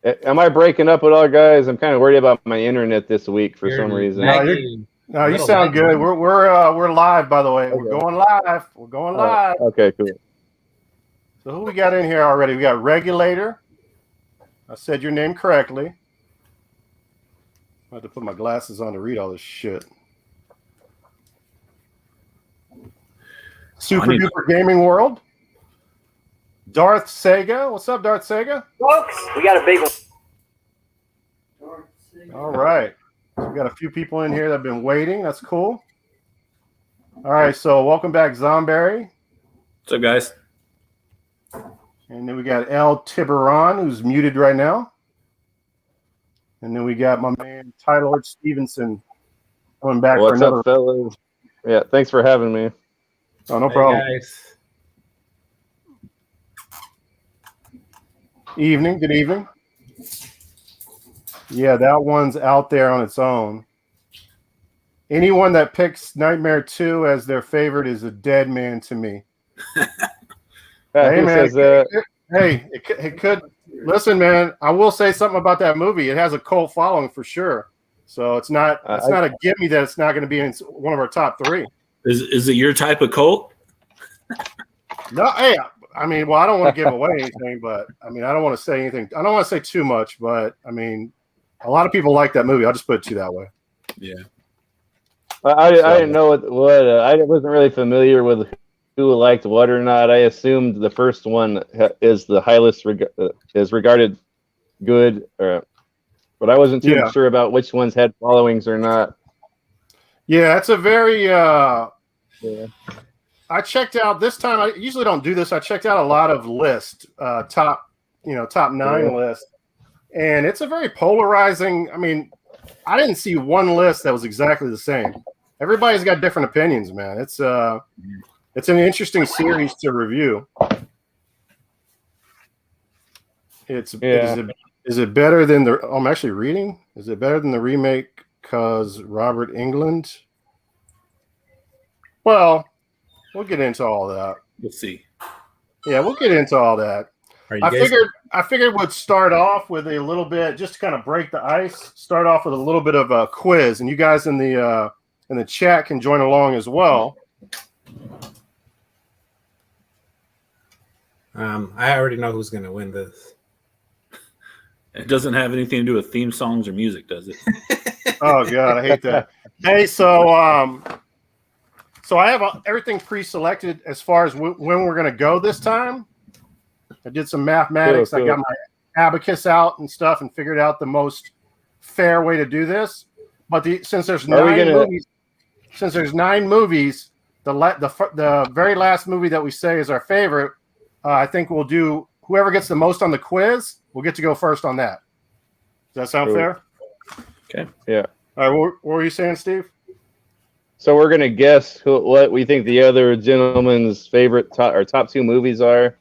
Am I breaking up at all, guys? I'm kind of worried about my internet this week for You're some reason. lagging. No, you sound good. We're live, by the way. Okay. We're going live. We're going live. Okay, cool. So who we got in here already? We got Regulator. I said your name correctly. I have to put my glasses on to read all this shit. Super Duper Gaming World. Darth Sega. What's up, Darth Sega? Folks, we got a big one. All right. So we got a few people in here that have been waiting. That's cool. All right. So welcome back, Zomberry. What's up, guys? And then we got El Tiburon, who's muted right now. And then we got my man Tyler Stevenson coming back for another. What's up, fellas? Yeah, thanks for having me. Oh, no problem. Guys. Evening. Good evening. Yeah, that one's out there on its own. Anyone that picks Nightmare 2 as their favorite is a dead man to me. Hey, man. It could. Listen, man, I will say something about that movie. It has a cult following for sure. So it's not a gimme that it's not going to be in one of our top 3. Is it your type of cult? No, hey, I mean, well, I don't want to give away anything, but I mean, I don't want to say anything. I don't want to say too much, but I mean, a lot of people like that movie. I'll just put it to you that way. Yeah. I didn't know what I wasn't really familiar with who liked what or not. I assumed the first one is the highest is regarded good, but I wasn't too sure about which ones had followings or not. Yeah, it's a very. I checked out this time. I usually don't do this. I checked out a lot of lists, top 9 lists, and it's a very polarizing. I mean, I didn't see one list that was exactly the same. Everybody's got different opinions, man. It's an interesting series to review. Is it better than the? I'm actually reading. Is it better than the remake? Because Robert Englund. Well, we'll get into all that. We'll see. Yeah, we'll get into all that. I figured we'd start off with a little bit, just to kind of break the ice. Start off with a little bit of a quiz, and you guys in the chat can join along as well. I already know who's going to win this. It doesn't have anything to do with theme songs or music, does it? Oh God, I hate that. Hey, so I have everything pre-selected as far as when we're going to go this time. I did some mathematics. Cool. I got my abacus out and stuff and figured out the most fair way to do this. But since there's 9 movies, the very last movie that we say is our favorite, I think we'll do whoever gets the most on the quiz. We'll get to go first on that. Does that sound fair? Okay. Yeah. All right. What were you saying, Steve? So we're gonna guess what we think the other gentleman's favorite top 2 movies are.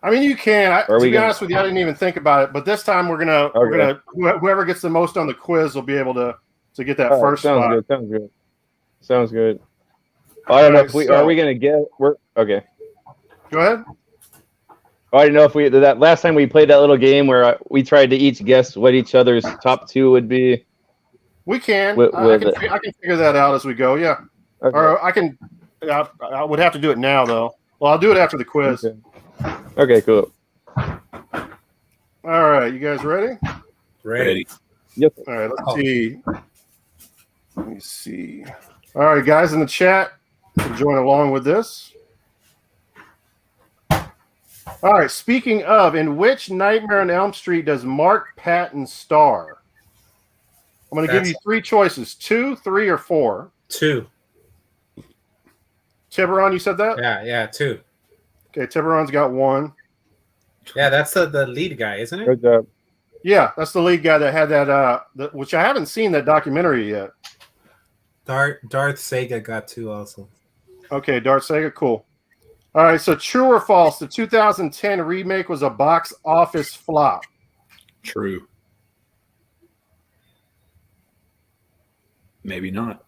I mean, you can. To be honest with you, I didn't even think about it. But this time we're gonna whoever gets the most on the quiz will be able to get that first spot. Sounds good. I don't know if are we gonna get? We're okay. Go ahead. I don't know if that last time we played that little game where we tried to each guess what each other's top 2 would be. We can. I can figure that out as we go. Yeah. Okay. Or I can. I would have to do it now though. Well, I'll do it after the quiz. Okay, cool. All right, you guys ready? Ready. Yep. All right, let's see. Let me see. All right, guys in the chat, join along with this. All right, speaking of, in which Nightmare on Elm Street does Mark Patton star? I'm going to give you 3 choices: 2, 3, or 4. 2. Tiburon, you said that? Yeah, 2. Okay, Tiburon's got 1. Yeah, that's the lead guy, isn't it? Good job. Yeah, that's the lead guy that had that. Which I haven't seen that documentary yet. Darth Sega got 2 also. Okay, Darth Sega, cool. All right, so true or false? The 2010 remake was a box office flop. True. Maybe not.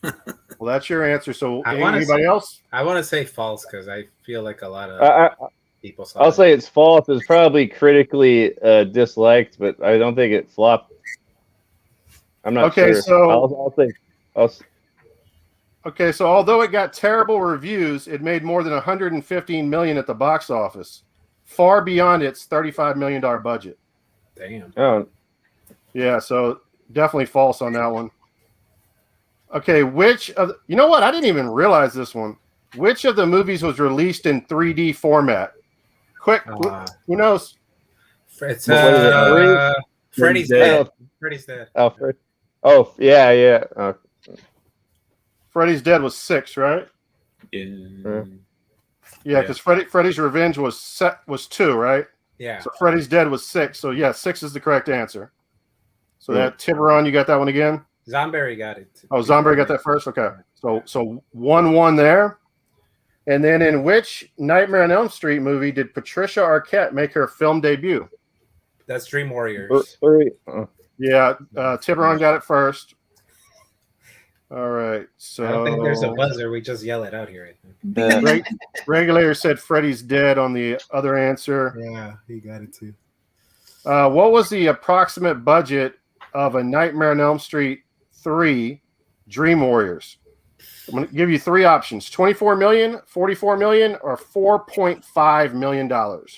Well, that's your answer. So anybody else? I want to say false because I feel like a lot of people saw I'll it. say it's false. It's probably critically disliked, but I don't think it flopped. I'm not Okay, sure. so- I'll say. Okay, so although it got terrible reviews, it made more than 115 million at the box office, far beyond its $35 million budget. Damn. Oh, Yeah, so definitely false on that one. Okay, you know what? I didn't even realize this one. Which of the movies was released in 3D format? Quick, who knows? It's What is it, three? Freddy's Dead. dead. Freddy's dead. Alfred. Oh, yeah. Freddy's Dead was 6, right? Yeah. Yeah, because Freddy's Revenge was 2, right? Yeah. So Freddy's Dead was 6. So yeah, 6 is the correct answer. So that Tiburon, you got that one again? Zomberry got it. Oh, Zomberry got that first? Okay. So 1-1 there. And then in which Nightmare on Elm Street movie did Patricia Arquette make her film debut? That's Dream Warriors. Three. Yeah, Tiburon got it first. All right. So I don't think there's a buzzer. We just yell it out here, I think. Regulator said Freddy's Dead on the other answer. Yeah, he got it too. What was the approximate budget of a Nightmare on Elm Street 3 Dream Warriors? I'm going to give you 3 options: 24 million, 44 million, or 4.5 million dollars.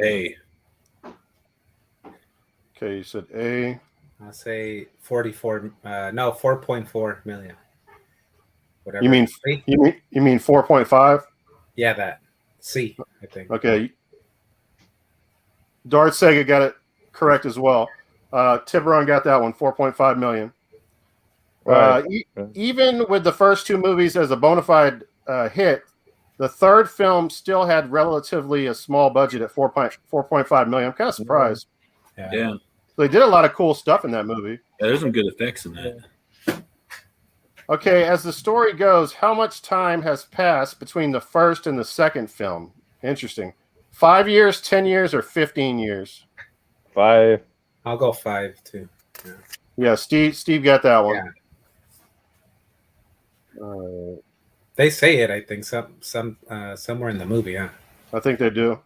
A. Okay, you said A. I'll say 4.4 million. Whatever. You mean 4.5? Yeah, that. C, I think. Okay. Darth Sega got it correct as well. Tiburon got that one, 4.5 million. Right. Even with the first 2 movies as a bona fide hit, the third film still had relatively a small budget at 4.5 million. I'm kind of surprised. Yeah. They did a lot of cool stuff in that movie. Yeah, there's some good effects in that. Okay, as the story goes, how much time has passed between the first and the second film? Interesting. 5 years, 10 years, or 15 years? 5. I'll go 5 too. Yeah, Steve got that one. Yeah. They say it, I think, somewhere in the movie, huh? I think they do.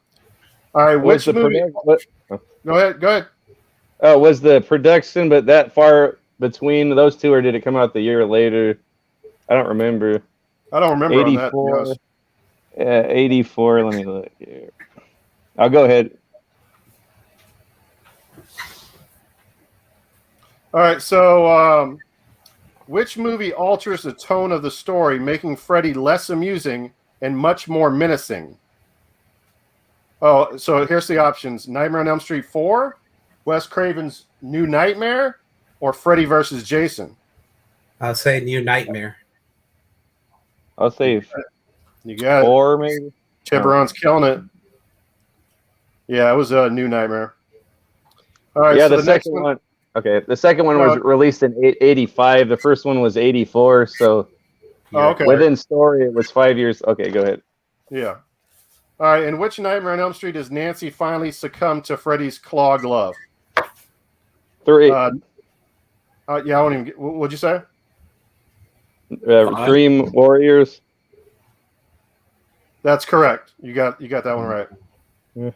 All right, which movie? Go ahead. Oh, was the production but that far between those two, or did it come out the year later? I don't remember. I don't remember 84. on that. Yeah, 84. Let me look here. I'll go ahead. All right, so which movie alters the tone of the story, making Freddy less amusing and much more menacing? Oh, so here's the options: Nightmare on Elm Street 4, Wes Craven's New Nightmare, or Freddy versus Jason? I'll say New Nightmare. I'll say You got it. 4, maybe. Tiburon's killing it. Yeah, it was a New Nightmare. All right, Yeah, so the second next one. Okay, the second one was released in 85. The first one was 84. So okay. within story, it was 5 years. Okay, go ahead. Yeah. All right, in which Nightmare on Elm Street does Nancy finally succumb to Freddy's claw glove? 3. Yeah, I won't even get, what'd you say? Dream Warriors. That's correct. You got that one right. Yeah.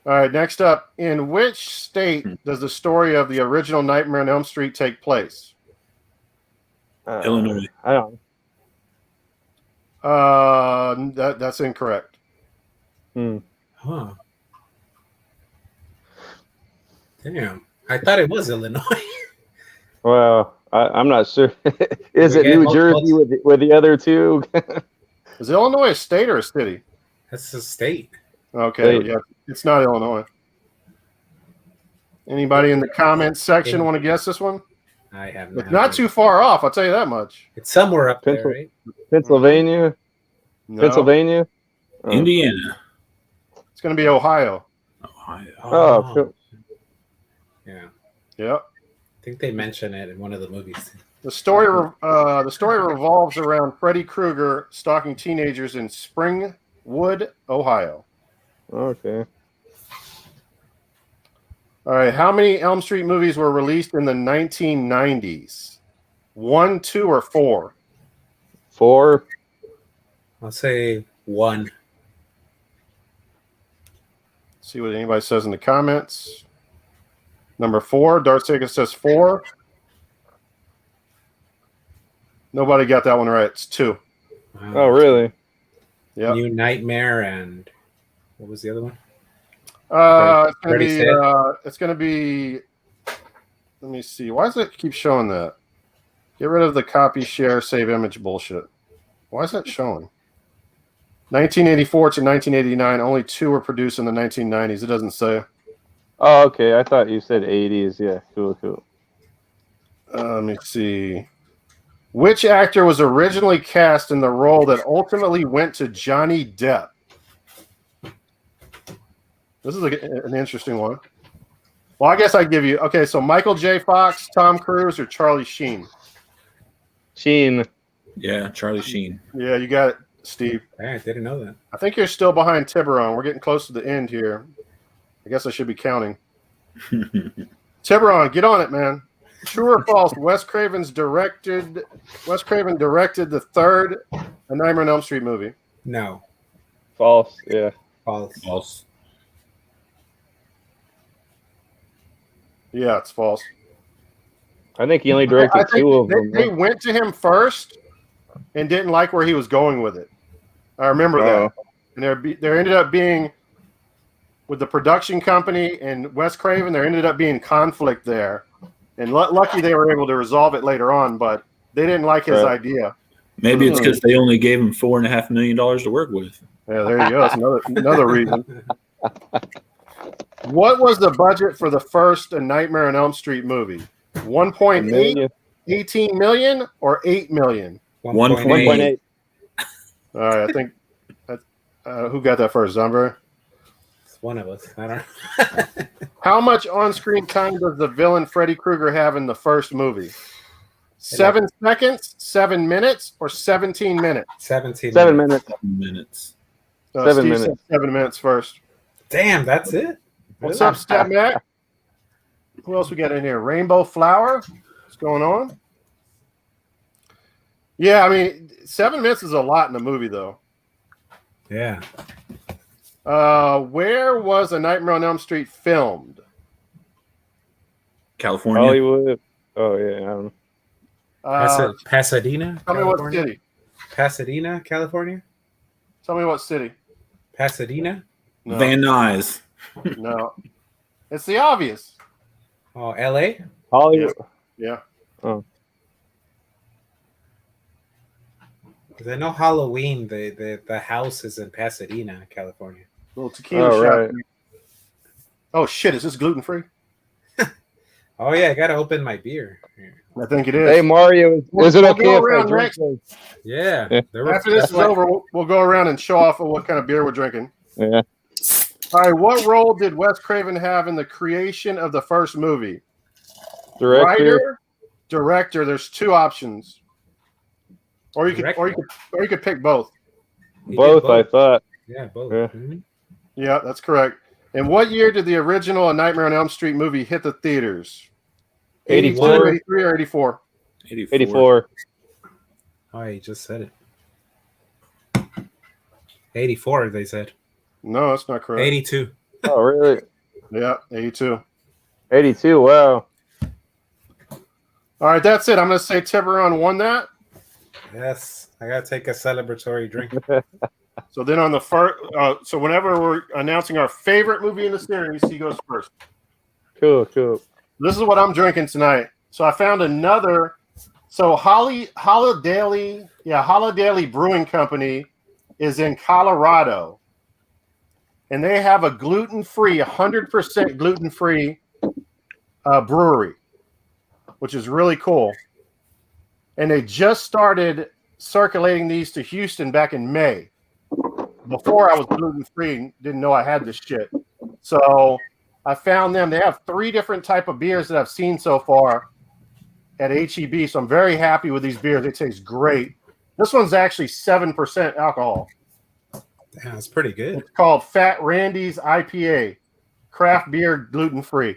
All right, next up, in which state does the story of the original Nightmare on Elm Street take place? Illinois. I don't know. That's incorrect. Huh. Damn. I thought it was Illinois. Well, I'm not sure. Is it Okay, New Jersey with the other two? Is Illinois a state or a city? That's a state. Okay, State. yeah, it's not Illinois. Anybody in the comments section want to guess this one? I have It's not too far off, I'll tell you that much. It's somewhere up there, Pencil- right? Pennsylvania? No, Pennsylvania? Oh. Indiana. it's going to be Ohio. Ohio. Oh, cool. Yeah. Yep. I think they mention it in one of the movies. The story revolves around Freddy Krueger stalking teenagers in Springwood, Ohio. Okay. All right, how many Elm Street movies were released in the 1990s? 1, 2, or 4? 4. I'll say 1. See what anybody says in the comments. Number 4, Darth Sega says 4. Nobody got that one right. It's 2. Oh, really? Yeah. New Nightmare and what was the other one? It's gonna be. Let me see. Why does it keep showing that? Get rid of the copy, share, save image bullshit. Why is that showing? 1984 to 1989. Only 2 were produced in the 1990s. It doesn't say. Oh, okay. I thought you said 80s. Yeah, cool. Let me see. Which actor was originally cast in the role that ultimately went to Johnny Depp? This is an interesting one. Well, I guess I give you. Okay, so Michael J. Fox, Tom Cruise, or Charlie Sheen? Sheen. Yeah, Charlie Sheen. Yeah, you got it, Steve. I didn't know that. I think you're still behind Tiburon. We're getting close to the end here. I guess I should be counting. Tiburon, get on it, man. True or false? Wes Craven directed the third A Nightmare on Elm Street movie. No. False. Yeah. False. False. Yeah, it's false. I think he only directed I think 2 of them. They went to him first and didn't like where he was going with it. I remember that. And there ended up being, with the production company and Wes Craven, there ended up being conflict there. And lucky they were able to resolve it later on, but they didn't like his idea. Maybe it's because they only gave him $4.5 million to work with. Yeah, there you go. That's another reason. What was the budget for the first A Nightmare on Elm Street movie? 1.8, 18 million, or 8 million? 1.8. All right, I think who got that first? Zomber? It's one of us. I don't know. How much on-screen time does the villain Freddy Krueger have in the first movie? 7 seconds, 7 minutes, or 17 minutes? 17 7 minutes. 7 minutes. 7 Steve minutes. said 7 minutes first. Damn, that's it? What's up, Step Mac? Who else we got in here? Rainbow Flower? What's going on? Yeah, I mean, 7 minutes is a lot in a movie, though. Yeah. Where was A Nightmare on Elm Street filmed? California. Hollywood. Oh, yeah. I don't know. Pasadena? Tell me what California? city. Pasadena, California? Tell me what city. Pasadena? No. Van Nuys. No. It's the obvious. Oh, LA? Hollywood. Yeah. Oh. Because I know Halloween, the house is in Pasadena, California. Little tequila Oh, shot. right. Oh, shit. Is this gluten-free? Oh, yeah, I got to open my beer. I think it is. Hey, Mario, is it We'll okay go if I around drink next. this? Yeah. Yeah. After this is over, we'll go around and show off what kind of beer we're drinking. Yeah. All right, what role did Wes Craven have in the creation of the first movie? Director. Writer, director. There's 2 options, or you could pick both. He did Both, I thought. Yeah, both. Yeah. Mhm. Yeah, that's correct. And what year did the original A Nightmare on Elm Street movie hit the theaters? 82, 84. 83, or 84? 84. Oh, he just said it. 84, they said. No, that's not correct. 82. Oh, really? Yeah, 82. 82. Wow. All right, that's it. I'm going to say Tiburon won that. Yes, I got to take a celebratory drink. So then on the first, so whenever we're announcing our favorite movie in the series, he goes first. Cool. This is what I'm drinking tonight. So I found another. So Holidaily Brewing Company is in Colorado, and they have a gluten-free, 100% gluten-free brewery, which is really cool. And they just started circulating these to Houston back in May. Before I was gluten-free, didn't know I had this shit. So I found them. They have 3 different type of beers that I've seen so far at HEB. So I'm very happy with these beers. They taste great. This one's actually 7% alcohol. Damn, that's pretty good. It's called Fat Randy's IPA, craft beer, gluten-free.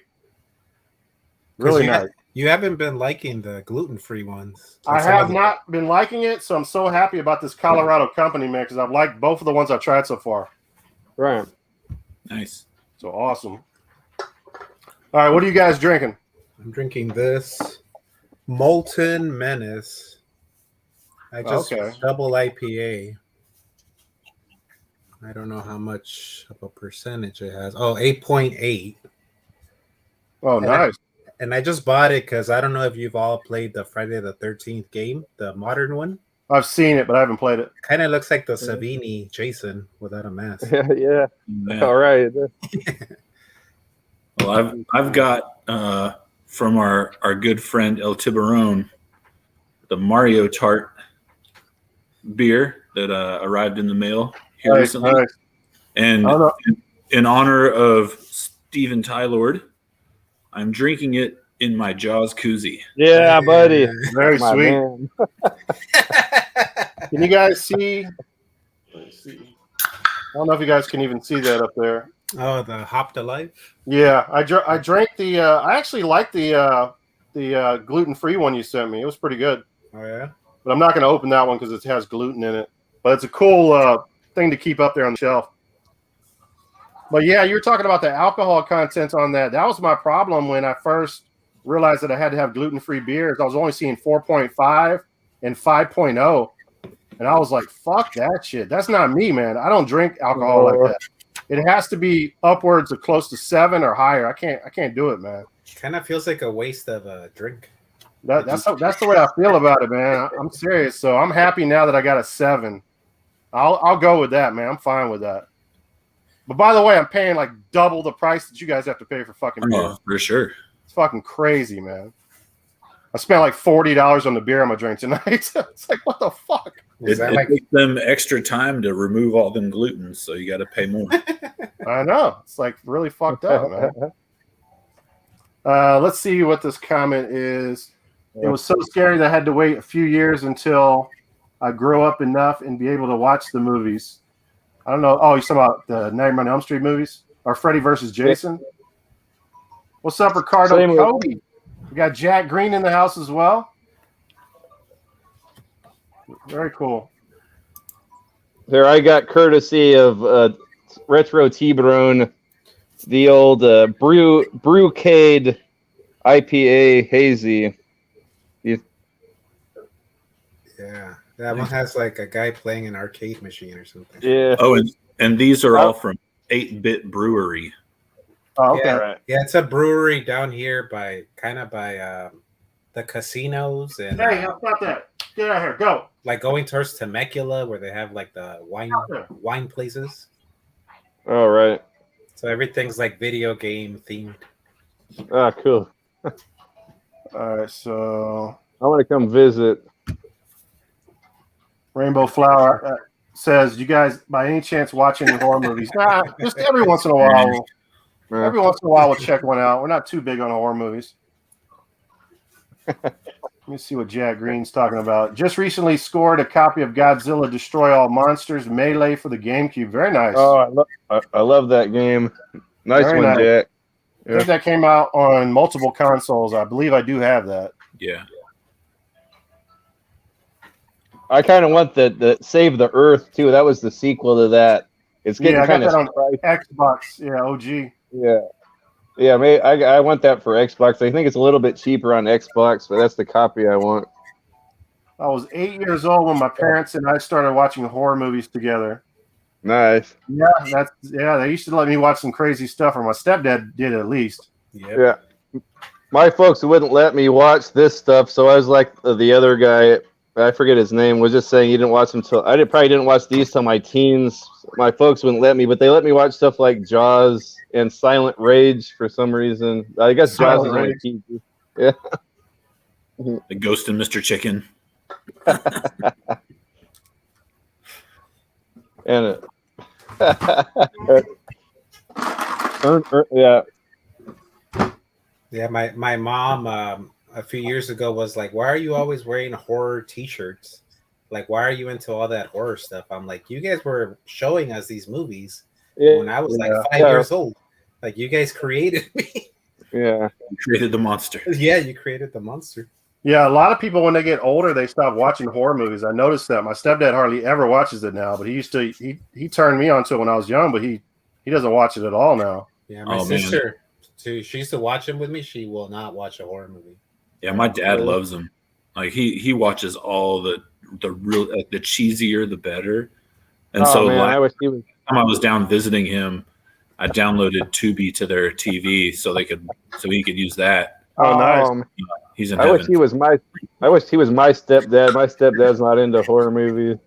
Really nice. You haven't been liking the gluten-free ones. I Like some have of the- not been liking it, so I'm so happy about this Colorado company, man, because I've liked both of the ones I've tried so far. Right. Nice. So awesome. All right, what are you guys drinking? I'm drinking this Molten Menace. I just Okay. double IPA. I don't know how much of a percentage it has. Oh, 8.8. Oh, nice. And I just bought it because I don't know if you've all played the Friday the 13th game, the modern one. I've seen it, but I haven't played it. Kind of looks like the Savini Jason without a mask. Yeah. Yeah. Yeah. All right. Well, I've got from our good friend El Tiburon the Mario Tart beer that arrived in the mail here Nice, recently, nice. and I don't know. in honor of Steven Tylord, I'm drinking it in my Jaws koozie. Yeah, buddy. Very My sweet. man. Can you guys see? Let's see. I don't know if you guys can even see that up there. Oh, the Hop to Life. Yeah, I drank the. I actually like the gluten-free one you sent me. It was pretty good, Oh yeah. but I'm not going to open that one because it has gluten in it. But it's a cool thing to keep up there on the shelf. But yeah, you were talking about the alcohol content on that. That was my problem when I first realized that I had to have gluten-free beers. I was only seeing 4.5 and 5.0, and I was like, "Fuck that shit. That's not me, man. I don't drink alcohol like that. It has to be upwards of close to 7 or higher. I can't do it, man. Kind of feels like a waste of a drink. That's the way I feel about it, man. I'm serious. So I'm happy now that I got a 7. I'll go with that, man. I'm fine with that. But by the way, I'm paying like double the price that you guys have to pay for fucking beer. Oh, for sure. It's fucking crazy, man. I spent like $40 on the beer I'm gonna drink tonight. It's like, what the fuck? Is that It like takes them extra time to remove all them gluten, so you got to pay more. I know. It's like really fucked up, man. Let's see what this comment is. It was so scary that I had to wait a few years until I grow up enough and be able to watch the movies. I don't know. Oh, you're talking about the Nightmare on Elm Street movies? Or Freddy versus Jason? What's up, Ricardo Same with- Cody? We got Jack Green in the house as well. Very cool. There, I got courtesy of Retro T-Brone, the old Brewcade IPA hazy. yeah. That one has like a guy playing an arcade machine or something. Yeah. Oh, and these are all from 8-Bit Brewery. Oh, okay. Yeah. Yeah, it's a brewery down here by the casinos and Hey, how about that? Get out of here. Go. like going towards Temecula where they have like the wine places. All right. So everything's like video game themed. Ah, cool. All right, so I want to come visit. Rainbow Flower says, "You guys, by any chance, watch any horror movies?" Nah, just every once in a while. Every once in a while, we'll check one out. We're not too big on horror movies. Let me see what Jack Green's talking about. Just recently scored a copy of Godzilla Destroy All Monsters Melee for the GameCube. Very nice. Oh, I love that game. Nice Very one, nice. Jack. I think that came out on multiple consoles. I believe I do have that. Yeah. I kind of want the Save the Earth too. That was the sequel to that. It's getting Yeah, I got kind of that on Xbox. Yeah, OG. yeah. Maybe I want that for Xbox. I think it's a little bit cheaper on Xbox, but that's the copy I want. I was 8 years old when my parents and I started watching horror movies together. Nice. Yeah, they used to let me watch some crazy stuff, or my stepdad did at least. Yep. Yeah. My folks wouldn't let me watch this stuff, so I was like the other guy. I forget his name. Was just saying he didn't watch them till probably didn't watch these till my teens. My folks wouldn't let me, but they let me watch stuff like Jaws and Silent Rage for some reason. I guess Jaws is only PG. Yeah. The Ghost and Mr. Chicken. And yeah. Yeah, my mom a few years ago was like, "Why are you always wearing horror T-shirts? Like, why are you into all that horror stuff?" I'm like, "You guys were showing us these movies when I was like 5 years old. Like, you guys created me." Yeah. You created the monster. Yeah, you created the monster. Yeah, a lot of people when they get older, they stop watching horror movies. I noticed that. My stepdad hardly ever watches it now, but he used to. He turned me onto it when I was young, but he doesn't watch it at all now. Yeah, my Oh, man. sister too. She used to watch them with me. She will not watch a horror movie. Yeah, my dad loves them. Like he watches all the real the cheesier the better. And so man, like, I wish he was. time I was down visiting him, I downloaded Tubi to their TV so he could use that. Oh, nice. He's in I heaven. wish he was my stepdad. My stepdad's not into horror movies.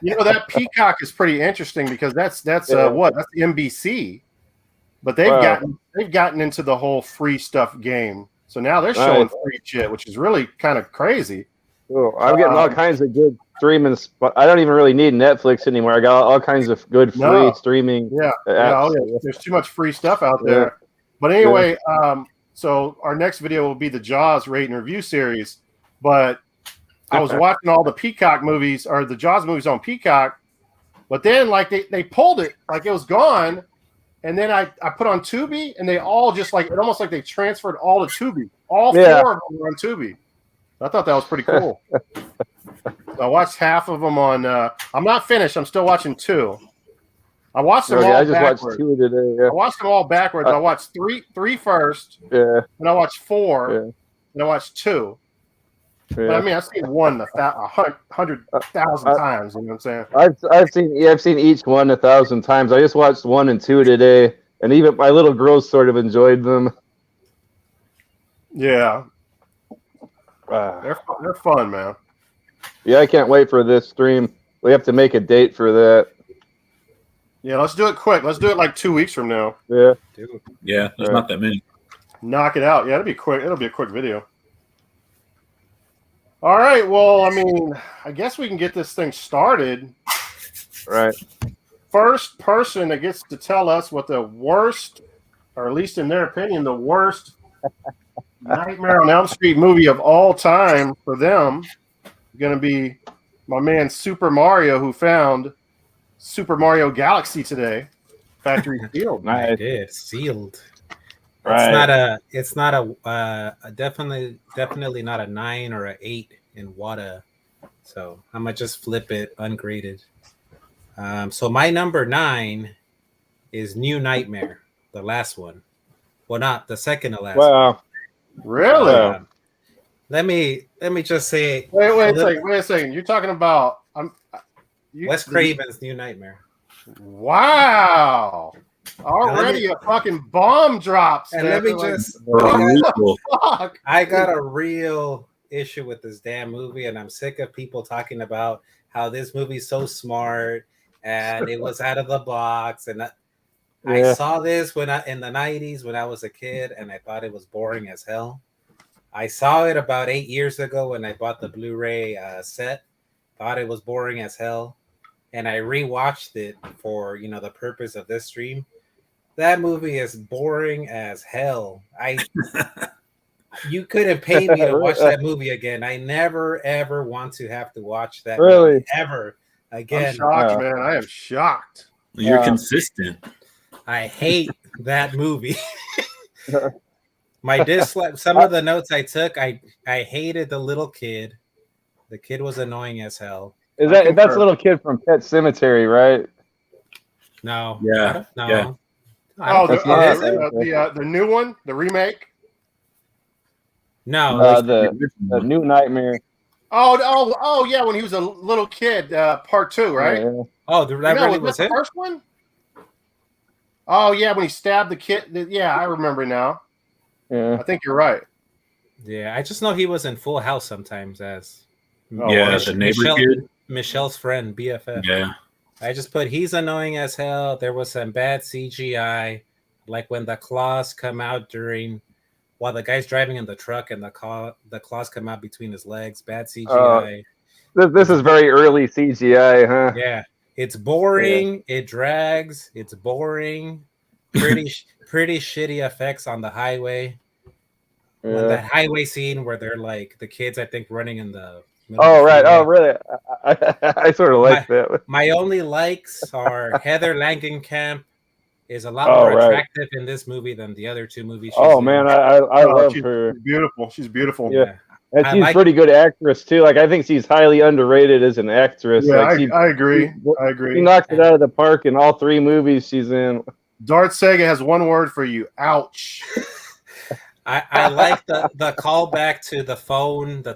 You know that Peacock is pretty interesting because that's that's NBC, but they've gotten into the whole free stuff game. So now they're showing free shit, which is really kind of crazy. Oh, I'm getting all kinds of good streaming. I don't even really need Netflix anymore. I got all kinds of good free streaming. Apps. There's too much free stuff out there. But anyway, so our next video will be the Jaws rate and review series. But I was watching all the Peacock movies or the Jaws movies on Peacock, but then like they pulled it, like it was gone. And then I put on Tubi and they all just like, it almost like they transferred all to Tubi. All four of them were on Tubi. I thought that was pretty cool. So I watched half of them on, I'm not finished. I'm still watching 2. I watched them all I just backwards. watched 2 today. Yeah. I watched them all backwards. I watched three first. Yeah. And I watched 4. Yeah. And I watched 2. Yeah. But I mean, I've seen 100,000 times. You know what I'm saying? I've seen each one 1,000 times. I just watched 1 and 2 today, and even my little girls sort of enjoyed them. Yeah, they're fun, man. Yeah, I can't wait for this stream. We have to make a date for that. Yeah, let's do it quick. Let's do it like 2 weeks from now. Yeah. Yeah, there's not that many. Knock it out. Yeah, it'll be quick. It'll be a quick video. All right. Well, I mean, I guess we can get this thing started. Right. First person that gets to tell us what the worst, or at least in their opinion, the worst Nightmare on Elm Street movie of all time for them is going to be my man Super Mario, who found Super Mario Galaxy today. Factory sealed. Nice. I did sealed. Right. It's not a definitely not a 9 or a 8 in WADA. So I'm gonna just flip it ungraded. So my number 9 is New Nightmare, the last one. Well, not the second to last. Wow. Really? Wow. Let me just say. Wait a second. You're talking about Wes Craven's New Nightmare. Wow. Already a fucking bomb drops. And let me just. Fuck. I got a real issue with this damn movie, and I'm sick of people talking about how this movie's so smart and it was out of the box. And I saw this in the 90s when I was a kid, and I thought it was boring as hell. I saw it about 8 years ago when I bought the Blu-ray set. Thought it was boring as hell, and I rewatched it for the purpose of this stream. That movie is boring as hell. You couldn't pay me to watch that movie again. I never ever want to have to watch that movie ever again. I'm shocked, man. I am shocked. You're consistent. I hate that movie. My dislike. Some of the notes I took. I hated the little kid. The kid was annoying as hell. That's a little kid from Pet Cemetery, right? No. Yeah. No. Yeah. Oh, the the new one, the remake. No, the New Nightmare. Oh, yeah, when he was a little kid, part 2, right? Yeah. Oh, that really was the it? first one? Oh, yeah, when he stabbed the kid. Yeah, I remember now. Yeah. I think you're right. Yeah, I just know he was in Full House sometimes as the neighbor kid. Michelle's friend, BFF. Yeah. I just put he's annoying as hell. There was some bad CGI, like when the claws come out while the guy's driving in the truck and the claws come out between his legs. Bad CGI. This is very early CGI, huh? Yeah, it's boring. Yeah. It drags. It's boring. Pretty shitty effects on the highway. Yeah. When that highway scene where they're like the kids, I think, running in the. Oh right! Oh really? I sort of like that. My only likes are Heather Langenkamp is a lot Oh, more right. attractive in this movie than the other two movies. Oh in. man, I love she's her. beautiful. She's beautiful. Yeah. And I she's like- pretty good actress too. Like I think she's highly underrated as an actress. Yeah, like I agree. I She agree. knocks it out of the park in all 3 movies she's in. Darth Sega has one word for you. Ouch. I like the callback to the phone, the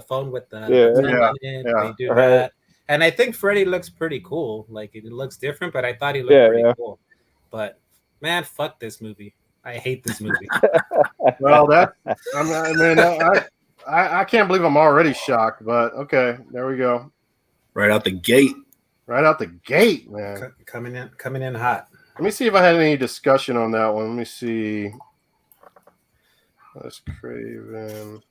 phone with the tongue Yeah, on it. yeah. They do Right. that. And I think Freddy looks pretty cool. Like it looks different, but I thought he looked Yeah, pretty yeah. cool. But man, fuck this movie. I hate this movie. Well, I can't believe I'm already shocked, but okay, there we go. Right out the gate. Right out the gate, man. coming in hot. Let me see if I had any discussion on that one. Let me see. Wes Craven.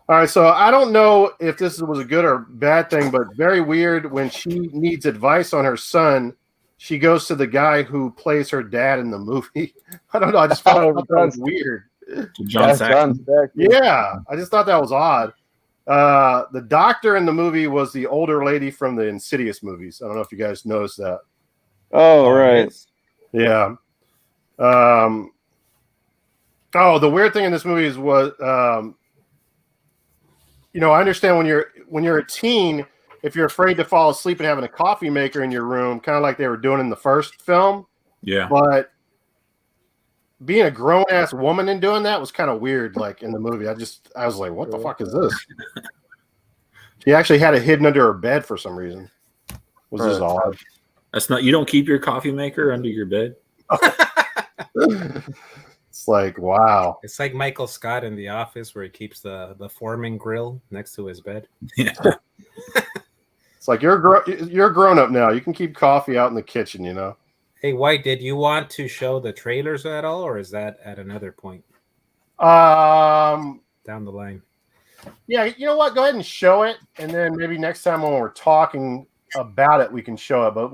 All right, so I don't know if this was a good or bad thing, but very weird when she needs advice on her son, she goes to the guy who plays her dad in the movie. I don't know. I just thought that was weird. To John That's Saxon. Saxon. Yeah, I just thought that was odd. The doctor in the movie was the older lady from the Insidious movies. I don't know if you guys noticed that. Oh right. Yeah. The weird thing in this movie is I understand when you're a teen, if you're afraid to fall asleep and having a coffee maker in your room, kind of like they were doing in the first film. Yeah. But being a grown ass woman and doing that was kind of weird. Like in the movie, I was like, what the fuck is this? She actually had it hidden under her bed for some reason. Was just odd. That's not. You don't keep your coffee maker under your bed. It's like, wow. It's like Michael Scott in The Office, where he keeps the Foreman grill next to his bed. Yeah. It's like you're a grown up now. You can keep coffee out in the kitchen, you know. Hey, White, did you want to show the trailers at all, or is that at another point Um, down the line? yeah, you know what? Go ahead and show it, and then maybe next time when we're talking about it, we can show it. But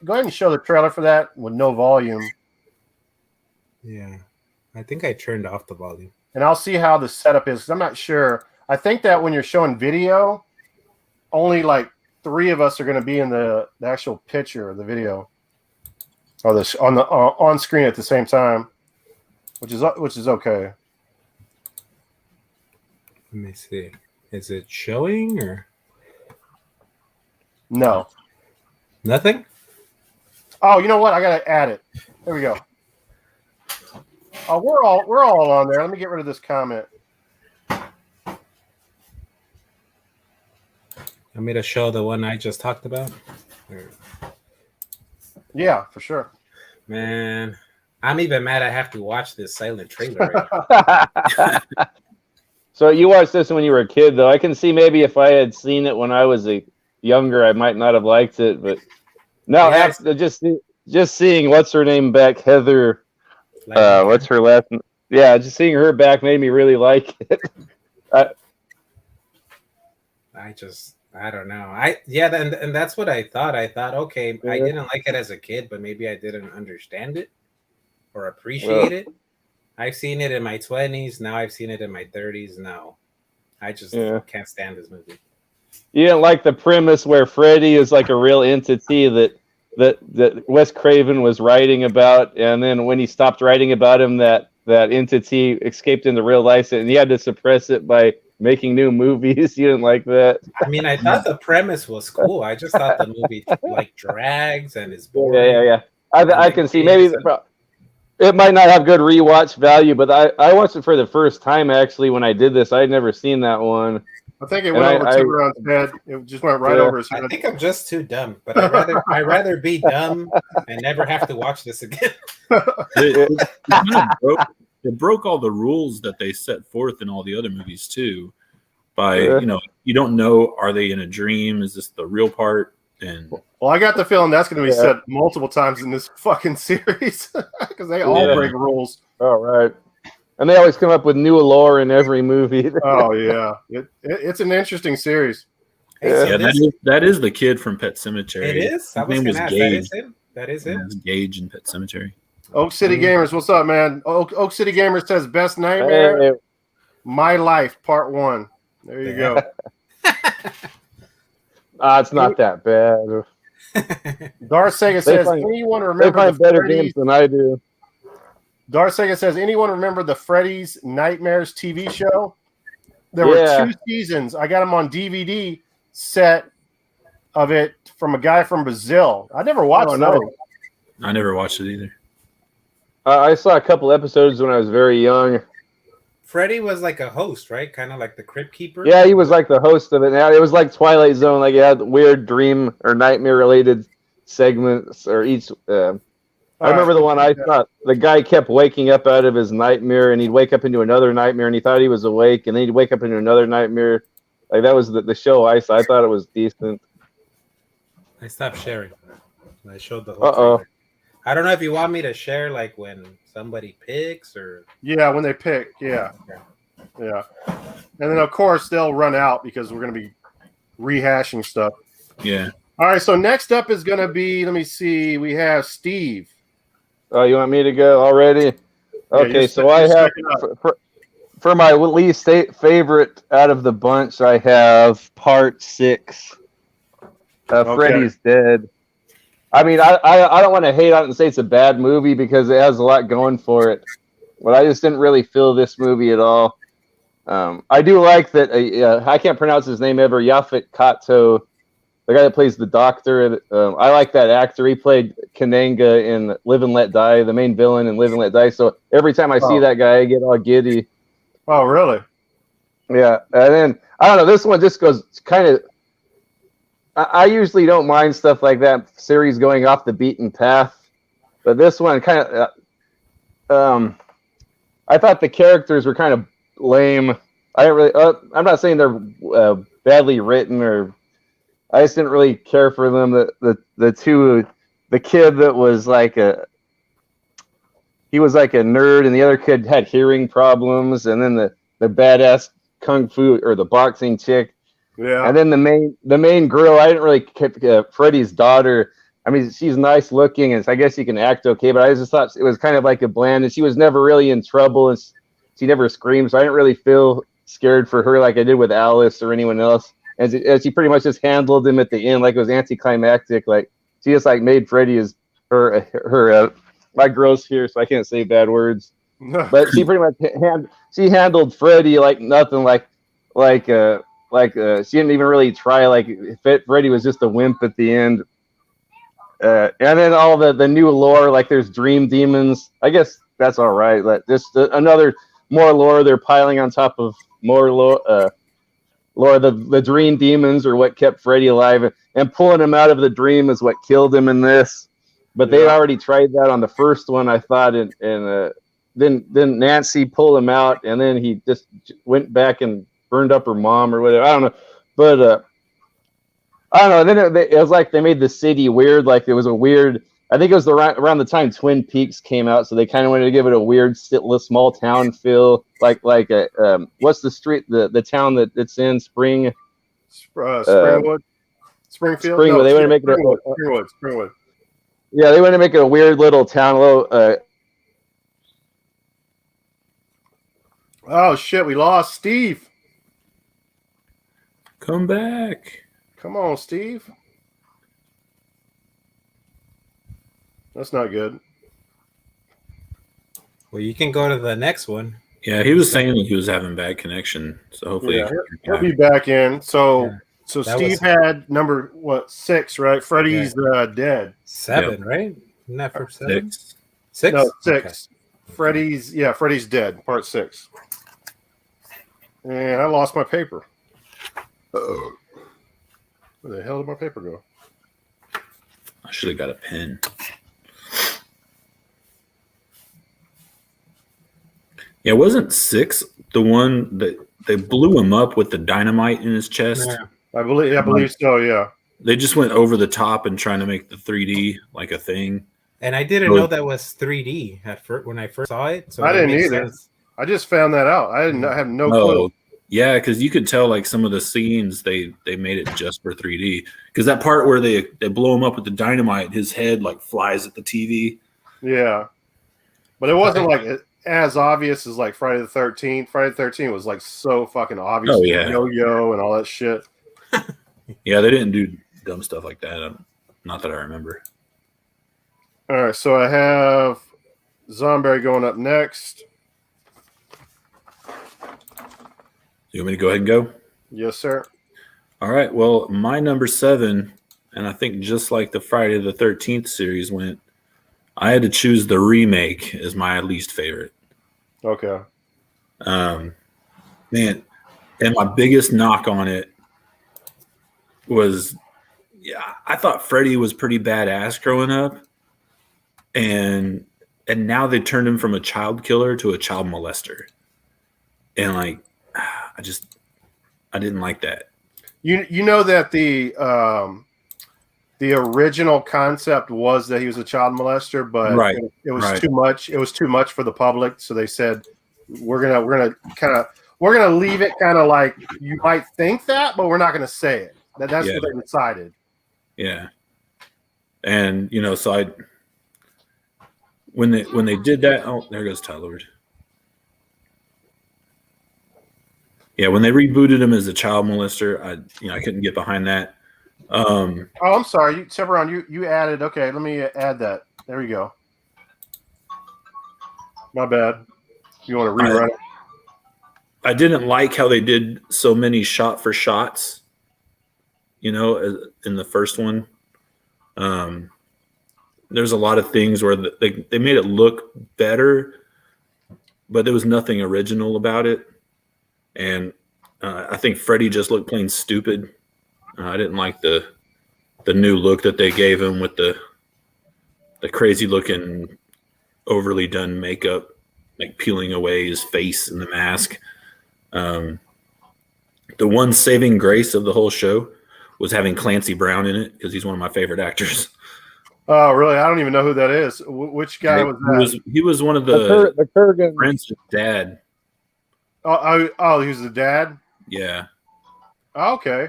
go ahead and show the trailer for that with no volume, Yeah, I think I turned off the volume. and I'll see how the setup is. 'Cause I'm not sure. I think that when you're showing video, only like 3 of us are going to be in the actual picture of the video, or this on screen at the same time, which is okay. Let me see. Is it showing or No. nothing? Oh, you know what? I gotta add it. There we go. Oh, we're all on there. Let me get rid of this comment. Want me to show the one I just talked about? Or- Yeah, for sure. Man, I'm even mad I have to watch this silent trailer. Right now. So you watched this when you were a kid, though. I can see maybe if I had seen it when I was younger, I might not have liked it. But now, Yes. after just seeing what's her name back, Heather. Like, What's her last? Yeah, just seeing her back made me really like it. I don't know. And that's what I thought. I thought, okay, I didn't like it as a kid, but maybe I didn't understand it or appreciate it. I've seen it in my 20s. Now I've seen it in my 30s. No, I just can't stand this movie. You didn't like the premise where Freddy is like a real entity that Wes Craven was writing about, and then when he stopped writing about him, that entity escaped into real life, and he had to suppress it by making new movies. You didn't like that? I mean, I thought the premise was cool. I just thought the movie like drags and is boring. Yeah. I can see maybe it might not have good rewatch value, but I watched it for the first time actually when I did this. I'd never seen that one. I think it went over Tiburon's head. It just went right over his head. I think I'm just too dumb, but I'd rather be dumb and never have to watch this again. It broke all the rules that they set forth in all the other movies too. By you don't know, are they in a dream? Is this the real part? And well, I got the feeling that's going to be said multiple times in this fucking series because they all break rules. All right. And they always come up with new lore in every movie. Oh yeah, it's an interesting series. That is the kid from Pet Cemetery. It is. His name was Gage. That is him. It's Gage in Pet Cemetery. Oak City Gamers, what's up, man? Oak City Gamers says best nightmare. Hey. My Life Part 1. There you go. It's not that bad. Darth Sega They says, find- anyone They remember find the better Freddy's? games than I do. Darth Sega says, anyone remember the Freddy's Nightmares TV show? There were Yeah. 2 seasons. I got them on DVD set of it from a guy from Brazil. I never watched Oh, no. those. I never watched it either. I saw a couple episodes when I was very young. Freddy was like a host, right? Kind of like the Crypt Keeper. Yeah, he was like the host of it. Now it was like Twilight Zone. Like it had weird dream or nightmare related segments, or each. I remember the one I thought the guy kept waking up out of his nightmare, and he'd wake up into another nightmare, and he thought he was awake, and then he'd wake up into another nightmare. Like that was the show I saw. I thought it was decent. I stopped sharing. I showed the whole. Uh-oh. trailer. I don't know if you want me to share like when somebody picks or. Yeah, when they pick. Yeah. Yeah. And then, of course, they'll run out because we're going to be rehashing stuff. Yeah. All right. So next up is going to be, let me see, we have Steve. Oh, you want me to go already? Okay, you're so I have second up. for my least favorite out of the bunch, I have Part 6. Okay. Freddy's Dead. I mean, I don't want to hate on it and say it's a bad movie because it has a lot going for it, but I just didn't really feel this movie at all. I do like that. I can't pronounce his name ever. Yaphet Kotto, the guy that plays the doctor. I like that actor. He played Kananga in Live and Let Die, the main villain in Live and Let Die. So every time I see that guy, I get all giddy. Oh, really? Yeah, and then I don't know. This one just goes kind of. I usually don't mind stuff like that, series going off the beaten path, but this one kind of. I thought the characters were kind of lame. I didn't really. I'm not saying they're badly written, or I just didn't really care for them. The two, the kid that was like he was like a nerd, and the other kid had hearing problems, and then the badass kung fu or the boxing chick. Yeah. And then the main girl, I didn't really Freddy's daughter. I mean, she's nice looking, and I guess she can act okay. But I just thought it was kind of like a bland, and she was never really in trouble, and she never screamed. So I didn't really feel scared for her like I did with Alice or anyone else. And she pretty much just handled him at the end like it was anticlimactic. Like she just like made Freddy as her. My girl's here, so I can't say bad words. But she pretty much she handled Freddy like nothing. She didn't even really try. Like Freddy was just a wimp at the end. And then all the new lore, like there's dream demons. I guess that's all right. Like just another more lore they're piling on top of more lore. The dream demons are what kept Freddy alive, and pulling him out of the dream is what killed him in this. But they already tried that on the first one, I thought, and then Nancy pulled him out, and then he just went back and burned up her mom or whatever. I don't know, but I don't know. Then it was like they made the city weird. Like it was a weird. I think it was around the time Twin Peaks came out, so they kind of wanted to give it a weird, small town feel. Like what's the street, the town that it's in? Springfield. Springwood. Springfield. No, they want to make it Springwood. Yeah, they want to make it a weird little town. Oh shit, we lost Steve. Come back. Come on, Steve. That's not good. Well, you can go to the next one. Yeah, he was saying he was having bad connection, so hopefully He'll be back in. So Yeah. so That Steve was- had number 6, right? Freddy's dead. 7, right? Isn't that for 7? 6. 6? No, 6. Okay. Freddy's dead, part 6. And I lost my paper. Where the hell did my paper go? I should have got a pen. Yeah, wasn't 6 the one that they blew him up with the dynamite in his chest? Yeah. I believe so, yeah. They just went over the top and trying to make the 3D like a thing. And I didn't know that was 3D at first when I first saw it. So I that didn't makes either. sense. I just found that out. I didn't I have no Oh, clue. yeah, because you could tell like some of the scenes they made it just for 3D. Because that part where they blow him up with the dynamite, his head like flies at the TV. Yeah. But it wasn't like as obvious as like Friday the 13th. Friday the 13th was like so fucking obvious. Oh, yeah. Yo-yo and all that shit. Yeah, they didn't do dumb stuff like that. Not that I remember. All right, so I have Zomberry going up next. You want me to go ahead and go? Yes, sir. All right. Well, my number 7, and I think just like the Friday the 13th series went, I had to choose the remake as my least favorite. Okay. Man, and my biggest knock on it was, I thought Freddy was pretty badass growing up, and now they turned him from a child killer to a child molester, and like, I didn't like that. You know that the original concept was that he was a child molester, but Right. it was too much. It was too much for the public, so they said we're gonna leave it kind of like you might think that, but we're not gonna say it. That's what they decided. Yeah, and so when they did that, oh, there goes Tyler. Yeah, when they rebooted him as a child molester, I couldn't get behind that. Oh, I'm sorry, Severon, you added. Okay, let me add that. There we go. My bad. You want to rerun it? I didn't like how they did so many shot for shots. In the first one, there's a lot of things where they made it look better, but there was nothing original about it. And I think Freddy just looked plain stupid. I didn't like the new look that they gave him with the crazy looking, overly done makeup, like peeling away his face in the mask. The one saving grace of the whole show was having Clancy Brown in it, because he's one of my favorite actors. Oh, really? I don't even know who that is. Which guy was that? He was one of the Kurgan friends' dad. Oh, he was the dad? Yeah. Oh, okay.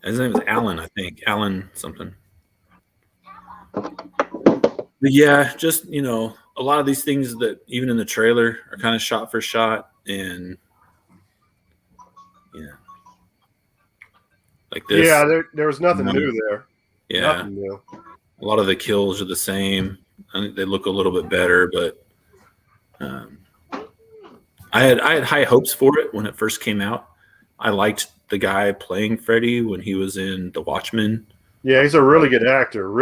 His name is Alan, I think. Alan something. But yeah, just, a lot of these things that even in the trailer are kind of shot for shot, and like this. Yeah, there was nothing new there. Yeah. Nothing new. A lot of the kills are the same. I think they look a little bit better, but I had high hopes for it when it first came out. I liked the guy playing Freddy when he was in The Watchmen. Yeah, he's a really good actor.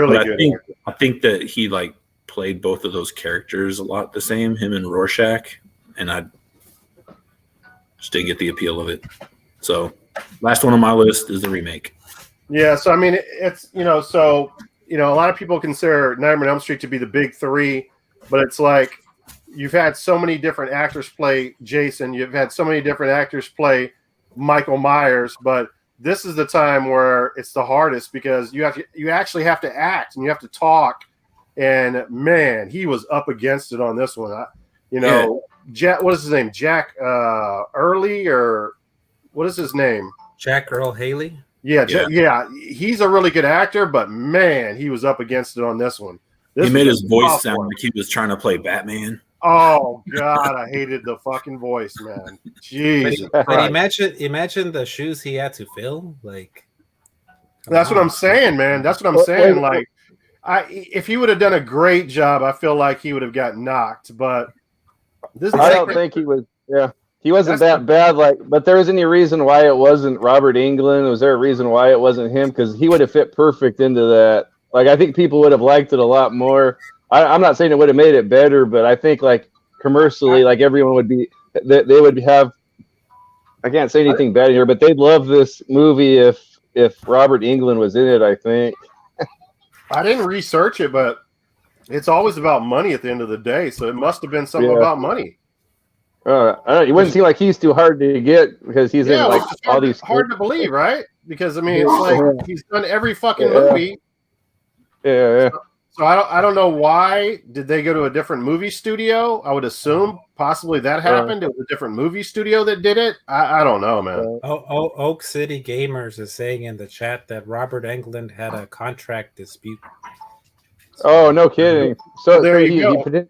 I think that he played both of those characters a lot the same, him and Rorschach, and I just didn't get the appeal of it. So, last one on my list is the remake. Yeah, so I mean, it's a lot of people consider Nightmare on Elm Street to be the big three, but it's like you've had so many different actors play Jason, you've had so many different actors play Michael Myers, but this is the time where it's the hardest, because you actually have to act and you have to talk, and man, he was up against it on this one. Jack, what is his name? Jack Early, or what is his name? Jack Earl Haley. Yeah, he's a really good actor, but man, he was up against it on this one. He made his voice sound like he was trying to play Batman. Oh God, I hated the fucking voice, man. Jesus. But imagine the shoes he had to fill. That's what I'm saying, man. That's what I'm saying. Like, if he would have done a great job, I feel like he would have got knocked. But I don't think he was. Yeah, he wasn't that bad. But there was any reason why it wasn't Robert Englund? Was there a reason why it wasn't him? Because he would have fit perfect into that. I think people would have liked it a lot more. I'm not saying it would have made it better, but I think commercially, everyone would be, they would have. I can't say anything bad here, but they'd love this movie if Robert Englund was in it. I think. I didn't research it, but it's always about money at the end of the day. So it must have been something about money. It wouldn't seem like he's too hard to get, because he's in all these. Hard to believe, right? Because I mean, it's he's done every fucking movie. Yeah. So I don't know why. Did they go to a different movie studio? I would assume possibly that happened. It was a different movie studio that did it. I don't know, man. Oak City Gamers is saying in the chat that Robert Englund had a contract dispute. Oh, no kidding. So there you go. There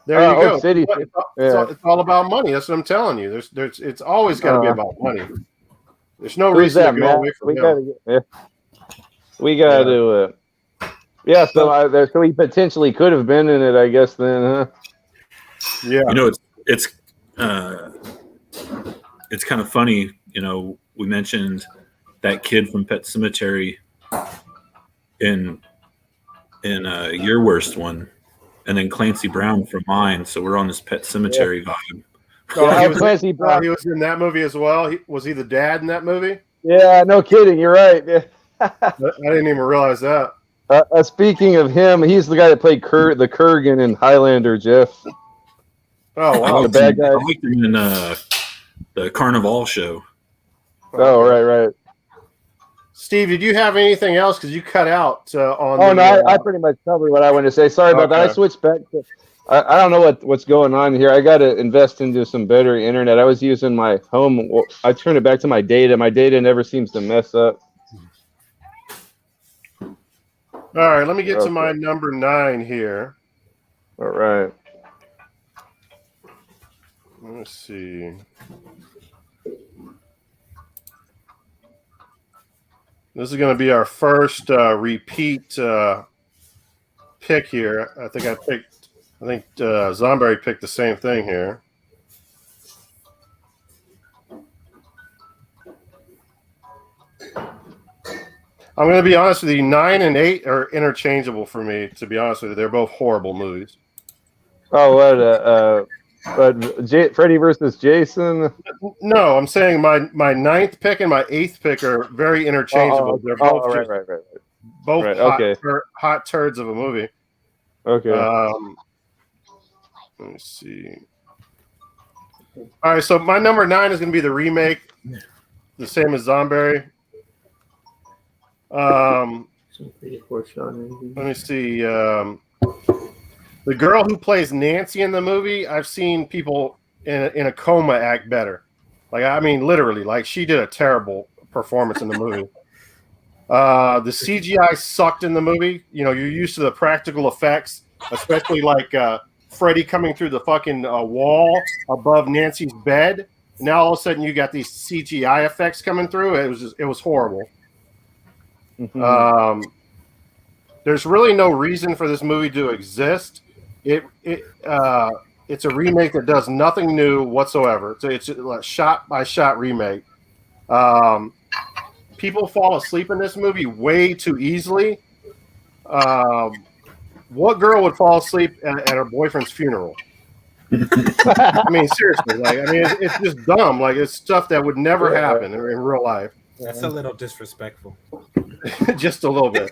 you go. Oak City. It's all about money. That's what I'm telling you. It's always got to be about money. There's no reason to go away from him. We got to. Yeah, so he potentially could have been in it, I guess. Then, huh? Yeah. You know, it's kind of funny. You know, we mentioned that kid from Pet Sematary in your worst one, and then Clancy Brown from mine. So we're on this Pet Cemetery vibe. Oh, he was, Clancy Brown. he was in that movie as well. Was he the dad in that movie? Yeah, no kidding. You're right. I didn't even realize that. Speaking of him, he's the guy that played the Kurgan in Highlander, Jeff. Oh, wow. The bad guy. I liked him in the Carnival show. Oh, right. Steve, did you have anything else? Because you cut out on. Oh, no, I pretty much covered what I wanted to say. Sorry about that. I switched back to. I don't know what's going on here. I got to invest into some better internet. I was using my home. I turned it back to my data. My data never seems to mess up. All right, let me get to my number 9 here. All right. Let's see. This is going to be our first repeat pick here. I think Zomberry picked the same thing here. I'm going to be honest with you. 9 and 8 are interchangeable for me. To be honest with you, they're both horrible movies. Oh, Freddy versus Jason? No, I'm saying my 9th pick and my 8th pick are very interchangeable. They're both hot turds of a movie. Okay. Let me see. All right, so my number 9 is going to be the remake, the same as Zomberry. Let me see. The girl who plays Nancy in the movie, I've seen people in a coma act better. Like, I mean, literally, like she did a terrible performance in the movie. The CGI sucked in the movie. You know, you're used to the practical effects, especially like Freddy coming through the fucking wall above Nancy's bed. Now all of a sudden you got these CGI effects coming through. It was horrible. Mm-hmm. There's really no reason for this movie to exist. It's a remake that does nothing new whatsoever. So it's a shot by shot remake. People fall asleep in this movie way too easily. What girl would fall asleep at her boyfriend's funeral? I mean, seriously, it's just dumb. Like, it's stuff that would never happen in real life. That's a little disrespectful. Just a little bit.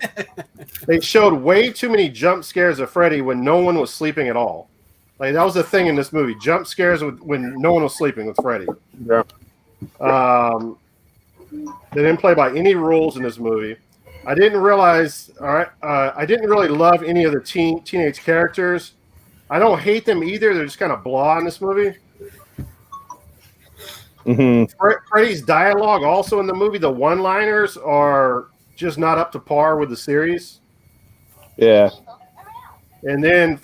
They showed way too many jump scares of Freddy when no one was sleeping at all. Like, that was the thing in this movie: jump scares when no one was sleeping with Freddy. Yeah. They didn't play by any rules in this movie. I didn't realize. All right, I didn't really love any of the teenage characters. I don't hate them either. They're just kind of blah in this movie. Mm-hmm. Freddy's dialogue also in the movie, the one-liners are just not up to par with the series. Yeah. And then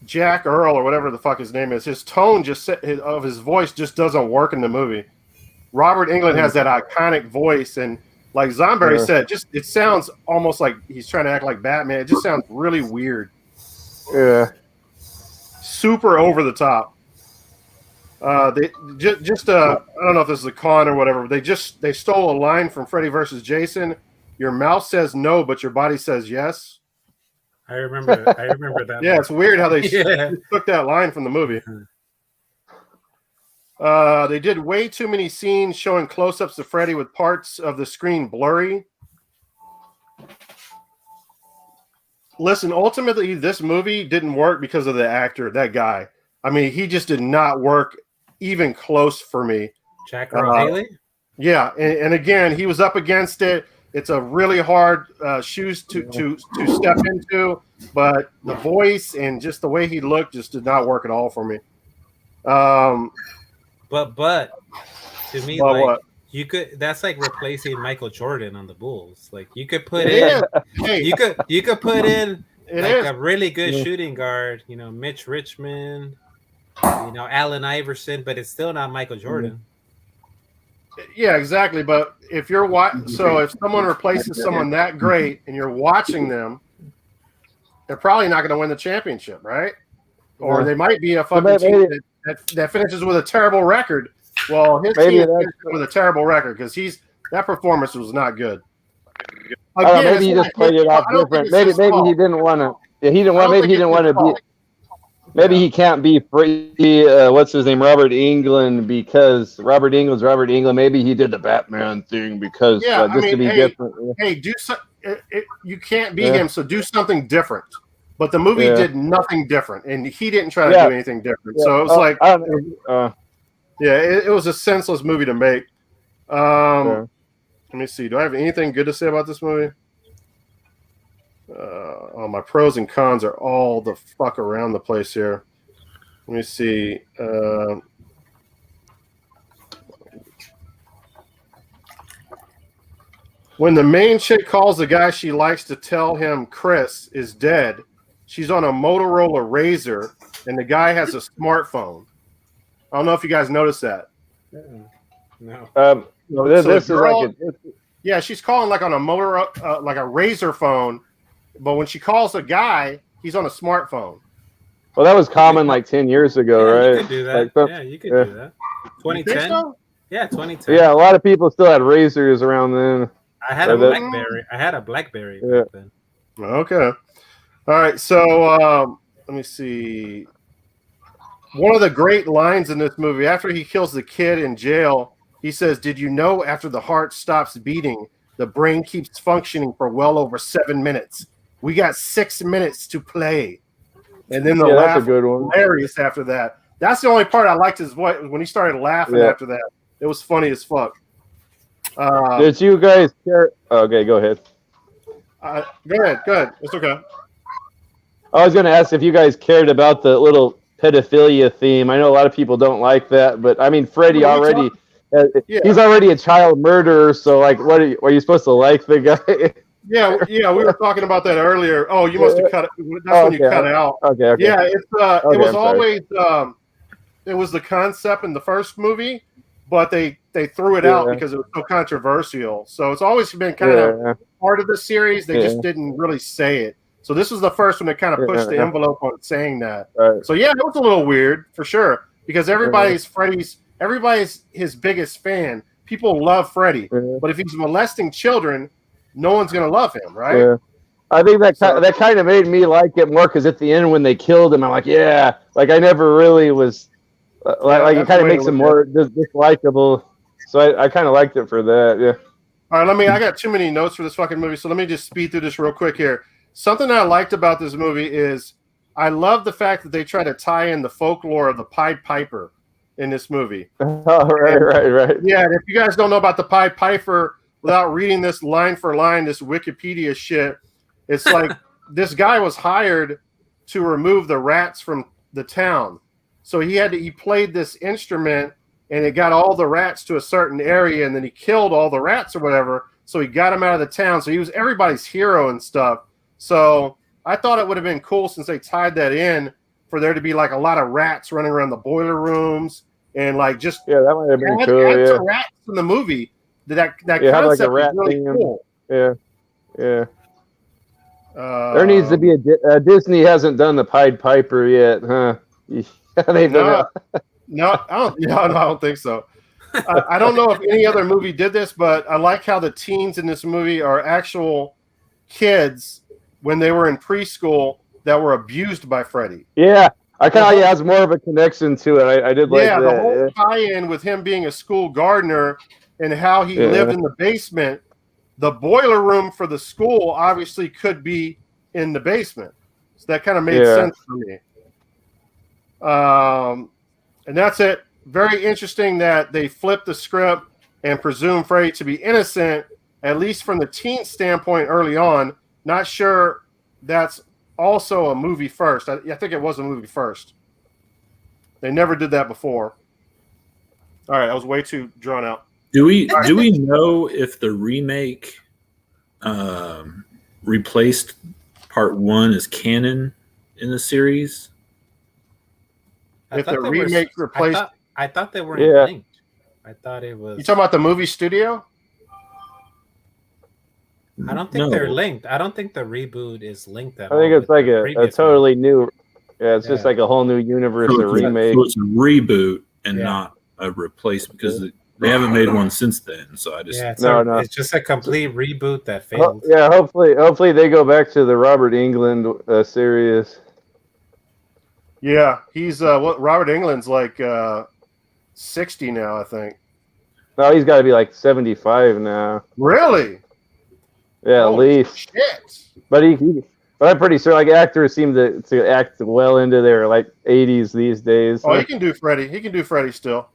Jack Earl, or whatever the fuck his name is, his tone of his voice just doesn't work in the movie. Robert Englund has that iconic voice, and like Zomberry said, it sounds almost like he's trying to act like Batman. It just sounds really weird. Yeah. Super over the top. They just I don't know if this is a con or whatever. They stole a line from Freddy versus Jason. Your mouth says no, but your body says yes. I remember that. Yeah, it's weird how they took that line from the movie. They did way too many scenes showing close-ups of Freddy with parts of the screen blurry. Listen, ultimately, this movie didn't work because of the actor, that guy. I mean, he just did not work even close for me. Jack Earl Haley? Yeah, and again, he was up against it. It's a really hard shoes to step into, but the voice and just the way he looked just did not work at all for me. But to me, well, like what? you could, that's like replacing Michael Jordan on the Bulls. Like you could put in, you could put in a really good shooting guard. You know, Mitch Richmond. You know, Allen Iverson, but it's still not Michael Jordan. Yeah, exactly. But if you're if someone replaces someone that great and you're watching them, they're probably not going to win the championship, right? Or they might be a fucking team that finishes with a terrible record. Well, his team finished with a terrible record because that performance was not good. Again, maybe he just played it off different. Maybe he didn't want to. Yeah, he didn't want. Maybe he didn't want to be. Maybe he can't be free. What's his name? Robert Englund, because Robert Englund. Maybe he did the Batman thing because to be different. Hey, you can't be him, so do something different. But the movie did nothing different, and he didn't try to do anything different. So it was it was a senseless movie to make. Let me see. Do I have anything good to say about this movie? My pros and cons are all the fuck around the place here. Let me see. When the main chick calls the guy she likes to tell him Chris is dead, she's on a Motorola Razr, and the guy has a smartphone. I don't know if you guys noticed that. No. This is she's calling like on a like a Razr phone, but when she calls a guy, he's on a smartphone. Well, that was common like 10 years ago, right? You could do that. You could do that. 2010. So? Yeah, 2010. Yeah, a lot of people still had Razrs around then. I had a BlackBerry. Back then. Okay. All right. So let me see. One of the great lines in this movie, after he kills the kid in jail, he says, "Did you know after the heart stops beating, the brain keeps functioning for well over 7 minutes? We got 6 minutes to play." And then the laugh was hilarious after that. That's the only part I liked his voice when he started laughing after that. It was funny as fuck. Did you guys care? Okay, go ahead. Go ahead. It's okay. I was going to ask if you guys cared about the little pedophilia theme. I know a lot of people don't like that, but I mean, Freddy already, he's already a child murderer. So, like, are you supposed to like the guy? Yeah, we were talking about that earlier. Oh, you must have cut it. That's when you cut it out. Okay. Yeah, it was always it was the concept in the first movie, but they threw it out because it was so controversial. So it's always been kind of part of the series. They just didn't really say it. So this was the first one that kind of pushed the envelope on saying that. Right. So yeah, it was a little weird for sure because everybody's his biggest fan. People love Freddy, but if he's molesting children, no one's gonna love him, right? Yeah. I think that kind of made me like it more because at the end when they killed him, I'm like, like I never really was like it kind of makes him more dislikable. So I kind of liked it for that. Yeah. All right, I got too many notes for this fucking movie, so let me just speed through this real quick here. Something I liked about this movie is I love the fact that they try to tie in the folklore of the Pied Piper in this movie. Oh, right. Yeah, and if you guys don't know about the Pied Piper, without reading this line for line, this Wikipedia shit, it's like this guy was hired to remove the rats from the town. So he played this instrument and it got all the rats to a certain area and then he killed all the rats or whatever. So he got them out of the town. So he was everybody's hero and stuff. So I thought it would have been cool since they tied that in for there to be like a lot of rats running around the boiler rooms and like just that might have been cool. Add some rats in the movie. That concept like a rat is really theme. cool. Yeah. There needs to be a Disney hasn't done the Pied Piper yet, huh? No, I don't think so. I don't know if any other movie did this, but I like how the teens in this movie are actual kids when they were in preschool that were abused by Freddy. Yeah, I kind of has more of a connection to it. I did like that. The whole tie-in with him being a school gardener and how he lived in the basement. The boiler room for the school obviously could be in the basement. So that kind of made sense for me. And that's it. Very interesting that they flipped the script and presumed Freddy to be innocent, at least from the teen standpoint early on. Not sure that's also a movie first. I think it was a movie first. They never did that before. All right, I was way too drawn out. Do we know if the remake replaced part 1 as canon in the series? If the remake replaced, I thought they were linked. I thought it was. You talking about the movie studio? I don't think No. they're linked. I don't think the reboot is linked at I all. think it's with like the a previous totally new. Yeah, it's just Yeah. like a whole new universe, So a remake. So it's a reboot and Yeah. not a replacement because they haven't made one since then. So I just Yeah, it's, No, a, no. it's just a complete reboot that failed. Yeah, hopefully they go back to the Robert England series. Yeah, he's what Robert England's like 60 now, I think. No, he's got to be like 75 now. Really? Yeah, at Holy least. shit. But but I'm pretty sure like actors seem to act well into their like 80s these days. Oh, he can do Freddy. He can do Freddy still.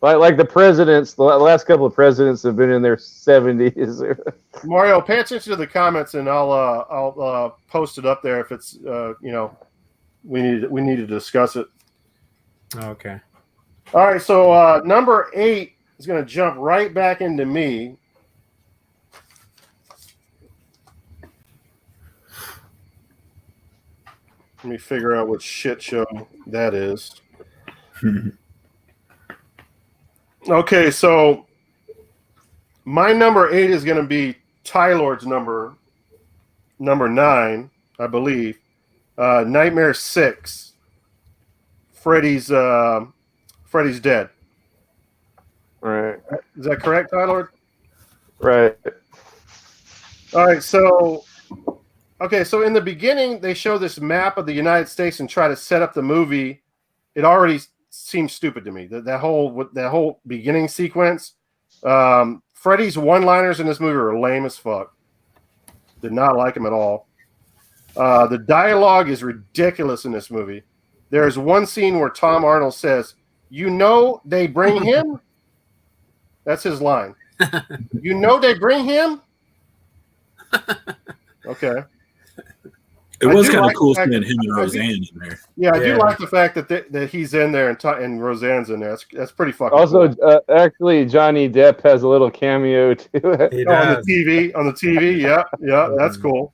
Like the presidents, the last couple of presidents have been in their 70s. Mario, pay attention to the comments, and I'll post it up there if it's we need to discuss it. Okay. All right, so number 8 is going to jump right back into me. Let me figure out what shit show that is. Okay, so my number 8 is going to be Tylord's number 9, I believe. Nightmare 6. Freddy's dead. Right. Is that correct, Tylord? Right. All right, so in the beginning, they show this map of the United States and try to set up the movie. It already seems stupid to me. That whole beginning sequence. Freddy's one-liners in this movie are lame as fuck. Did not like him at all. The dialogue is ridiculous in this movie. There's one scene where Tom Arnold says, "You know they bring him." That's his line. You know they bring him. Okay. it was kind of like cool the fact seeing him and that- Roseanne in there. Yeah, I do Yeah. like the fact that he's in there and Roseanne's in there. That's pretty fucking Also, cool. actually, Johnny Depp has a little cameo too. He Oh, on the does. TV, yeah, that's cool.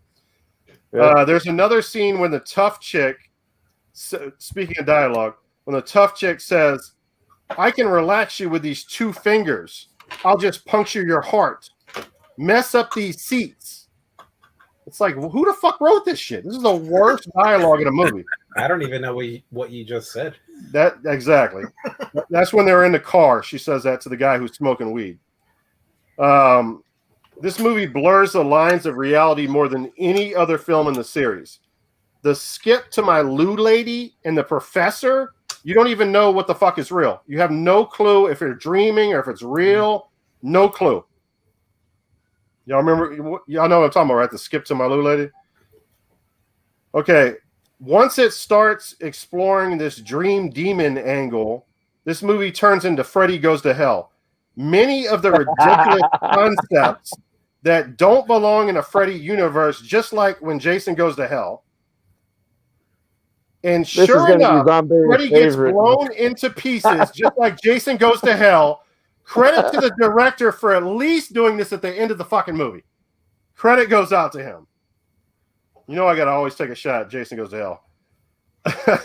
Yeah. There's another scene when the tough chick, speaking of dialogue, when the tough chick says, "I can relax you with these 2 fingers. I'll just puncture your heart. Mess up these seats." It's like, well, who the fuck wrote this shit? This is the worst dialogue in a movie. I don't even know what you just said. That exactly. That's when they were in the car. She says that to the guy who's smoking weed. This movie blurs the lines of reality more than any other film in the series. The skip to my Lou lady and the professor, you don't even know what the fuck is real. You have no clue if you're dreaming or if it's real. No clue. Y'all remember? Y'all know what I'm talking about, right? The skip to my Lou lady. Okay. Once it starts exploring this dream demon angle, this movie turns into Freddy Goes to Hell. Many of the ridiculous concepts that don't belong in a Freddy universe, just like when Jason Goes to Hell. And This is sure going to be enough, Zomber's Freddy gets favorite. blown into pieces, just like Jason Goes to Hell. Credit to the director for at least doing this at the end of the fucking movie. Credit goes out to him. You know I got to always take a shot at Jason Goes to Hell.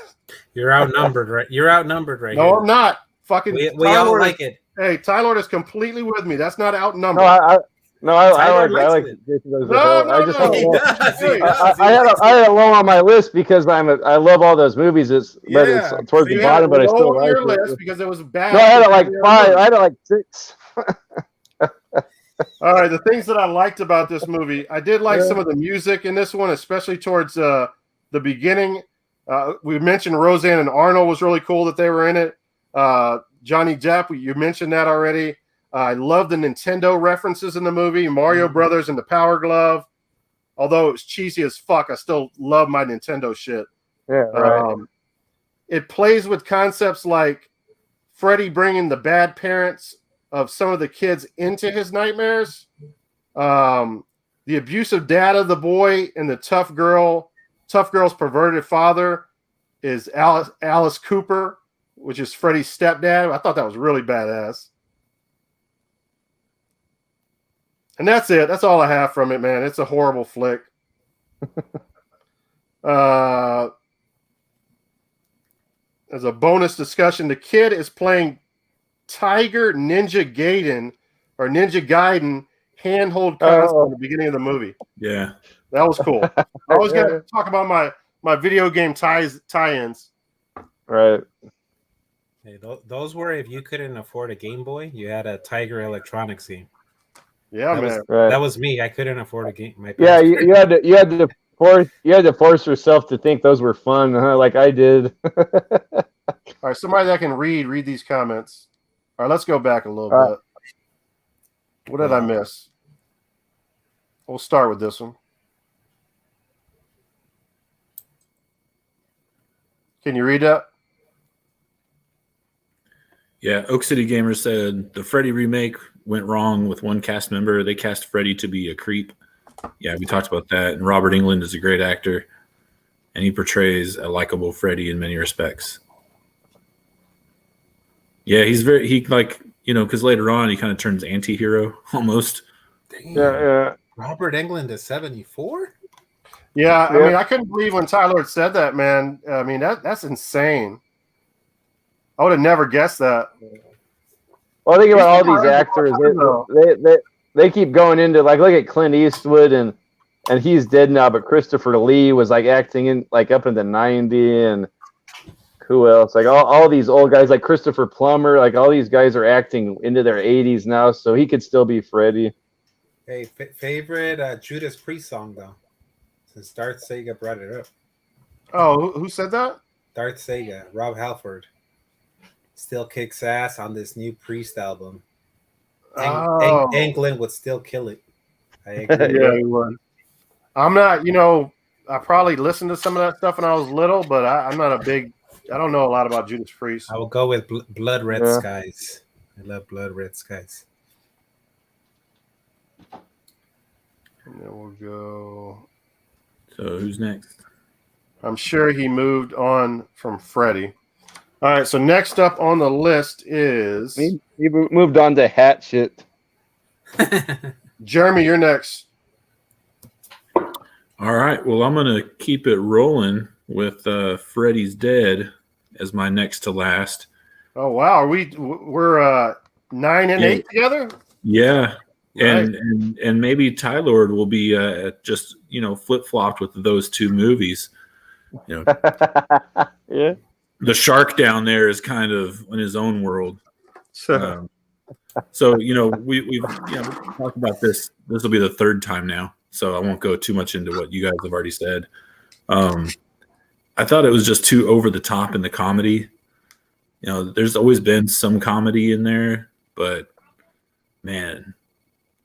You're outnumbered, right? You're outnumbered right No, here. I'm not. Fucking We all Tylord like it. Hey, Tylord is completely with me. That's not outnumbered. I Tyler like likes it. Jason Goes to No, Hell. no, I just no. had He a low- does. He Hey, does. I had a low on my list because I love all those movies. It's Yeah. towards You the had bottom, it but I low still on like your it. list because it was bad. No, I had it like compared to the 5. other I had it like 6. All right, the things that I liked about this movie, I did like Yeah. some of the music in this one, especially towards the beginning. We mentioned Roseanne and Arnold was really cool that they were in it. Johnny Depp, you mentioned that already. I love the Nintendo references in the movie, Mario Brothers and the Power Glove. Although it's cheesy as fuck, I still love my Nintendo shit. Yeah, right. It plays with concepts like Freddy bringing the bad parents of some of the kids into his nightmares, the abusive dad of the boy, and the tough girl's perverted father is Alice Cooper, which is Freddy's stepdad. I thought that was really badass. And that's it. That's all I have from it, man. It's a horrible flick. As a bonus discussion, the kid is playing Tiger Ninja Gaiden or Ninja Gaiden handhold console in the beginning of the movie. Yeah, that was cool. I was gonna talk about my video game tie-ins. Right. Hey, those were if you couldn't afford a Game Boy, you had a Tiger Electronics game. Yeah, that man. That was me. I couldn't afford a game. Yeah, you had to force yourself to think those were fun, like I did. All right, somebody that can read these comments. All right, let's go back a little bit. What did I miss? We'll start with this one. Can you read that? Yeah, Oak City Gamer said the Freddy remake went wrong with one cast member. They cast Freddy to be a creep. Yeah, we talked about that. And Robert Englund is a great actor, and he portrays a likable Freddy in many respects. Yeah, because later on he kind of turns anti-hero almost. Damn. Yeah. Robert Englund is 74? Yeah, I mean, I couldn't believe when Tyler said that, man. I mean, that's insane. I would have never guessed that. Well, think about all these actors. They keep going into, like, look at Clint Eastwood, and he's dead now, but Christopher Lee was like acting in like up in the 90s, and who else? Like all these old guys, like Christopher Plummer, like all these guys are acting into their 80s now, so he could still be Freddy. Hey, favorite Judas Priest song though, since Darth Sega brought it up. Oh, who said that? Darth Sega, Rob Halford. Still kicks ass on this new Priest album. Englund would still kill it. I agree. Yeah, he would. I'm not, I probably listened to some of that stuff when I was little, but I'm not I don't know a lot about Judas Priest. I will go with Blood Red Skies. I love Blood Red Skies. And then we'll go. So who's next? I'm sure he moved on from Freddy. All right, so next up on the list is... He moved on to Hatchet. Jeremy, you're next. All right, well, I'm going to keep it rolling with Freddy's Dead as my next to last. Oh, wow. We're 9 and 8 together? Yeah. Right. And maybe Tylord will be just, flip-flopped with those two movies. Yeah. The shark down there is kind of in his own world. So we've talked about this. This will be the third time now, so I won't go too much into what you guys have already said. I thought it was just too over the top in the comedy. There's always been some comedy in there, but man,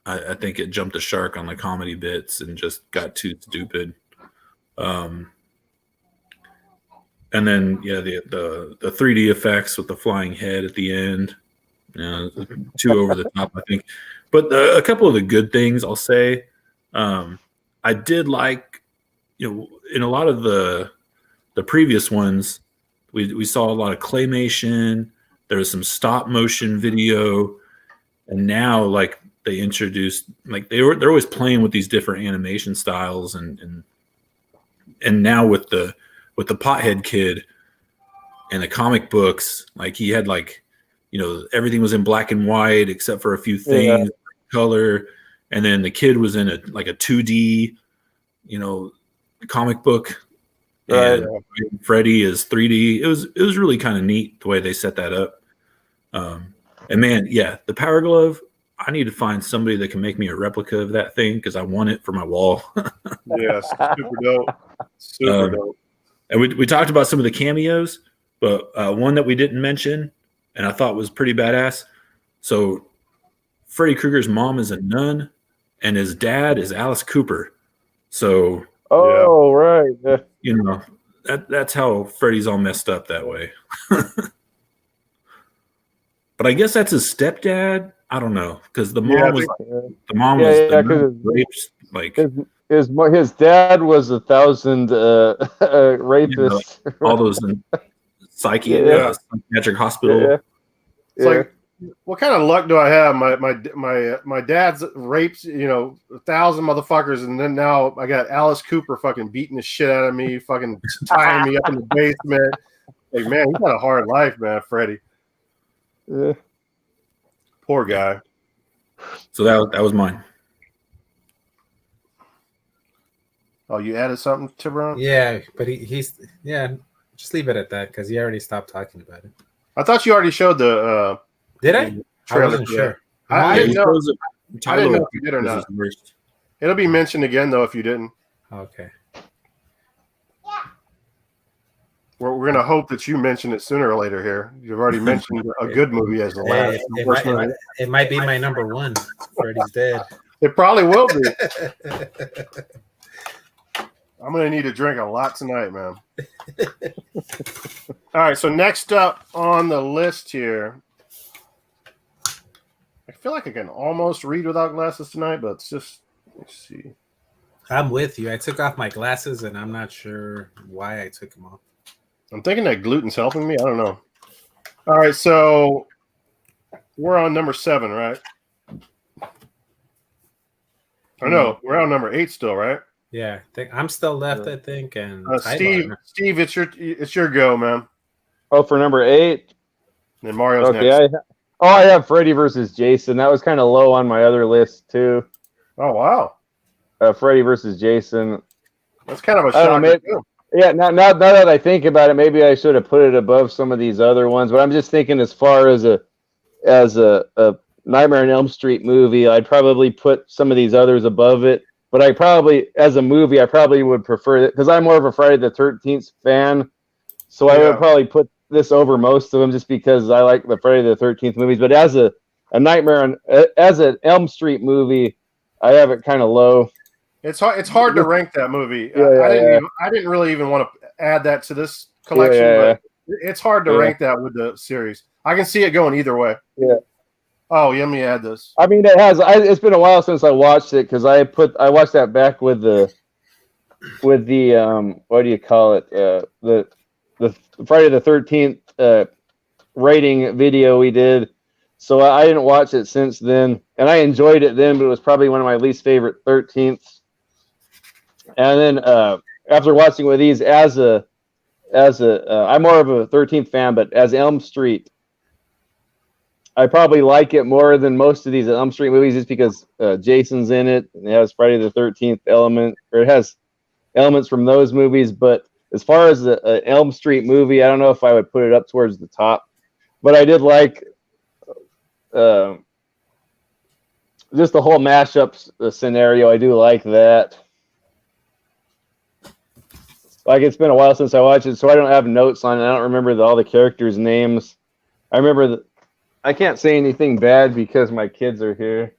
I think it jumped the shark on the comedy bits and just got too stupid. And then, the 3D effects with the flying head at the end, too over the top, I think. But a couple of the good things I'll say, I did like, in a lot of the previous ones, we saw a lot of claymation. There was some stop motion video, and now like they introduced, like they're always playing with these different animation styles, and now with the Pothead Kid and the comic books, like he had everything was in black and white except for a few things, color, and then the kid was in a 2D, comic book, and Freddy is 3D. It was really kind of neat the way they set that up. And man, the Power Glove. I need to find somebody that can make me a replica of that thing because I want it for my wall. Yes, super dope. Super dope. And we talked about some of the cameos, but one that we didn't mention and I thought was pretty badass. So Freddy Krueger's mom is a nun and his dad is Alice Cooper. So right. that's how Freddy's all messed up that way. But I guess that's his stepdad. I don't know, because the mom was raped. Like his dad was 1,000 rapists. All those in psychiatric hospital. Yeah. It's like, what kind of luck do I have? My dad's raped 1,000 motherfuckers, and then now I got Alice Cooper fucking beating the shit out of me, fucking tying me up in the basement. Like, man, he's got a hard life, man, Freddy. Yeah. Poor guy. So that was mine. Oh, you added something, Tiburon? Yeah, but he's just leave it at that because he already stopped talking about it. I thought you already showed the Did I? the I trailer wasn't for sure. I Yeah, didn't he know. shows it. I didn't Tyler know if you did or was not. his worst. It'll be mentioned again though if you didn't. Okay. We're gonna hope that you mention it sooner or later here. You've already mentioned a good movie as the last. Hey, first movie. it might be my number one. Freddy's dead. It probably will be. I'm gonna need to drink a lot tonight, man. All right, so next up on the list here, I feel like I can almost read without glasses tonight, but it's just let's see. I'm with you. I took off my glasses and I'm not sure why I took them off. I'm thinking that gluten's helping me. I don't know. All right, so we're on number 7, right? Or no, we're on number 8 still, right? Yeah, I'm still left, I think. And Steve, it's your go, man. Oh, for number 8. And Mario's Okay, next. I have Freddy versus Jason. That was kind of low on my other list too. Oh wow, Freddy versus Jason. that's kind of a I don't know, shocker. maybe, yeah, now that I think about it, maybe I should have put it above some of these other ones. But I'm just thinking, as far as a Nightmare on Elm Street movie, I'd probably put some of these others above it. But I probably, as a movie, I probably would prefer it because I'm more of a Friday the 13th fan. So I would probably put this over most of them just because I like the Friday the 13th movies. But as a as an Elm Street movie, I have it kind of low. It's hard to rank that movie. Yeah, I didn't really even want to add that to this collection, but it's hard to rank that with the series. I can see it going either way. Yeah. Oh, let me add this. I mean, it has. It's been a while since I watched it because I watched that back with the what do you call it? The Friday the 13th rating video we did. So I didn't watch it since then, and I enjoyed it then, but it was probably one of my least favorite 13th. And then after watching with these, I'm more of a 13th fan, but as Elm Street, I probably like it more than most of these Elm Street movies, just because Jason's in it, and it has Friday the 13th element, or it has elements from those movies. But as far as an Elm Street movie, I don't know if I would put it up towards the top. But I did like just the whole mashup scenario. I do like that. Like, it's been a while since I watched it, so I don't have notes on it. I don't remember all the characters' names. I remember I can't say anything bad because my kids are here.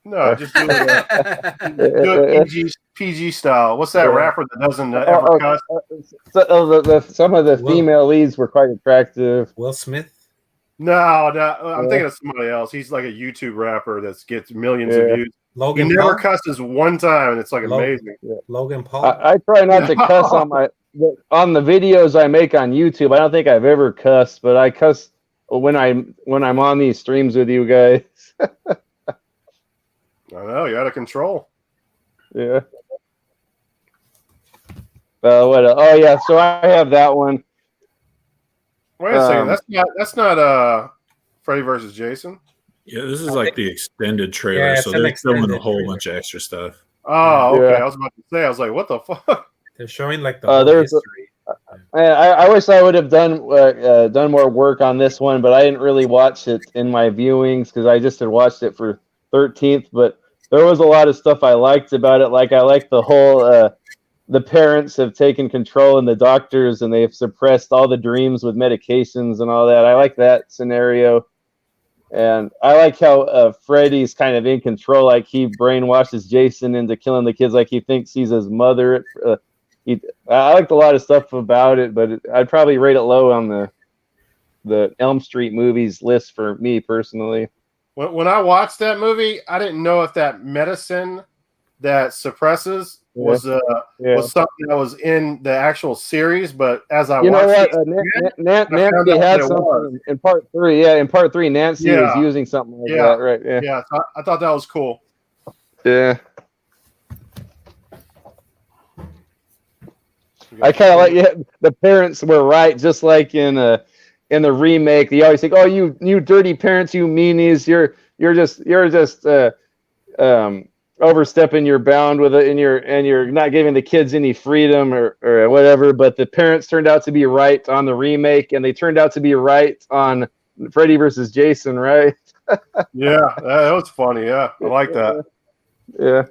No, just do it PG style. What's that rapper that doesn't ever cuss? Some of the female leads were quite attractive. Will Smith? No, I'm thinking of somebody else. He's like a YouTube rapper that gets millions of views. Logan he never Paul? cusses one time, and it's like amazing. Logan Paul? I try not to cuss on the videos I make on YouTube. I don't think I've ever cussed, but I cuss when I'm on these streams with you guys. I know, you're out of control. Yeah. So I have that one. Wait a second. That's not Freddy versus Jason. Yeah, this is like the extended trailer, so they're filming a whole bunch of extra stuff. Oh, okay. I was about to say, I was like, what the fuck? They're showing like the whole history. I wish I would have done more work on this one, but I didn't really watch it in my viewings because I just had watched it for 13th. But there was a lot of stuff I liked about it. Like, I liked the whole the parents have taken control and the doctors, and they've suppressed all the dreams with medications and all that. I like that scenario. And I like how Freddy's kind of in control. Like, he brainwashes Jason into killing the kids. Like, he thinks he's his mother. I liked a lot of stuff about it, but I'd probably rate it low on the Elm Street movies list for me personally. When I watched that movie, I didn't know if that medicine that suppresses was something that was in the actual series, but as I watched Nancy had something in part 3. Yeah, in part 3, Nancy was using something like that, right? Yeah, so I thought that was cool. Yeah. I kind of like the parents were right, just like in in the remake, they always think, "Oh, you dirty parents, you meanies, you're just overstepping your bound with it, and you're not giving the kids any freedom or whatever." But the parents turned out to be right on the remake, and they turned out to be right on Freddy versus Jason, right? Yeah, that was funny. Yeah, I like that. Yeah.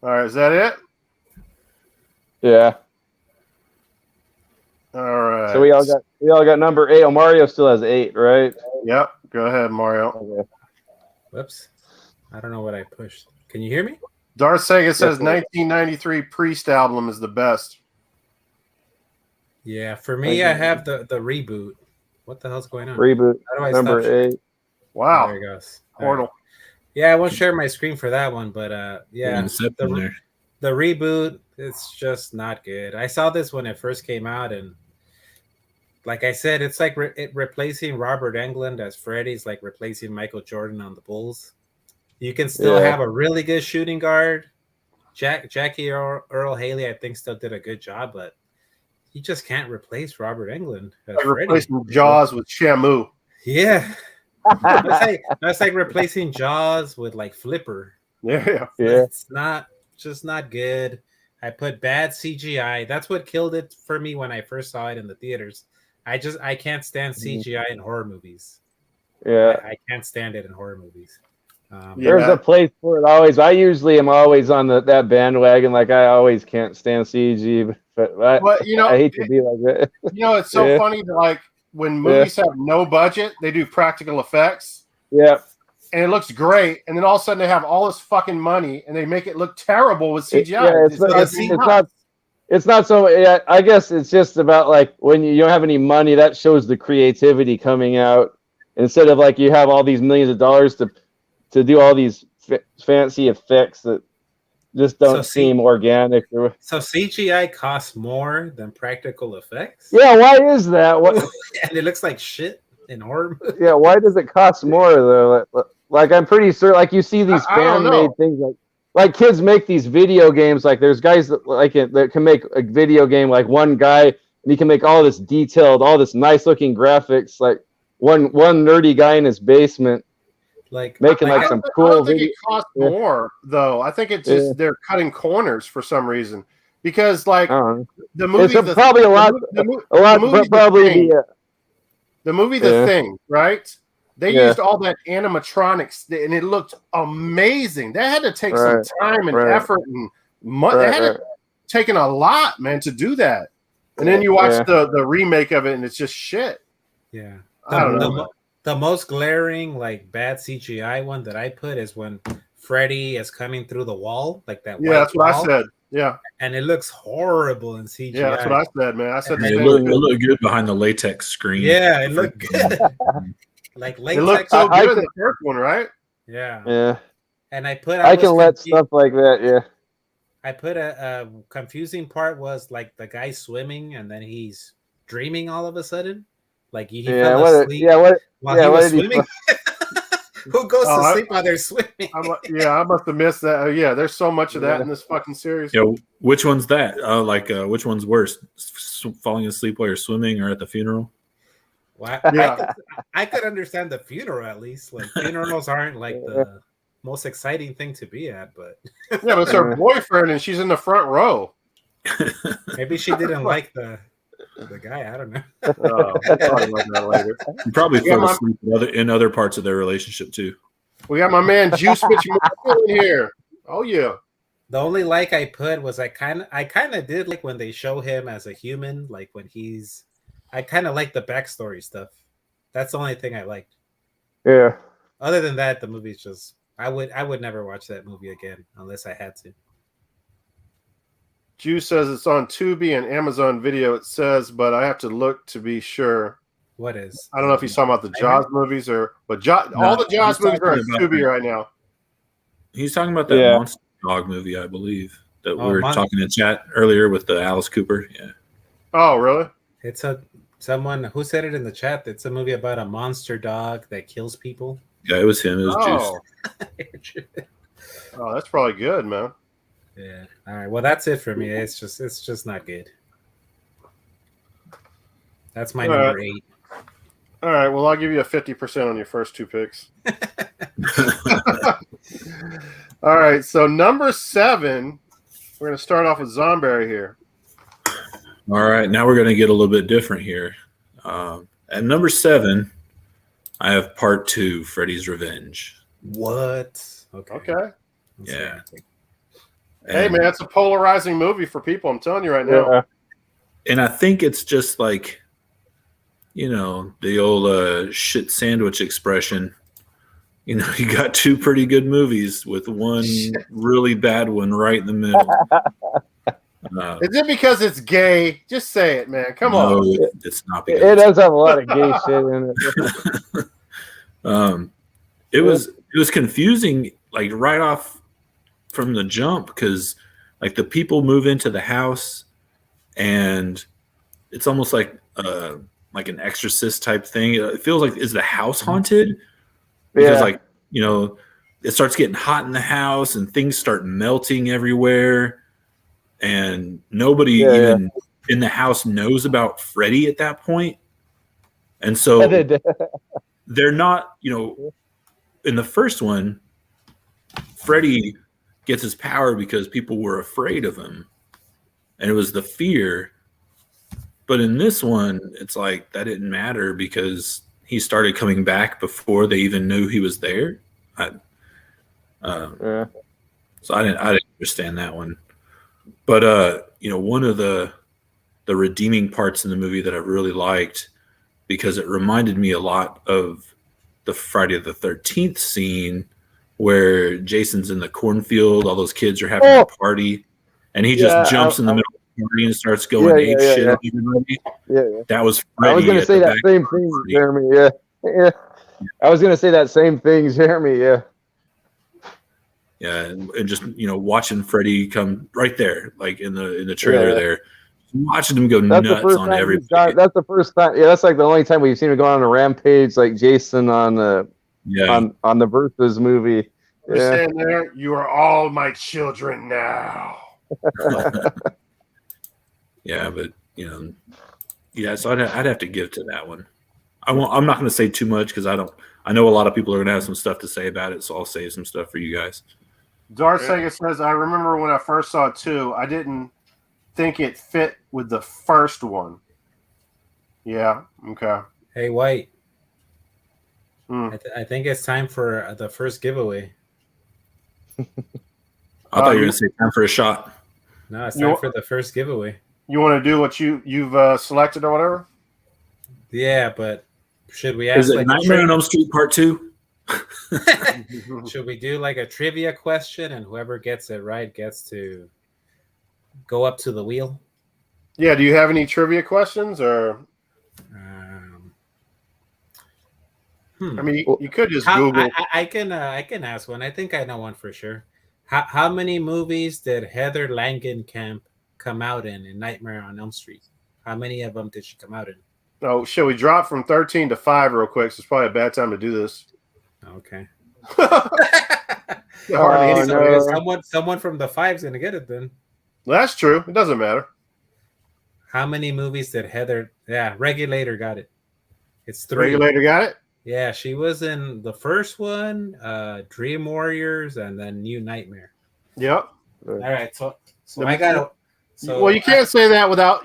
All right, is that it? Yeah. All right. So we all got number 8. Oh, Mario still has 8, right? Yep. Go ahead, Mario. Okay. Whoops. I don't know what I pushed. Can you hear me? Darth Sega says sir. 1993 Priest album is the best. Yeah, for me, I have the reboot. What the hell's going on? Reboot How do I number stop? 8. Wow. There it goes. All Portal. right. Yeah, I won't share my screen for that one, but yeah, Inception there. the reboot, it's just not good. I saw this when it first came out, and like I said, it's like replacing Robert Englund as Freddy's like replacing Michael Jordan on the Bulls. You can still have a really good shooting guard. Jackie Earl Haley, I think, still did a good job, but you just can't replace Robert Englund as Like Freddy. replacing Jaws with Shamu. Yeah. That's like replacing Jaws with like Flipper. Yeah. Yeah. It's just not good. I put bad CGI. That's what killed it for me when I first saw it in the theaters. I can't stand CGI in horror movies. Yeah. I can't stand it in horror movies. There's a place for it always. I usually am always on that bandwagon. Like I always can't stand CG, but you know, I hate to be like that. You know, it's so funny that like when movies have no budget, they do practical effects. Yeah. And it looks great, and then all of a sudden they have all this fucking money, and they make it look terrible with CGI. Yeah, it's not so. Yeah, I guess it's just about like when you don't have any money, that shows the creativity coming out. Instead of like you have all these millions of dollars to do all these fancy effects that just don't seem organic. So CGI costs more than practical effects? Yeah, why is that? What? And it looks like shit in horror movies. Yeah, why does it cost more though? Like I'm pretty sure, like you see these fan-made things, like kids make these video games. Like there's guys that can make a video game. Like one guy, and he can make all this detailed, all this nice-looking graphics. Like one nerdy guy in his basement. Like making like some cool. I don't think it costs more though. I think it's just they're cutting corners for some reason because like the movie, it's probably a lot. The movie, The Thing, right? They used all that animatronics, and it looked amazing. They had to take some time and effort and they had taken a lot, man, to do that. And then you watch the remake of it, and it's just shit. Yeah, I don't know. The most glaring, like bad CGI one that I put is when Freddy is coming through the wall, like that. Yeah, that's what I said. Yeah, and it looks horrible in CGI. Yeah, that's what I said, man. I said it looked good behind the latex screen. Yeah, it looked good. Like latex. It looked so good in the first one, right? Yeah. Yeah. And I put. I can let stuff like that. Yeah. I put a confusing part was like the guy swimming and then he's dreaming all of a sudden. Like he fell asleep while he was swimming. Who goes to sleep while they're swimming? I must have missed that. Yeah, there's so much of that in this fucking series. Yeah, which one's that? Which one's worse? Falling asleep while you're swimming or at the funeral? Well, I could understand the funeral at least. Like funerals aren't like the most exciting thing to be at, but yeah, but it's her boyfriend and she's in the front row. Maybe she didn't like the guy. I don't know. You probably fell asleep in other parts of their relationship too. We got my man Juice Mitch in here. Oh yeah. The only like I put was I kind of did like when they show him as a human, like when I kind of like the backstory stuff. That's the only thing I liked. Yeah. Other than that, the movie's just I would never watch that movie again unless I had to. Juice says it's on Tubi and Amazon Video. It says, but I have to look to be sure. What is? I don't know if he's talking about the Jaws movies all the Jaws movies are on Tubi right now. He's talking about that Monster Dog movie, I believe, that we were talking in chat earlier with the Alice Cooper. Yeah. Oh, really? It's someone who said it in the chat. It's a movie about a monster dog that kills people. Yeah, it was him. It was Juice. Oh, that's probably good, man. Yeah. All right. Well, that's it for me. It's just not good. That's my All number right. 8. All right. Well, I'll give you a 50% on your first 2 picks. All right. So number 7, we're going to start off with Zomberry here. All right, now we're going to get a little bit different here. At number 7, I have Part 2, Freddy's Revenge. What? Okay. That's Yeah. romantic. Hey, And- man, it's a polarizing movie for people. I'm telling you right now. Yeah. And I think it's just like, you know, the old shit sandwich expression. You know, you got 2 pretty good movies with one really bad one right in the middle. Is it because it's gay? Just say it, man. Come on. No, it's not because It does have a lot of gay shit in it. it was confusing, like right off from the jump, because like the people move into the house and it's almost like an exorcist type thing. It feels like, is the house haunted? Because Yeah. like, you know, it starts getting hot in the house and things start melting everywhere, and nobody even in the house knows about Freddy at that point. And so they're not, you know, in the first one, Freddy gets his power because people were afraid of him, and it was the fear. But in this one, it's like that didn't matter because he started coming back before they even knew he was there. Yeah. So I didn't understand that one. But you know, one of the redeeming parts in the movie that I really liked, because it reminded me a lot of the Friday the 13th scene where Jason's in the cornfield, all those kids are having a party, and he just jumps in the middle of the party and starts going ape shit on everybody. Yeah. That was I was Freddy going to at say the that back same of the thing, party. Jeremy. Yeah. Yeah. I was going to say that same thing, Jeremy. Yeah. Yeah, and just, you know, watching Freddy come right there, like in the trailer there, watching him go nuts on everybody. That's the first time. Yeah, that's like the only time we've seen him go on a rampage, like Jason on the on the Versus movie. You're saying there, you are all my children now. Yeah, but you know, yeah. So I'd have to give to that one. I'm not going to say too much because I know a lot of people are going to have some stuff to say about it, so I'll save some stuff for you guys. Darth Sega says, I remember when I first saw it too, I didn't think it fit with the first one. Yeah, okay. Hey, White. I think it's time for the first giveaway. I thought you were going to say time for a shot. No, it's time for the first giveaway. You want to do what you've selected or whatever? Yeah, but should we ask? Is it Nightmare on Elm Street Part 2? Should we do like a trivia question, and whoever gets it right gets to go up to the wheel? Yeah. Do you have any trivia questions, or? I mean, you could just Google. I can ask one. I think I know one for sure. How many movies did Heather Langenkamp come out in Nightmare on Elm Street? How many of them did she come out in? Oh, shall we drop from 13 to 5 real quick? So it's probably a bad time to do this. Okay. Someone from the 5's gonna get it then. Well, that's true. It doesn't matter. How many movies did Heather? Yeah, Regulator got it. It's 3. Regulator got it. Yeah, she was in the first one, Dream Warriors, and then New Nightmare. Yep. All right, so I got. So well, you can't say that without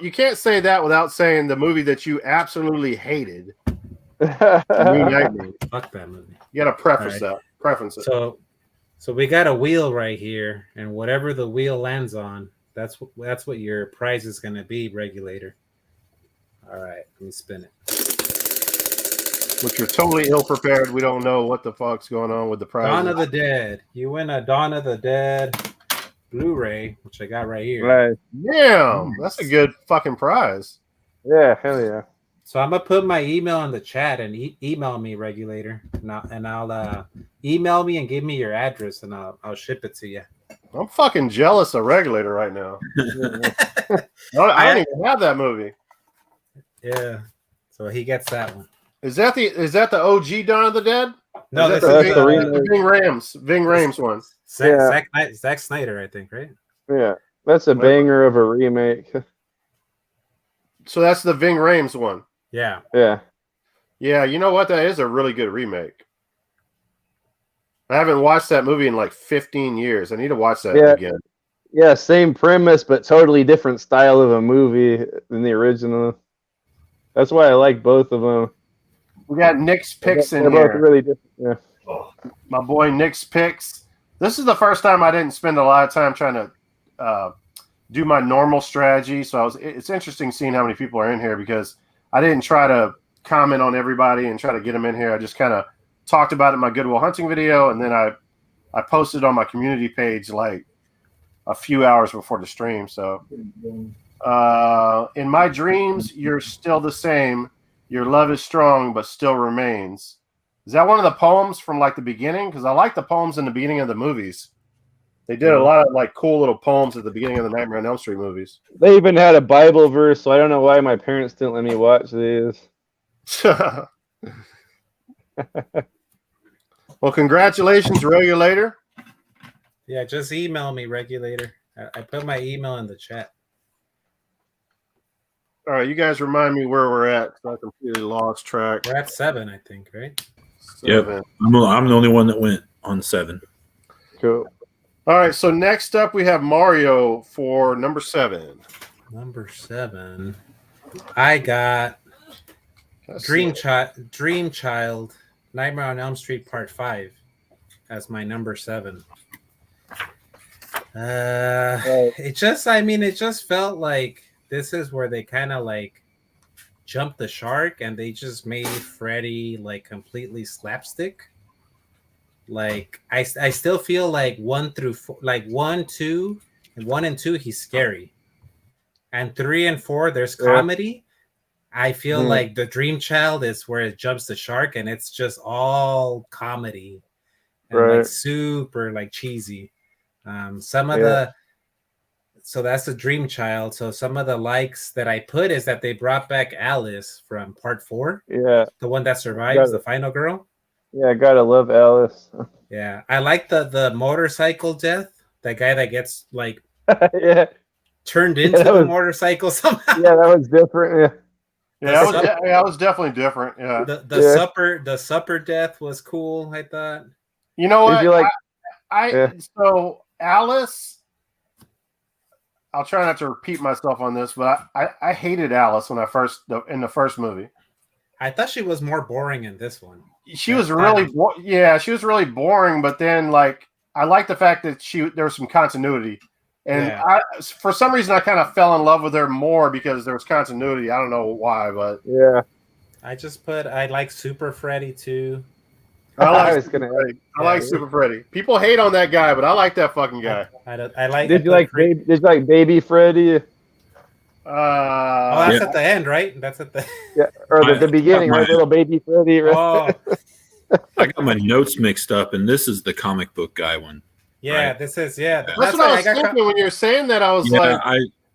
saying the movie that you absolutely hated. New Nightmare. Fuck that movie. You got to preface it. So we got a wheel right here, and whatever the wheel lands on, that's what your prize is going to be, Regulator. All right, let me spin it. Which you're totally ill prepared. We don't know what the fuck's going on with the prize. Dawn of the Dead. You win a Dawn of the Dead Blu-ray, which I got right here. Right. Damn, that's a good fucking prize. Yeah, hell yeah. So I'm gonna put my email in the chat and email me, Regulator, and I'll email me and give me your address, and I'll ship it to you. I'm fucking jealous of Regulator right now. I don't even have that movie. Yeah, so he gets that one. Is that the OG Dawn of the Dead? No, that's the Ving Rhames one. Zack Snyder, I think, right? Yeah, that's a banger of a remake. So that's the Ving Rhames one. Yeah. Yeah, you know what? That is a really good remake. I haven't watched that movie in like 15 years. I need to watch that again. Yeah, same premise, but totally different style of a movie than the original. That's why I like both of them. We got Nick's picks in They're here. both really different. Yeah. My boy Nick's picks. This is the first time I didn't spend a lot of time trying to do my normal strategy. So it's interesting seeing how many people are in here because I didn't try to comment on everybody and try to get them in here. I just kind of talked about it in my Goodwill Hunting video, and then I posted on my community page like a few hours before the stream. So in my dreams, you're still the same. Your love is strong, but still remains. Is that one of the poems from like the beginning? Because I like the poems in the beginning of the movies. They did a lot of like cool little poems at the beginning of the Nightmare on Elm Street movies. They even had a Bible verse, so I don't know why my parents didn't let me watch these. Well, congratulations, Regulator. Yeah, just email me, Regulator. I put my email in the chat. All right, you guys remind me where we're at. So I completely lost track. We're at 7, I think, right? 7. Yep. I'm the only one that went on 7. Cool. All right, so next up we have Mario for number 7. Number 7. I got Dream Child, Nightmare on Elm Street Part 5 as my number 7. It just felt like this is where they kind of like jumped the shark and they just made Freddy like completely slapstick. Like I still feel like 1 through 4, like 1, 2, and 1 and 2 he's scary, and 3 and 4 there's comedy. I feel like the Dream Child is where it jumps the shark and it's just all comedy and like super like cheesy. So that's the Dream Child. So some of the likes that I put is that they brought back Alice from Part 4. Yeah, the one that survives, the final girl. Yeah, I gotta love Alice. Yeah, I like the motorcycle death. That guy that gets like turned into the motorcycle somehow. Yeah, that was different. Yeah, that was definitely different. Yeah, the supper death was cool. I thought. You know what? So Alice. I'll try not to repeat myself on this, but I hated Alice in the first movie. I thought she was more boring in this one. She was really boring, but then like I like the fact that there was some continuity. And for some reason I kind of fell in love with her more because there was continuity. I don't know why, but I like Super Freddy too. I like Super Freddy. People hate on that guy, but I like that fucking guy. I like. Did you like Baby Freddy? That's at the end, right? That's at the or the beginning, right? Little Baby Freddy. Right? I got my notes mixed up, and this is the comic book guy one. Yeah, right? This is That's what I was thinking when you were saying that. I was like,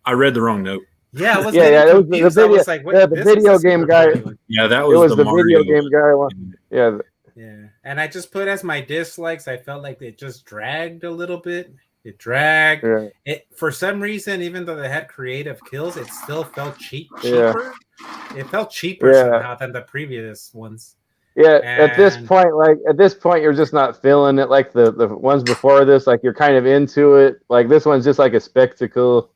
I read the wrong note. Yeah, it was the video game guy. Yeah, that was the video game guy one. Yeah. Yeah, and I just put as my dislikes. I felt like it just dragged a little bit. It dragged. Yeah. It for some reason, even though they had creative kills, it still felt cheaper. Yeah. It felt cheaper somehow than the previous ones. Yeah, at this point, you're just not feeling it like the ones before this. Like you're kind of into it. Like this one's just like a spectacle.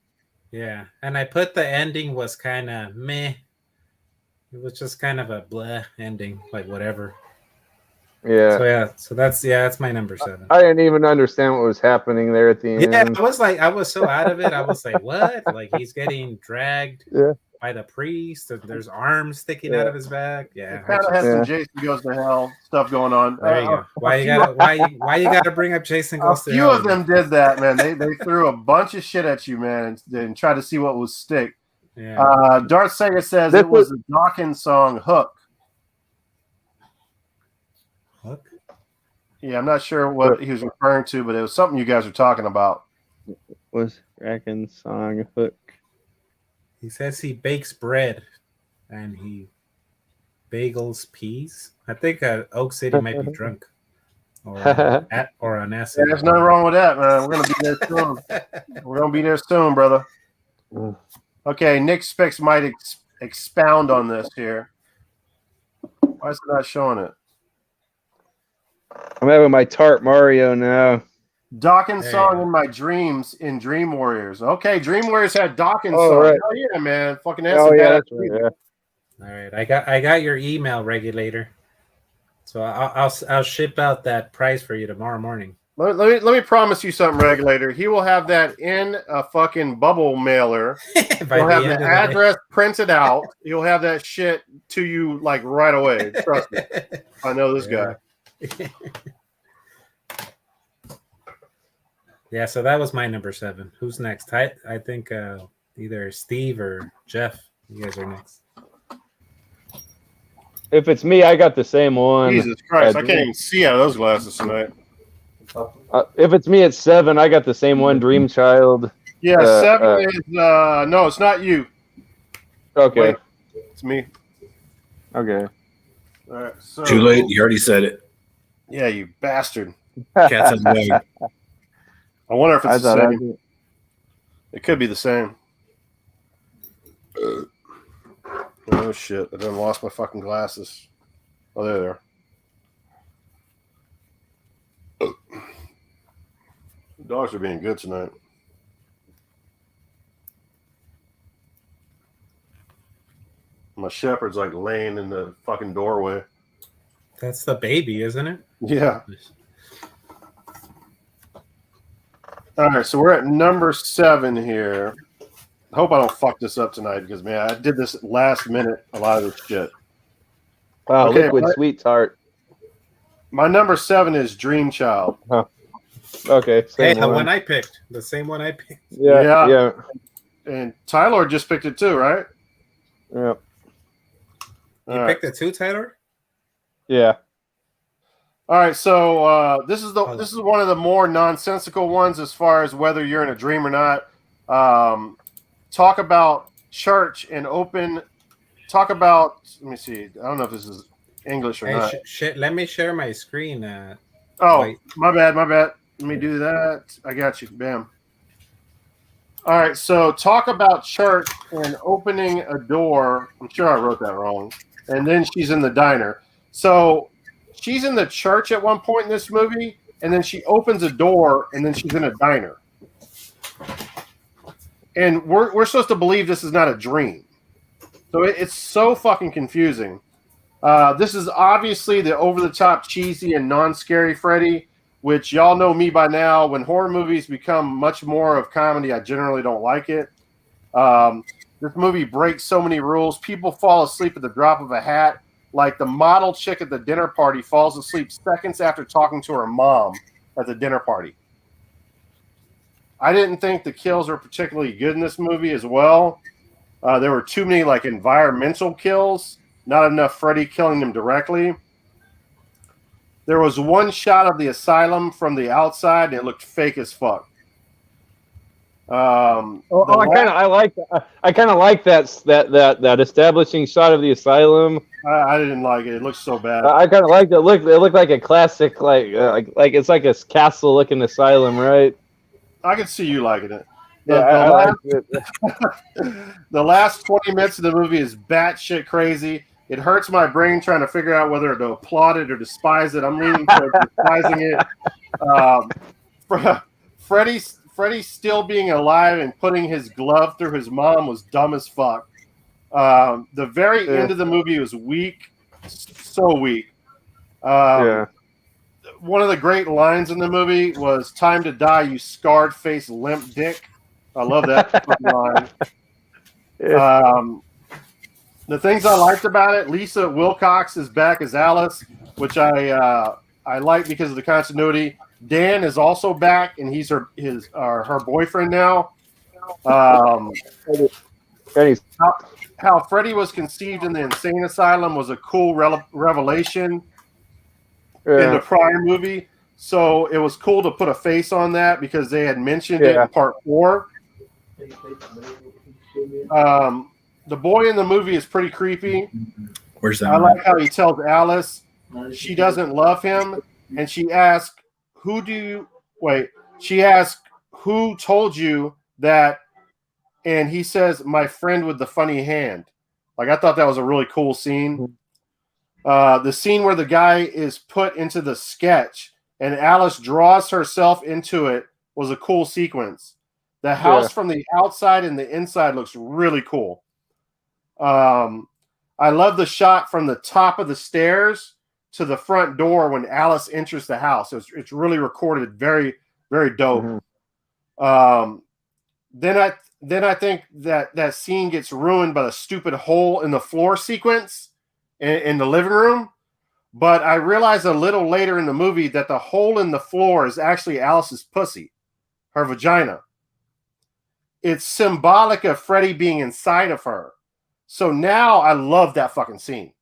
Yeah, and I put the ending was kind of meh. It was just kind of a bleh ending, like whatever. Yeah. So that's my number 7. I didn't even understand what was happening there at the end. Yeah, I was so out of it. I was like, what? Like he's getting dragged by the priest. There's arms sticking out of his back. Yeah. It kind of has some Jason Goes to Hell stuff going on. There you go. Why you gotta bring up Jason Goes to Hell? A few of them did that, man. They threw a bunch of shit at you, man, and tried to see what would stick. Yeah. Darth Sega says it was the Dawkins song Hook. Hook? Yeah, I'm not sure what he was referring to, but it was something you guys were talking about. Was Dawkins song Hook? He says he bakes bread and he bagels peas. I think Oak City might be drunk or on acid. Yeah, there's nothing wrong with that, man. We're gonna be there soon. We're gonna be there soon, brother. Okay, Nick specs might expound on this here. Why is it not showing it? I'm having my tart Mario now. Dawkins There song you go. in my dreams in Dream Warriors. Okay, Dream Warriors had Dawkins Oh, song. right. Oh yeah, man. Fucking Oh yeah, that's right. Yeah. All right, I got your email, regulator. So I'll ship out that price for you tomorrow morning. Let me promise you something, regulator. He will have that in a fucking bubble mailer. By He'll have end the of the address printed out. He'll have that shit to you like right away. Trust me. day. I know this guy. Yeah, so that was my number 7. Who's next? I think either Steve or Jeff. You guys are next. If it's me, I got the same one. Jesus Christ, I can't even see out of those glasses tonight. If it's me at 7, I got the same one. Dream Child. Yeah, 7 is no, it's not you. Okay. Wait, it's me. Okay. All right, so Too late. You already said it. Yeah, you bastard. Cat's out the bag. I wonder if I it's the thought same. It could be the same. Oh shit! I done lost my fucking glasses. Oh, there they are. The dogs are being good tonight. My shepherd's like laying in the fucking doorway. That's the baby, isn't it? Yeah. All right, so we're at number 7 here. I hope I don't fuck this up tonight because, man, I did this last minute, a lot of this shit. Wow, Okay, Liquid what? Sweet Tart. My number 7 is Dream Child. Okay. Hey, Same the one. one I picked. The same one I picked. Yeah. Yeah. Yeah. And Tyler just picked it too, right? Yeah. You All right. picked the 2, Tyler? Yeah. All right, so this is Hold this is one of the more nonsensical ones as far as whether you're in a dream or not. Talk about church and open. Talk about. Let me see. I don't know if this is English or Hey, not. let me share my screen. Oh, wait. my bad. Let me do that. I got you. Bam. All right, so talk about church and opening a door. I'm sure I wrote that wrong. And then she's in the diner. So she's in the church at one point in this movie, and then she opens a door, and then she's in a diner. And we're supposed to believe this is not a dream. So it's so fucking confusing. This is obviously the over-the-top, cheesy, and non-scary Freddy, which y'all know me by now. When horror movies become much more of comedy, I generally don't like it. This movie breaks so many rules. People fall asleep at the drop of a hat. Like the model chick at the dinner party falls asleep seconds after talking to her mom at the dinner party. I didn't think the kills were particularly good in this movie as well. There were too many like environmental kills, not enough Freddy killing them directly. There was one shot of the asylum from the outside, and it looked fake as fuck. I kind of like that establishing shot of the asylum. I didn't like it. It looked so bad. I kind of liked it. It looked like a classic, like it's like a castle looking asylum, right? I could see you liking it. I liked it. The last 20 minutes of the movie is batshit crazy. It hurts my brain trying to figure out whether to applaud it or despise it. I'm leaning towards despising it. Freddy still being alive and putting his glove through his mom was dumb as fuck. The very end of the movie was weak, so weak. One of the great lines in the movie was "Time to die, you scarred face limp dick." I love that fucking line. The things I liked about it: Lisa Wilcox is back as Alice, which I like because of the continuity. Dan is also back, and he's her boyfriend now. How Freddy was conceived in the insane asylum was a cool revelation in the prior movie. So it was cool to put a face on that because they had mentioned it in part 4. The boy in the movie is pretty creepy. Where's that? I like how he tells Alice she doesn't love him, and she asks, she asks, who told you that? And he says, my friend with the funny hand. Like, I thought that was a really cool scene. The scene where the guy is put into the sketch and Alice draws herself into it was a cool sequence. The house from the outside and the inside looks really cool. I love the shot from the top of the stairs to the front door when Alice enters the house. It's really recorded very, very dope. Then I think that scene gets ruined by the stupid hole in the floor sequence in the living room. But I realized a little later in the movie that the hole in the floor is actually Alice's pussy, her vagina. It's symbolic of Freddy being inside of her. So now I love that fucking scene.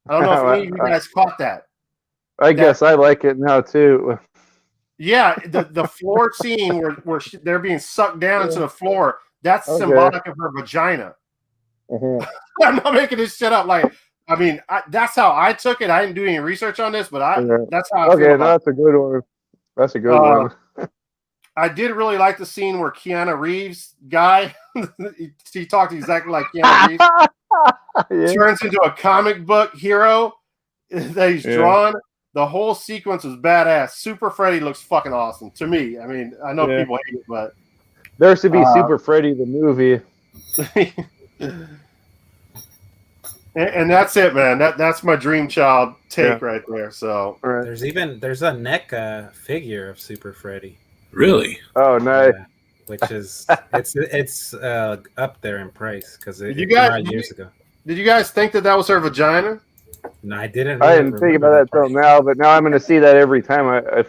I don't know if any of you guys caught that. I guess I like it now too. Yeah, the floor scene where they're being sucked down into the floor, that's symbolic of her vagina. I'm not making this shit up. Like, I mean, that's how I took it. I didn't do any research on this, but that's how I feel about that's a good one. That's a good one. I did really like the scene where Keanu Reeves guy, he talked exactly like Keanu Reeves, turns into a comic book hero that he's drawn. The whole sequence was badass. Super Freddy looks fucking awesome to me. I mean, I know people hate it, but there should be Super Freddy the movie. And that's it, man. That's my dream child take right there. So there's a NECA figure of Super Freddy. Really? Oh, nice. Yeah, which is it's up there in price because it came out years ago. Did you guys think that was her vagina? No, I didn't. I didn't think about that till now, but now I'm going to see that every time I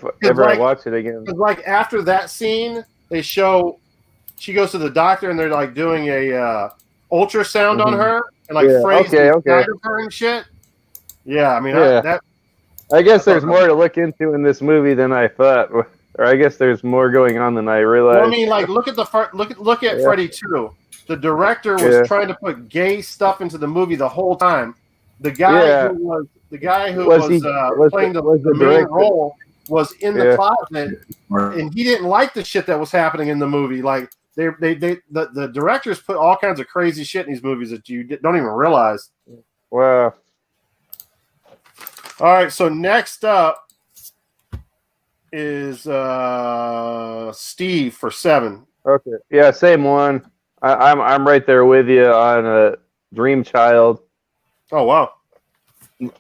watch it again. Like after that scene, they show she goes to the doctor and they're like doing a ultrasound on her and like Freddy's inside of her and shit. Yeah, I mean I guess there's more to look into in this movie than I thought. Or I guess there's more going on than I realized. Well, I mean, like look at Freddy 2. The director was trying to put gay stuff into the movie the whole time. The guy who was playing the main role was in the closet, and he didn't like the shit that was happening in the movie. Like the directors put all kinds of crazy shit in these movies that you don't even realize. Wow. All right, so next up is Steve for 7. Okay. Yeah, same one. I'm right there with you on Dream Child. Oh wow. You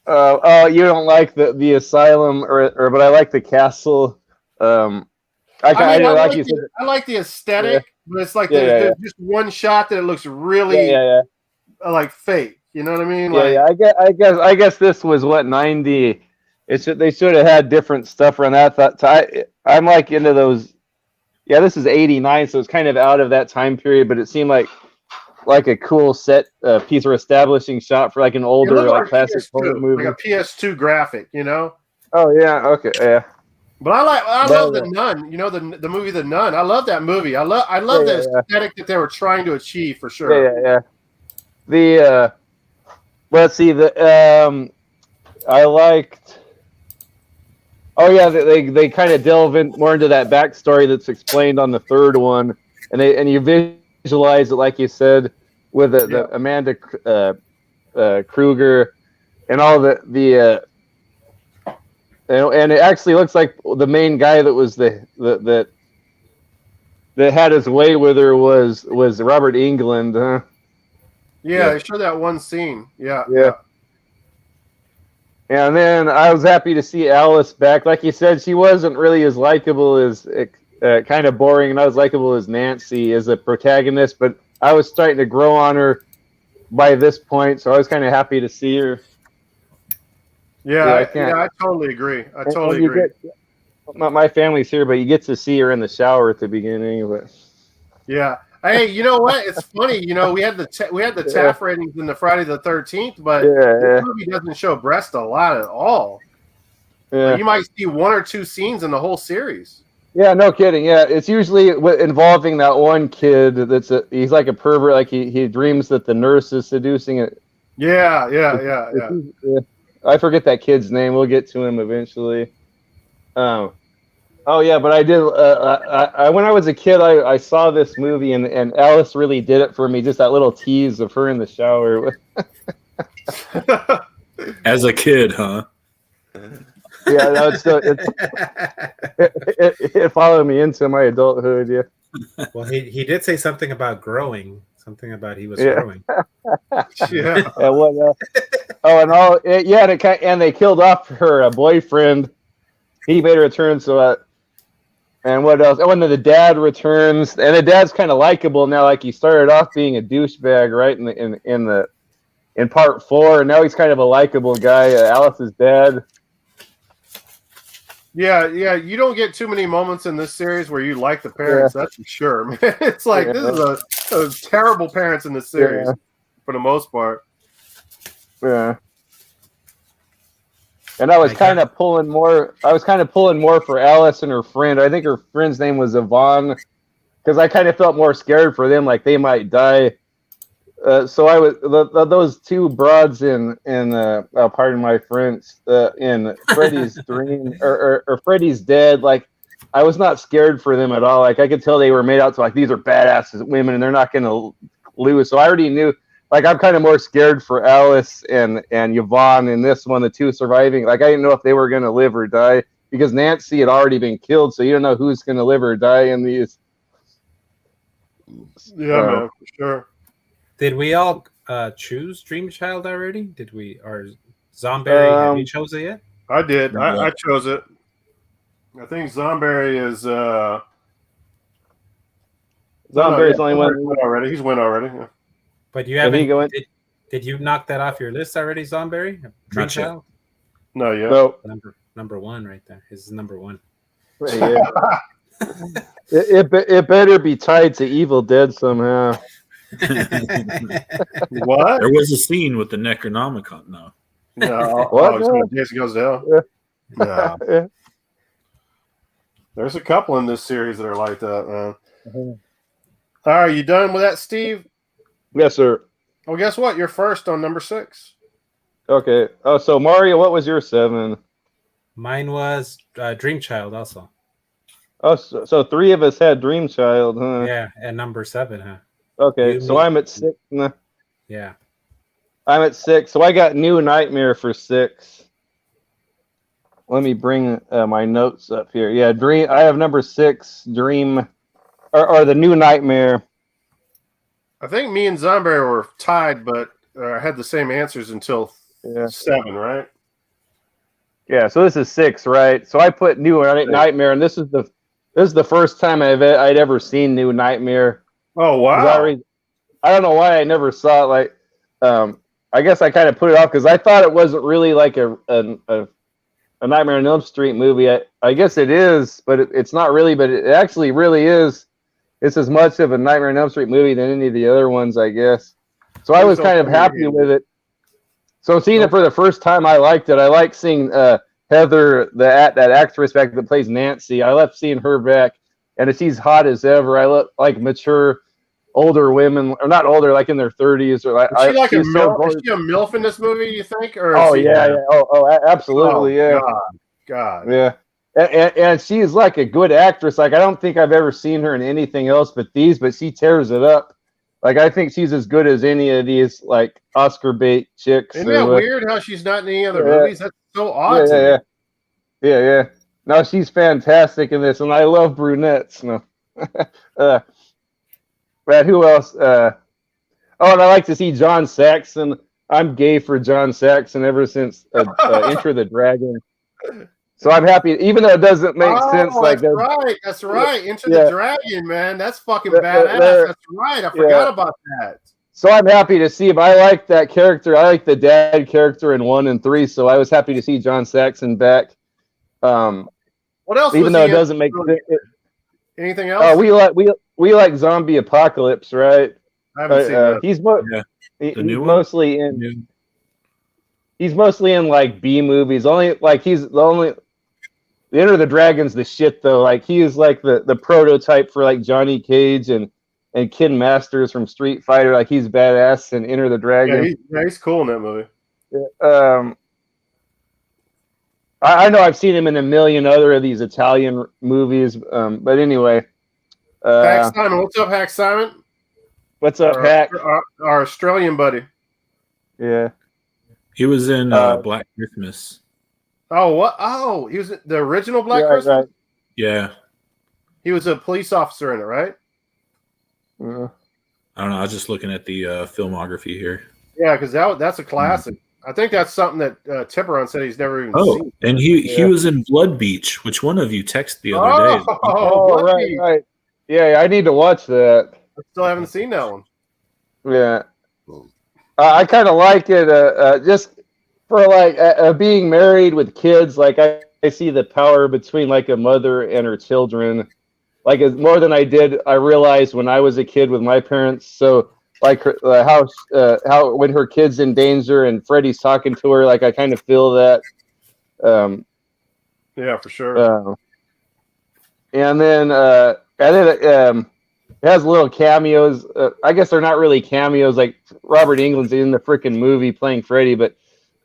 don't like the asylum, but I like the castle. I like the aesthetic, but it's like there's just one shot that it looks really like fake. You know what I mean? I guess this was what 90. They should have had different stuff around that. I'm like into those. Yeah, this is 89, so it's kind of out of that time period, but it seemed like a cool set piece or establishing shot for like an older classic horror movie, like a PS2 graphic, you know? Oh yeah, okay, yeah. But I love The Nun. You know the movie The Nun. I love that movie. I love the aesthetic that they were trying to achieve for sure. Yeah. Let's see. I liked. Oh yeah, they kind of delve more into that backstory that's explained on the third one, and you visualize it like you said with the Amanda Kruger and all the and it actually looks like the main guy that was that had his way with her was Robert Englund, huh? Yeah, they showed that one scene. Yeah. And then I was happy to see Alice back. Like you said, she wasn't really as likable as kind of boring, not as likable as Nancy as a protagonist, but I was starting to grow on her by this point, so I was kind of happy to see her. I totally agree. I totally agree. My family's here, but you get to see her in the shower at the beginning. But yeah. Hey, you know what? It's funny. You know, we had the TAF ratings in the Friday the 13th, but this movie doesn't show breast a lot at all. Yeah. You might see one or two scenes in the whole series. Yeah, no kidding. Yeah, it's usually involving that one kid he's like a pervert. Like he dreams that the nurse is seducing it. Yeah. I forget that kid's name. We'll get to him eventually. Oh yeah, but I did. When I was a kid, I saw this movie, and Alice really did it for me. Just that little tease of her in the shower. As a kid, huh? Yeah, no, it followed me into my adulthood. Yeah. Well, he did say something about growing. Something about he was Yeah. growing. Yeah. And what? And they killed off her boyfriend. He made a return, so. And what else? Oh, and then the dad returns, and the dad's kind of likable now. Like he started off being a douchebag, right? In part 4, and now he's kind of a likable guy. Alice's dad. Yeah. You don't get too many moments in this series where you like the parents. That's for sure, man. It's like this is a terrible parents in this series for the most part. Yeah. And I was kind of pulling more. I was kind of pulling more for Alice and her friend. I think her friend's name was Yvonne, because I kind of felt more scared for them, like they might die. So I was those two broads in pardon my French, in Freddy's dream or Freddy's Dead. Like I was not scared for them at all. Like I could tell they were made out to like these are badass women and they're not going to lose. So I already knew. Like I'm kind of more scared for Alice and Yvonne in this one, the two surviving. Like I didn't know if they were going to live or die because Nancy had already been killed, so you don't know who's going to live or die in these. Yeah, man, for sure. Did we all choose Dream Child already? Did we? Or Zomberry? Have you chose it yet? I did. I chose it. I think Zomberry is. Zomberry's the only one already. He's won already. Yeah. But you haven't. Did you knock that off your list already, Zomberry? Dream Child? No, yeah. No. Number 1 right there. His number 1. Yeah. it better be tied to Evil Dead somehow. What? There was a scene with the Necronomicon, though. No. What? Jason Goes to Hell. Yeah. No. There's a couple in this series that are like that, man. All right, you done with that, Steve? Yes, sir. Well, guess what? You're first on number 6. Okay. Oh, so Mario, what was your 7? Mine was Dream Child also. Oh, so 3 of us had Dream Child, huh? Yeah, and number 7, huh? Okay, so I'm at 6. Nah. Yeah. I'm at 6. So I got New Nightmare for 6. Let me bring my notes up here. Yeah, Dream. I have number 6, Dream, or the New Nightmare. I think me and Zomberry were tied, but had the same answers until 7, right? Yeah, so this is 6, right? So I put New Nightmare, and this is the first time I'd ever seen New Nightmare. Oh wow! I don't know why I never saw it. Like, I guess I kind of put it off because I thought it wasn't really like a Nightmare on Elm Street movie. I guess it is, but it's not really. But it actually really is. It's as much of a Nightmare on Elm Street movie than any of the other ones, I guess. So I was kind of happy with it. So seeing it for the first time, I liked it. I like seeing Heather, that actress back that plays Nancy. I love seeing her back, and she's hot as ever. I like mature, older women, or not older, like in their 30s. Or like, is she like a MILF? Is she a MILF in this movie? You think? Or absolutely, God, yeah. And she's like a good actress. Like I don't think I've ever seen her in anything else but these, but she tears it up. Like I think she's as good as any of these like Oscar bait chicks. Isn't that weird how she's not in any other movies? That's so odd. Yeah. No, she's fantastic in this, and I love brunettes. No, but who else? And I like to see John Saxon. I'm gay for John Saxon ever since Enter the Dragon. So I'm happy, even though it doesn't make sense. Like that's right. Enter the Dragon, man. That's fucking badass. That's right. I forgot about that. So I'm happy to see him. I like that character. I like the dad character in 1 and 3. So I was happy to see John Saxon back. What else? Even though it doesn't make sense. Anything else? We like Zombie Apocalypse, right? I haven't seen that. He's mostly in like B movies. The Enter the Dragon's the shit though. Like he is like the prototype for like Johnny Cage and Ken Masters from Street Fighter. Like he's badass in Enter the Dragon. Yeah, he's cool in that movie. I know I've seen him in a million other of these Italian movies. But anyway, Hack Simon, what's up, Hack Simon? what's up, Hack? Our Australian buddy. Yeah. He was in Black Christmas. Oh, what? Oh, he was the original Black Christmas. Right. Yeah. He was a police officer in it, right? I don't know. I was just looking at the filmography here. Yeah, because that's a classic. I think that's something that Tipperon said he's never even seen. And he was in Blood Beach, which one of you texted the other day. Oh, right. Yeah, I need to watch that. I still haven't seen that one. Yeah. I kind of like it just for like being married with kids. Like I see the power between like a mother and her children. Like more than I realized when I was a kid with my parents. So like how when her kid's in danger and Freddy's talking to her, like I kind of feel that. Yeah, for sure. And then it has little cameos. I guess they're not really cameos. Like Robert Englund's in the freaking movie playing Freddy, but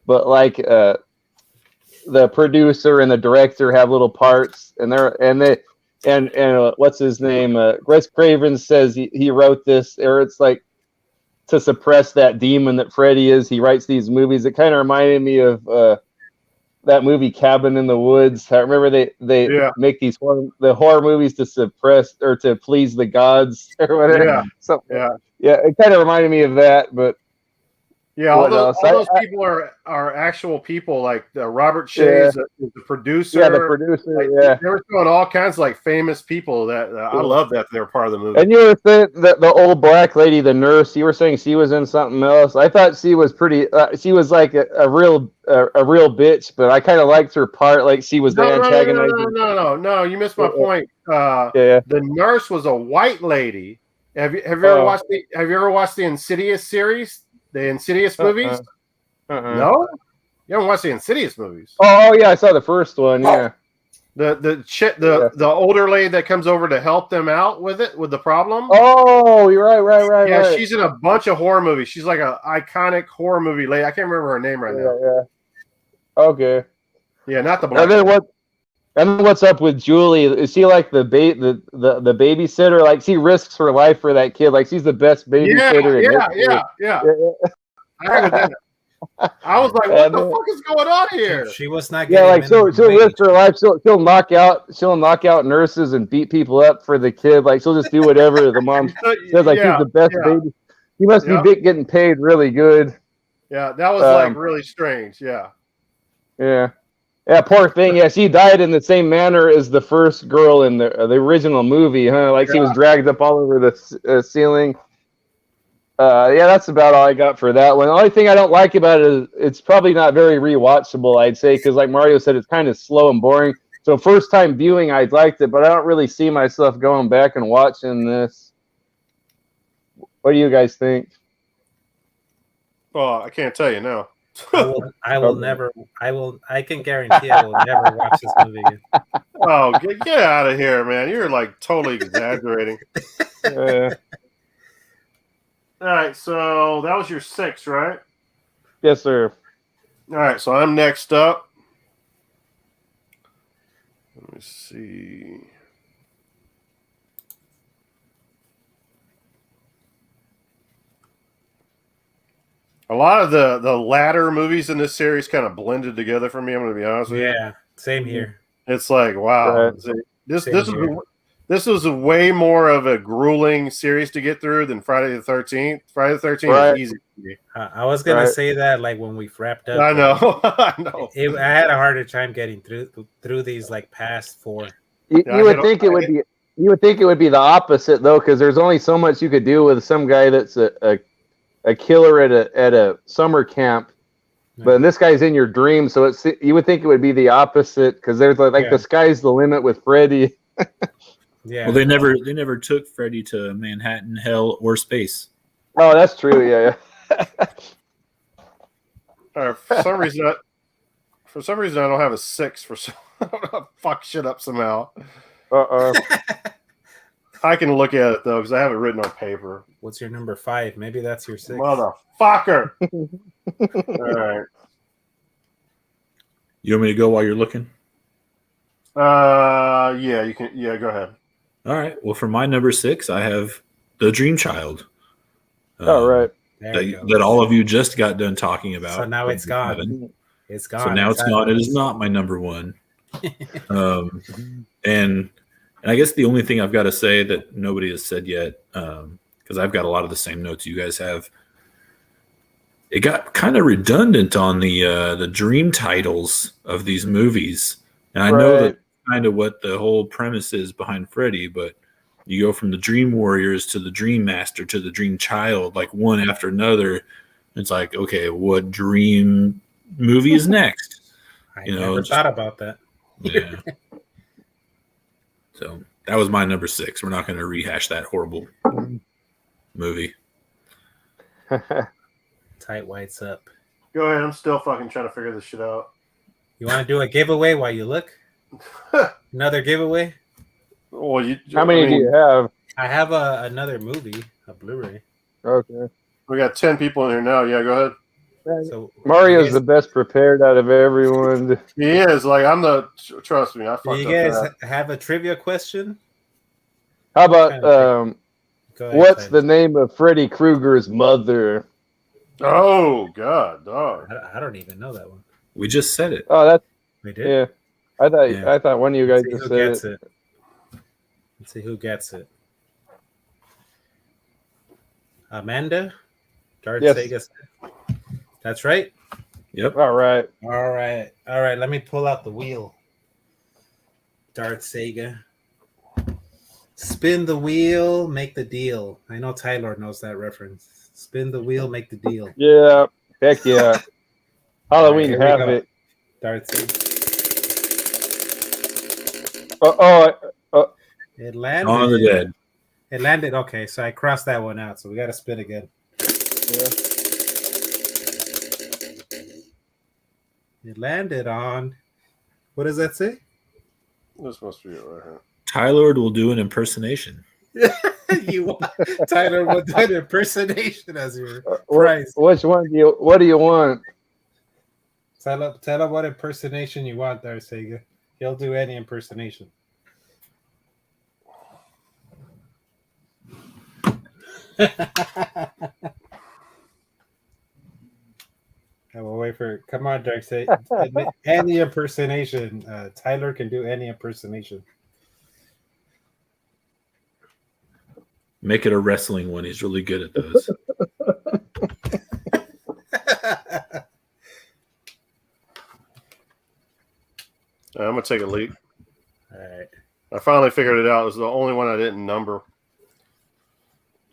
like the producer and the director have little parts, and what's his name? Wes Craven says he wrote this, or it's like to suppress that demon that Freddy is. He writes these movies. It kind of reminded me of that movie Cabin in the Woods. I remember they make these horror movies to suppress or to please the gods or whatever. Yeah. So, yeah, it kind of reminded me of that, but yeah, all those people are actual people. Like Robert Shea is the producer. Yeah, the producer. Like, they were showing all kinds of like famous people that I love that they're part of the movie. And you were saying that the old black lady, the nurse, you were saying she was in something else. I thought she was pretty. She was like a real bitch, but I kind of liked her part. Like she was the antagonizing. No, you missed my point. The nurse was a white lady. Have you ever watched the Insidious series? The Insidious movies? No? You haven't watched the Insidious movies. Oh yeah, I saw the first one, yeah. The older lady that comes over to help them out with the problem. Oh, you're right. Yeah, she's in a bunch of horror movies. She's like an iconic horror movie lady. I can't remember her name right now. Yeah. Okay. Yeah, not the black. And then what's up with Julie? Is she like the babysitter? Like she risks her life for that kid. Like she's the best babysitter. Yeah. I heard that. I was like, what the fuck is going on here? She was not getting like she'll risk her life. She'll knock out nurses and beat people up for the kid. Like she'll just do whatever the mom says. Like he's the best baby. He must be getting paid really good. Yeah, that was like really strange. Yeah. Yeah, poor thing. Yeah, she died in the same manner as the first girl in the original movie, huh? Like she was dragged up all over the ceiling. Yeah, that's about all I got for that one. The only thing I don't like about it is it's probably not very rewatchable, I'd say, because like Mario said, it's kind of slow and boring. So first time viewing, I liked it, but I don't really see myself going back and watching this. What do you guys think? Well, I can't tell you now. I can guarantee I will never watch this movie again. Oh, get out of here, man. You're like totally exaggerating. All right, so that was your 6, right? Yes, sir. All right, so I'm next up. Let me see. A lot of the latter movies in this series kind of blended together for me. I'm going to be honest with you. Yeah, same here. It's like, wow. This was a way more of a grueling series to get through than Friday the 13th. Friday the 13th is easy for me. I was going to say that like when we wrapped up. I know. I know. I had a harder time getting through these like past 4. You would think it would be the opposite though, because there's only so much you could do with some guy that's a killer at a summer camp. But this guy's in your dream, so you would think it would be the opposite because there's like the sky's the limit with Freddy. Yeah. Well, they never took Freddy to Manhattan, hell, or space. Oh, that's true. Yeah. For some reason, I don't have a 6. I don't know, fuck shit up somehow. I can look at it though because I have it written on paper. What's your number 5? Maybe that's your 6. Motherfucker! All right. You want me to go while you're looking? Yeah, you can. Yeah, go ahead. All right. Well, for my number 6, I have The Dream Child. Oh, right. There you That, go. that all of you just got done talking about. So now it's gone. Seven. It's gone. So now it's gone. It is timeless. not my number 1. And I guess the only thing I've got to say that nobody has said yet, because I've got a lot of the same notes you guys have. It got kind of redundant on the dream titles of these movies, and I know Right. that kind of what the whole premise is behind Freddy, but you go from the Dream Warriors to the Dream Master to the Dream Child, like one after another. It's like, okay, what dream movie is next? I You know, never just- thought about that. Yeah. So that was my number 6. We're not going to rehash that horrible movie. Tight whites up. Go ahead. I'm still fucking trying to figure this shit out. You want to do a giveaway while you look? Another giveaway? Well, How many do you have? I have another movie, a Blu-ray. Okay. We got 10 people in here now. Yeah, go ahead. So Mario's you the best prepared out of everyone. He is like I'm the. Trust me, I guys, fucked do you up guys that. have a trivia question? How about Go ahead, what's Tyler. the name of Freddy Krueger's mother? Oh God, dog. I don't even know that one. We just said it. Oh, that's We did. yeah. Yeah. I thought one of you guys Let's see just who said gets it. it. Let's see who gets it. Amanda? Darth Yes. Sega. That's right. Yep. All right. All right. All right. Let me pull out the wheel. Darth Sega. Spin the wheel, make the deal. I know Tyler knows that reference. Spin the wheel, make the deal. Yeah. Heck yeah. Halloween Here we have go. it. Darth Sega. It landed. Dawn of the Dead. It landed. Okay, so I crossed that one out. So we got to spin again. Yeah. It landed on. What does that say? This must be it right here. Tyler will do an impersonation. You Tyler will do an impersonation as your prize. Which one do you? What do you want? Tell him what impersonation you want, Darth Sega. He'll do any impersonation. I will wait for it. Come on, Dark Sega. Any impersonation. Tyler can do any impersonation. Make it a wrestling one. He's really good at those. I'm gonna take a leak. All right. I finally figured it out. It was the only one I didn't number.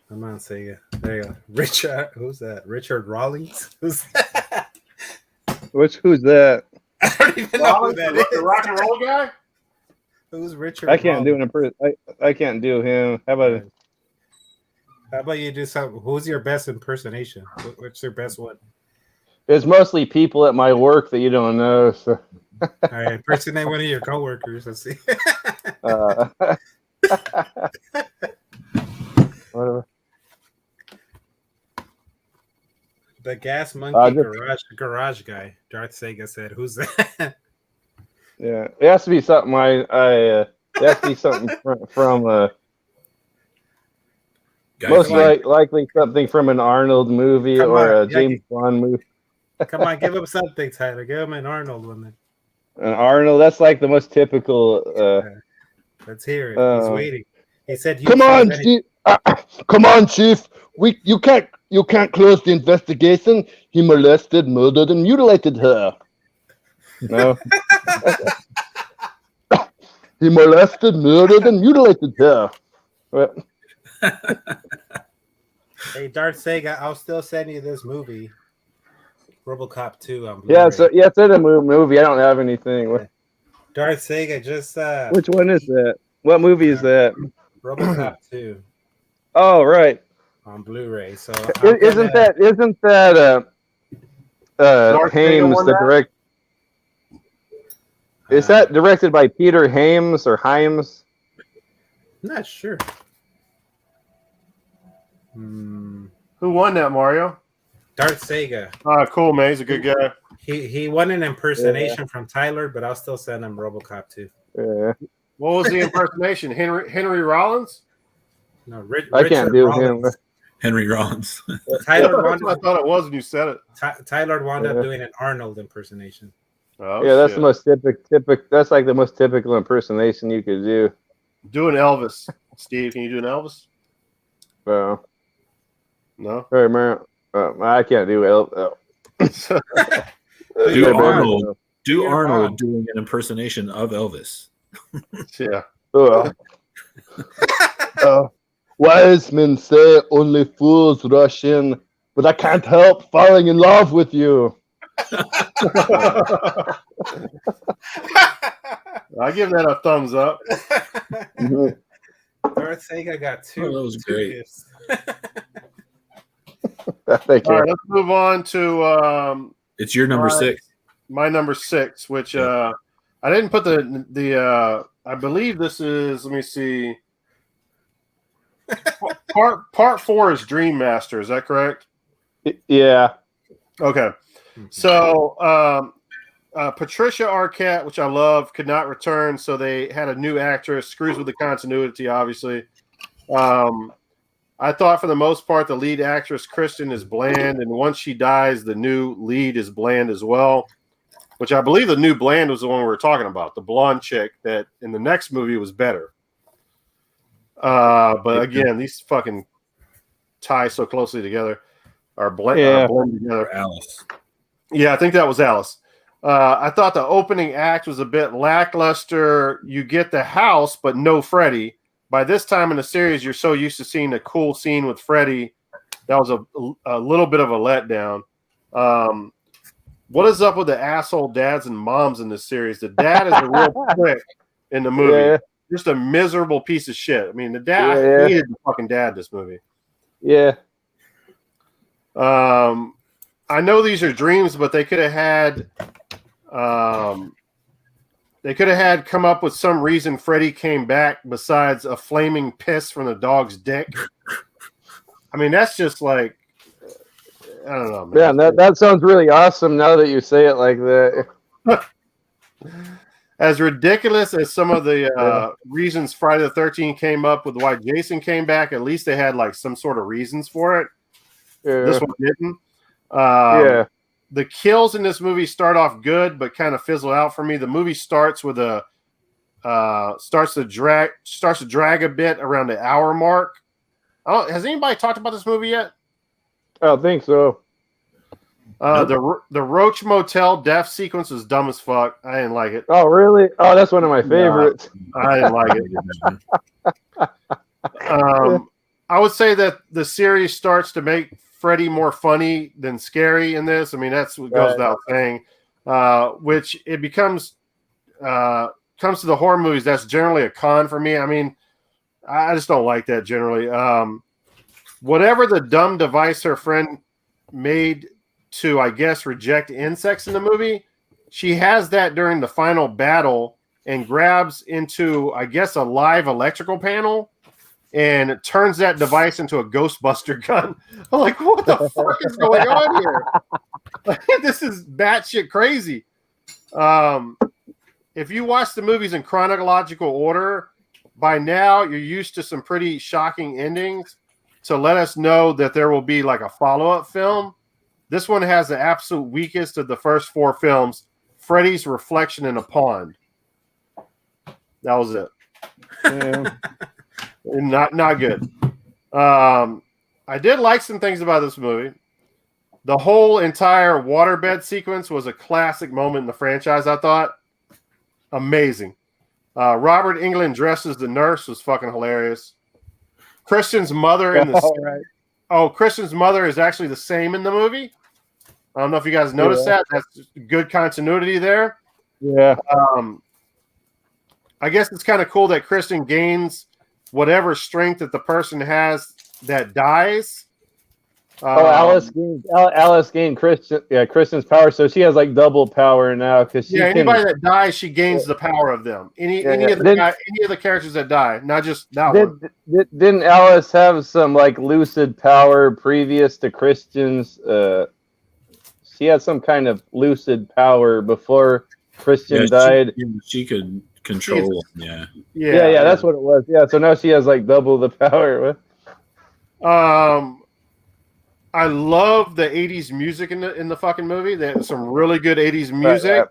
Come on, Sega. There you go. Richard. Who's that? Richard Rawlings? Who's that? Who's that? I don't even know who that is. The rock and roll guy? Who's Richard? I can't do Rawlings? an I can't do him. How about How about you do something? Who's your best impersonation? What's your best one? it's mostly people at my work that you don't know. So All right, impersonate one of your coworkers. Let's see. whatever. The gas monkey Just- garage guy. Darth Sega said, "Who's that?" Yeah, it has to be something. It has to be something from Guy most Fieri. likely something from an Arnold movie Come or on, a James Bond movie. Come on, give him something, Tyler. Give him an Arnold one. Then. An Arnold. That's like the most typical. Let's hear it. He's waiting. He said, you Come on, choose any- Chief. Come on, Chief. You can't close the investigation. He molested, murdered, and mutilated her. No. He molested, murdered, and mutilated her. Well, Hey, Darth Sega, I'll still send you this movie, RoboCop 2 on yeah, Blu-ray. it's in a movie. I don't have anything. Darth Sega, just Which one is that? What movie is that? RoboCop 2 Oh, right. on Blu-ray. So Isn't that Darth Vader Hames won the that? direct? Is that directed by Peter Hames or Himes? not sure. Hmm. Who won that, Mario? Darth Sega. Ah, cool, man. He's a good guy. He won an impersonation from Tyler, but I'll still send him RoboCop 2. Yeah. What was the impersonation? Henry Rollins? No, I can't Richard do Rollins. him. Henry Rollins. Tyler That's what I thought it was when you said it. Tyler wound up doing an Arnold impersonation. Oh, Yeah, that's shit. the most typical. That's like the most typical impersonation you could do. Do an Elvis. Steve, can you do an Elvis? No? Hey man, I can't do Do Arnold. Do Yeah. Arnold doing an impersonation of Elvis. Yeah. Wise men say only fools rush in, but I can't help falling in love with you. I give that a thumbs up. Darth Sega got two. Oh, that was two great. gifts. Thank All you. right, let's move on to It's your number Right. 6. my number 6, which I didn't put the I believe this is, let me see. Part 4 is Dream Master, is that correct? Yeah. Okay. So Patricia Arquette, which I love, could not return, so they had a new actress. Screws with the continuity, obviously. I thought for the most part the lead actress Kristen is bland, and once she dies, the new lead is bland as well. Which I believe the new bland was the one we were talking about, the blonde chick that in the next movie was better. But again, these fucking tie so closely together, are blend together. Alice. Yeah, I think that was Alice. I thought the opening act was a bit lackluster. You get the house, but no Freddy. By this time in the series, you're so used to seeing a cool scene with Freddy. That was a little bit of a letdown. What is up with the asshole dads and moms in this series? The dad is a real prick in the movie. Yeah. Just a miserable piece of shit. I mean, the dad, I hated the fucking dad in this movie. Yeah. I know these are dreams, but they could have had come up with some reason Freddy came back besides a flaming piss from the dog's dick. I mean, that's just like, I don't know, man. Yeah, that sounds really awesome now that you say it like that. As ridiculous as some of the reasons Friday the 13th came up with why Jason came back, at least they had like some sort of reasons for it. Yeah. This one didn't. Yeah. The kills in this movie start off good, but kind of fizzle out for me. The movie starts with starts to drag a bit around the hour mark. Has anybody talked about this movie yet? I don't think so. The Roach Motel death sequence is dumb as fuck. I didn't like it. Oh, really? Oh, that's one of my favorites. I didn't like it. I would say that the series starts to make Freddy more funny than scary in this. I mean, that's what goes without saying. Which it becomes comes to the horror movies. That's generally a con for me. I mean, I just don't like that generally. Whatever the dumb device her friend made to, I guess, reject insects in the movie, she has that during the final battle and grabs into, I guess, a live electrical panel and it turns that device into a Ghostbuster gun. I'm like, what the fuck is going on here? This is batshit crazy. If you watch the movies in chronological order, by now you're used to some pretty shocking endings to let us know that there will be like a follow-up film. This one has the absolute weakest of the first 4 films, Freddy's reflection in a pond. That was it. Yeah. Not good. I did like some things about this movie. The whole entire waterbed sequence was a classic moment in the franchise, I thought. Amazing. Robert Englund dressed as the nurse was fucking hilarious. Christian's mother in the Christian's mother is actually the same in the movie. I don't know if you guys noticed that. That's good continuity there. Yeah. I guess it's kind of cool that Kristen gains whatever strength that the person has that dies. Alice gained Kristen's power, so she has like double power now because she anybody that dies, she gains the power of them. Any of the characters that die, not just that one. Didn't Alice have some like lucid power previous to Kristen's? she had some kind of lucid power before Christian died. She could control. Yeah. Yeah. That's what it was. Yeah. So now she has like double the power. I love the '80s music in the fucking movie. There's some really good '80s music.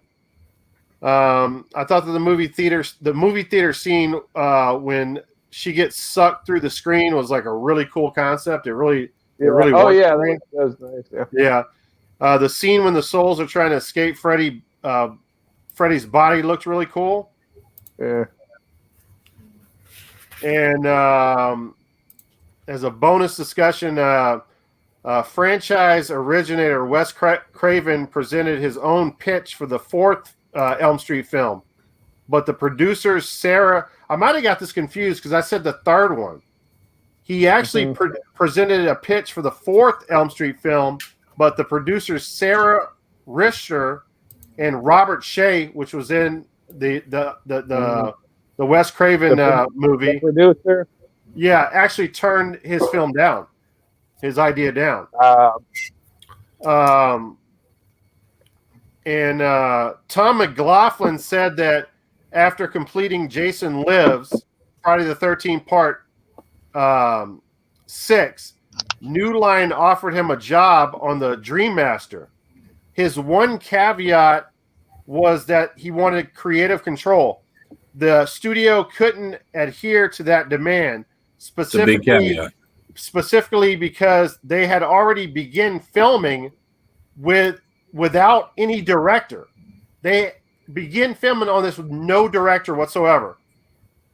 Right. I thought that the movie theater scene when she gets sucked through the screen was like a really cool concept. It really oh yeah, that was nice. Yeah. The scene when the souls are trying to escape Freddy's body looked really cool. Yeah. And as a bonus discussion, franchise originator Wes Craven presented his own pitch for the fourth Elm Street film, but the producers I might have got this confused because I said the third one. He actually presented a pitch for the fourth Elm Street film, but the producers Sarah Risher and Robert Shea, which was in the Wes Craven movie, the producer, actually turned his film down, his idea down. And Tom McLaughlin said that after completing Jason Lives, Friday the 13th part 6, New Line offered him a job on the Dream Master. His one caveat was that he wanted creative control. The studio couldn't adhere to that demand, specifically because they had already begun filming without any director. They begin filming on this with no director whatsoever.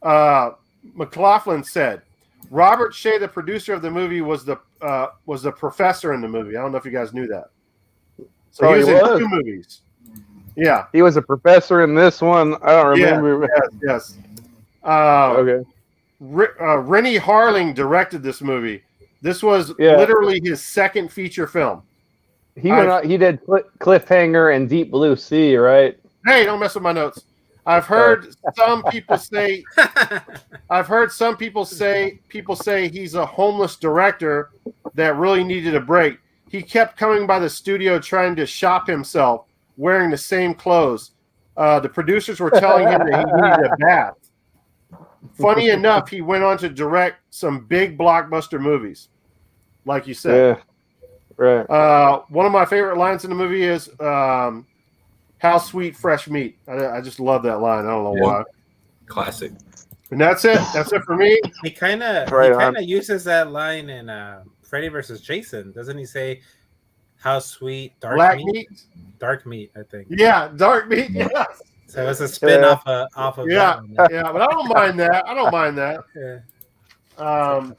McLaughlin said, Robert Shea, the producer of the movie, was the professor in the movie. I don't know if you guys knew that. So he was in 2 movies. Yeah, he was a professor in this one. I don't remember. Yes. Okay. Rennie Harling directed this movie. This was literally his second feature film. He did Cliffhanger and Deep Blue Sea, right? Hey, don't mess with my notes. I've heard some people say people say he's a homeless director that really needed a break. He kept coming by the studio trying to shop himself, wearing the same clothes. The producers were telling him that he needed a bath. Funny enough, he went on to direct some big blockbuster movies, like you said. Yeah, right. One of my favorite lines in the movie is "How sweet fresh meat." I just love that line. I don't know why. Classic. And that's it. That's it for me. He kind of uses that line in Freddy vs. Jason, doesn't he? Say, "How sweet dark meat?" Dark meat, I think. Yeah, dark meat. Yeah. So it's a spin off of that one. But I don't mind that. Yeah. All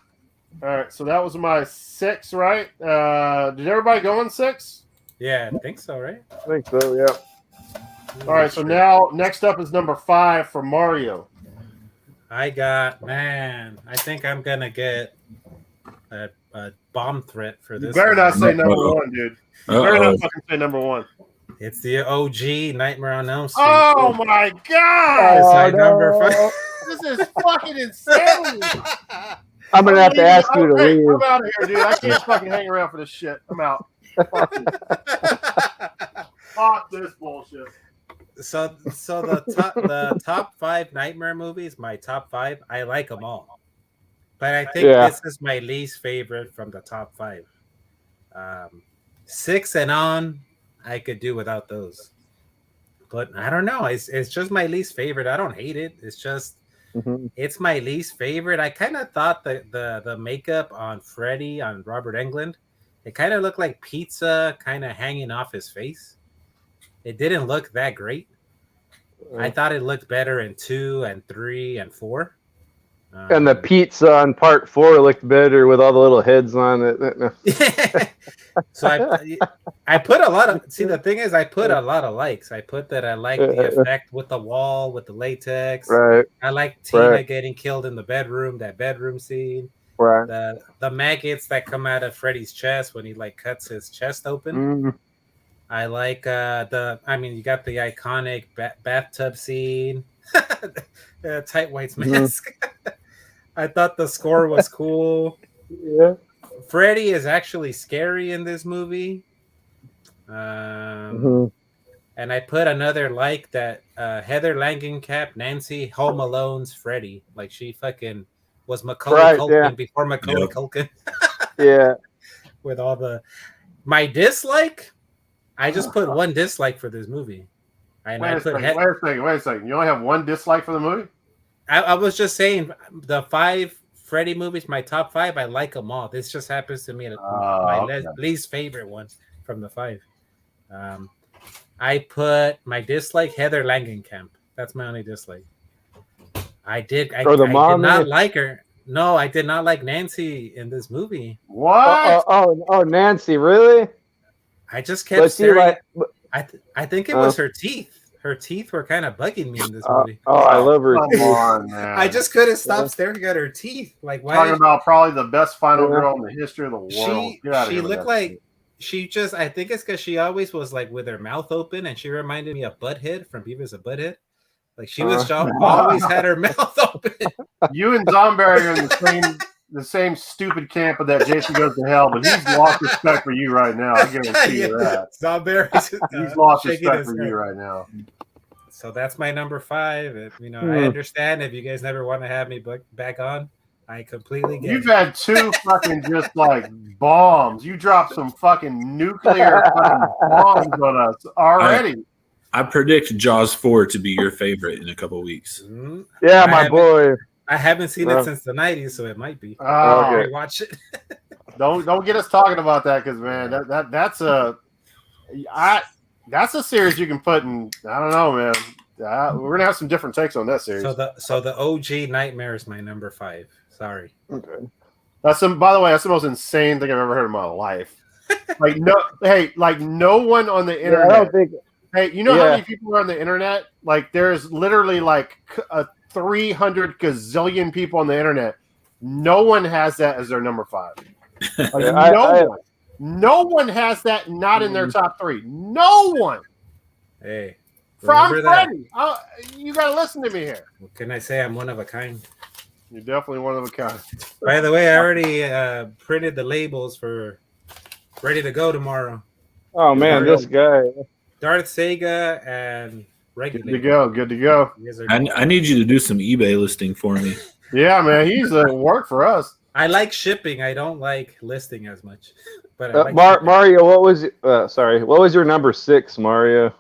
right, so that was my 6, right? Did everybody go on 6? Yeah, I think so, right? I think so, yeah. All right, so now next up is number 5 for Mario. I think I'm gonna get a bomb threat for this. You better not say number 1, dude. You better not fucking say number 1. It's the OG Nightmare on Elm Street. Oh my god! It's number 5. This is fucking insane. I'm gonna have to ask you to leave. I'm out of here, dude. I can't fucking hang around for this shit. I'm out. Fuck this bullshit. So the top 5 Nightmare movies, my top 5, I like them all, but I think this is my least favorite from the top 5. 6 and on, I could do without those, but I don't know. It's just my least favorite. I don't hate it. It's just it's my least favorite. I kind of thought the makeup on Freddy, on Robert Englund, it kind of looked like pizza kind of hanging off his face. It didn't look that great. I thought it looked better in 2 and 3 and 4. And the pizza on part 4 looked better with all the little heads on it. So I put a lot of, the thing is I put a lot of likes. I put that I like the effect with the wall, with the latex. Right. I like Tina getting killed in the bedroom, that bedroom scene. Right. The maggots that come out of Freddy's chest when he cuts his chest open. I like you got the iconic bathtub scene. Tight White's mask. I thought the score was cool. Yeah. Freddy is actually scary in this movie. Mhm. And I put another like that Heather Langenkamp, Nancy Home Alone's Freddy. Like she fucking was Macaulay Right, Culkin yeah. before Macaulay Yep. Culkin Yeah. with all the my dislike. I just put one dislike for this movie. And Wait I a put second. Wait a second. You only have one dislike for the movie? I was just saying the 5 Freddy movies, my top 5, I like them all. This just happens to me my Okay. least favorite one from the 5. I put my dislike Heather Langenkamp. That's my only dislike. I did mom, not man. like her. No, I did not like Nancy in this movie. What? Oh, Nancy, really? I just kept But see, staring. like, I think it was her teeth. Her teeth were kind of bugging me in this movie. I love her. Come on, man. I just couldn't stop staring at her teeth. Like, why? Talking about probably the best final Yeah. girl in the history of the world. She Get out of here with looked that like shit. she just. I think it's because she always was like with her mouth open, and she reminded me of Butthead from Beavis and Butthead. Like she was always had her mouth open. You and Zomberry are in the same stupid camp of that Jason Goes to Hell, but he's lost respect for you right now. I guarantee you that. Zomberry's, He's lost shaking respect his for head. you right now. So that's my number 5. If, I understand if you guys never want to have me back on. I completely get You've it. had 2 fucking just like bombs. You dropped some fucking nuclear fucking bombs on us already. I predict Jaws 4 to be your favorite in a couple weeks. Mhm. Yeah, I my haven't- boy. I haven't seen Well. it since the 90s, so it might be. Oh, Okay. Watch it. don't get us talking about that because man, that's a series you can put in. I don't know, man. We're gonna have some different takes on that series. So the OG Nightmare is my number 5. Sorry. Okay. By the way, that's the most insane thing I've ever heard in my life. Like no one on the Yeah, internet. I don't think. Hey, you know how Yeah. many people are on the internet? Like there's literally like 300 gazillion people on the internet. No one has that as their number 5. Like, Yeah, no one has that not in their top 3. No one. Hey, From remember that. Freddie. You got to listen to me here. What can I say? I'm one of a kind. You're definitely one of a kind. By the way, I already printed the labels for Ready to Go tomorrow. Oh man, this guy. Darth Sega and regular. Good to go. You guys are- I need you to do some eBay listing for me. Yeah, man, he's work for us. I like shipping. I don't like listing as much. But I, like shipping. Mario, what was your number 6, Mario?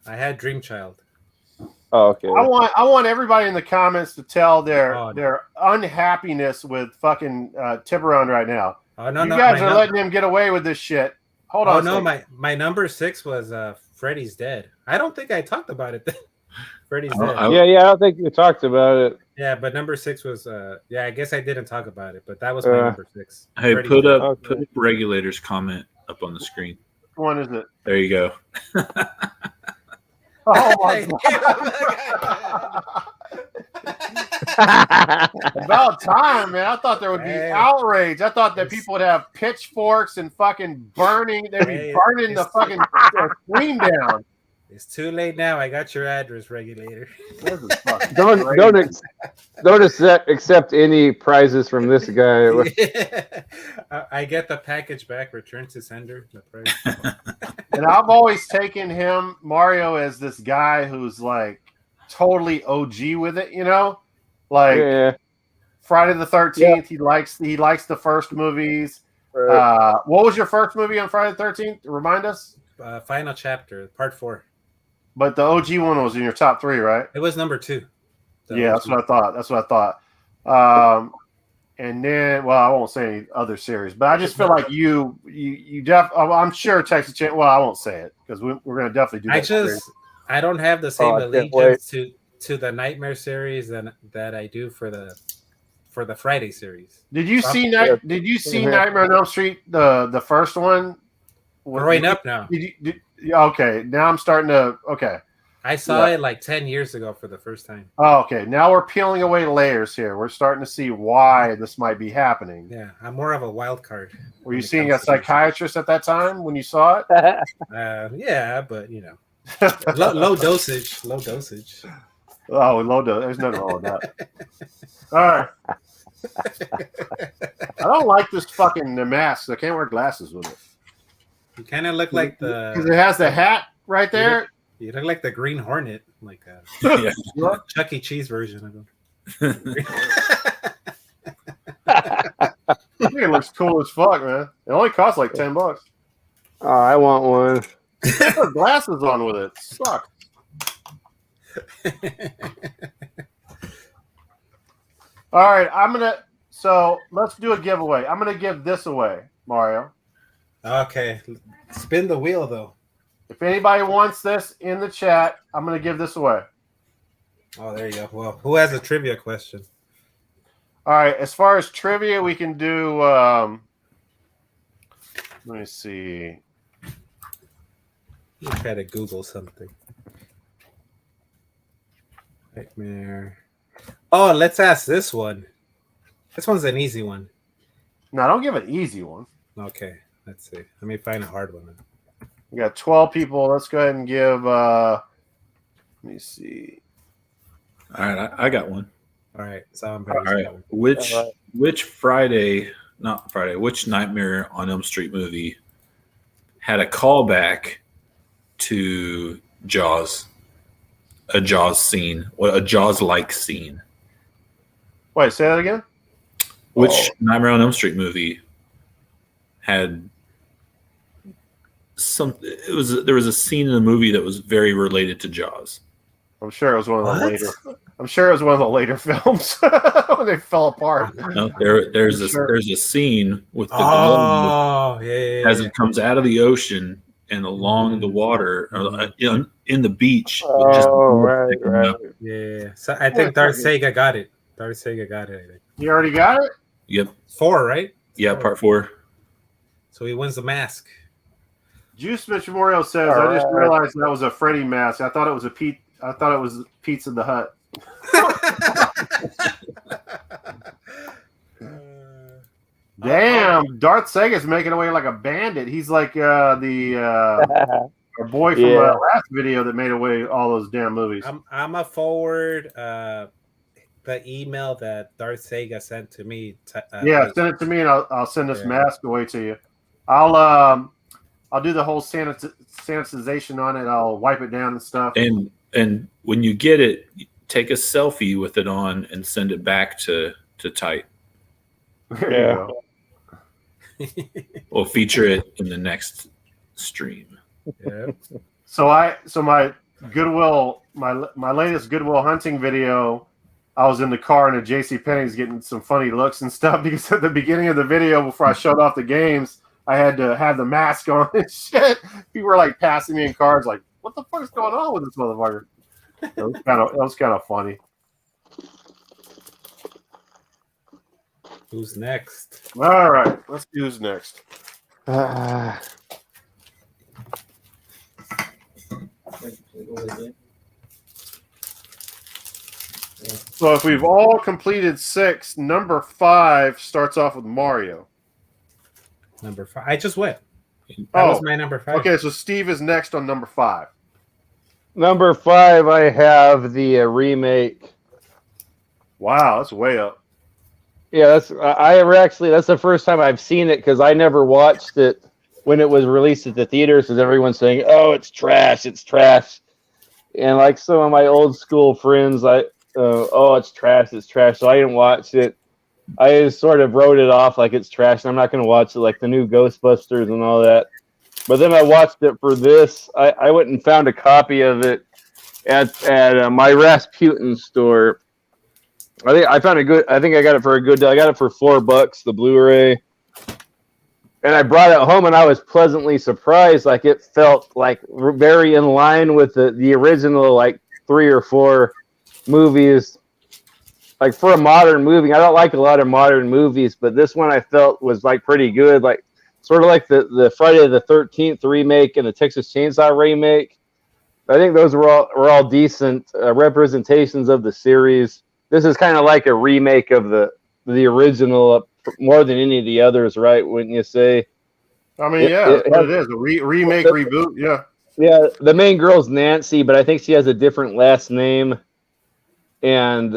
I had Dream Child. Oh, okay. I want everybody in the comments to tell their Oh, no. their unhappiness with fucking Tiburon right now. Oh no, You no, guys my are num- letting him get away with this shit. Hold Oh on. a no, second. my number 6 was Freddy's Dead. I don't think I talked about it then. Freddy's I- Dead. I- Yeah, I don't think you talked about it. Yeah, but number 6 was I guess I didn't talk about it, but that was my number 6. Hey, Freddy's put Dead. up Okay. regulators comment up on the screen. Which one is it? There you go. Oh my god! About time, man. I thought there would be Hey. outrage. I thought that people would have pitchforks and fucking burning. They'd be Hey, burning the it's- fucking screen down. It's too late now. I got your address, regulator. This is fucking Don't accept any prizes from this guy. I get the package back, return to sender. The price. And I've always taken him, Mario, as this guy who's like totally OG with it, you know? Like Yeah. Friday the 13th, he likes the first movies. Right. What was your first movie on Friday the 13th? Remind us. Final chapter, part 4. But the OG one was in your top 3, right? It was number 2. Yeah, that's what I thought. And then, well, I won't say any other series, but I just feel like you I'm sure Texas Chain. Well, I won't say it because we're going to definitely do that. I don't have the same I can't allegiance to the Nightmare series that I do for the Friday series. Did you see Mhm. Nightmare on Elm Street, the first one? Growing up now, Okay, now I'm starting to. Okay. I saw it like 10 years ago for the first time. Oh, okay. Now we're peeling away layers here. We're starting to see why this might be happening. Yeah, I'm more of a wild card. Were you when it seeing a comes to this. psychiatrist at that time when you saw it? Yeah, but low dosage. Oh, low dose. There's nothing wrong with that. All right. I don't like this fucking mask. I can't wear glasses with it. You kind of look like Because it has the hat right there. You look like the Green Hornet, like a Yeah. Chuck E. Cheese version of him. I think it looks cool as fuck, man. It only costs like $10. Oh, I want one. Put glasses on with it. Sucks. All right, so let's do a giveaway. I'm gonna give this away, Mario. Okay, spin the wheel though. If anybody wants this in the chat, I'm gonna give this away. Oh, there you go. Well, who has a trivia question? All right, as far as trivia, we can do. Let me see. Let me try to Google something. Nightmare. Oh, let's ask this one. This one's an easy one. No, don't give an easy one. Okay, let's see. Let me find a hard one. We got 12 people. Let's go ahead and give. Let me see. All right, I got one. All right, so I'm All right, which Nightmare on Elm Street movie had a callback to Jaws, a Jaws scene, a Jaws-like scene? Wait, say that again. Which Nightmare on Elm Street movie had some? There was a scene in the movie that was very related to Jaws. I'm sure it was one of the What? later. I'm sure it was one of the later films when they fell apart. No, there's a scene with the globe yeah. as it comes out of the ocean and along the water, in the beach. Right. Yeah. So I think Darth Sega got it. I think. You already got it? Yep. 4, right? Yeah, part 4. So he wins the mask. Juice Mitch Memorial says, I just realized that was a Freddy mask. I thought it was Pizza the Hut. Damn, Darth Sega's making away like a bandit. He's like our boy from last video that made away all those damn movies. I'm gonna forward the email that Darth Sega sent to me. Send it to me and I'll send this mask away to you. I'll do the whole sanitization on it. I'll wipe it down and stuff. And when you get it, take a selfie with it on and send it back to Tight. There you go. We'll feature it in the next stream. Yeah. So my Goodwill, my latest Goodwill hunting video, I was in the car and a JCPenney's getting some funny looks and stuff because at the beginning of the video, before I showed off the games, I had to have the mask on and shit. People were like passing me in cars, like, "What the fuck is going on with this motherfucker?" It was kind of funny. Who's next? All right, let's see who's next. So if we've all completed 6, number 5 starts off with Mario. Number 5. I just went. That was my number 5. Okay, so Steve is next on number 5. Number 5, I have the remake. Wow, that's way up. Yeah, that's the first time I've seen it because I never watched it when it was released at the theaters. Because everyone's saying, "Oh, it's trash, it's trash," and like some of my old school friends, "Oh, it's trash, it's trash." So I didn't watch it. I just sort of wrote it off like it's trash, and I'm not going to watch it like the new Ghostbusters and all that. But then I watched it for this. I went and found a copy of it at my Rasputin store. I think I got it for a good deal. I got it for $4, the Blu-ray, and I brought it home, and I was pleasantly surprised. Like it felt like very in line with the original, like 3 or 4 movies. Like for a modern movie, I don't like a lot of modern movies, but this one I felt was like pretty good. Like sort of like the Friday the 13th remake and the Texas Chainsaw remake. I think those were all decent representations of the series. This is kind of like a remake of the original more than any of the others, right? Wouldn't you say? I mean, it is a remake, reboot. Yeah. Yeah, the main girl's Nancy, but I think she has a different last name. And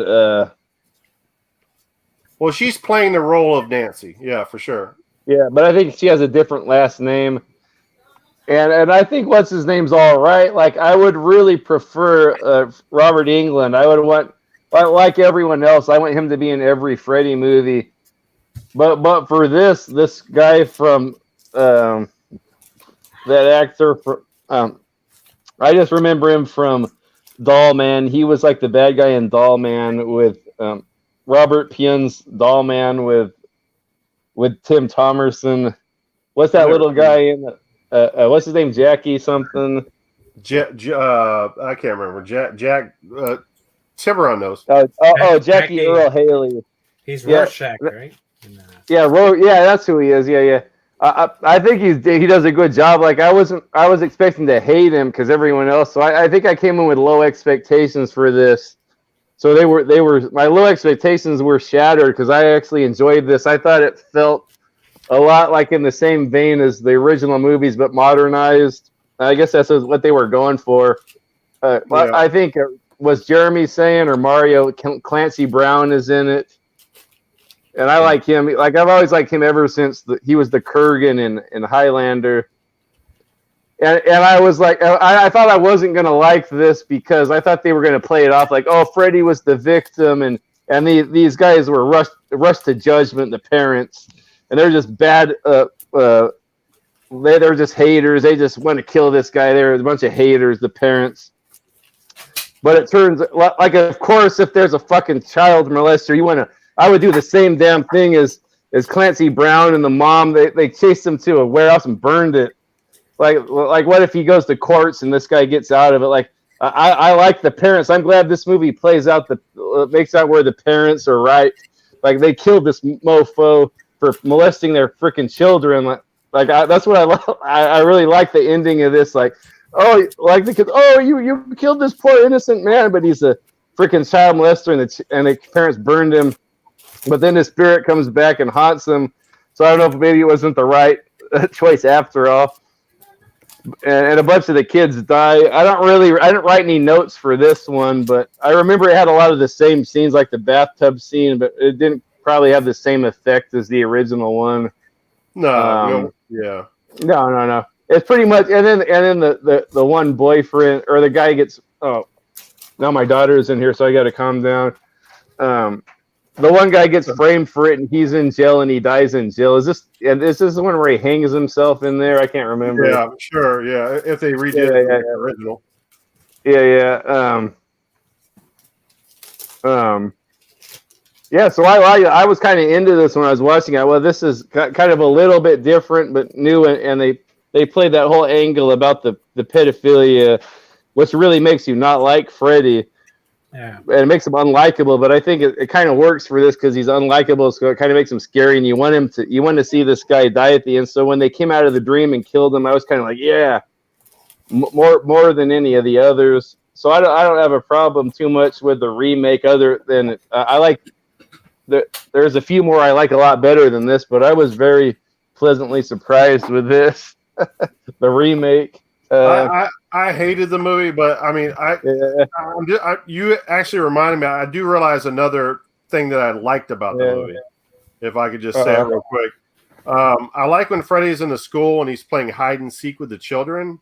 well, she's playing the role of Nancy. Yeah, for sure. Yeah, but I think she has a different last name. And I think what's his name's all right. Like I would really prefer Robert Englund. I would want like everyone else. I want him to be in every Freddy movie. But for this guy from that actor for I just remember him from Doll Man. He was like the bad guy in Doll Man with Robert Pien's Doll Man with Tim Thomerson. What's that little guy in the what's his name? Jackie something. I can't remember. Jack Tiburon knows. Jackie Earl Haley. He's Rorschach, right? Yeah, that's who he is. Yeah. I think he does a good job. Like I was expecting to hate him because everyone else. So I think I came in with low expectations for this. So they were my low expectations were shattered because I actually enjoyed this. I thought it felt a lot like in the same vein as the original movies, but modernized. I guess that's what they were going for. I think was Jeremy saying or Mario Clancy Brown is in it. And I like him. Like I've always liked him ever since he was the Kurgan in Highlander. And I was like, I thought I wasn't gonna like this because I thought they were gonna play it off like, oh, Freddy was the victim, and these guys were rushed to judgment, the parents, and they're just bad. They're just haters. They just want to kill this guy. They're a bunch of haters, the parents. But it turns like, of course, if there's a fucking child molester, I would do the same damn thing as Clancy Brown and the mom. They chased him to a warehouse and burned it. Like what if he goes to courts and this guy gets out of it? Like I like the parents. I'm glad this movie plays out makes out where the parents are right. Like they killed this mofo for molesting their freaking children. That's what I love. I really like the ending of this. Like, oh, like the kids. Oh, you killed this poor innocent man, but he's a freaking child molester, and the parents burned him. But then his spirit comes back and haunts him. So I don't know if maybe it wasn't the right choice after all. And a bunch of the kids die. I didn't write any notes for this one, but I remember it had a lot of the same scenes, like the bathtub scene, but it didn't probably have the same effect as the original one. No. It's pretty much, and then the one boyfriend or the guy gets. Oh, now my daughter's in here, so I got to calm down. The one guy gets framed for it, and he's in jail, and he dies in jail. Is this the one where he hangs himself in there? I can't remember. Yeah, I'm sure. Yeah, if they redid the original. Yeah. Yeah, so I was kind of into this when I was watching it. Well, this is kind of a little bit different, but new, and they played that whole angle about the pedophilia, which really makes you not like Freddy. Yeah. And it makes him unlikable, but I think it kind of works for this because he's unlikable, so it kind of makes him scary, and you want to see this guy die at the end. So when they came out of the dream and killed him, I was kind of like, yeah, more than any of the others. So I don't have a problem too much with the remake, other than I like. There's a few more I like a lot better than this, but I was very pleasantly surprised with this, the remake. I hated the movie, but I mean, you actually reminded me. I do realize another thing that I liked about the movie. If I could just say it real quick, I like when Freddy's in the school and he's playing hide and seek with the children.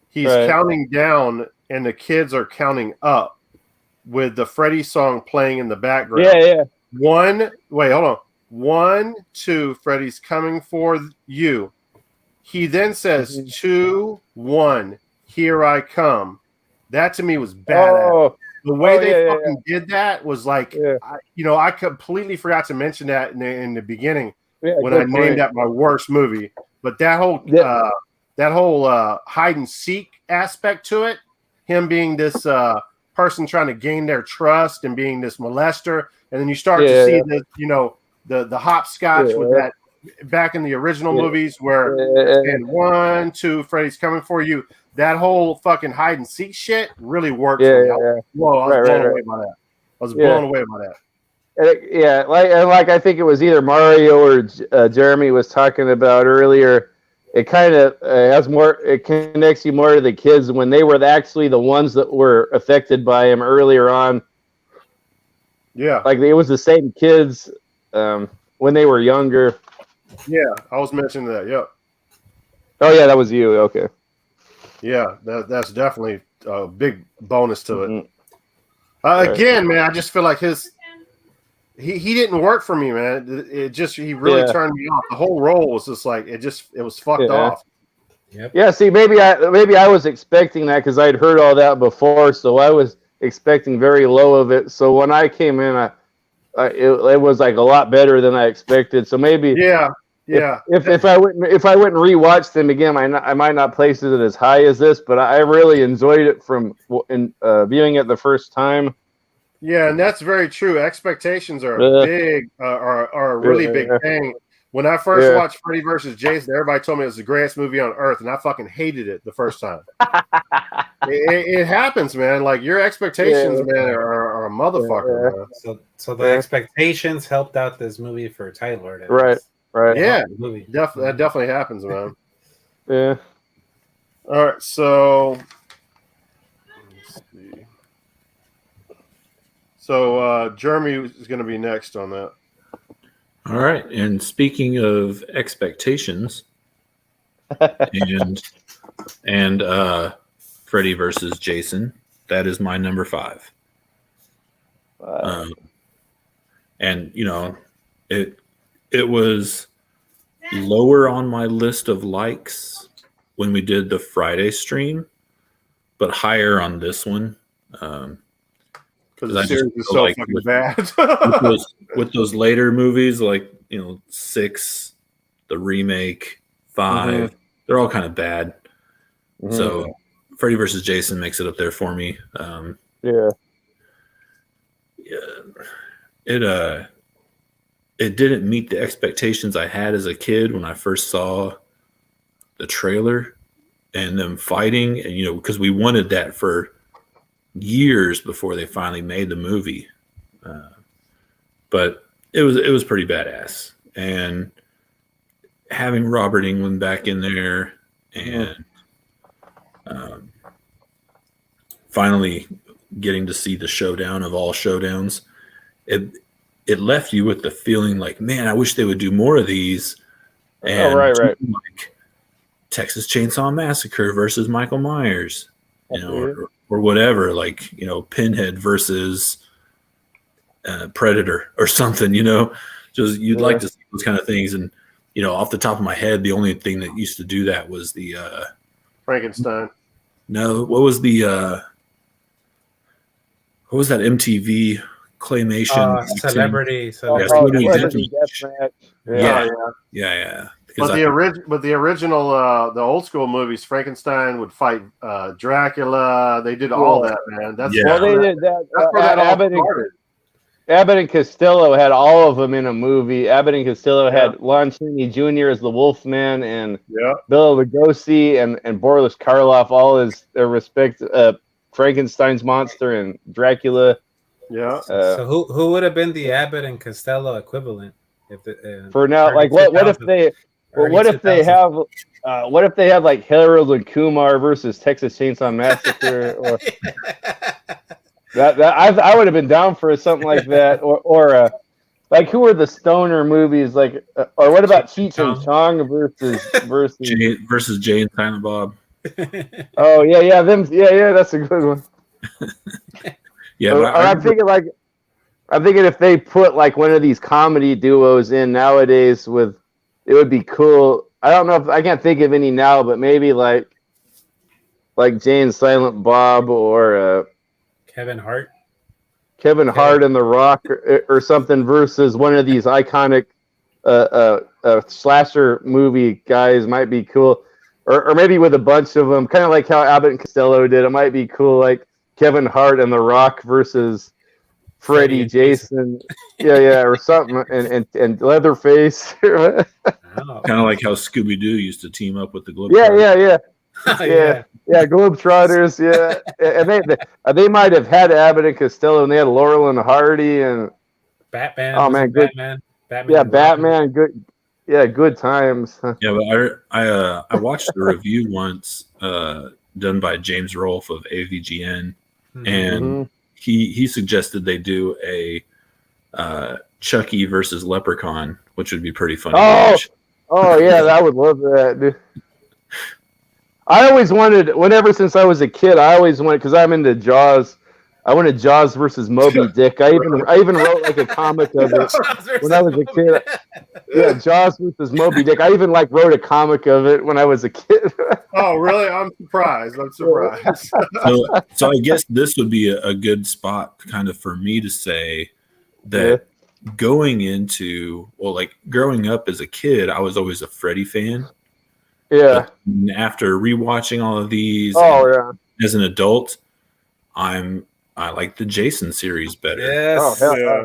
He's counting down, and the kids are counting up with the Freddy song playing in the background. Yeah. Hold on. 1, 2, Freddy's coming for you. He then says 2, 1, here I come. That to me was badass. The way they fucking did that was like, I completely forgot to mention that in the beginning when I named that my worst movie. But that whole hide and seek aspect to it, him being this person trying to gain their trust and being this molester, and then you start to see the hopscotch with that back in the original movies where and 1, 2, Freddy's coming for you. That whole fucking hide and seek shit really worked for me. I was blown away by that. I was blown away by that. I think it was either Mario or Jeremy was talking about earlier. It kind of has more. It connects you more to the kids when they were actually the ones that were affected by him earlier on. Yeah, like it was the same kids when they were younger. Yeah, I was mentioning that. Yep. Oh yeah, that was you. Okay. Yeah, that's definitely a big bonus to it. Mhm. Right. Again, man, I just feel like he didn't work for me, man. He really turned me off. The whole role was just like it was fucked off. Yep. Yeah, see, maybe I was expecting that because I'd heard all that before, so I was expecting very low of it. So when I came in, it was like a lot better than I expected. So maybe if I wouldn't rewatch them again, I might not place it as high as this, but I really enjoyed it from viewing it the first time. Yeah, and that's very true. Expectations are a really big thing. When I first watched Freddy vs. Jason, everybody told me it was the greatest movie on earth, and I fucking hated it the first time. it happens, man. Like your expectations, man, are a motherfucker. Man. So the expectations helped out this movie for Tyler. Right. Yeah, that definitely happens, man. Yeah. All right, so let's see. So Jeremy is going to be next on that. All right. And speaking of expectations and Freddy versus Jason, that is my number 5. And it was lower on my list of likes when we did the Friday stream, but higher on this one. Because the series is so fucking bad. with those later movies, like 6, the remake, 5, they're all kind of bad. Mm-hmm. So Freddy vs. Jason makes it up there for me. It didn't meet the expectations I had as a kid when I first saw the trailer and them fighting, and because we wanted that for years before they finally made the movie, but it was pretty badass. And having Robert Englund back in there, and finally getting to see the showdown of all showdowns, it left you with the feeling like, man, I wish they would do more of these. And like Texas Chainsaw Massacre versus Michael Myers, or whatever, like Pinhead versus Predator or something, just you'd like to see those kind of things. And off the top of my head, the only thing that used to do that was the Frankenstein. No, what was that MTV claymation? Celebrity. Yeah. But the original, the old school movies, Frankenstein would fight Dracula. They did all that, man. They did that. That's where that all started. Abbott and Costello had all of them in a movie. Abbott and Costello had Lon Chaney Jr. as the Wolfman, and Bela Lugosi and Boris Karloff, all as their respective Frankenstein's monster and Dracula. Yeah. So who would have been the Abbott and Costello equivalent? For now, like what if they have like Harold and Kumar versus Texas Chainsaw Massacre, or that I would have been down for something like that, or like who are the stoner movies, like or what about Cheech and Chong versus Jay and Silent Bob? Oh yeah, that's a good one. I'm thinking if they put like one of these comedy duos in nowadays, it would be cool. I don't know if I can't think of any now, but maybe like Jay and Silent Bob, or Kevin Hart and The Rock, or something, versus one of these iconic slasher movie guys might be cool, or maybe with a bunch of them, kind of like how Abbott and Costello did. It might be cool, like Kevin Hart and The Rock versus Freddy, Jason, or something, and Leatherface. Kind of like how Scooby-Doo used to team up with the Globetrotters. Globetrotters, and they might have had Abbott and Costello, and they had Laurel and Hardy and Batman. Oh man, good. Batman. Good. Yeah, good times. Yeah, but I watched the review once done by James Rolfe of AVGN, and he suggested they do a Chucky versus Leprechaun, which would be pretty funny to watch. Oh yeah, I would love that, dude. I always wanted, whenever since I was a kid, I always wanted, because I'm into Jaws. I wanted Jaws versus Moby Dick. I even wrote like a comic of it when I was a kid. Yeah, Jaws versus Moby Dick. I even like wrote a comic of it when I was a kid. Oh, really? I'm surprised. So I guess this would be a good spot kind of for me to say that going growing up as a kid, I was always a Freddy fan. Yeah. But after rewatching all of these as an adult, I like the Jason series better. Yes. Oh, hell yeah.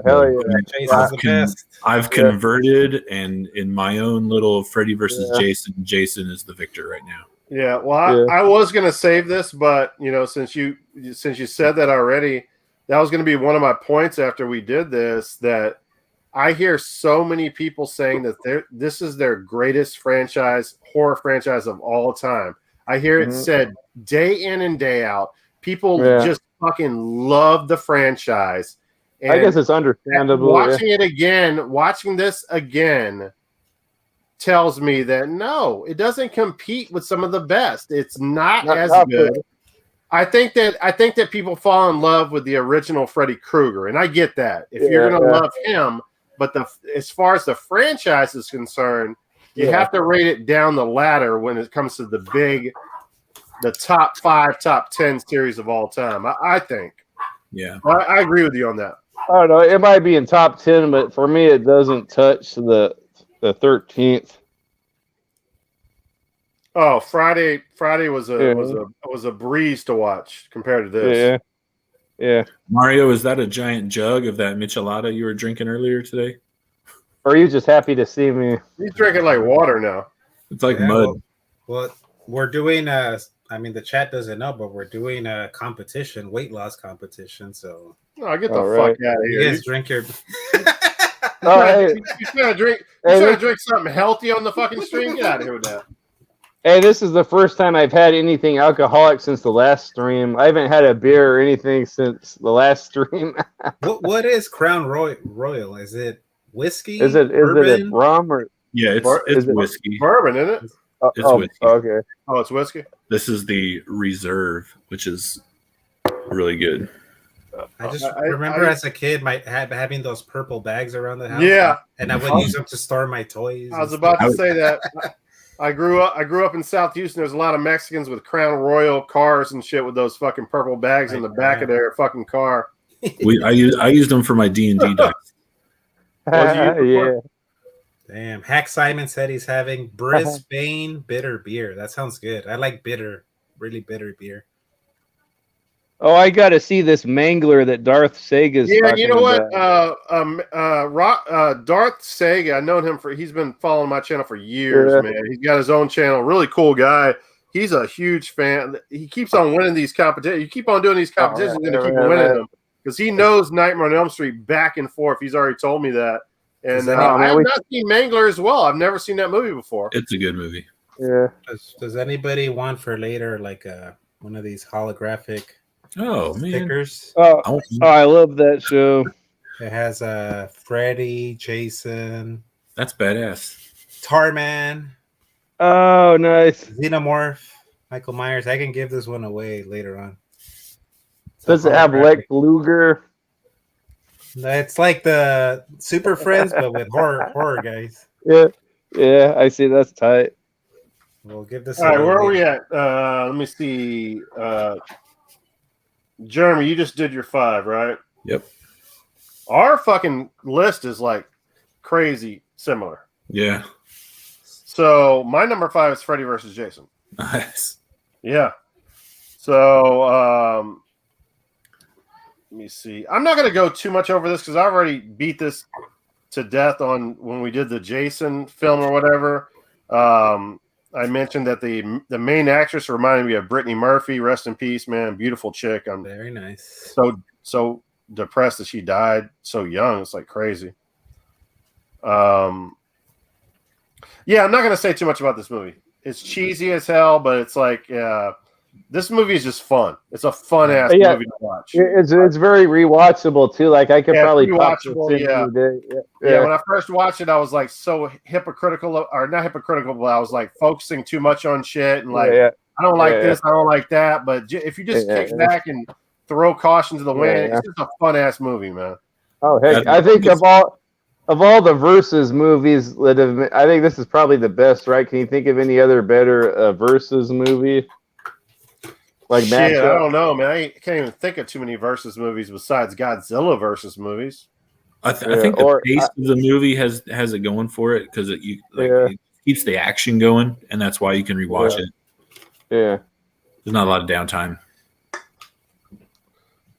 Jason's the best. I've converted, and in my own little Freddy versus Jason, Jason is the victor right now. Yeah, well, I was gonna save this, but since you said that already, that was gonna be one of my points after we did this. That I hear so many people saying that this is their greatest horror franchise of all time. I hear it said day in and day out. People just fucking love the franchise. And I guess it's understandable. Watching this again tells me that no, it doesn't compete with some of the best. It's not as good. I think that people fall in love with the original Freddy Krueger, and I get that. If you're gonna love him, but as far as the franchise is concerned, you have to rate it down the ladder when it comes to the top 5, top 10 series of all time. I think. Yeah, I agree with you on that. I don't know. It might be in top 10, but for me, it doesn't touch the 13th. Oh, Friday was a breeze to watch compared to this. Yeah. Mario, is that a giant jug of that Michelada you were drinking earlier today? Or are you just happy to see me? He's drinking like water now. It's like mud. Well, we're doing the chat doesn't know, but we're doing a competition, weight loss competition. So get the fuck out of here. You guys drink your. You trying to drink something healthy on the fucking stream? Get out of here with that. Hey, this is the first time I've had anything alcoholic since the last stream. I haven't had a beer or anything since the last stream. What is Crown Royal? Is it whiskey? Is it rum or? Yeah, it's whiskey. Bourbon, isn't it? It's whiskey. Okay. Oh, it's whiskey. This is the Reserve, which is really good. I just remember as a kid having those purple bags around the house. Yeah, and I would use them to store my toys. I was about to say that. I grew up in South Houston. There's a lot of Mexicans with Crown Royal cars and shit with those fucking purple bags in the back of their fucking car. I used them for my D&D dice. Yeah. Damn. Hack Simon said he's having Brisbane bitter beer. That sounds good. I like really bitter beer. Oh, I got to see this Mangler that Darth Sega's. Yeah, you know about. what? Darth Sega. I've known him he's been following my channel for years, man. He's got his own channel. Really cool guy. He's a huge fan. He keeps on winning these competitions. You keep on doing these competitions, you're gonna keep winning them because he knows Nightmare on Elm Street back and forth. He's already told me that. And I have not seen Mangler as well. I've never seen that movie before. It's a good movie. Yeah. Does anybody want for later like one of these holographic stickers? Oh, I love that show. It has Freddy, Jason. That's badass. Tarman. Oh, nice. Xenomorph. Michael Myers. I can give this one away later on. Does it have Lex Luger? It's like the Super Friends, but with horror guys. Yeah, I see. That's tight. We'll give this. All right, where are we at? Let me see. Jeremy, you just did your 5, right? Yep. Our fucking list is like crazy similar. Yeah. So my number 5 is Freddy versus Jason. Nice. Yeah. So let me see. I'm not going to go too much over this because I've already beat this to death on when we did the Jason film or whatever. I mentioned that the main actress reminded me of Brittany Murphy. Rest in peace, man. Beautiful chick. I'm very nice. So depressed that she died so young. It's like crazy. Yeah, I'm not going to say too much about this movie. It's cheesy as hell, but it's like this movie is just fun. It's a fun ass movie to watch. It's very rewatchable too. Like I could probably rewatchable. Yeah. When I first watched it, I was like so hypocritical, or not hypocritical, but I was like focusing too much on shit and like I don't like this. I don't like that. But if you just kick back and throw caution to the wind, it's just a fun ass movie, man. Oh heck, I think of all the versus movies that have, I think this is probably the best. Right? Can you think of any other better versus movie? Like Shit, I don't know, man. I can't even think of too many versus movies besides Godzilla versus movies. I think the pace of the movie has it going for it because it keeps the action going, and that's why you can rewatch it. Yeah, there's not a lot of downtime. I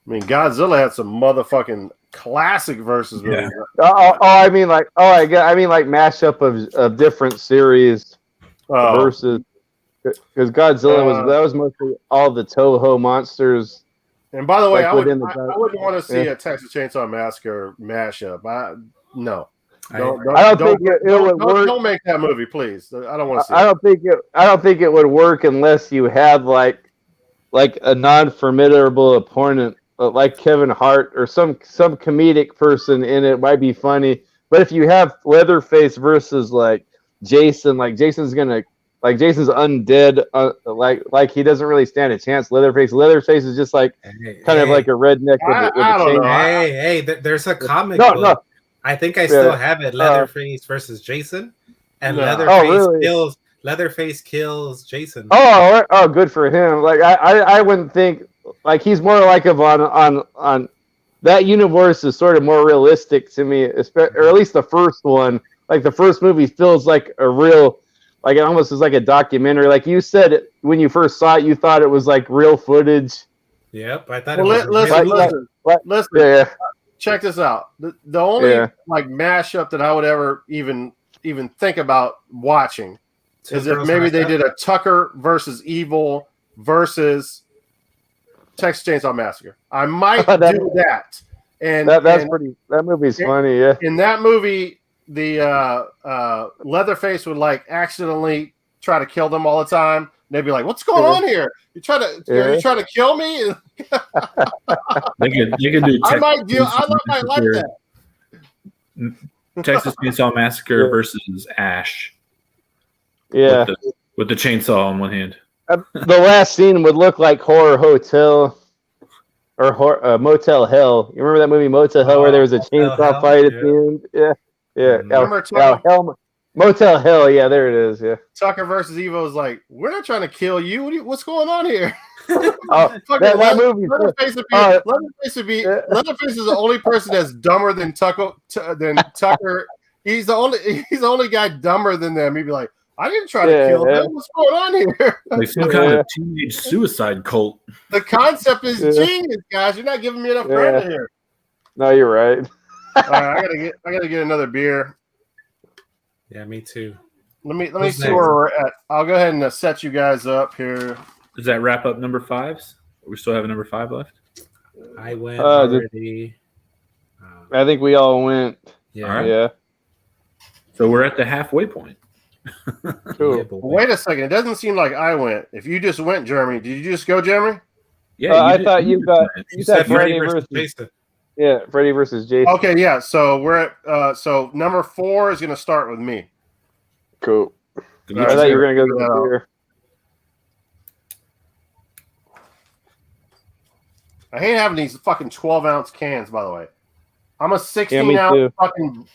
mean, Godzilla had some motherfucking classic versus movies. I mean mashup of different series versus. Because Godzilla was mostly all the Toho monsters. And by the way, I wouldn't want to see a Texas Chainsaw Massacre mashup. No. I don't think it would work. Don't make that movie, please. I don't want to see it. I don't think it would work unless you had like a non-formidable opponent, like Kevin Hart or some comedic person in it. Might be funny. But if you have Leatherface versus like Jason, Jason's undead, like he doesn't really stand a chance. Leatherface is just like kind of like a redneck with a chain. Hey, there's a comic book. No. I think I still have it. Leatherface versus Jason, and Leatherface kills Jason. Oh, good for him. Like I wouldn't think like he's more like on that universe is sort of more realistic to me, or at least the first one. Like the first movie feels like a real. Like it almost is like a documentary. Like you said, when you first saw it, you thought it was like real footage. Yep, I thought it was. Listen. Yeah. Check this out. The only like mashup that I would ever even think about watching is if maybe they did a Tucker versus Evil versus Texas Chainsaw Massacre. I might do that. And that movie's funny. Yeah. In that movie. The Leatherface would like accidentally try to kill them all the time. They'd be like, "What's going on here? You trying to kill me?" they could do. I might like that. Texas Chainsaw Massacre versus Ash. Yeah, with the chainsaw on one hand. The last scene would look like Horror Hotel or Motel Hell. You remember that movie Motel Hell where there was a chainsaw fight at the end? Yeah. Yeah, Motel Hell. Yeah, there it is. Yeah, Tucker versus Evo is like, we're not trying to kill you. What's going on here? That movie. Leatherface is the only person that's dumber than Tucker. He's the only guy dumber than them. He'd be like, I didn't try to kill them. What's going on here? Like some kind of teenage suicide cult. The concept is genius, guys. You're not giving me enough credit here. No, you're right. All right, I gotta get another beer. Yeah, me too. Let me see where we're at. I'll go ahead and set you guys up here. Does that wrap up number 5s? We still have a number 5 left. I went already. I think we all went. Yeah. All right. Yeah. So we're at the halfway point. Cool. Yeah, wait a second. It doesn't seem like I went. If you just went, Jeremy, did you just go, Jeremy? Yeah. I thought you said Freddy versus Jason. Yeah, Freddy versus Jason. Okay, yeah. So we're at so number 4 is going to start with me. Cool. I thought you were going to go here. I hate having these fucking 12-ounce cans. By the way, I'm a 16-ounce fucking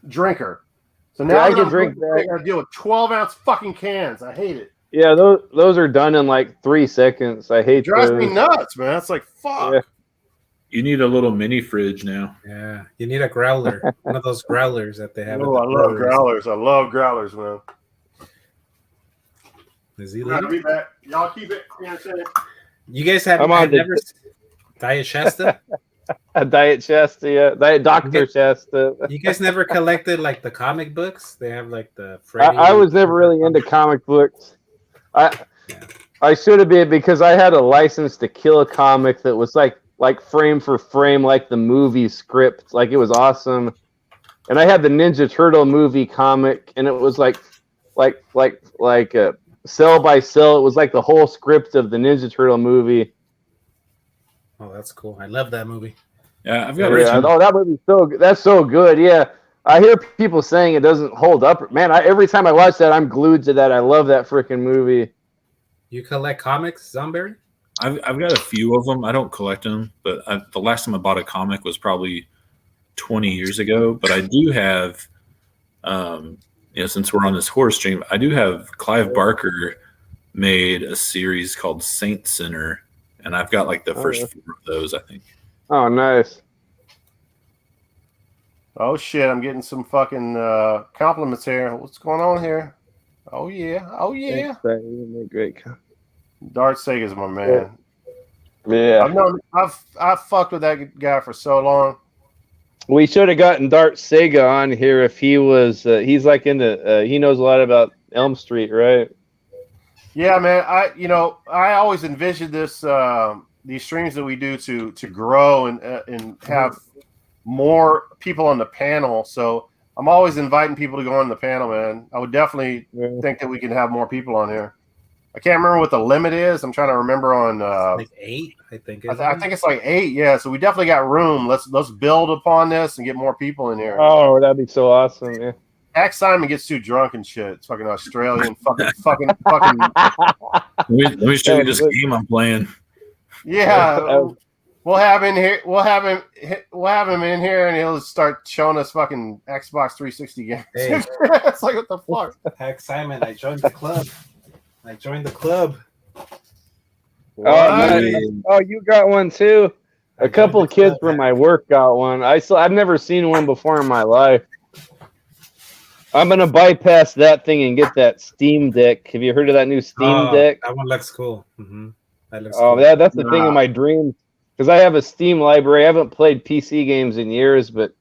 drinker. So now I can drink. I got to deal with 12-ounce fucking cans. I hate it. Yeah, those are done in like 3 seconds. I hate. It drives me nuts, man. It's like fuck. Yeah. You need a little mini fridge now. Yeah, you need a growler, one of those growlers that they have. Oh, I love growlers. I love growlers, man. Is he I'll be back. Y'all keep it. You guys have never Diet Shasta? A Diet Shasta, yeah. Diet Dr. Shasta. You guys never collected like the comic books? They have like the Freddy. I was never really into comic books. I should have been because I had a License to Kill a comic that was like frame for frame, like the movie script. Like it was awesome. And I had the Ninja Turtle movie comic, and it was like cell by cell. It was like the whole script of the Ninja Turtle movie. Oh, that's cool. I love that movie. Yeah, I've got that movie's that's so good. Yeah. I hear people saying it doesn't hold up. Man, every time I watch that, I'm glued to that. I love that freaking movie. You collect comics, Zomberry? I've got a few of them. I don't collect them, but the last time I bought a comic was probably 20 years ago. But I do have, since we're on this horror stream, I do have Clive Barker made a series called Saint Sinner, and I've got like the first 4 of those, I think. Oh, nice. Oh shit! I'm getting some fucking compliments here. What's going on here? Oh yeah! Oh yeah! Great. Dart Sega's my man. Yeah. I've fucked with that guy for so long. We should have gotten Dart Sega on here if he was. He's like into. He knows a lot about Elm Street, right? Yeah, man. I always envisioned this these streams that we do to grow and have more people on the panel. So I'm always inviting people to go on the panel, man. I would definitely think that we can have more people on here. I can't remember what the limit is. I'm trying to remember on like 8, I think. I think it's like 8. Yeah, so we definitely got room. Let's build upon this and get more people in here. Oh, that'd be so awesome. Yeah. Axe Simon gets too drunk and shit. It's fucking Australian. fucking. Let me show you this game I'm playing. Yeah. We'll have him here. We'll have him in here, and he'll start showing us fucking Xbox 360 games. Hey. It's like, what the fuck? Heck, Simon, I joined the club. Nice. Oh, you got one too. A couple of kids from my work got one. I've never seen one before in my life. I'm gonna bypass that thing and get that Steam Deck. Have you heard of that new Steam Deck? That one looks cool. Mm-hmm. That looks cool. That's the thing in my dreams. Because I have a Steam library. I haven't played PC games in years, but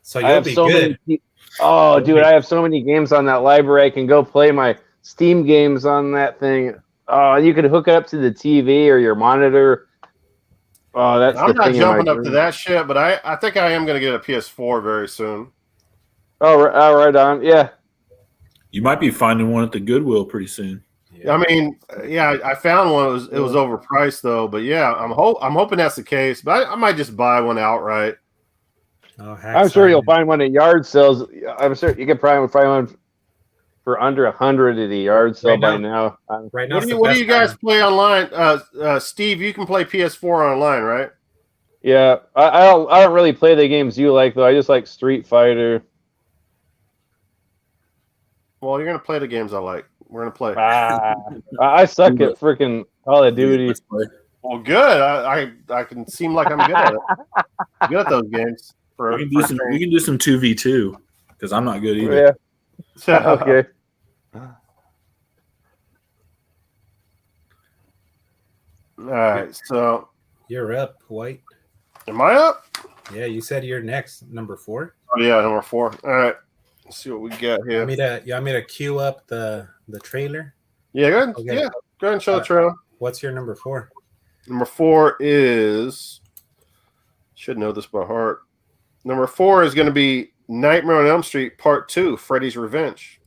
so you'll be good. Dude, I have so many games on that library. I can go play my Steam games on that thing. You could hook it up to the TV or your monitor. Oh, that's I'm not jumping up to that shit, but I think I am going to get a PS4 very soon. Oh, right on. Yeah. You might be finding one at the Goodwill pretty soon. I mean, yeah, I found one. It was overpriced though, but yeah, I'm hoping that's the case. But I might just buy one outright. Oh, I'm sure you'll find one at yard sales. I'm sure you could probably find one for under 100 at a yard sale by now. Right now, what do you guys play online? Steve, you can play PS4 online, right? Yeah, I don't really play the games you like though. I just like Street Fighter. Well, you're gonna play the games I like. We're gonna play. I suck at freaking Call of Duty. Well, good. I can seem like I'm good at it. Good at those games. We can do some 2v2 because I'm not good either. Yeah. Okay. All right. So you're up, White. Am I up? Yeah, you said you're next, number 4. Oh yeah, number 4. All right. Let's see what we got here. You want me to queue up the trailer? Yeah, go ahead. Yeah, go ahead and show the trailer. What's your number 4? Number 4 is, should know this by heart. Number 4 is going to be Nightmare on Elm Street Part 2, Freddy's Revenge.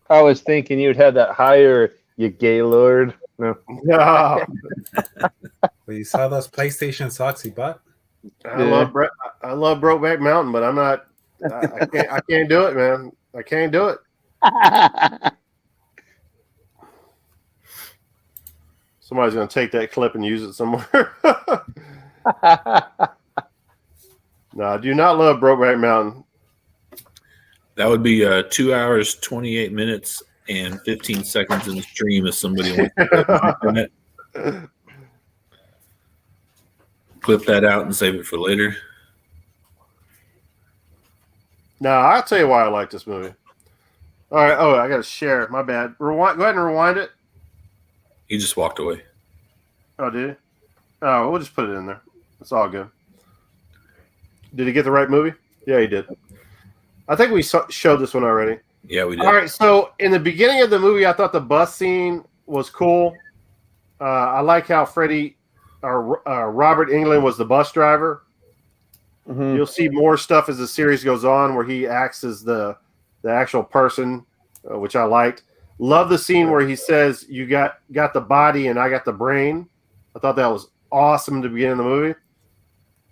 I was thinking you'd have that higher, you gay lord. No. No. Well, you saw those PlayStation socks he bought? I love Brokeback Mountain, but I'm not. I can't do it, man. I can't do it. Somebody's gonna take that clip and use it somewhere. No, I do not love Brokeback Mountain. That would be 2 hours, 28 minutes, and 15 seconds in the stream if somebody wants to clip that out and save it for later. No, I'll tell you why I like this movie. All right. Oh, I got to share. My bad. Rewind. Go ahead and rewind it. He just walked away. Oh, did he? Oh, we'll just put it in there. It's all good. Did he get the right movie? Yeah, he did. I think we showed this one already. Yeah, we did. All right. So in the beginning of the movie, I thought the bus scene was cool. I like how Robert Englund was the bus driver. Mm-hmm. You'll see more stuff as the series goes on where he acts as the actual person, which I liked. Love the scene where he says, "You got the body and I got the brain." I thought that was awesome to begin the movie.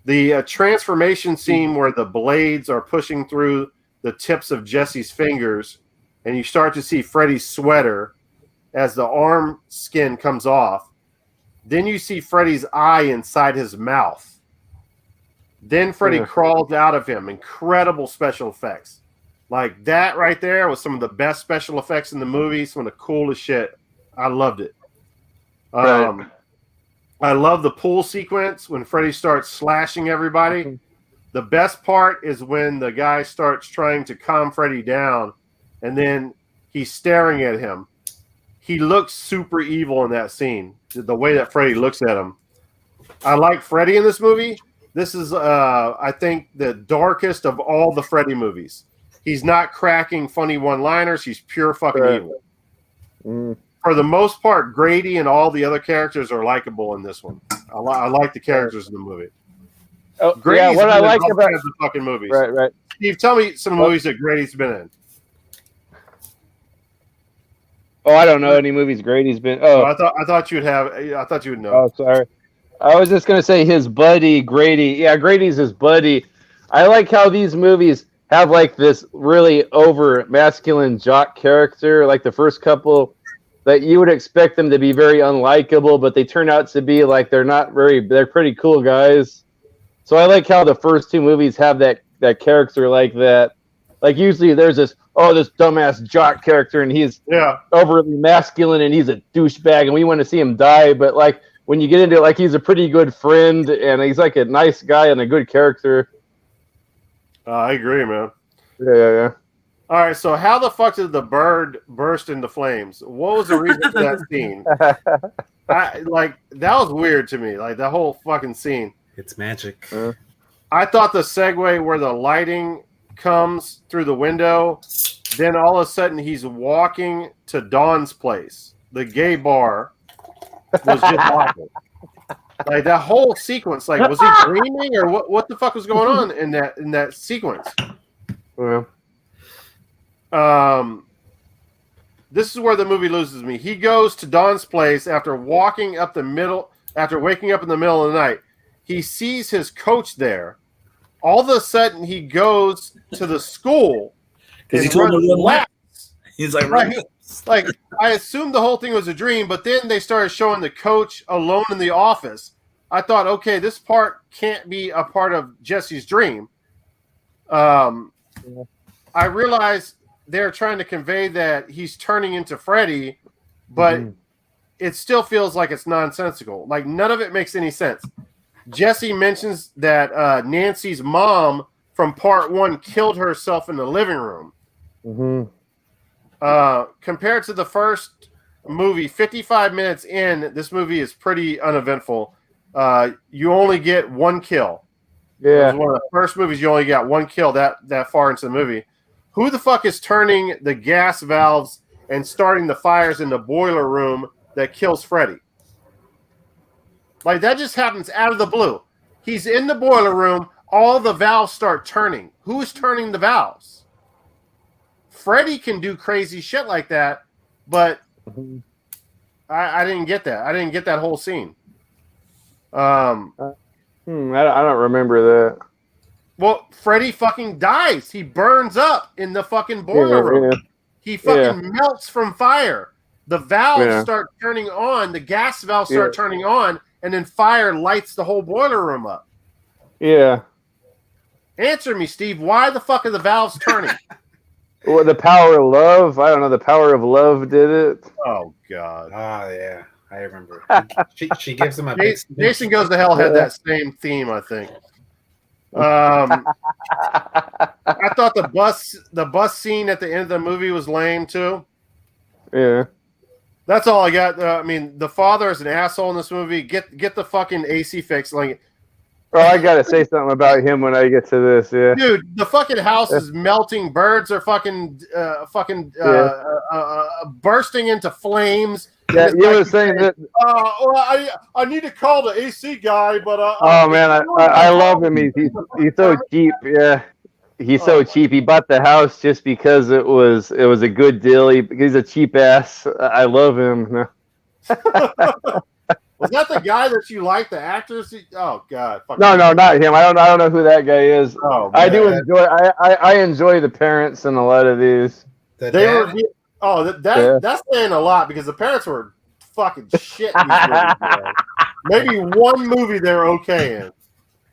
The transformation scene where the blades are pushing through the tips of Jesse's fingers, and you start to see Freddy's sweater as the arm skin comes off. Then you see Freddy's eye inside his mouth. Then Freddy crawls out of him. Incredible special effects. Like that right there was some of the best special effects in the movie. Some of the coolest shit. I loved it. Right. I love the pool sequence when Freddy starts slashing everybody. The best part is when the guy starts trying to calm Freddy down, and then he's staring at him. He looks super evil in that scene. The way that Freddy looks at him. I like Freddy in this movie. This is, I think, the darkest of all the Freddy movies. He's not cracking funny one-liners. He's pure fucking evil. For the most part, Grady and all the other characters are likable in this one. I like the characters in the movie. Oh, Grady's what I like about the fucking movies. Right. Steve, tell me some movies that Grady's been in. Oh, I don't know any movies Grady's been. Oh, I thought you'd have. I thought you would know. Oh, sorry. I was just gonna say his buddy Grady. Yeah, Grady's his buddy. I like how these movies have like this really over masculine jock character. Like the first couple, that you would expect them to be very unlikable, but they turn out to be like they're pretty cool guys. So I like how the first two movies have that character like that. Like usually there's this dumbass jock character and he's overly masculine and he's a douchebag and we want to see him die. But like when you get into it, like he's a pretty good friend and he's like a nice guy and a good character. I agree, man. Yeah. All right, so how the fuck did the bird burst into flames? What was the reason for that scene? That was weird to me. Like that whole fucking scene. It's magic. I thought the segue where the lighting comes through the window, then all of a sudden he's walking to Dawn's place, the gay bar, was just awful. Like that whole sequence, like was he dreaming or what the fuck was going on in that sequence? Yeah. This is where the movie loses me. He goes to Dawn's place after waking up in the middle of the night. He sees his coach there. All of a sudden, he goes to the school because he told him to run laps. He's like, right. Like I assumed the whole thing was a dream, but then they started showing the coach alone in the office. I thought, okay, this part can't be a part of Jesse's dream. I realized they're trying to convey that he's turning into Freddy, but it still feels like it's nonsensical. Like none of it makes any sense. Jesse mentions that Nancy's mom from part 1 killed herself in the living room. Compared to the first movie, 55 minutes in, this movie is pretty uneventful. You only get one kill. Yeah. It was one of the first movies you only got one kill that far into the movie. Who the fuck is turning the gas valves and starting the fires in the boiler room that kills Freddy? Like, that just happens out of the blue. He's in the boiler room. All the valves start turning. Who's turning the valves? Freddy can do crazy shit like that, but I didn't get that. I didn't get that whole scene. I don't remember that. Well, Freddy fucking dies. He burns up in the fucking boiler room. Yeah. He fucking melts from fire. The valves start turning on. The gas valves start turning on. And then fire lights the whole boiler room up. Yeah. Answer me, Steve. Why the fuck are the valves turning? Well, the power of love. I don't know. The power of love did it. Oh, God. Oh, yeah. I remember. She gives him a Jason Goes to Hell had that same theme, I think. I thought the bus scene at the end of the movie was lame, too. Yeah. That's all I got. I mean, the father is an asshole in this movie. Get the fucking AC fixed. Like, well, I gotta say something about him when I get to this. Yeah, dude, the fucking house is melting. Birds are bursting into flames. Yeah, you were saying that. I need to call the AC guy, but oh man, I love him. He's so cheap. Yeah. He's so cheap. He bought the house just because it was a good deal. He's a cheap ass. I love him. Was that the guy that you like? The actors? Oh God! No, not him. I don't know who that guy is. Oh, I do man. enjoy. I enjoy the parents in a lot of these. The They dad- were. Oh, Yeah. that's saying a lot because the parents were fucking shit in these movies. Man. Maybe one movie they're okay in.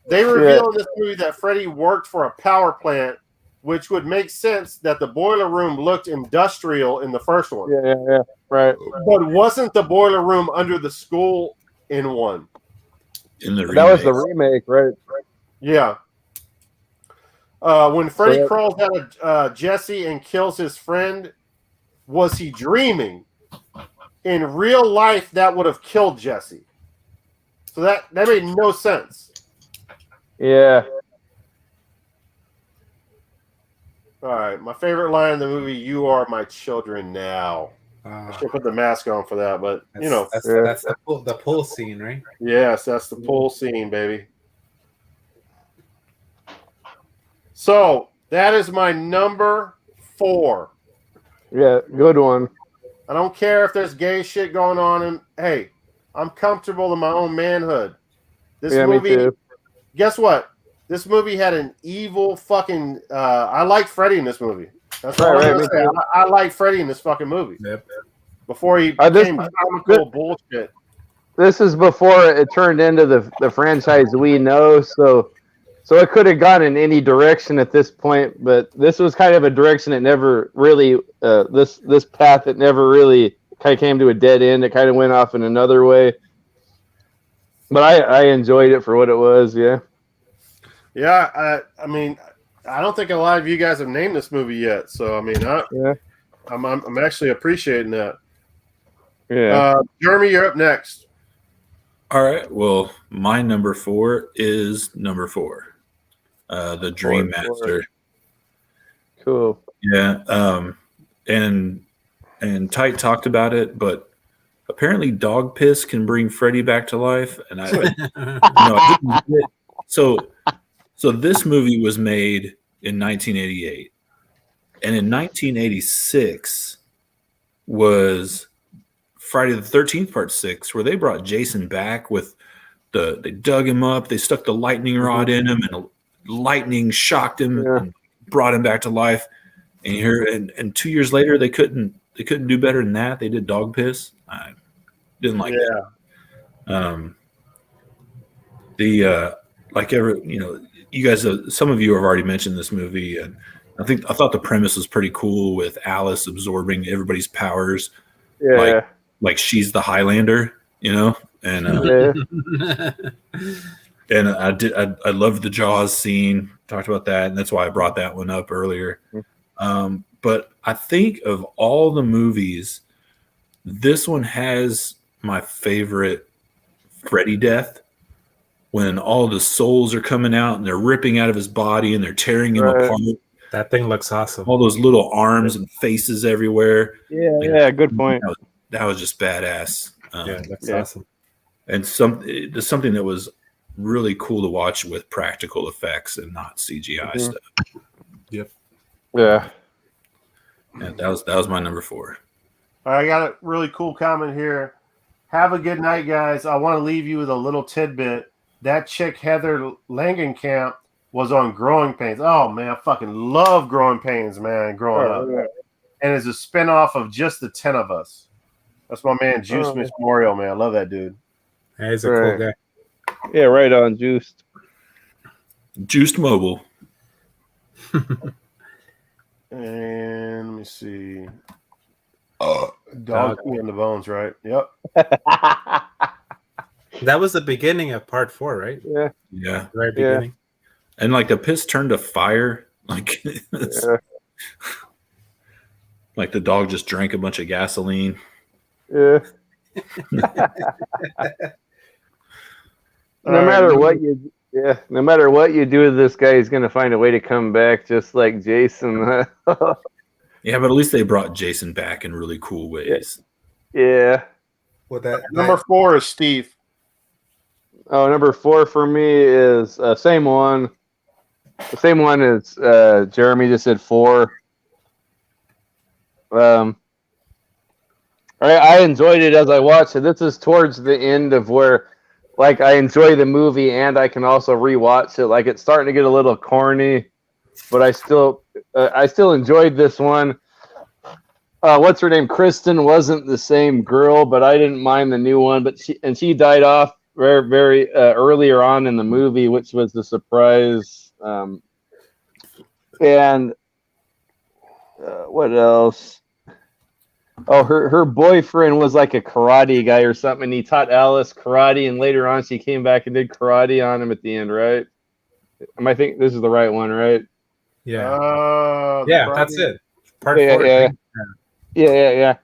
They reveal in this movie that Freddy worked for a power plant, which would make sense that the boiler room looked industrial in the first one. Yeah, right. But wasn't the boiler room under the school in one? In the That was the remake. remake, right? Yeah. When Freddy Yeah. crawls out of Jesse and kills his friend, was he dreaming? In real life, that would have killed Jesse. So that made no sense. Yeah. All right, my favorite line in the movie: "You are my children now." I should put the mask on for that, but you know, that's the pool scene, right? yes, that's the pool scene, baby. So that is my number 4. Yeah, good one. I don't care if there's gay shit going on, and hey, I'm comfortable in my own manhood. This Yeah, me movie, too. guess what? This movie had an evil fucking. I like Freddy in this movie. That's all Right, I'm me gonna say. too. I like Freddy in this fucking movie. Yep. Before he This- became comical bullshit. This is before it turned into the franchise we know, so it could have gone in any direction at this point, but this was kind of a direction that never really this path that never really kind of came to a dead end. It kind of went off in another way. But I enjoyed it for what it was, yeah. Yeah, I mean, I don't think a lot of you guys have named this movie yet, so I mean, Yeah. I'm actually appreciating that. Yeah. Jeremy, you're up next. All right. Well, my number 4 is number 4. The Dream Master. Cool. Yeah. And Tite talked about it, but apparently dog piss can bring Freddy back to life. And I didn't get it. So this movie was made in 1988. And in 1986 was Friday the 13th Part 6, where they brought Jason back with they dug him up, they stuck the lightning rod in him, and lightning shocked him and brought him back to life. And here and 2 years later they couldn't do better than that. They did dog piss. I didn't like that. You guys, some of you have already mentioned this movie, and I thought the premise was pretty cool with Alice absorbing everybody's powers. Yeah. Like she's the Highlander, and and I loved the Jaws scene. Talked about that, and that's why I brought that one up earlier. But I think of all the movies, this one has my favorite Freddy death, when all the souls are coming out and they're ripping out of his body and they're tearing him apart. That thing looks awesome. All those little arms and faces everywhere. Yeah, good point. That was just badass. It looks awesome. And there's something that was really cool to watch with practical effects and not CGI stuff. Yep. Yeah. And that was my number 4. All right, I got a really cool comment here. Have a good night, guys. I want to leave you with a little tidbit. That chick, Heather Langenkamp, was on Growing Pains. Oh, man, I fucking love Growing Pains, man, growing up. Yeah. And it's a spinoff of Just the 10 of Us. That's my man, Juice Memorial, man. I love that dude. Yeah, he's a cool guy. Yeah, right on, Juiced. Juiced Mobile. And let me see. Dog in the bones, right? Yep. That was the beginning of Part 4, right? Yeah. Yeah. Very beginning. And like the piss turned to fire. Like, like the dog just drank a bunch of gasoline. Yeah. No matter what you do to this guy, he's gonna find a way to come back, just like Jason. Yeah, but at least they brought Jason back in really cool ways. Yeah. With that Number 4 is Steve. Oh, number 4 for me is same one. The same one as Jeremy just said 4. I I enjoyed it as I watched it. This is towards the end of where, like, I enjoy the movie and I can also rewatch it. Like, it's starting to get a little corny, but I still enjoyed this one. What's her name? Kristen wasn't the same girl, but I didn't mind the new one. But she died off very very earlier on in the movie, which was the surprise. And what else? Oh, her boyfriend was like a karate guy or something. And he taught Alice karate, and later on she came back and did karate on him at the end, right? I think this is the right one, right? Yeah. Yeah, that's it. Part Yeah, 4. yeah. Yeah.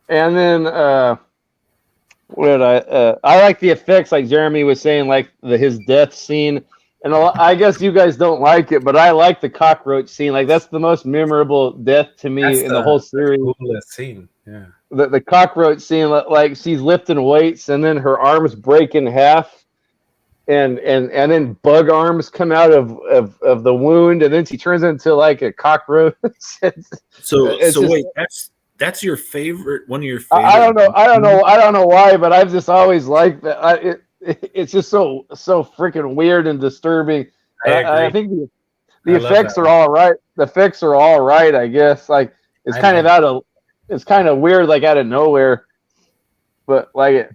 And then what I like the effects, like Jeremy was saying, like his death scene. And I guess you guys don't like it, but I like the cockroach scene. Like, that's the most memorable death to me in the whole series. Coolest scene. Yeah. The cockroach scene, like she's lifting weights and then her arms break in half, and then bug arms come out of the wound, and then she turns into like a cockroach. So wait, that's your favorite, one of your favorite. I don't know why, but I've just always liked that. It's just so freaking weird and disturbing. I think the effects are all right. The effects are all right, I guess. Like, it's kind of weird, like out of nowhere. But like,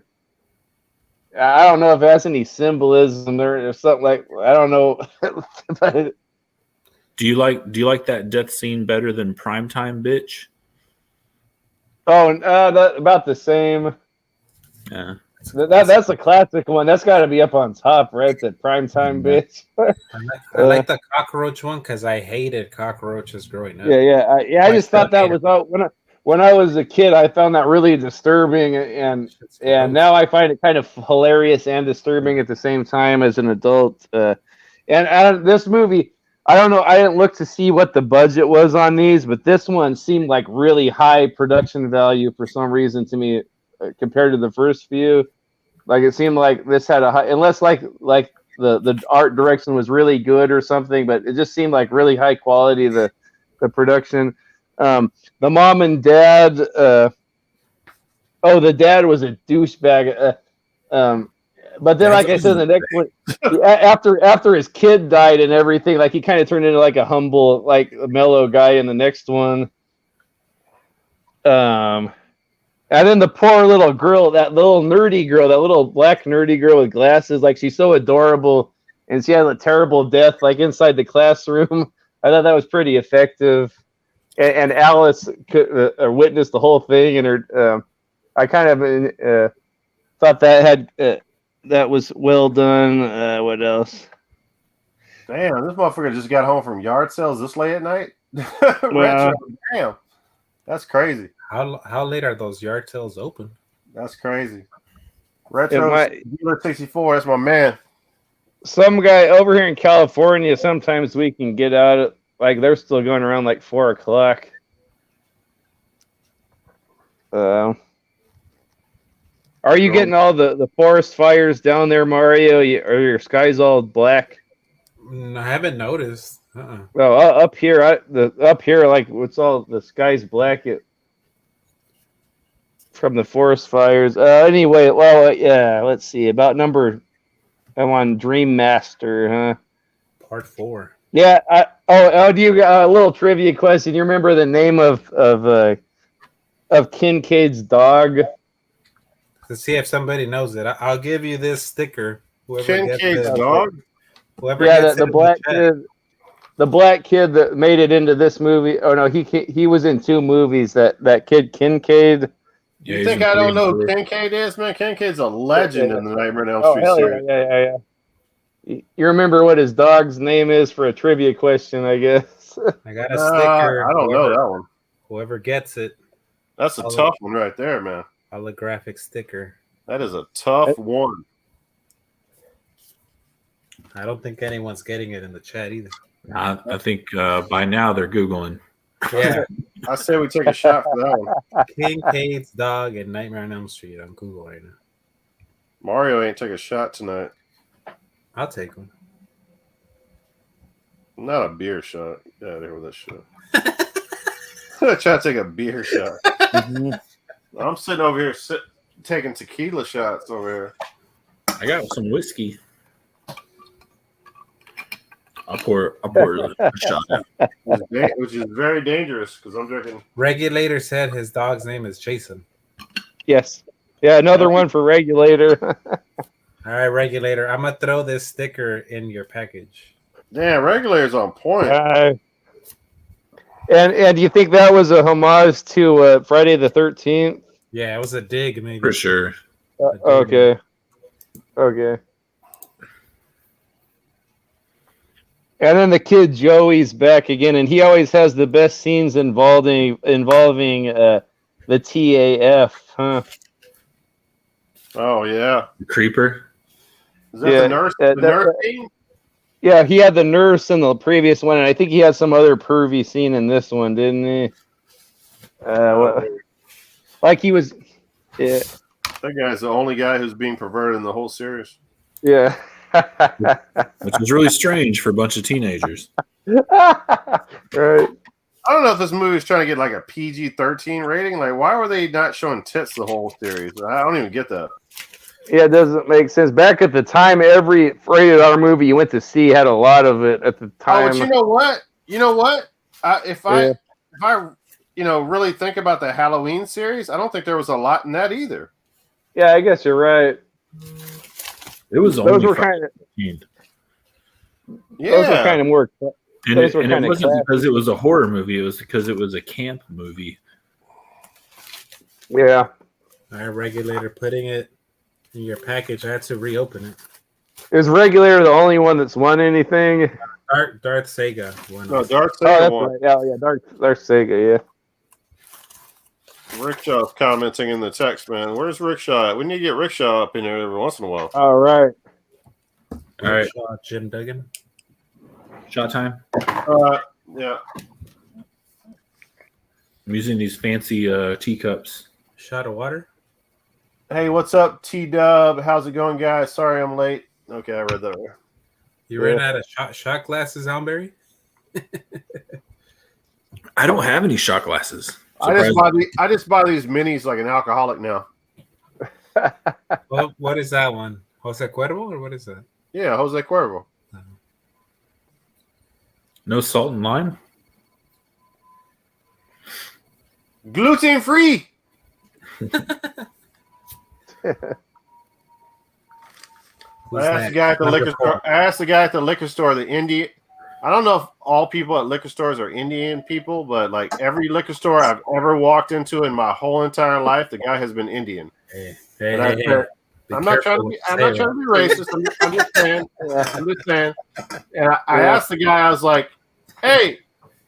I don't know if it has any symbolism there or something, like, I don't know. But do you like that death scene better than Primetime Bitch? Oh, about the same. Yeah. That's a classic one. That's got to be up on top, right? The Primetime Bitch. I like the cockroach one because I hated cockroaches growing up. I just thought that was when I was a kid. I found that really disturbing, and now I find it kind of hilarious and disturbing at the same time as an adult. And this movie, I don't know. I didn't look to see what the budget was on these, but this one seemed like really high production value for some reason to me compared to the first few. Like, it seemed like this had a high, unless like the art direction was really good or something, but it just seemed like really high quality, the production. The mom and dad, the dad was a douchebag. But then, like I said, the next one, after his kid died and everything, like, he kind of turned into like a humble, like a mellow guy in the next one. And then the poor little girl, that little nerdy girl, that little black nerdy girl with glasses, like, she's so adorable, and she had a terrible death, like, inside the classroom. I thought that was pretty effective. And Alice could witness the whole thing, and her, I kind of thought that was well done. What else? Damn, this motherfucker just got home from yard sales this late at night. Well, damn, that's crazy. How late are those yard sales open? That's crazy. Retro Dealer 64. That's my man. Some guy over here in California, sometimes we can get out at, like, they're still going around like 4 o'clock. Are you getting all the forest fires down there, Mario? Are your skies all black? I haven't noticed. Well, up here, like, it's all the sky's black. From the forest fires. Anyway, well, yeah. Let's see. About number. I'm on Dream Master, huh? Part 4. Yeah. Do you got a little trivia question? You remember the name of Kincaid's dog? To see if somebody knows it, I'll give you this sticker. Kincaid's dog. Whoever gets the black kid. The black kid that made it into this movie. Oh no, he was in 2 movies. That kid Kincaid. You think I don't know who Kincaid is, man? Kincaid's a legend in the Nightmare on Elm Street series. Yeah. You remember what his dog's name is for a trivia question, I guess? I got a sticker. I don't know that one. Whoever gets it. That's a tough one right there, man. Holographic sticker. That is a tough one. I don't think anyone's getting it in the chat either. I think by now they're Googling. Yeah. I say we take a shot for that one. Kincaid's dog and Nightmare on Elm Street on Google right now. Mario ain't take a shot tonight. I'll take one. Not a beer shot. Get out of here with that shit. Try to take a beer shot. I'm sitting over here taking tequila shots over here. I got some whiskey. I'll pour a shot out. Which is very dangerous because I'm drinking. Regulator said his dog's name is Jason. Yes. Yeah, another one for Regulator. All right, Regulator. I'm gonna throw this sticker in your package. Damn, Regulator's on point. And do you think that was a homage to Friday the 13th? Yeah, it was a dig, maybe. For sure. Okay. Okay. And then the kid Joey's back again, and he always has the best scenes involving the TAF, huh? Oh yeah, The creeper. is that the nurse? The nurse scene? Yeah, he had the nurse in the previous one, and I think he had some other pervy scene in this one, didn't he? Like he was. Yeah. That guy's the only guy who's being perverted in the whole series. Yeah. Which was really strange for a bunch of teenagers. Right. I don't know if this movie is trying to get like a PG-13 rating. Like, why were they not showing tits the whole series? I don't even get that. Yeah, it doesn't make sense. Back at the time, every rated R movie you went to see had a lot of it at the time. Oh, but you know what? You know what? If I really think about the Halloween series, I don't think there was a lot in that either. Yeah, I guess you're right. It was Those only were kind of. 15. Yeah, Those were kind of more. And Those it were kinda wasn't classy. because it was a horror movie. It was because it was a camp movie. Yeah. All right, Regulator, putting it in your package. I had to reopen it. Is Regulator the only one that's won anything? Darth Sega won. no, Darth Oh, Sega that's one. right. Yeah, Darth Sega, yeah. Rickshaw's commenting in the text, man. Where's Rickshaw at? We need to get Rickshaw up in here every once in a while. All right. All right. Jim Duggan. Shot time. Yeah. I'm using these fancy teacups. Shot of water. Hey, what's up, T-Dub? How's it going, guys? Sorry I'm late. Okay, I read that. You ran out of shot glasses, Alberry? I don't have any shot glasses. I just buy these minis like an alcoholic now. Well, what is that one? Jose Cuervo, or what is that? Yeah, Jose Cuervo. No salt and lime. Gluten free. I asked the guy at the liquor store. I asked the guy at the liquor store, the Indian. I don't know if all people at liquor stores are Indian people, but like every liquor store I've ever walked into in my whole entire life, the guy has been Indian. I'm not trying to be racist. I'm just saying. And I asked the guy, I was like, "Hey,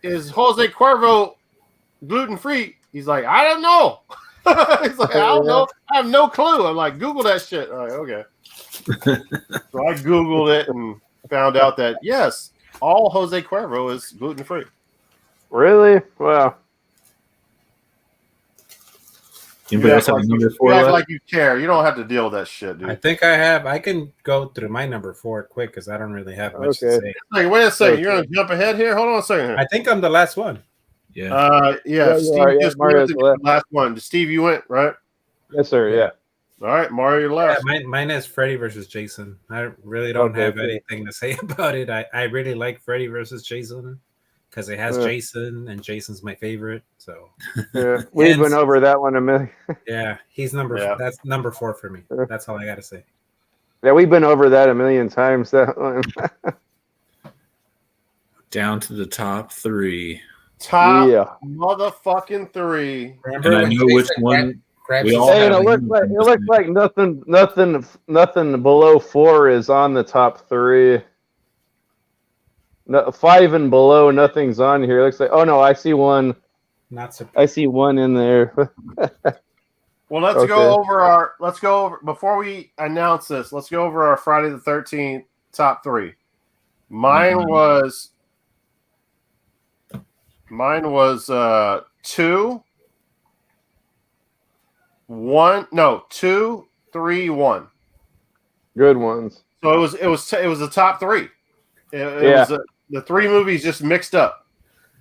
is Jose Cuervo gluten free?" He's like, "I don't know." He's like, "I don't know. I have no clue." I'm like, "Google that shit." I'm like, okay. So I Googled it and found out that yes, all Jose Cuervo is gluten free. Really? Wow. Anybody else have a number 4? You act like you care. You don't have to deal with that shit, dude. I think I have. I can go through my number 4 quick because I don't really have much to say. Like, wait a second. You're gonna jump ahead here. Hold on a second here. I think I'm the last one. Yeah. Steve just went to the last one. Steve, you went right. Yes, sir. Yeah. All right, Mario, you're last. Yeah, mine is Freddy versus Jason. I really don't have anything to say about it. I really like Freddy versus Jason because it has Jason, and Jason's my favorite. So yeah, we've been over that one a million. Yeah, he's that's number 4 for me. That's all I gotta say. Yeah, we've been over that a million times. That one. Down to the top 3. Top motherfucking 3. And I know which one. We all it looks like nothing below 4 is on the top 3. No, 5 and below, nothing's on here. It looks like I see one. Not surprised. I see one in there. Well, let's go over before we announce this. Let's go over our Friday the 13th top 3. Mine was 2, 1. No, 2, 3, 1. Good ones. So it was the top 3. It was the 3 movies just mixed up.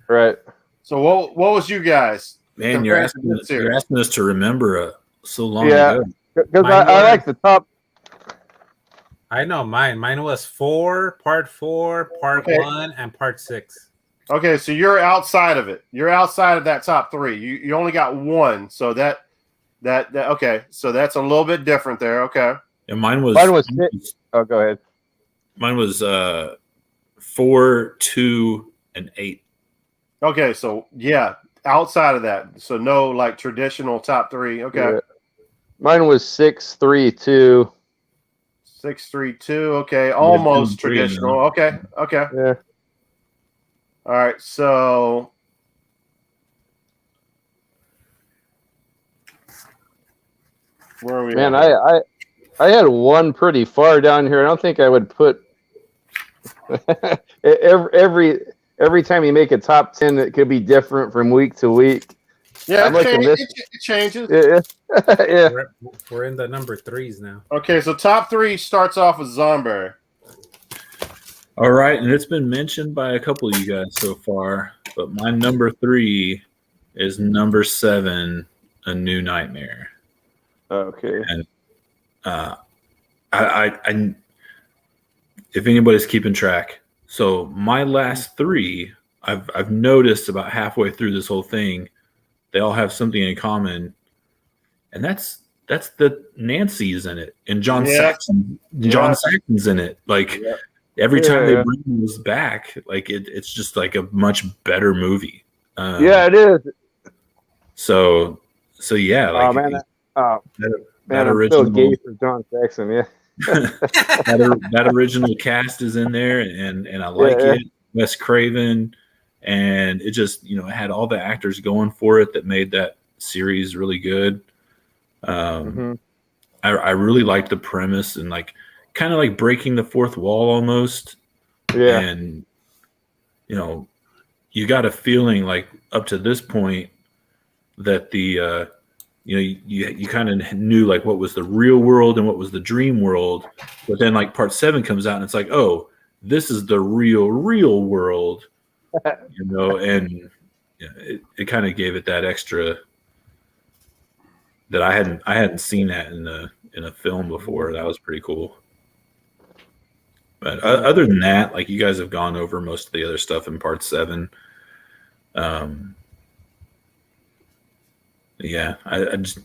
Right. So what was you guys? Man, you're compared to asking, the us, series. you're asking us to remember so long Yeah. ago. Because Mine I was- like the top. I know mine. Mine was 4, part 4, part Okay. 1, and part 6. Okay, so you're outside of it. You're outside of that top 3. You only got one, so that okay. So that's a little bit different there. Okay. And mine was Oh, go ahead. mine was 4, 2, and 8. Okay, so yeah, outside of that, so no like traditional top 3. Okay, Yeah. Mine was 6, 3, 2. 6, 3, 2. Okay, almost 3 and traditional. Okay, okay. Yeah. All right. So where are we? Man, at? I had one pretty far down here. I don't think I would put every time you make a top 10, it could be different from week to week. Yeah, I'm liking this. it changes. Yeah. Yeah. We're in the number 3s now. Okay, so top 3 starts off with Zomber. All right, and it's been mentioned by a couple of you guys so far, but my number 3 is number 7, A New Nightmare. Okay. I if anybody's keeping track, so my last 3, I've noticed about halfway through this whole thing, they all have something in common, and that's the Nancy's in it, and John Saxon. John Saxon's in it. Like every time they bring this back, like it's just like a much better movie. Yeah, it is. So yeah. Like, Oh man, that I'm original so gay for John Saxon. Yeah. that original cast is in there, and I like it. Wes Craven, and it just it had all the actors going for it that made that series really good. I really liked the premise and like kind of like breaking the fourth wall almost. Yeah. And you got a feeling like up to this point that the you kind of knew like what was the real world and what was the dream world, but then like part 7 comes out and it's like, oh, this is the real world, and it kind of gave it that extra that I hadn't seen that in a film before. That was pretty cool. But other than that, like you guys have gone over most of the other stuff in part 7. Yeah, I just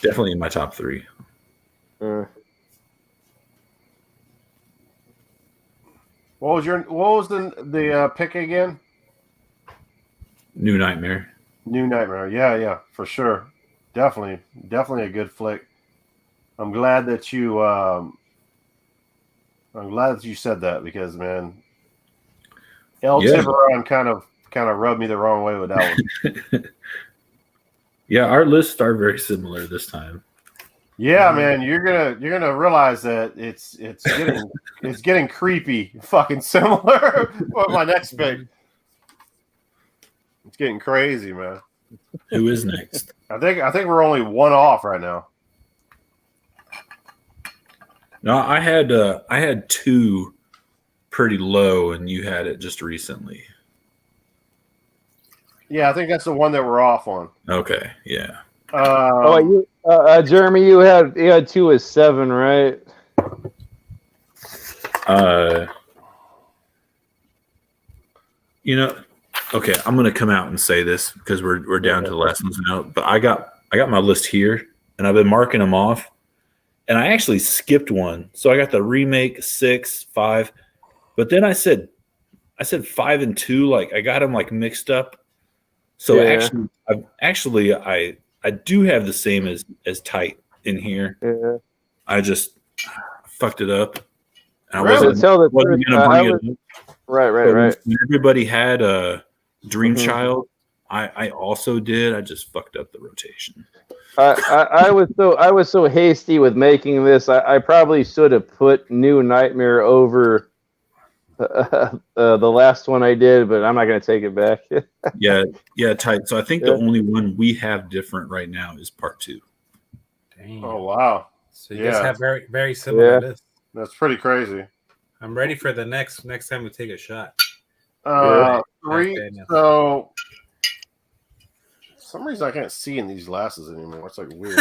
definitely in my top 3. What was the pick again? New Nightmare. New Nightmare. Yeah, for sure. Definitely a good flick. I'm glad that you said that because man, Tiburon kind of rubbed me the wrong way with that one. Yeah, our lists are very similar this time. Yeah, man, you're gonna realize that it's getting creepy, fucking similar with my next pick. It's getting crazy, man. Who is next? I think we're only one off right now. No, I had 2 pretty low, and you had it just recently. Yeah, I think that's the one that we're off on. Okay, yeah. Jeremy, you had 2 as 7, right? Okay, I'm gonna come out and say this because we're down to the last ones now. But I got my list here, and I've been marking them off. And I actually skipped one, so I got the remake 6, 5, but then I said 5 and 2. Like I got them like mixed up. So actually, I do have the same as Tight in here. Yeah. I just fucked it up. I Really? wasn't gonna bring it up. Right. When everybody had a Dream Child, I also did. I just fucked up the rotation. I was so hasty with making this. I probably should have put New Nightmare over the last one I did, but I'm not going to take it back. yeah, Tight. So I think the only one we have different right now is part 2. Dang. Oh wow! So you guys have very very similar lists. That's pretty crazy. I'm ready for the next time we take a shot. 3. So some reason I can't see in these glasses anymore. It's like weird.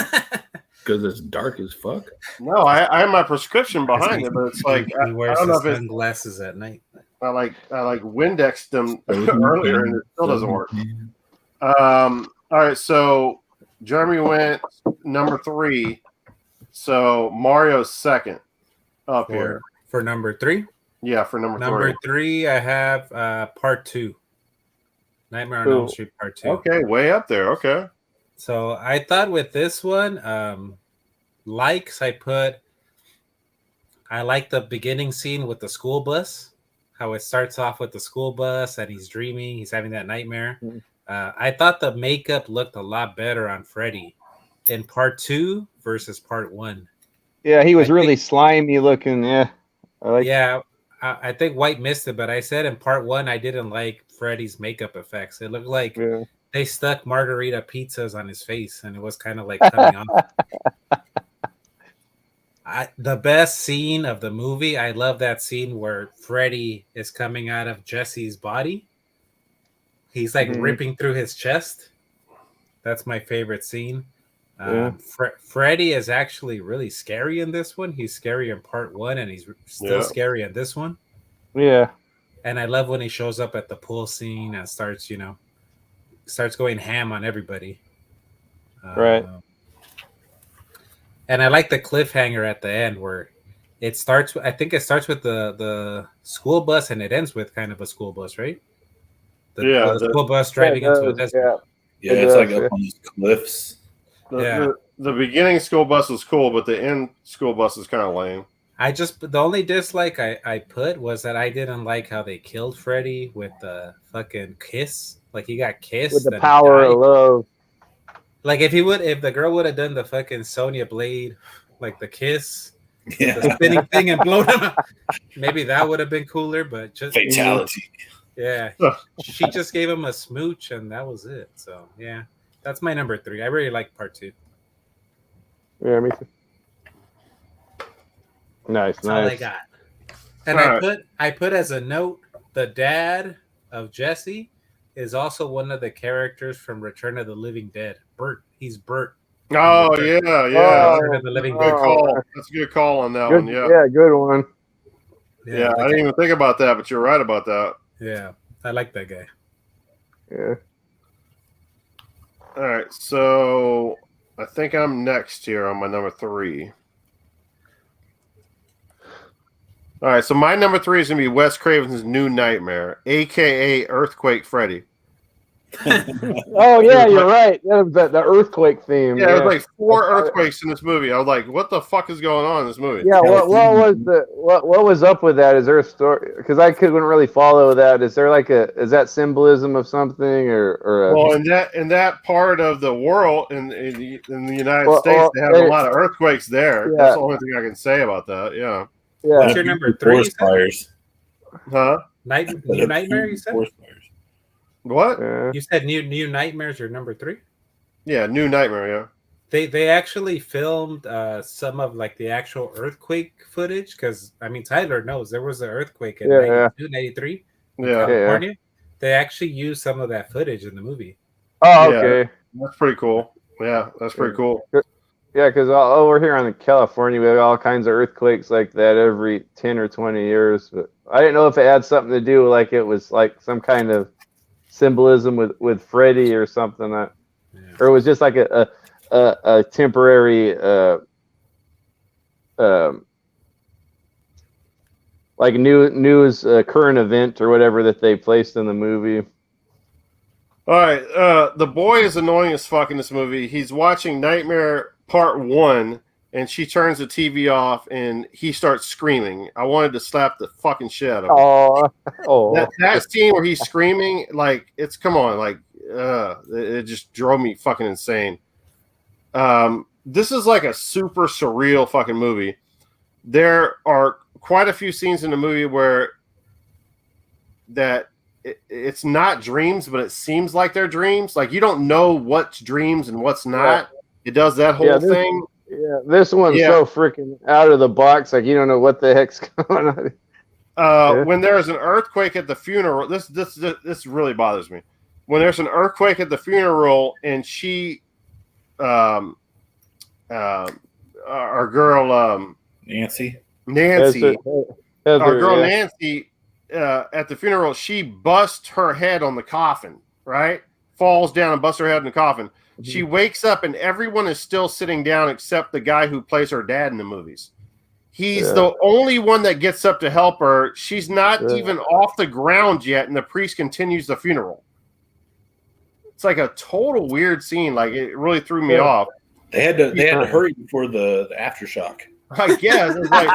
Because it's dark as fuck. No, I have my prescription behind it, but it's like he wears I don't know his if it's sunglasses at night. I like Windexed them earlier and it still doesn't work. All right, so Jeremy went number 3. So Mario's second up here. For number 3? Yeah, for number 3. Number 3, I have part 2. Nightmare on Elm Street part 2. Okay, way up there. Okay. So I thought with this one, likes, I like the beginning scene with the school bus, how it starts off with the school bus and he's dreaming, he's having that nightmare. I thought the makeup looked a lot better on Freddy in part 2 versus part 1. Yeah, he was really slimy looking. Yeah. I think White missed it, but I said in part 1 I didn't like Freddy's makeup effects. It looked like they stuck margarita pizzas on his face and it was kind of like coming off. The best scene of the movie, I love that scene where Freddy is coming out of Jesse's body. He's like ripping through his chest. That's my favorite scene. Freddy is actually really scary in this one. He's scary in part 1 and he's still scary in this one. Yeah. And I love when he shows up at the pool scene and starts going ham on everybody. Right. And I like the cliffhanger at the end where it starts. I think it starts with the school bus and it ends with kind of a school bus, right? The school bus driving into a desert. Yeah, it's like up on these cliffs. The beginning school bus was cool, but the end school bus is kind of lame. The only dislike I put was that I didn't like how they killed Freddy with the fucking kiss. Like he got kissed with the power of love. Like if the girl would have done the fucking Sonya Blade, like the kiss, the spinning thing and blown him up, maybe that would have been cooler. But just fatality. Yeah, she just gave him a smooch and that was it. So yeah, that's my number 3. I really like part 2. Yeah, me too. Nice. All I got. And I put as a note, the dad of Jesse is also one of the characters from Return of the Living Dead. Bert. He's Bert. Oh, yeah. Return of the Living Dead. Good call. That's a good call on that one. Yeah. Yeah, good one. Yeah, I didn't even think about that, but you're right about that. Yeah, I like that guy. Yeah. All right, so I think I'm next here on my number 3. All right, so my number 3 is going to be Wes Craven's New Nightmare, a.k.a. Earthquake Freddy. Oh, yeah, you're right. The earthquake theme. Yeah, there's like 4 earthquakes in this movie. I was like, what the fuck is going on in this movie? Yeah, what was up with that? Is there a story? Because I couldn't really follow that. Is there is that symbolism of something or well, in that part of the world in the United States, they have a lot of earthquakes there. Yeah. That's the only thing I can say about that. Yeah. Yeah. What's your number 3? Forest fires. Huh? New Nightmare, you said? Forest fires. What? You said New Nightmares are number 3? Yeah, New Nightmare, yeah. They actually filmed some of like the actual earthquake footage because I mean Tyler knows there was an earthquake in 92, 93 in California. Yeah. They actually used some of that footage in the movie. Oh, okay. Yeah, that's pretty cool. Yeah, that's pretty cool. Yeah, because over here in California, we have all kinds of earthquakes like that every 10 or 20 years. But I didn't know if it had something to do like it was like some kind of symbolism with Freddy or something, or it was just like a temporary like news current event or whatever that they placed in the movie. All right, the boy is annoying as fuck in this movie. He's watching Nightmare Part 1, and she turns the TV off, and he starts screaming. I wanted to slap the fucking shit out of him. Oh, that scene where he's screaming, like come on, like it just drove me fucking insane. This is like a super surreal fucking movie. There are quite a few scenes in the movie where it's not dreams, but it seems like they're dreams. Like you don't know what's dreams and what's not. Yeah. It does that whole thing. Yeah, this one's so freaking out of the box. Like you don't know what the heck's going on. When there's an earthquake at the funeral, this really bothers me. when there's an earthquake at the funeral, and she, our girl, Nancy. Our girl yeah. Nancy, at the funeral, she busts her head on the coffin, right? Falls down and busts her head in the coffin. Mm-hmm. She wakes up and everyone is still sitting down except the guy who plays her dad in the movies. He's the only one that gets up to help her. She's not even off the ground yet, and the priest continues the funeral. It's like a total weird scene. Like, it really threw me off. They had to hurry before the aftershock. I guess it's like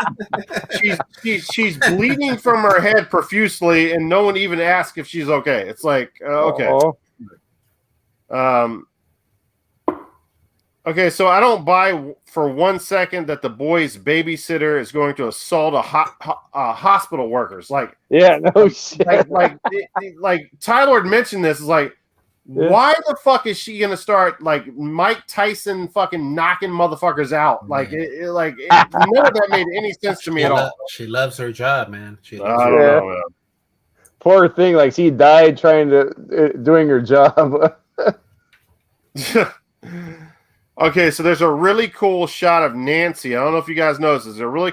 she's bleeding from her head profusely, and no one even asks if she's okay. It's like okay. Okay, so I don't buy for 1 second that the boy's babysitter is going to assault hospital workers. Like, yeah, no shit. Like Tyler had mentioned this. Is like, why the fuck is she gonna start like Mike Tyson fucking knocking motherfuckers out? Like, none of that made any sense to me at all. She loves her job, man. She I loves don't her know, man. Poor thing, like she died trying to doing her job. Okay, so there's a really cool shot of Nancy. I don't know if you guys noticed. There's a really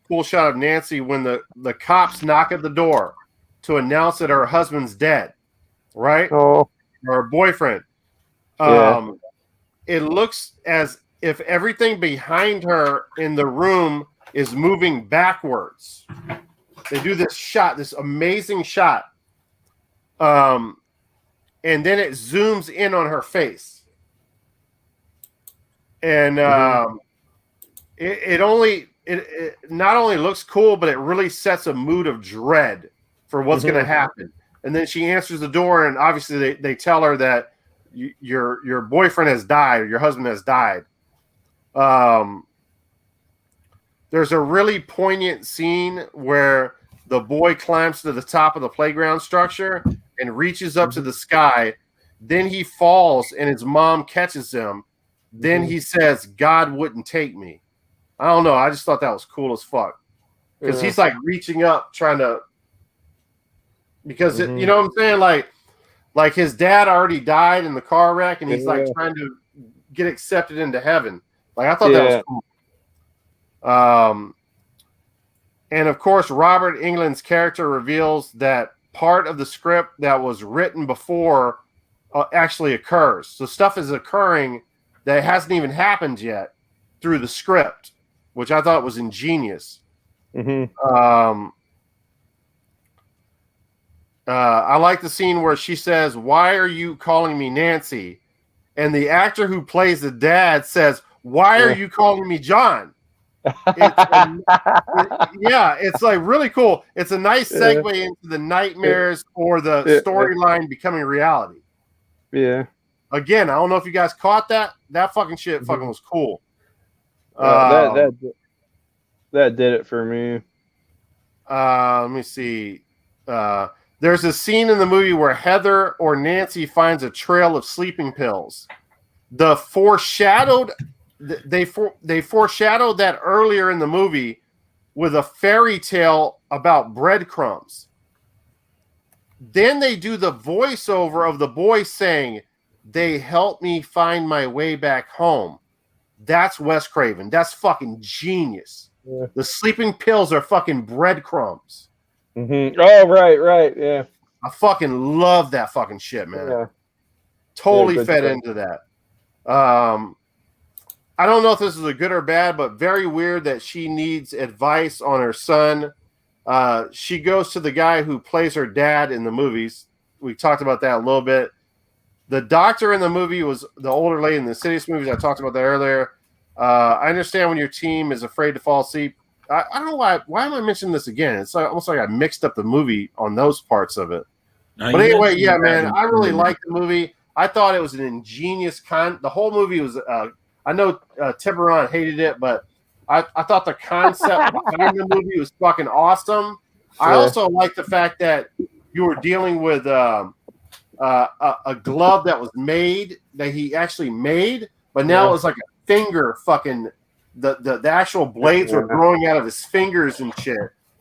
cool shot of Nancy when the cops knock at the door to announce that her husband's dead, right? Oh, Or her boyfriend. Yeah. It looks as if everything behind her in the room is moving backwards. They do this shot, this amazing shot. And then it zooms in on her face. And it not only looks cool, but it really sets a mood of dread for what's going to happen. And then she answers the door, and obviously they tell her that your boyfriend has died, or your husband has died. There's a really poignant scene where the boy climbs to the top of the playground structure and reaches up to the sky. Then he falls, and his mom catches him. Then he says, "God wouldn't take me." I don't know. I just thought that was cool as fuck. Because he's like reaching up, trying to, because you know what I'm saying? Like his dad already died in the car wreck, and he's like trying to get accepted into heaven. Like, I thought that was cool. And of course, Robert Englund's character reveals that part of the script that was written before actually occurs. So stuff is occurring that hasn't even happened yet through the script, which I thought was ingenious. I like the scene where she says, "Why are you calling me Nancy?" And the actor who plays the dad says, "Why are you calling me John?" It's like really cool. It's a nice segue into the nightmares or the storyline becoming reality. Yeah. Again, I don't know if you guys caught that. That fucking shit fucking was cool. That did it for me. Let me see. There's a scene in the movie where Heather or Nancy finds a trail of sleeping pills. They foreshadowed that earlier in the movie with a fairy tale about breadcrumbs. Then they do the voiceover of the boy saying, "They helped me find my way back home." That's Wes Craven. That's fucking genius. Yeah. The sleeping pills are fucking breadcrumbs. Oh, right, yeah. I fucking love that fucking shit, man. Yeah. Totally fed into that. I don't know if this is a good or bad, but very weird that she needs advice on her son. She goes to the guy who plays her dad in the movies. We talked about that a little bit. The doctor in the movie was the older lady in the Insidious movies. I talked about that earlier. I understand when your team is afraid to fall asleep. I don't know why. Why am I mentioning this again? It's almost like I mixed up the movie on those parts of it. But anyway, yeah, man, I really liked the movie. I thought it was an ingenious the whole movie was. I know Tiburon hated it, but I thought the concept behind the movie was fucking awesome. Yeah. I also like the fact that you were dealing with a glove that was made, that he actually made, but now it was like a finger fucking. The actual blades were growing out of his fingers and shit.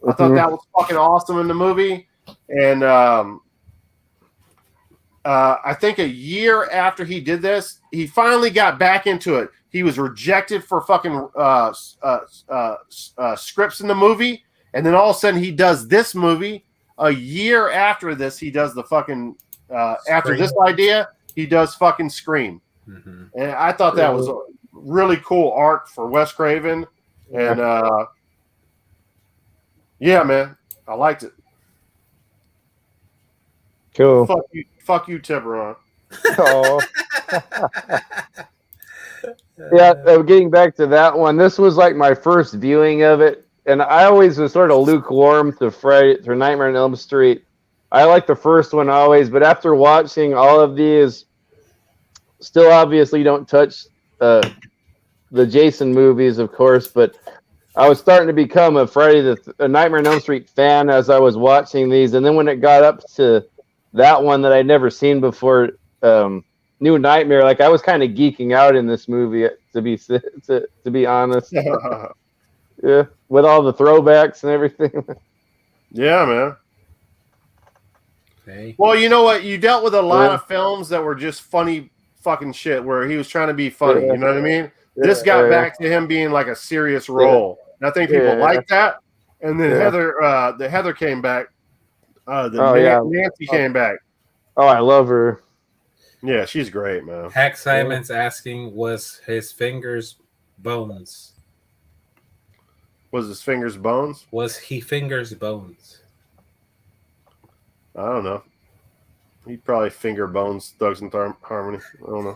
I thought that was fucking awesome in the movie. And I think a year after he did this, he finally got back into it. He was rejected for fucking scripts in the movie, and then all of a sudden he does this movie. A year after this, he does the fucking after this idea, he does fucking Scream. Mm-hmm. And I thought that was a really cool arc for Wes Craven. And yeah, man, I liked it. Cool. Fuck you, Tiburon. Oh. Yeah, getting back to that one, this was like my first viewing of it, and I always was sort of lukewarm to Nightmare on Elm Street. I like the first one always, but after watching all of these, still obviously don't touch the Jason movies, of course, but I was starting to become a Nightmare on Elm Street fan as I was watching these, and then when it got up to that one that I'd never seen before, New Nightmare, like I was kind of geeking out in this movie, to be honest. Yeah, with all the throwbacks and everything. Yeah, man. Okay. Well, you know what? You dealt with a lot of films that were just funny fucking shit where he was trying to be funny. You know what I mean? This got back to him being like a serious role. And I think people like that. And then Heather came back. Nancy came back. Oh, I love her. Yeah, she's great, man. Hack Simon's asking, was his fingers bones? Was his fingers bones? Was he fingers bones? I don't know. He'd probably finger bones Thugs and Harmony. I don't know.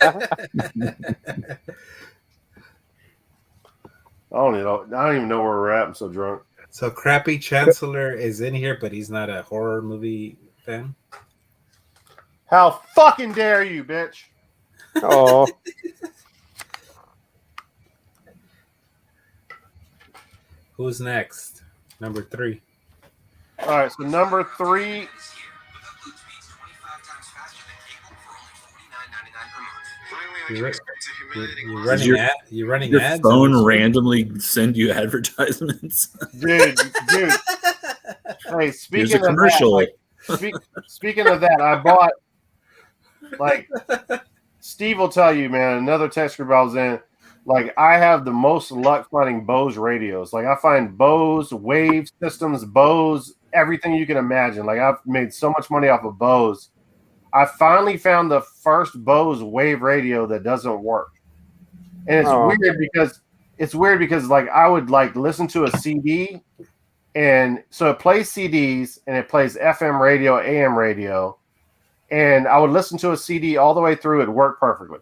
I don't even know where we're at. I'm so drunk. So Crappy Chancellor is in here, but he's not a horror movie fan. How fucking dare you, bitch? Oh. Who's next? Number 3. All right, so number 3. You're running Your ads? phone randomly send you advertisements. Dude. Hey, Here's a commercial. Speaking of that, I bought, like, Steve will tell you, man, another text group I was in, like, I have the most luck finding Bose radios. Like, I find Bose, Wave Systems, Bose, everything you can imagine. Like, I've made so much money off of Bose. I finally found the first Bose Wave radio that doesn't work. And it's weird because like I would like listen to a CD, and so it plays CDs and it plays FM radio, AM radio, and I would listen to a CD all the way through. It worked perfectly,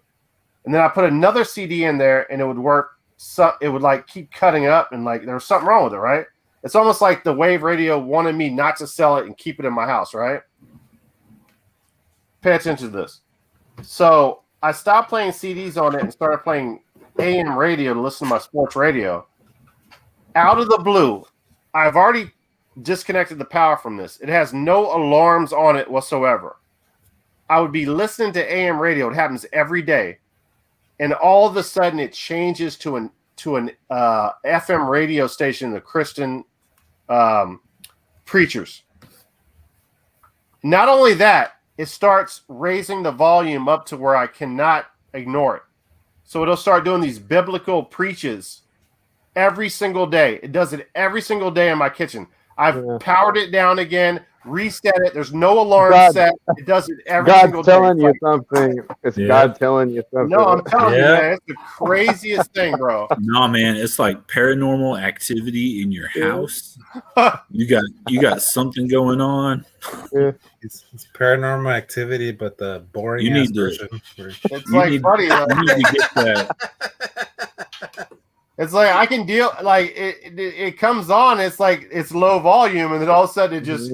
and then I put another CD in there and it would work. So it would like keep cutting up, and like there was something wrong with it, right? It's almost like the Wave radio wanted me not to sell it and keep it in my house, right? Pay attention to this. So I stopped playing CDs on it and started playing AM radio to listen to my sports radio. Out of the blue, I've already disconnected the power from this. It has no alarms on it whatsoever. I would be listening to AM radio. It happens every day. And all of a sudden it changes to an FM radio station, the Christian preachers. Not only that, it starts raising the volume up to where I cannot ignore it. So it'll start doing these biblical preaches every single day. It does it every single day in my kitchen. I've powered it down again, reset it. There's no alarm set. It does it every single day. God's telling you something. It's God telling you something. No, I'm telling you, man, it's the craziest thing, bro. No, man, it's like paranormal activity in your house. You got something going on. Yeah. It's paranormal activity, but the boring version. It's like funny. You need to get that. It's like I can deal. Like it comes on. It's like it's low volume, and then all of a sudden it just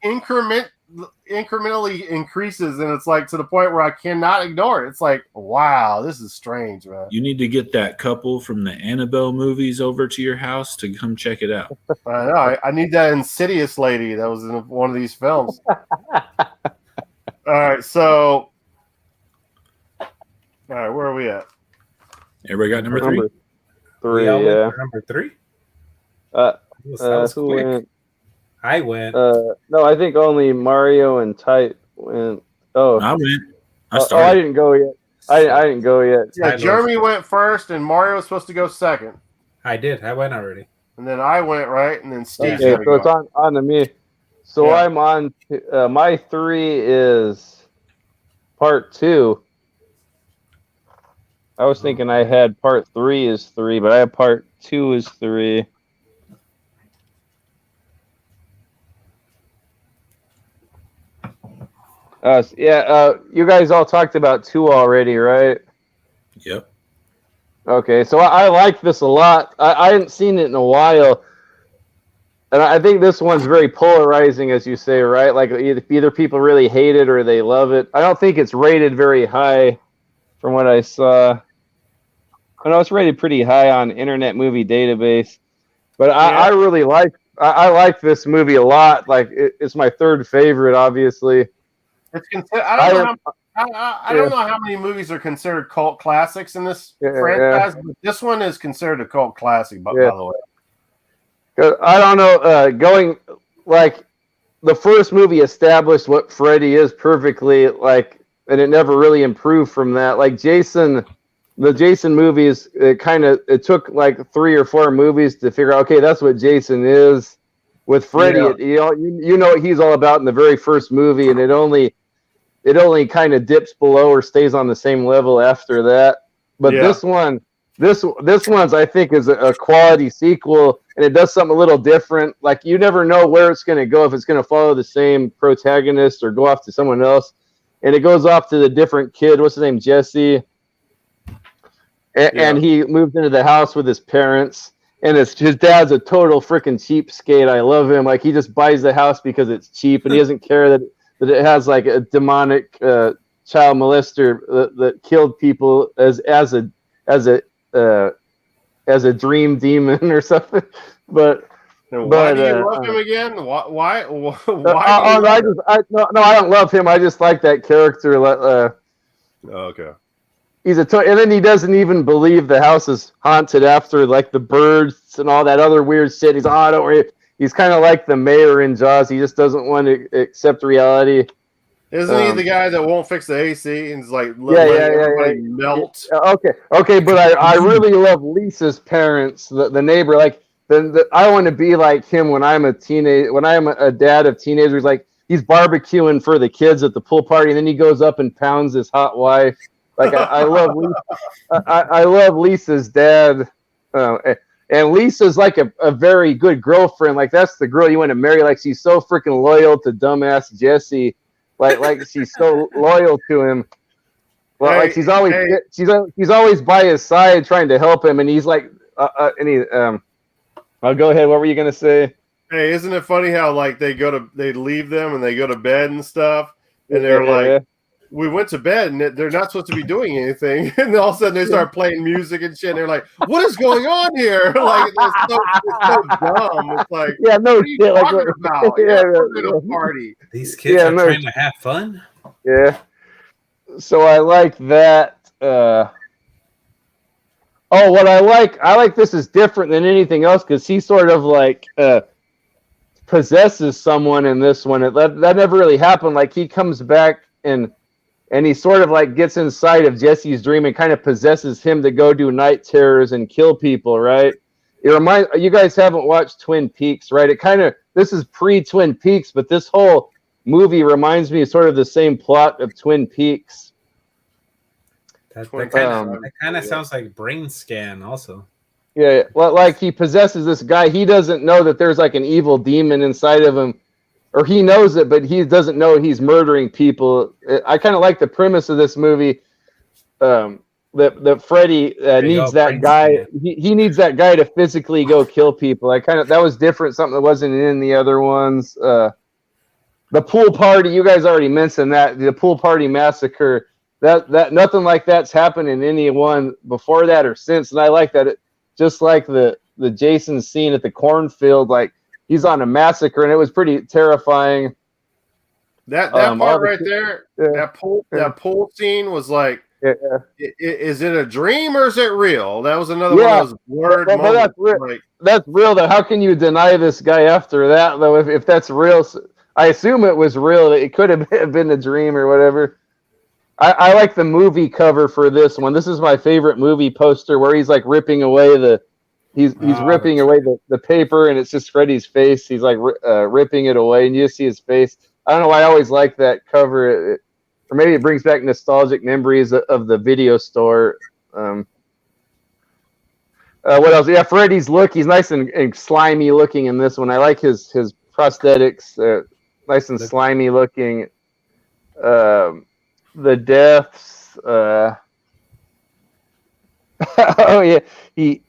incrementally increases, and it's like to the point where I cannot ignore it. It's like, wow, this is strange, man. You need to get that couple from the Annabelle movies over to your house to come check it out. I know. I need that Insidious lady that was in one of these films. All right, so where are we at? Everybody got number 3? 3, yeah. Number 3? That was quick. went? I went. No, I think only Mario and Type went. Oh, I went. I I started. didn't go yet. I didn't go yet. Yeah, Jeremy went first, and Mario was supposed to go second, I did. I went already. and then I went right, and then Steve. Okay, so it's on to me. So Yeah. I'm on. My 3 is part 2. I was thinking I had part 3 is 3, but I have part 2 is 3. You guys all talked about 2 already, right? Yep. Okay, so I like this a lot. I hadn't seen it in a while, and I think this one's very polarizing, as you say, right? Like either people really hate it or they love it. I don't think it's rated very high, from what I saw. I know it's rated pretty high on Internet Movie Database, but I really like. I like this movie a lot. Like it's my 3rd favorite, obviously. It's I don't know how many movies are considered cult classics in this franchise, but this one is considered a cult classic, by the way. I don't know. Going like the first movie established what Freddy is perfectly, like, and it never really improved from that. Like the Jason movies, it took like 3 or 4 movies to figure out, okay, that's what Jason is. With Freddy, you know what he's all about in the very first movie, and it only kind of dips below or stays on the same level after that. But this one's I think is a quality sequel, and it does something a little different. Like you never know where it's going to go, if it's going to follow the same protagonist or go off to someone else. And it goes off to the different kid. What's his name? Jesse. And he moved into the house with his parents. And his dad's a total freaking cheapskate. I love him. Like he just buys the house because it's cheap, and he doesn't care that it has like a demonic child molester that killed people as a dream demon or something. But why do you love him again? Why? I don't love him. I just like that character. Okay. He's and then he doesn't even believe the house is haunted after like the birds and all that other weird shit. He's don't worry. He's kind of like the mayor in Jaws. He just doesn't want to accept reality. Isn't he the guy that won't fix the AC and is like everybody melt? Okay, but I really love Lisa's parents, the neighbor. Like I want to be like him when I'm a teenager. When I'm a dad of teenagers, like he's barbecuing for the kids at the pool party, and then he goes up and pounds his hot wife. Like I love Lisa. I love Lisa's dad, and Lisa's like a very good girlfriend. Like that's the girl you want to marry. Like she's so freaking loyal to dumbass Jesse. Like she's so loyal to him. Well, like she's always by his side trying to help him, and he's like, I'll go ahead. What were you gonna say? Hey, isn't it funny how like they leave them and they go to bed and stuff, and they're like. We went to bed and they're not supposed to be doing anything, and all of a sudden they start playing music and shit. And they're like, "What is going on here?" Like it's so dumb. It's like, no what shit. Like about? Party. These kids are trying to have fun. Yeah. So I like that. What I like this is different than anything else because he sort of like possesses someone in this one. That never really happened. Like he comes back and he sort of like gets inside of Jesse's dream and kind of possesses him to go do night terrors and kill people, right? It reminds you guys haven't watched Twin Peaks, right? This is pre-Twin Peaks, but this whole movie reminds me of sort of the same plot of Twin Peaks. That kind of sounds like Brain Scan also. Yeah, well, like he possesses this guy. He doesn't know that there's like an evil demon inside of him. Or he knows it, but he doesn't know he's murdering people. I kind of like the premise of this movie. That Freddy needs that guy. He needs that guy to physically go kill people. That was different. Something that wasn't in the other ones. The pool party. You guys already mentioned that the pool party massacre. That nothing like that's happened in any one before that or since. And I like that. Just like the Jason scene at the cornfield, like. He's on a massacre, and it was pretty terrifying. That part right there, that pool scene was like, is it a dream or is it real? That was another one of those blurred moments. That's real, though. How can you deny this guy after that, though? If that's real, I assume it was real. It could have been a dream or whatever. I like the movie cover for this one. This is my favorite movie poster where he's like ripping away he's ripping away the paper, and it's just Freddy's face. He's like ripping it away, and you just see his face. I don't know why I always like that cover. Or maybe it brings back nostalgic memories of the video store. What else? Yeah, Freddy's look. He's nice and slimy looking in this one. I like his prosthetics. Nice and slimy looking. The deaths. Oh yeah, he.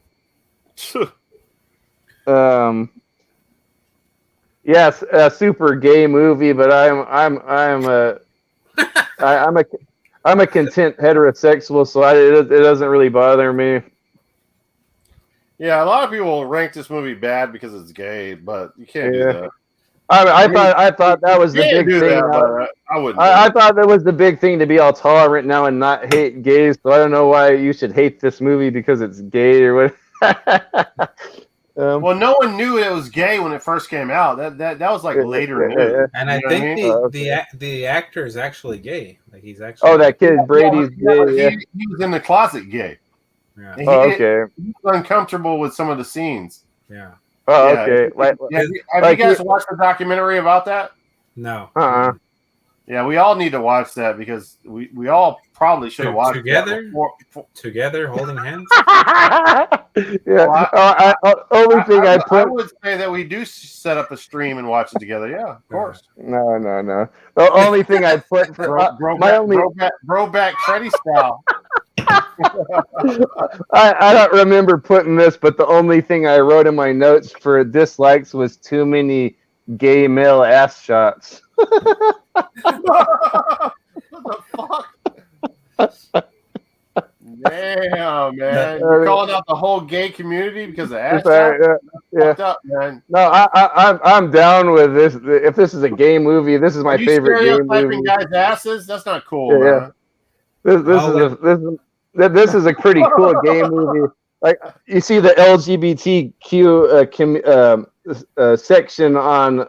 Yes, a super gay movie, but I'm a content heterosexual, so it doesn't really bother me. Yeah, a lot of people rank this movie bad because it's gay, but you can't do that. I thought that was the big thing. I wouldn't. I thought that was the big thing, to be all tolerant now and not hate gays. So I don't know why you should hate this movie because it's gay or what. Well, no one knew it was gay when it first came out. That was like later news. And I think the actor is actually gay. Like he's actually. Oh, that kid Brady's gay. He was in the closet gay. Yeah. Okay. He was uncomfortable with some of the scenes. Yeah. Oh, okay. Have you guys watched the documentary about that? No. Yeah, we all need to watch that because we all probably should have watched together. Together, holding hands. Yeah. Only thing I would say that we do set up a stream and watch it together. Yeah, of course. No. The only thing I put for Throwback Freddy style. I don't remember putting this, but the only thing I wrote in my notes for dislikes was too many gay male ass shots. What the fuck? Damn, man! You're calling out the whole gay community because of ass shots? Yeah. Up, man. No, I'm down with this. If this is a gay movie, this is my favorite gay movie. Guys' asses? That's not cool, man. This is a pretty cool gay movie. Like you see the LGBTQ section on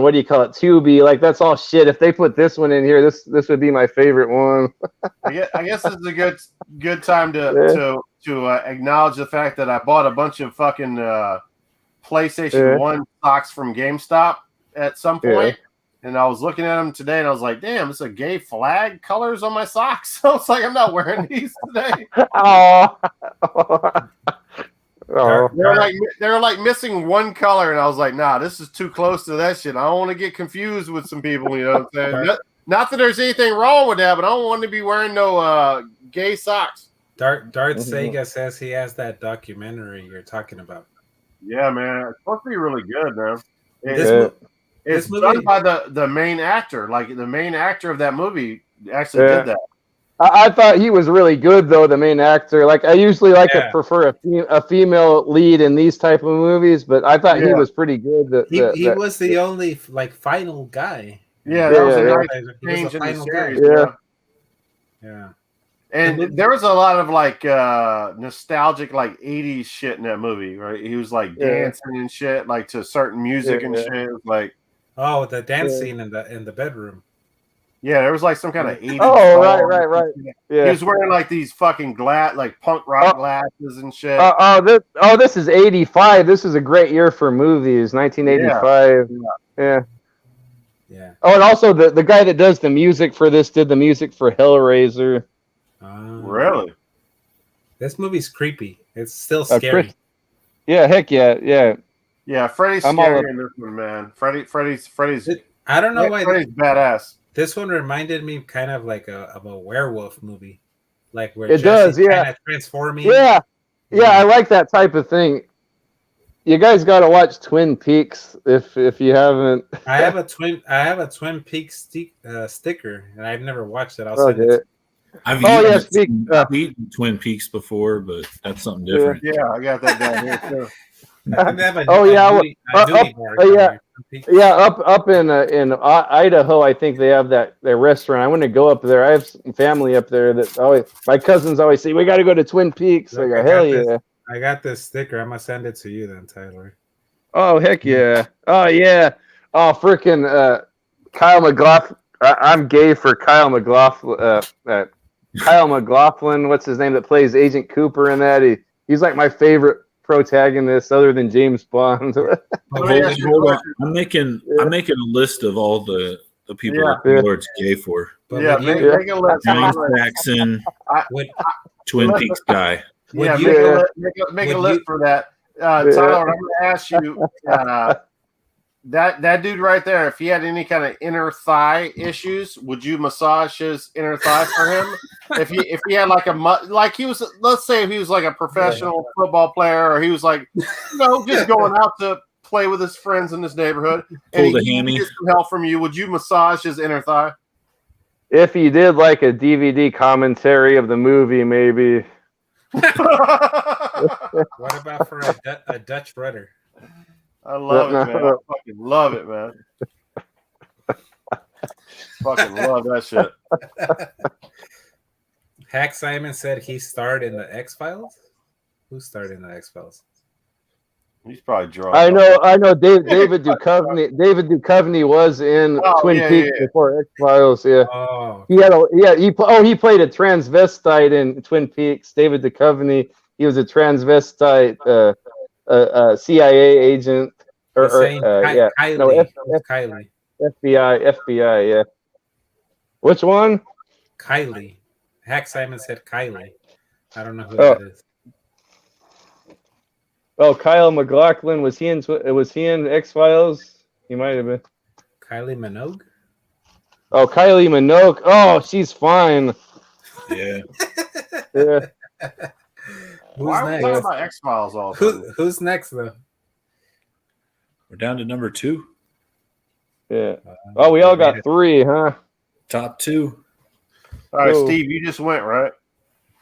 what do you call it, Tubi? Like that's all shit. If they put this one in here, this would be my favorite one. I guess this is a good time to acknowledge the fact that I bought a bunch of fucking PlayStation 1 socks from GameStop at some point. And I was looking at them today, and I was like, "Damn, it's a gay flag colors on my socks." So it's like I'm not wearing these today. They're like missing one color, and I was like, "Nah, this is too close to that shit. I don't want to get confused with some people." You know what I'm saying? Not that there's anything wrong with that, but I don't want to be wearing no gay socks. Darth Sega says he has that documentary you're talking about. Yeah, man, it's supposed to be really good, man. It's done by the main actor. Like the main actor of that movie actually did that. I thought he was really good though, the main actor. Like I usually prefer a female lead in these type of movies, but I thought he was pretty good. He was the only like final guy. Yeah, that was a nice change in the series. Yeah. And there was a lot of like nostalgic like 80s shit in that movie, right? He was like dancing and shit, like to certain music and shit. It was like the dance scene in the bedroom. Yeah, there was like some kind of 80s. Oh, right. Yeah. He was wearing like these fucking like punk rock glasses and shit. This is 85. This is a great year for movies, 1985. Yeah. Oh, and also the guy that does the music for this did the music for Hellraiser. Really? This movie's creepy. It's still scary. Yeah, heck yeah. Yeah, Freddy's scary in this one, man. Freddy's. I don't know why. Freddy's badass. This one reminded me kind of like of a werewolf movie, like where it does, kind of transforming. Yeah, I like that type of thing. You guys got to watch Twin Peaks if you haven't. I have a Twin Peaks sticker, and I've never watched it. I'll send it. I've eaten Twin Peaks before, but that's something different. Yeah, I got that down here too. Up in Idaho, I think they have their restaurant. I want to go up there. I have some family up there that my cousins always say we got to go to Twin Peaks. I go, hell yeah! I got this sticker. I'm gonna send it to you then, Tyler. Oh heck yeah! Oh yeah! Oh freaking! Kyle McLaughlin. I'm gay for Kyle McLaughlin. Kyle McLaughlin, what's his name, that plays Agent Cooper in that? He's like my favorite protagonist other than James Bond. Hold on. I'm making a list of all the people that the Lord's gay for. Yeah, make a list. James Jackson, Twin Peaks guy. Yeah, make a list for that. Tyler, I'm going to ask you that dude right there. If he had any kind of inner thigh issues, would you massage his inner thigh for him? If he had like he was, let's say if he was like a professional football player, or he was like, just going out to play with his friends in this neighborhood, and he needed some help from you, would you massage his inner thigh? If he did like a DVD commentary of the movie, maybe. What about for a Dutch rudder? I love it, man. I fucking love it, man. Fucking love that shit. Hack Simon said he starred in the X-Files. Who starred in the X-Files? He's probably drunk. I know. David Duchovny. David Duchovny was in Twin Peaks before X-Files. Yeah. Oh. He played a transvestite in Twin Peaks. David Duchovny. He was a transvestite CIA agent. Kylie. FBI. Yeah. Which one? Kylie. Hack Simon said Kylie. I don't know who that is. Oh, Kyle McLaughlin, was he in X-Files? He might have been. Kylie Minogue? Oh, Kylie Minogue. Oh, she's fine. Yeah. Yeah. Why are we talking about X-Files all the time? Who's next, though? We're down to number 2. Yeah. Oh, we all got 3, huh? Top 2. All right, Steve, you just went, right?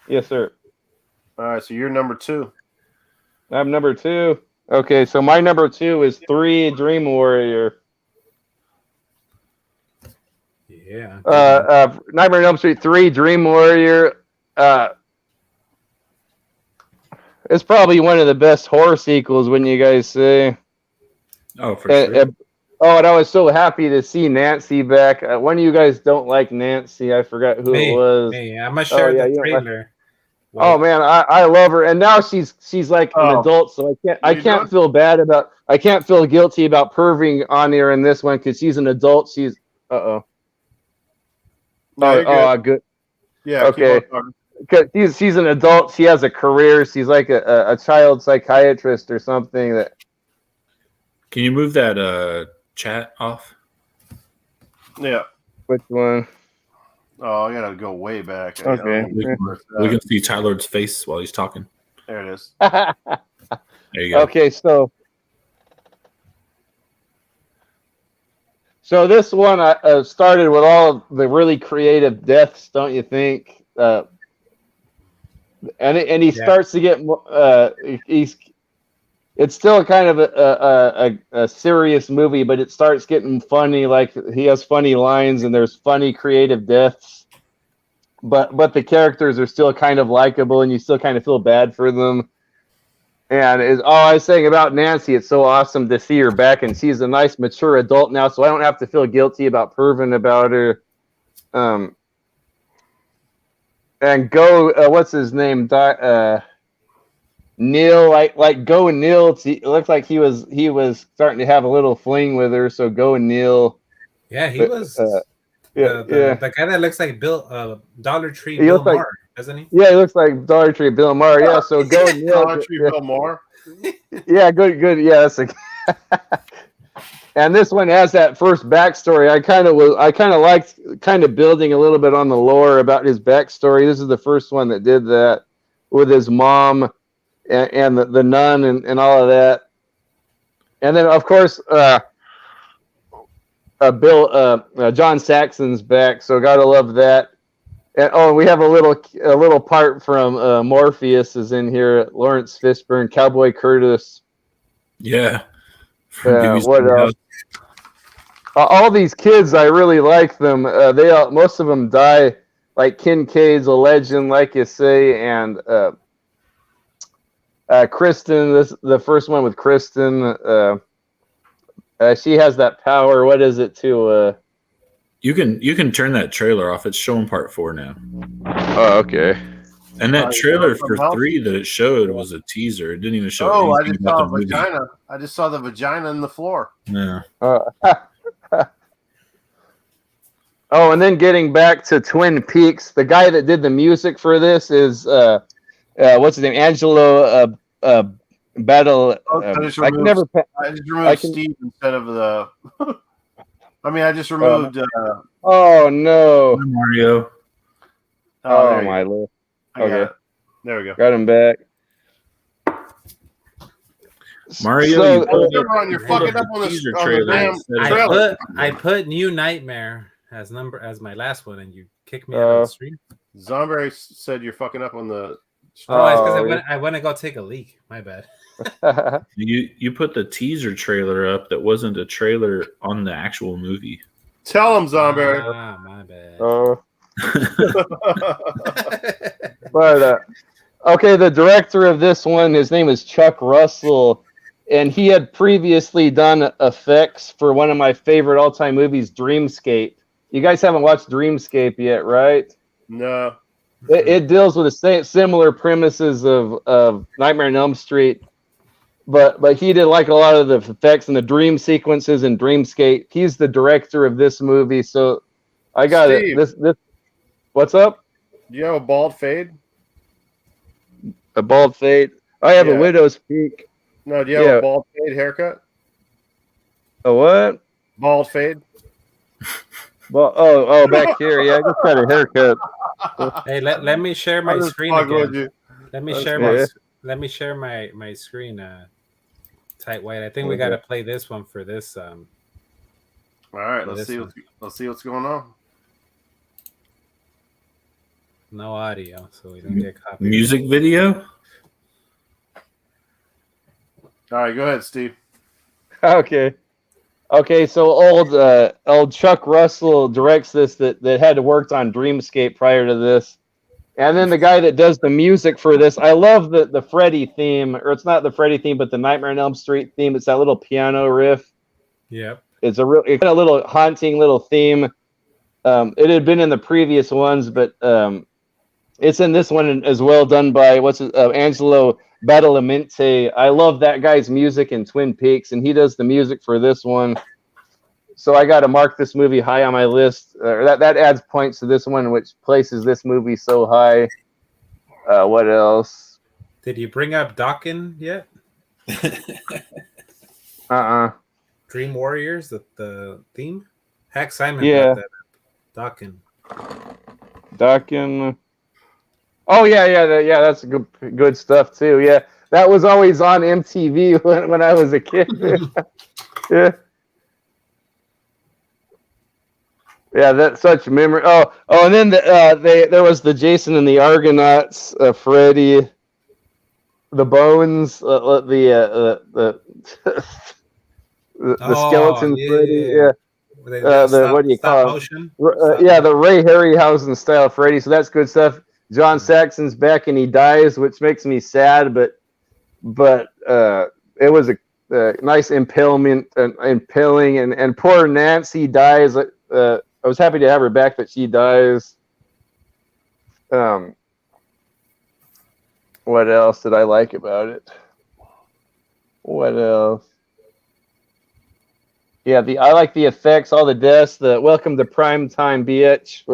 Yes, sir. All right, so you're number 2. I'm number 2. Okay, so my number 2 is 3 Dream Warrior. Yeah. Nightmare on Elm Street 3 Dream Warrior. It's probably one of the best horror sequels, wouldn't you guys say? Oh, for sure. And I was so happy to see Nancy back. One of you guys don't like Nancy. I forgot who it was. Me. I'm going to share the trailer. Oh man, I love her, and now she's like an adult, so I can't feel bad about. I can't feel guilty about perving on her in this one because she's an adult. She's No, good. Yeah. Okay. Because she's an adult. She has a career. She's like a child psychiatrist or something. That. Can you move that chat off? Yeah. Which one? Oh, I gotta go way back. Okay. We can see Tyler's face while he's talking. There it is. There you go. Okay, so this one I started with all of the really creative deaths, don't you think? And he starts to get it's still kind of a serious movie, but it starts getting funny. Like he has funny lines and there's funny creative deaths, but the characters are still kind of likable and you still kind of feel bad for them. And I was saying about Nancy, it's so awesome to see her back, and she's a nice mature adult now, so I don't have to feel guilty about perving about her. And what's his name? Neil, like Go Neil. It looked like he was starting to have a little fling with her. So Go Neil. Yeah, he was. The guy that looks like Dollar Tree Bill Maher, doesn't he? Yeah, he looks like Dollar Tree Bill Maher. Yeah, so Go Neil. Dollar Tree Bill Maher. Yeah, good. Yeah, that's and this one has that first backstory. I kind of liked building a little bit on the lore about his backstory. This is the first one that did that with his mom and the nun and all of that. And then of course John Saxon's back, so gotta love that. And we have a little part from Morpheus is in here. Lawrence Fishburne, Cowboy Curtis. Yeah. What else? All these kids, I really like them. Most of them die. Like Kincaid's a legend, like you say, and Kristen. The first one with Kristen. She has that power. What is it to You can turn that trailer off. It's showing part 4 now. Oh, okay. And that trailer for From 3 that it showed was a teaser. It didn't even show Oh, I anything just about saw the movie. vagina. I just saw the vagina in the floor. Yeah. Oh, and then getting back to Twin Peaks, the guy that did the music for this is what's his name? Angelo Battle. I just I can removed, never. I just removed Steve instead of the. I mean, I just removed. Oh no! Mario. Oh there you my go. lord! I got Okay. it. There we go. Got him back. Mario, So, you pulled up, Ron, you're you pulled fucking up up on the the teaser on the trailer. damn instead of- trailer. I put New Nightmare as my last one, and you kicked me out of the stream. Zomberry said you're fucking up on the. Oh, it's because yeah. I went to go take a leak. My bad. You put the teaser trailer up that wasn't a trailer on the actual movie. Tell him, Zomberry. Ah, my bad. Oh, but okay, the director of this one, his name is Chuck Russell, and he had previously done effects for one of my favorite all-time movies, Dreamscape. You guys haven't watched Dreamscape yet, right? No. It deals with the similar premises of Nightmare on Elm Street, but he did like a lot of the effects and the dream sequences in Dreamscape. He's the director of this movie, so I got Steve. it. This what's up? Do you have a bald fade? A bald fade. I have Yeah. a widow's peak. No, do you have Yeah. a bald fade haircut? A what? Bald fade? Well, oh, back here. Yeah, I just got a haircut. Hey, let me share my I'm just screen fucking with again. you. Let me That's share cool. my let me share my screen. Tight white. I think we got to play this one for this. All right, For let's this see. one. Let's see what's going on. No audio, so we don't get copy. Music video? All right, go ahead, Steve. Okay. So old Chuck Russell directs this that had worked on Dreamscape prior to this. And then the guy that does the music for this, I love the Freddy theme, or it's not the Freddy theme, but the Nightmare on Elm Street theme. It's that little piano riff. Yep. It's a little haunting little theme. It had been in the previous ones, but it's in this one as well, done by Angelo Badalamenti. I love that guy's music in Twin Peaks, and he does the music for this one. So I got to mark this movie high on my list. That adds points to this one, which places this movie so high. What else? Did you bring up Dokken yet? Dream Warriors, the theme. Heck, Simon Yeah. brought that up. Dokken. Oh yeah, that's good stuff too. Yeah, that was always on MTV when I was a kid. Yeah. Yeah, that's such memory. Oh, and then there was the Jason and the Argonauts, Freddy, the Bones, the skeleton Freddy. Yeah. What do you call it? The Ray Harryhausen style Freddy. So that's good stuff. John Saxon's back and he dies, which makes me sad, but it was a nice impaling, and poor Nancy dies. I was happy to have her back, but she dies. What else did I like about it? What else? Yeah, I like the effects, all the deaths, the welcome to primetime, bitch.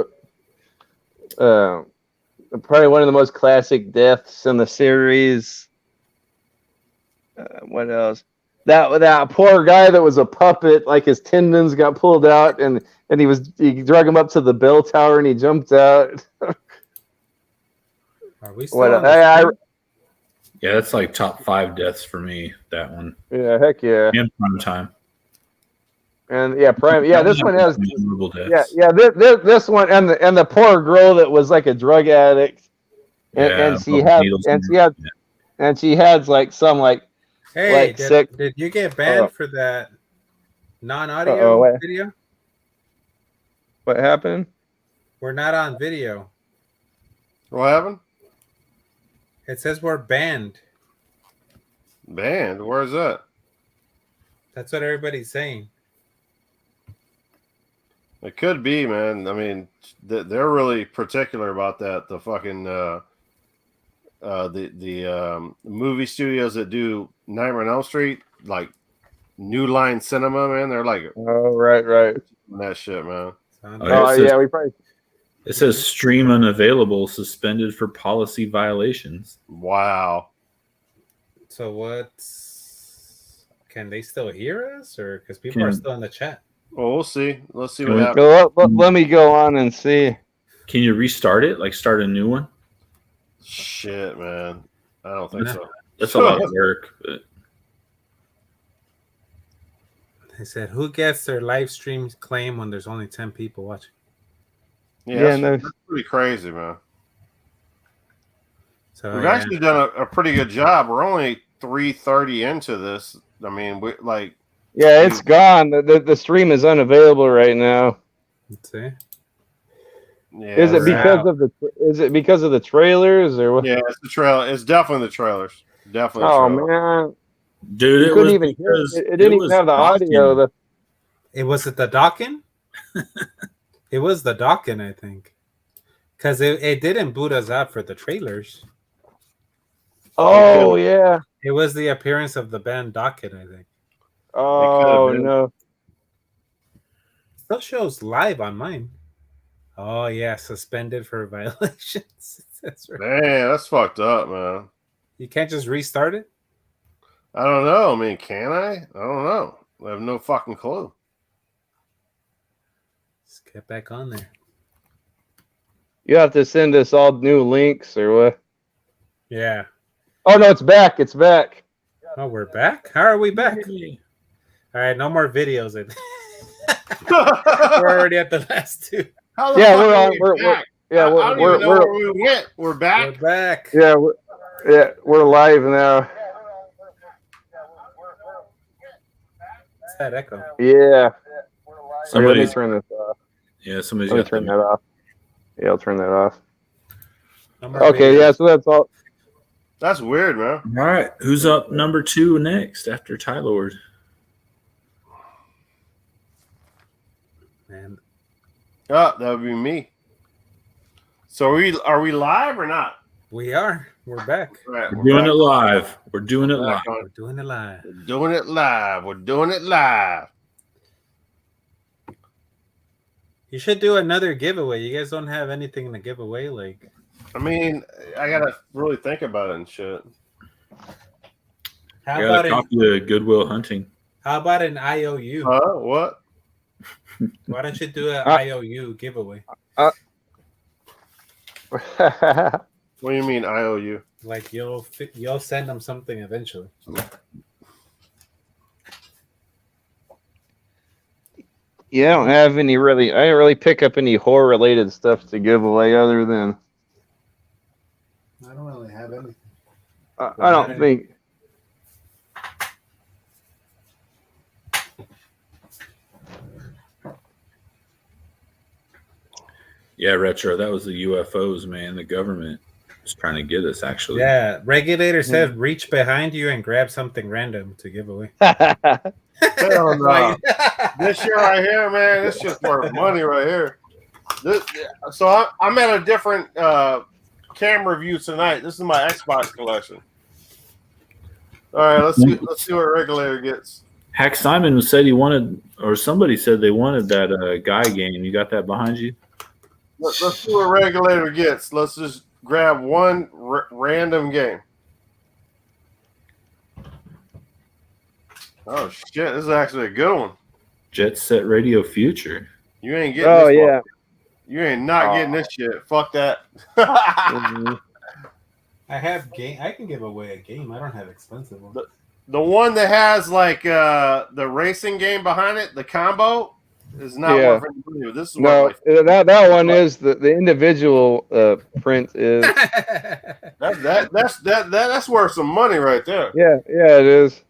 Probably one of the most classic deaths in the series. What else? That poor guy that was a puppet, like his tendons got pulled out, and he drug him up to the bell tower, and he jumped out. Are we still Yeah, that's like top 5 deaths for me. That one. Yeah, heck yeah. And prime time. And yeah, prime. Yeah, this one has. Memorable deaths. Yeah. This one and the poor girl that was like a drug addict, and she had like some like. Hey, like did you get banned for that non-audio video? What happened? We're not on video. What happened? It says we're banned. Banned? Where's that? That's what everybody's saying. It could be, man. I mean, they're really particular about that. The fucking the movie studios that do Nightmare on Elm Street, like New Line Cinema, man. They're like, Oh, right. that shit, man. Oh, yeah, we probably. It says stream unavailable, suspended for policy violations. Wow. So what's? Can they still hear us, or because people are still in the chat? Well, we'll see. Let's see Can what we- happens. Let me go on and see. Can you restart it? Like start a new one? Shit, man. I don't think so. That's a lot of work. But They said, "Who gets their live stream claim when there's only 10 people watching?" Yeah, no. that's pretty crazy, man. So We've actually done a pretty good job. We're only 3:30 into this. I mean, we like. Yeah, it's gone. The stream is unavailable right now. let's see. Yeah, Is it we're because out. of the? Is it because of the trailers or what? Yeah, it's the trailer. It's definitely the trailers. Definitely. Oh the trailer. man, dude, you it couldn't was even hear because it. It didn't even was have the audio. Dawkins. It was it the Dawkins? It was the Dawkins, I think, because it didn't boot us out for the trailers. Oh yeah. It was the appearance of the band Dawkins, I think. Oh been. no. Still shows live on mine. Oh yeah, suspended for violations. That's right. Man, that's fucked up, man. You can't just restart it. I don't know. I mean, can I? I don't know. I have no fucking clue. Let's get back on there. You have to send us all new links or what? Yeah. Oh no, it's back. It's back. Oh, we're back. How are we back? All right, no more videos. We're already at the last two. How the Yeah, fuck we're are on. we We're back? yeah. I don't We're even know where we went. We're We're back. back. yeah. We're live now. What's that echo? Yeah. Let me Somebody's turn this off. yeah, somebody's Let me got turn the- that off. Yeah, I'll turn that off. No more Okay. videos. Yeah. So that's all. That's weird, man. All right, who's up number 2 next after Ty Lord? Man, Oh, that would be me. So are we live or not? we are. We're back. All right, We're doing back. it live. We're doing it live. Back on. We're doing it live. We're doing it live. We're doing it live. You should do another giveaway. You guys don't have anything to give away, like. I mean, I gotta really think about it and shit. How I got about a an copy of Goodwill Hunting. IOU? Huh? What? Why don't you do an IOU giveaway? What do you mean IOU? Like you'll send them something eventually. Yeah, I don't have any really. I didn't really pick up any horror related stuff to give away other than. I don't really have anything. I don't think. Yeah, Retro, that was the UFOs, man. The government was trying to get us, actually. Yeah, regulator said reach behind you and grab something random to give away. Hell no. Like- This shit right here, man, this shit's worth money right here. So I'm at a different camera view tonight. This is my Xbox collection. All right, let's see what regulator gets. Hack Simon said he wanted, or somebody said they wanted that guy game. You got that behind you? Let's see what regulator gets. Let's just grab one random game. Oh shit, this is actually a good one. Jet Set Radio Future. You ain't getting Oh this one. yeah. You ain't not getting this shit. Fuck that. Mhm. I have game. I can give away a game. I don't have expensive ones. The one that has like the racing game behind it, the combo, is not Yeah. worth any money. This is No, worth that one is the individual print is. that's worth some money right there. Yeah, it is.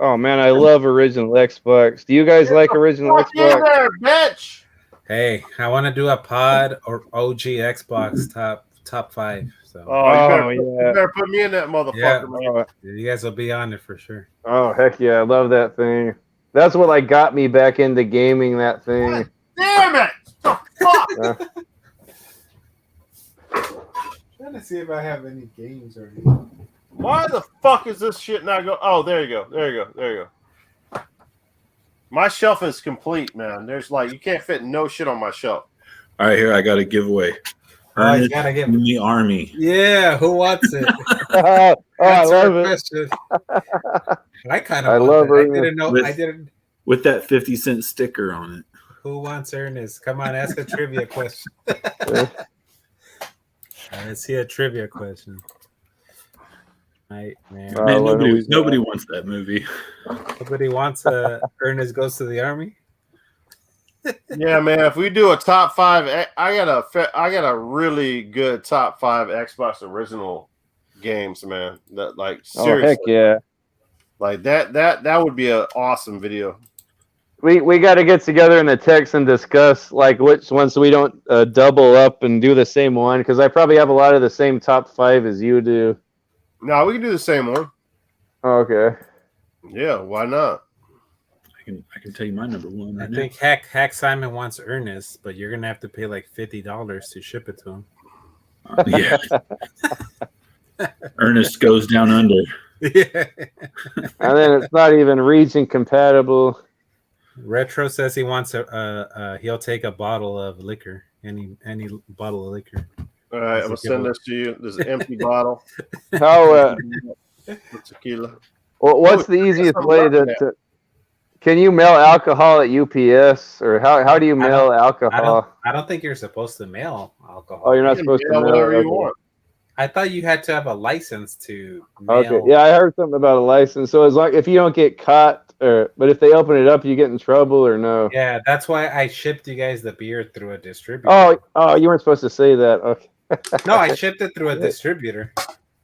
Oh man, I love original Xbox. Do you guys like original Fuck you Xbox? there, bitch. Hey, I want to do a pod or OG Xbox top 5. So Oh, you yeah. better put me in that motherfucker, Yeah. man. you guys will be on it for sure. Oh heck yeah, I love that thing. That's what like got me back into gaming. That thing. Damn it! The fuck? Trying to see if I have any games or anything. Why the fuck is this shit not go? Oh, there you go. There you go. There you go. My shelf is complete, man. There's like you can't fit no shit on my shelf. All right, here I got a giveaway. Oh, you Ernest gotta give in the Army. Yeah, who wants it? Oh, I Answer love a it. question. I kind I of love want it. I Ernest. didn't know. With- I didn't. With that 50-cent sticker on it. Who wants Ernest? Come on, ask a trivia question. Let's see a trivia question. Nightmare. Man, what do we got? nobody wants that movie. Nobody wants Ernest Goes to the Army. Yeah, man. If we do a top 5, I got a really good top 5 Xbox original games, man. That like Oh seriously, heck yeah! like that would be an awesome video. We got to get together in the text and discuss like which ones so we don't double up and do the same one because I probably have a lot of the same top 5 as you do. No, we can do the same one. Okay. Yeah, why not? I can tell you my number one. I Right think Hack Simon wants Ernest, but you're gonna have to pay like $50 to ship it to him. now. Yeah. Ernest Goes Down Under. Yeah. And then it's not even region compatible. Retro says he wants he'll take a bottle of liquor, any bottle of liquor. All right, I'm gonna send this to you. This empty bottle How? with tequila. What's the easiest way to? Can you mail alcohol at UPS or how do you mail alcohol? I don't think you're supposed to mail alcohol. Oh, you're not You can supposed to mail mail whatever it, you okay. want. I thought you had to have a license to mail. Okay, yeah, I heard something about a license. So as long if you don't get caught, but if they open it up, you get in trouble or no? Yeah, that's why I shipped you guys the beer through a distributor. Oh, you weren't supposed to say that. Okay. No, I shipped it through a distributor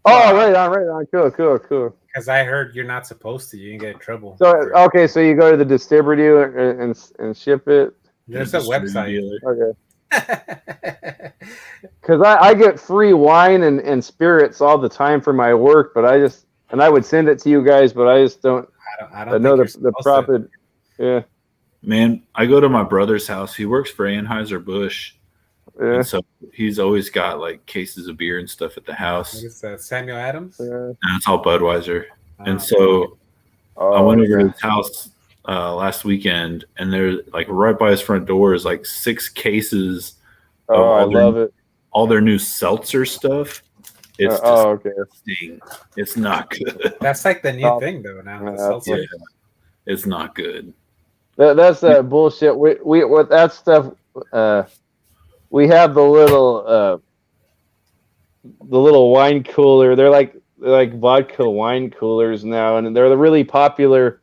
Oh, right on. Cool. because I heard you're not supposed to. You can get in trouble. So okay, so you go to the distributor and ship it. There's a website. Dealer. Okay. Because I get free wine and spirits all the time for my work, but I would send it to you guys, but I just don't. I I don't know think the you're supposed to. profit. Yeah, Man, I go to my brother's house. He works for Anheuser-Busch. yeah, And so he's always got like cases of beer and stuff at the house. What is that, Samuel Adams? yeah. And it's all Budweiser. And Oh. so Oh, I went over yeah. to his house last weekend, and there's like right by his front door is like 6 cases of Oh, I all their- love it. all their new seltzer stuff. It's Okay. disgusting. It's not good. That's like the new Oh. thing though now. the Yeah, seltzer. Yeah, it's not good. That's that bullshit. We with that stuff. We have the little wine cooler. They're like vodka wine coolers now, and they're really popular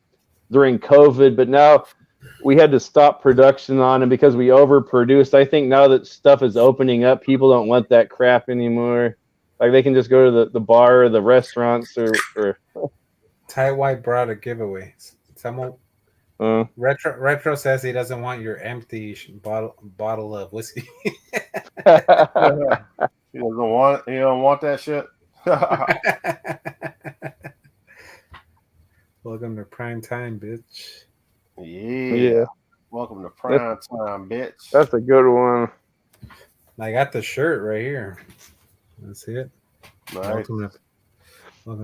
during COVID. But now we had to stop production on them because we overproduced. I think now that stuff is opening up, people don't want that crap anymore. Like they can just go to the bar or the restaurants or Ty White brought a giveaway. Someone Retro says he doesn't want your empty bottle of whiskey. You don't want that shit. Welcome to prime time, bitch. Yeah. Welcome to prime time, bitch. That's a good one. I got the shirt right here. Let's see it. Nice. Welcome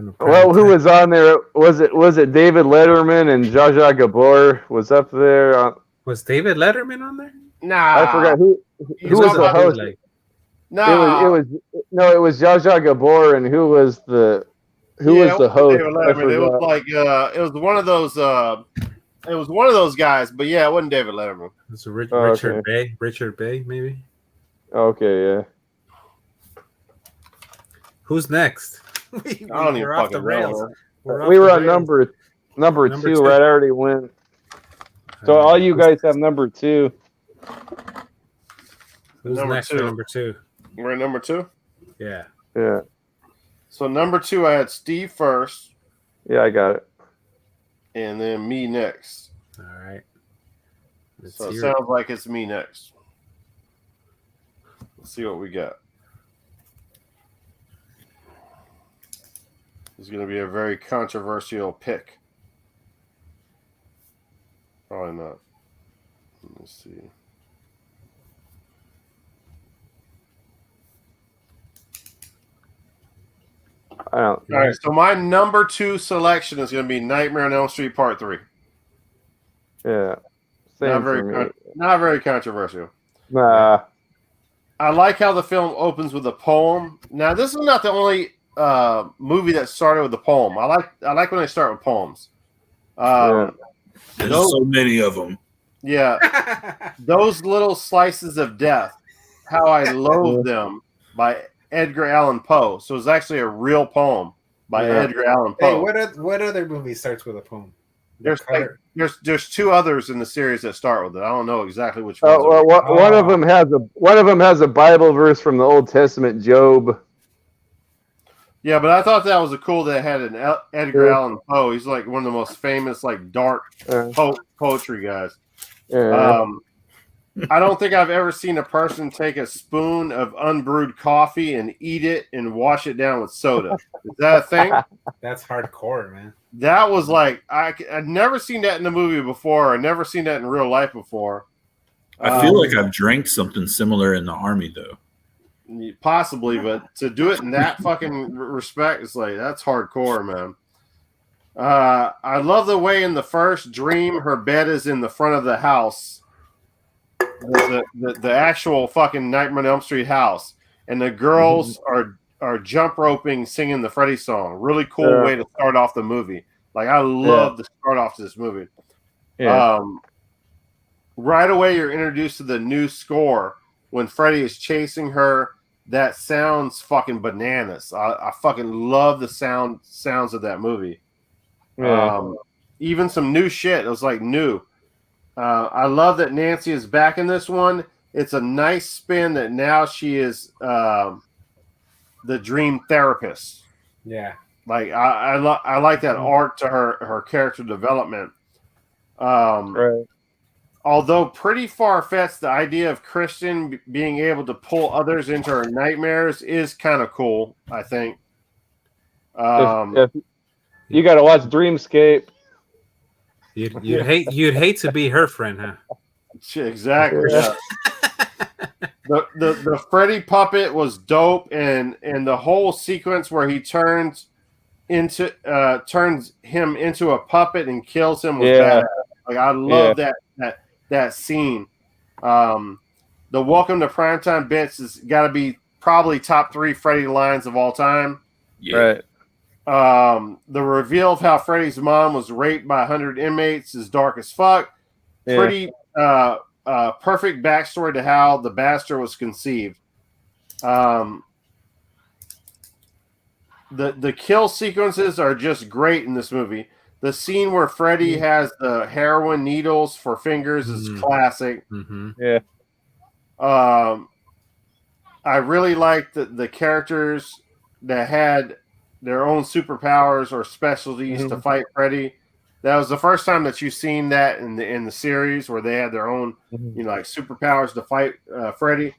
to prime Well, who time. was on there? Was it David Letterman and Zsa Zsa Gabor was up there? Was David Letterman on there? Nah, I forgot who You was talking the about host. Like, Nah, It was Zsa Zsa Gabor, and who was the it host? wasn't David I Letterman. It was forgot. like it was one of those. It was one of those guys, but yeah, it wasn't David Letterman. it's Oh, Richard okay. Bay. Richard Bay, maybe. Okay, yeah. Who's next? I don't even We're off the fucking rails. know. Man. We're We off were the on rails. number Number two, two. right? I already went. So all you guys have number 2. Who's Number next two. for number 2? We're at number 2. Yeah. Yeah, So number 2, I had Steve first, yeah, I got it. and then me next. All right. Let's So it hear sounds like it's me next. Let's see what we got. It's going to be a very controversial pick. Probably not. Let me see. I don't. All right, so my number 2 selection is going to be Nightmare on Elm Street Part 3. Yeah. Same Not for me. not very controversial. Nah. I like how the film opens with a poem. Now, this is not the only movie that started with a poem. I like when they start with poems. There's those- so many of them. Yeah, those little slices of death, how I loathe them, by Edgar Allan Poe. So it's actually a real poem by Yeah. Edgar Allan Hey, Poe. what other movie starts with a poem? There's 2 others in the series that start with it. I don't know exactly which Oh, ones. well, one of them has a Bible verse from the Old Testament, Job. Yeah, but I thought that was cool that it had an Edgar Yeah. Allan Poe. He's like one of the most famous, like, dark poetry guys. Yeah. I don't think I've ever seen a person take a spoon of unbrewed coffee and eat it and wash it down with soda. Is that a thing? That's hardcore, man. That was like I'd never seen that in a movie before. I'd never seen that in real life before. I feel like I've drank something similar in the army, though. Possibly, but to do it in that fucking respect, it's like that's hardcore, man. I love the way in the first Dream, her bed is in the front of the house, the actual fucking Nightmare on Elm Street house, and the girls are jump roping, singing the Freddy song. Really cool way to start off the movie. Like I love to start off this movie. Yeah. Right away, you're introduced to the new score when Freddy is chasing her. That sounds fucking bananas. I fucking love the sounds of that movie. Yeah. Even some new shit. It was like new. I love that Nancy is back in this one. It's a nice spin that now she is the dream therapist. Yeah. Like I like that arc to her character development. Right. Although pretty far-fetched, the idea of Kristen being able to pull others into her nightmares is kind of cool, I think. If you got to watch Dreamscape. You'd hate to be her friend, huh? Exactly. Yeah. The Freddy puppet was dope, and the whole sequence where he turns him into a puppet and kills him was bad. Like I love that scene. The Welcome to Primetime bits has got to be probably top 3 Freddy lines of all time. Yeah. Right. The reveal of how Freddy's mom was raped by 100 inmates is dark as fuck. Yeah. Pretty perfect backstory to how the bastard was conceived. The kill sequences are just great in this movie. The scene where Freddy has the heroin needles for fingers is classic. Mm-hmm. Yeah. I really liked the characters that had their own superpowers or specialties to fight Freddy. That was the first time that you've seen that in the series where they had their own, like superpowers to fight Freddy.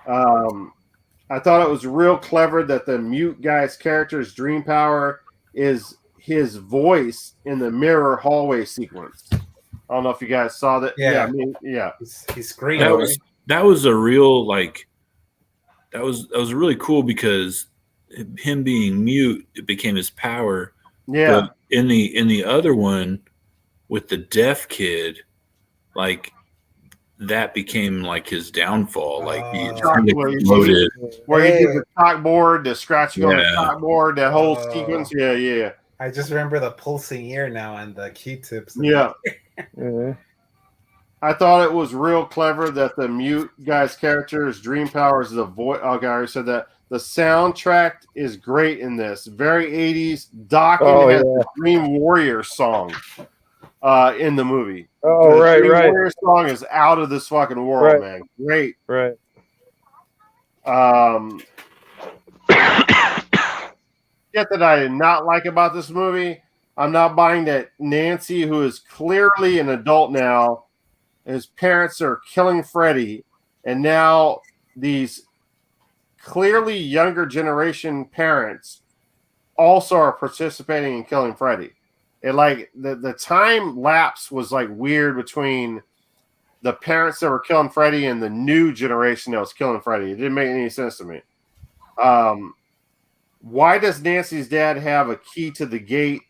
I thought it was real clever that the mute guy's character's dream power is his voice in the mirror hallway sequence. I don't know if you guys saw that. Yeah. He's great. That was a real that was really cool because him being mute, it became his power. Yeah. But in the other one with the deaf kid, like that became like his downfall. Like he exploded. Where he did the chalkboard, the scratching on the Yeah. chalkboard, that whole sequence. Yeah. I just remember the pulsing ear now and the Q-tips. Yeah. Yeah. I thought it was real clever that the mute guy's character's dream power is the voice. Oh, God, I already said that. The soundtrack is great in this. Very 80s. Dokken has the Dream Warrior song in the movie. Oh, the right. Dream Warrior song is out of this fucking world, man. Great. Right. Yet that I did not like about this movie, I'm not buying that Nancy, who is clearly an adult now, his parents are killing Freddy, and now these clearly younger generation parents also are participating in killing Freddy. It like the time lapse was like weird between the parents that were killing Freddy and the new generation that was killing Freddy. It didn't make any sense to me. Why does Nancy's dad have a key to the gate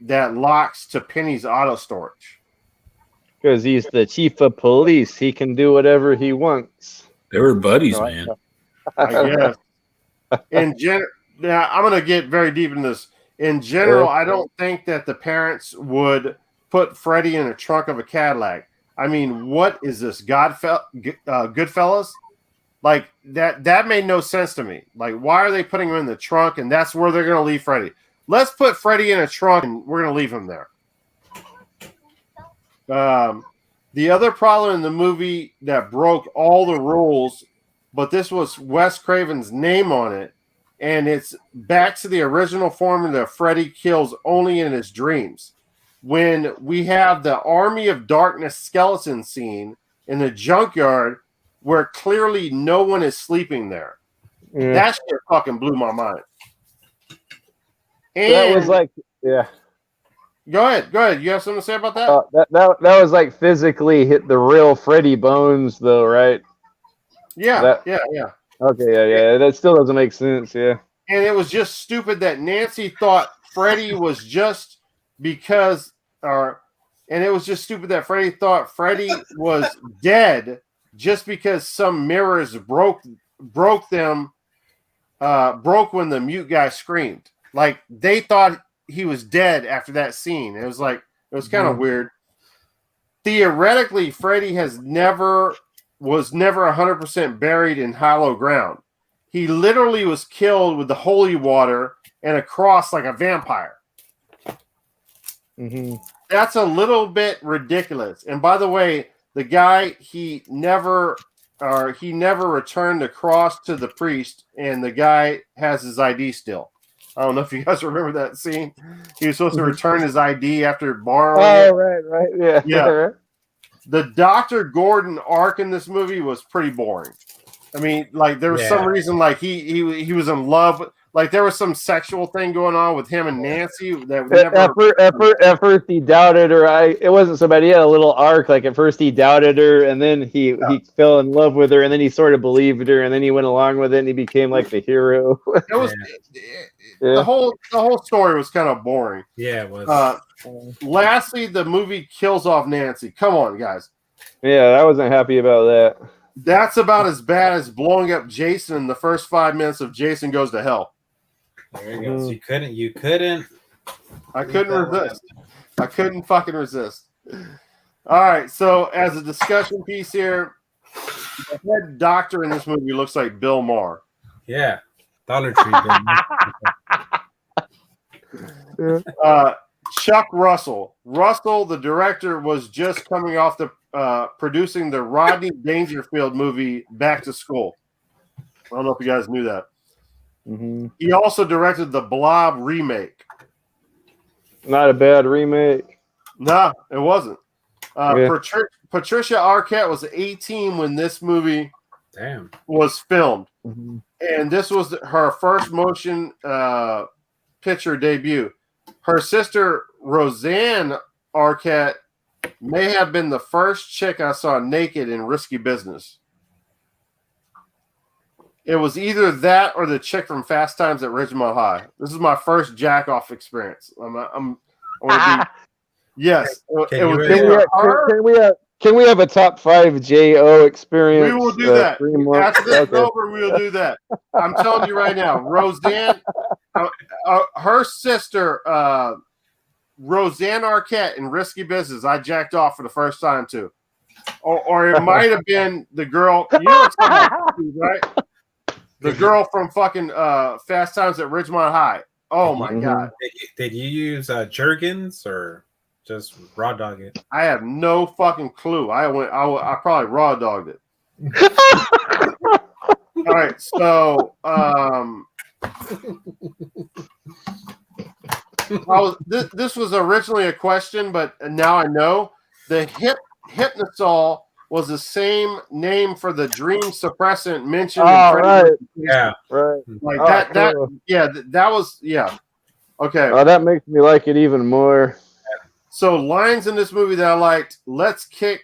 that locks to Penny's auto storage? Because he's the chief of police. He can do whatever he wants. They were buddies, No, man. I guess. Now I'm going to get very deep in this. In general, I don't think that the parents would put Freddy in the trunk of a Cadillac. I mean, what is this? Goodfellas? Like that made no sense to me. Like, why are they putting him in the trunk and that's where they're going to leave Freddy? Let's put Freddy in a trunk and we're going to leave him there. The other problem in the movie that broke all the rules, but this was Wes Craven's name on it, and it's back to the original formula that Freddy kills only in his dreams. When we have the Army of Darkness skeleton scene in the junkyard where clearly no one is sleeping there. Yeah. That shit fucking blew my mind. And That was like, yeah. Go ahead. You have something to say about that? That was like physically hit the real Freddy Bones, though, right? Yeah. Okay, yeah. That still doesn't make sense, yeah. And it was just stupid that Nancy thought Freddy was just because, and it was just stupid that Freddy thought Freddy was dead just because some mirrors broke when the mute guy screamed. Like they thought he was dead after that scene. It was kind of weird. Theoretically, Freddy was never 100% buried in hollow ground. He literally was killed with the holy water and a cross like a vampire. Mm-hmm. That's a little bit ridiculous. And by the way, the guy, he never returned the cross to the priest, and the guy has his ID still. I don't know if you guys remember that scene. He was supposed to return his ID after borrowing it. Right. Yeah. The Dr. Gordon arc in this movie was pretty boring. I mean, like there was some reason, like he was in love. Like there was some sexual thing going on with him and Nancy that never. At first he doubted her. It wasn't so bad. He had a little arc. Like at first he doubted her, and then he fell in love with her, and then he sort of believed her, and then he went along with it, and he became like the hero. It was the whole story was kind of boring. Yeah, it was. Lastly, the movie kills off Nancy. Come on, guys. Yeah, I wasn't happy about that. That's about as bad as blowing up Jason in the first 5 minutes of Jason Goes to Hell. There you go. So you couldn't. I couldn't resist. I couldn't fucking resist. All right. So as a discussion piece here, the head doctor in this movie looks like Bill Maher. Yeah. Dollar Tree. Chuck Russell. Russell, the director, was just coming off the producing the Rodney Dangerfield movie Back to School. I don't know if you guys knew that. Mm-hmm. He also directed the Blob remake. Not a bad remake. No, it wasn't. Patricia Arquette was 18 when this movie was filmed. Mm-hmm. And this was her first motion picture debut. Her sister, Roseanne Arquette, may have been the first chick I saw naked in Risky Business. It was either that or the chick from Fast Times at Ridgemont High. This is my first jack-off experience. Yes. Can we have a top 5 JO experience? We will do that. After this is over, we will do that. I'm telling you right now, Roseanne, her sister, Roseanne Arquette in Risky Business, I jacked off for the first time too. Or it might have been the girl, you know what I'm talking about, right? The girl from fucking Fast Times at Ridgemont High. Oh my God. Did you use Jergens or just raw dog it? I have no fucking clue. I probably raw dogged it. All right, so this was originally a question, but now I know. The Hypnosol was the same name for the dream suppressant mentioned. Oh, right. Yeah, right. Like that. Cool. That was. Okay. Oh, that makes me like it even more. So lines in this movie that I liked: "Let's kick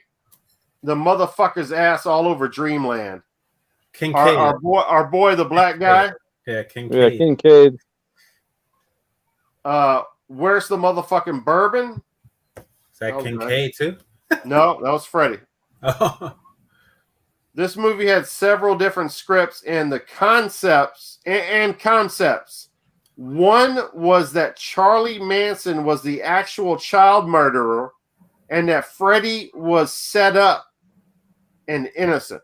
the motherfucker's ass all over Dreamland." Kincaid. Our boy, the black guy. Yeah, Kincaid. Yeah, Kincaid. Where's the motherfucking bourbon? Is that Oh, Kincaid too? No, that was Freddie. Oh, This movie had several different scripts and the concepts and concepts. One was that Charlie Manson was the actual child murderer and that Freddie was set up and innocent.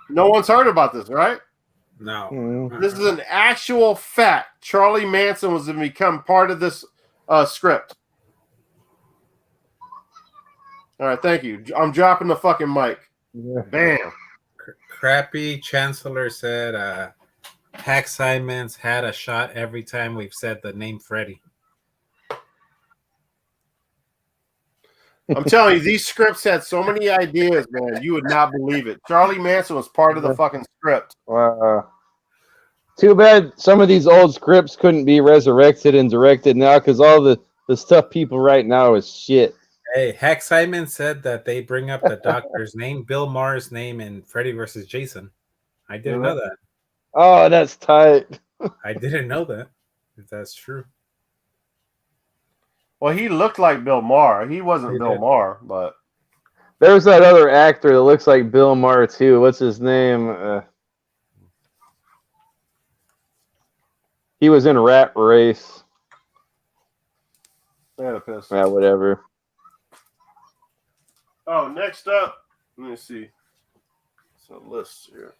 No one's heard about this, right? no. Mm. This is an actual fact. Charlie Manson was to become part of this script. All right, thank you. I'm dropping the fucking mic. Yeah. Bam. Crappy Chancellor said Hack Simons had a shot every time we've said the name Freddy. I'm telling you, these scripts had so many ideas, man. You would not believe it. Charlie Manson was part of the fucking script. Wow. Too bad some of these old scripts couldn't be resurrected and directed now because all the stuff people write now is shit. Hey, Hack Simon said that they bring up the doctor's name, Bill Maher's name in Freddy versus Jason. I didn't know that. Oh, that's tight. I didn't know that. If that's true. Well, he looked like Bill Maher. He wasn't He Bill did. Maher, but There's that other actor that looks like Bill Maher too. What's his name? He was in Rat Race. I had a piss. Yeah, whatever. Oh, next up, let me see. It's a list here.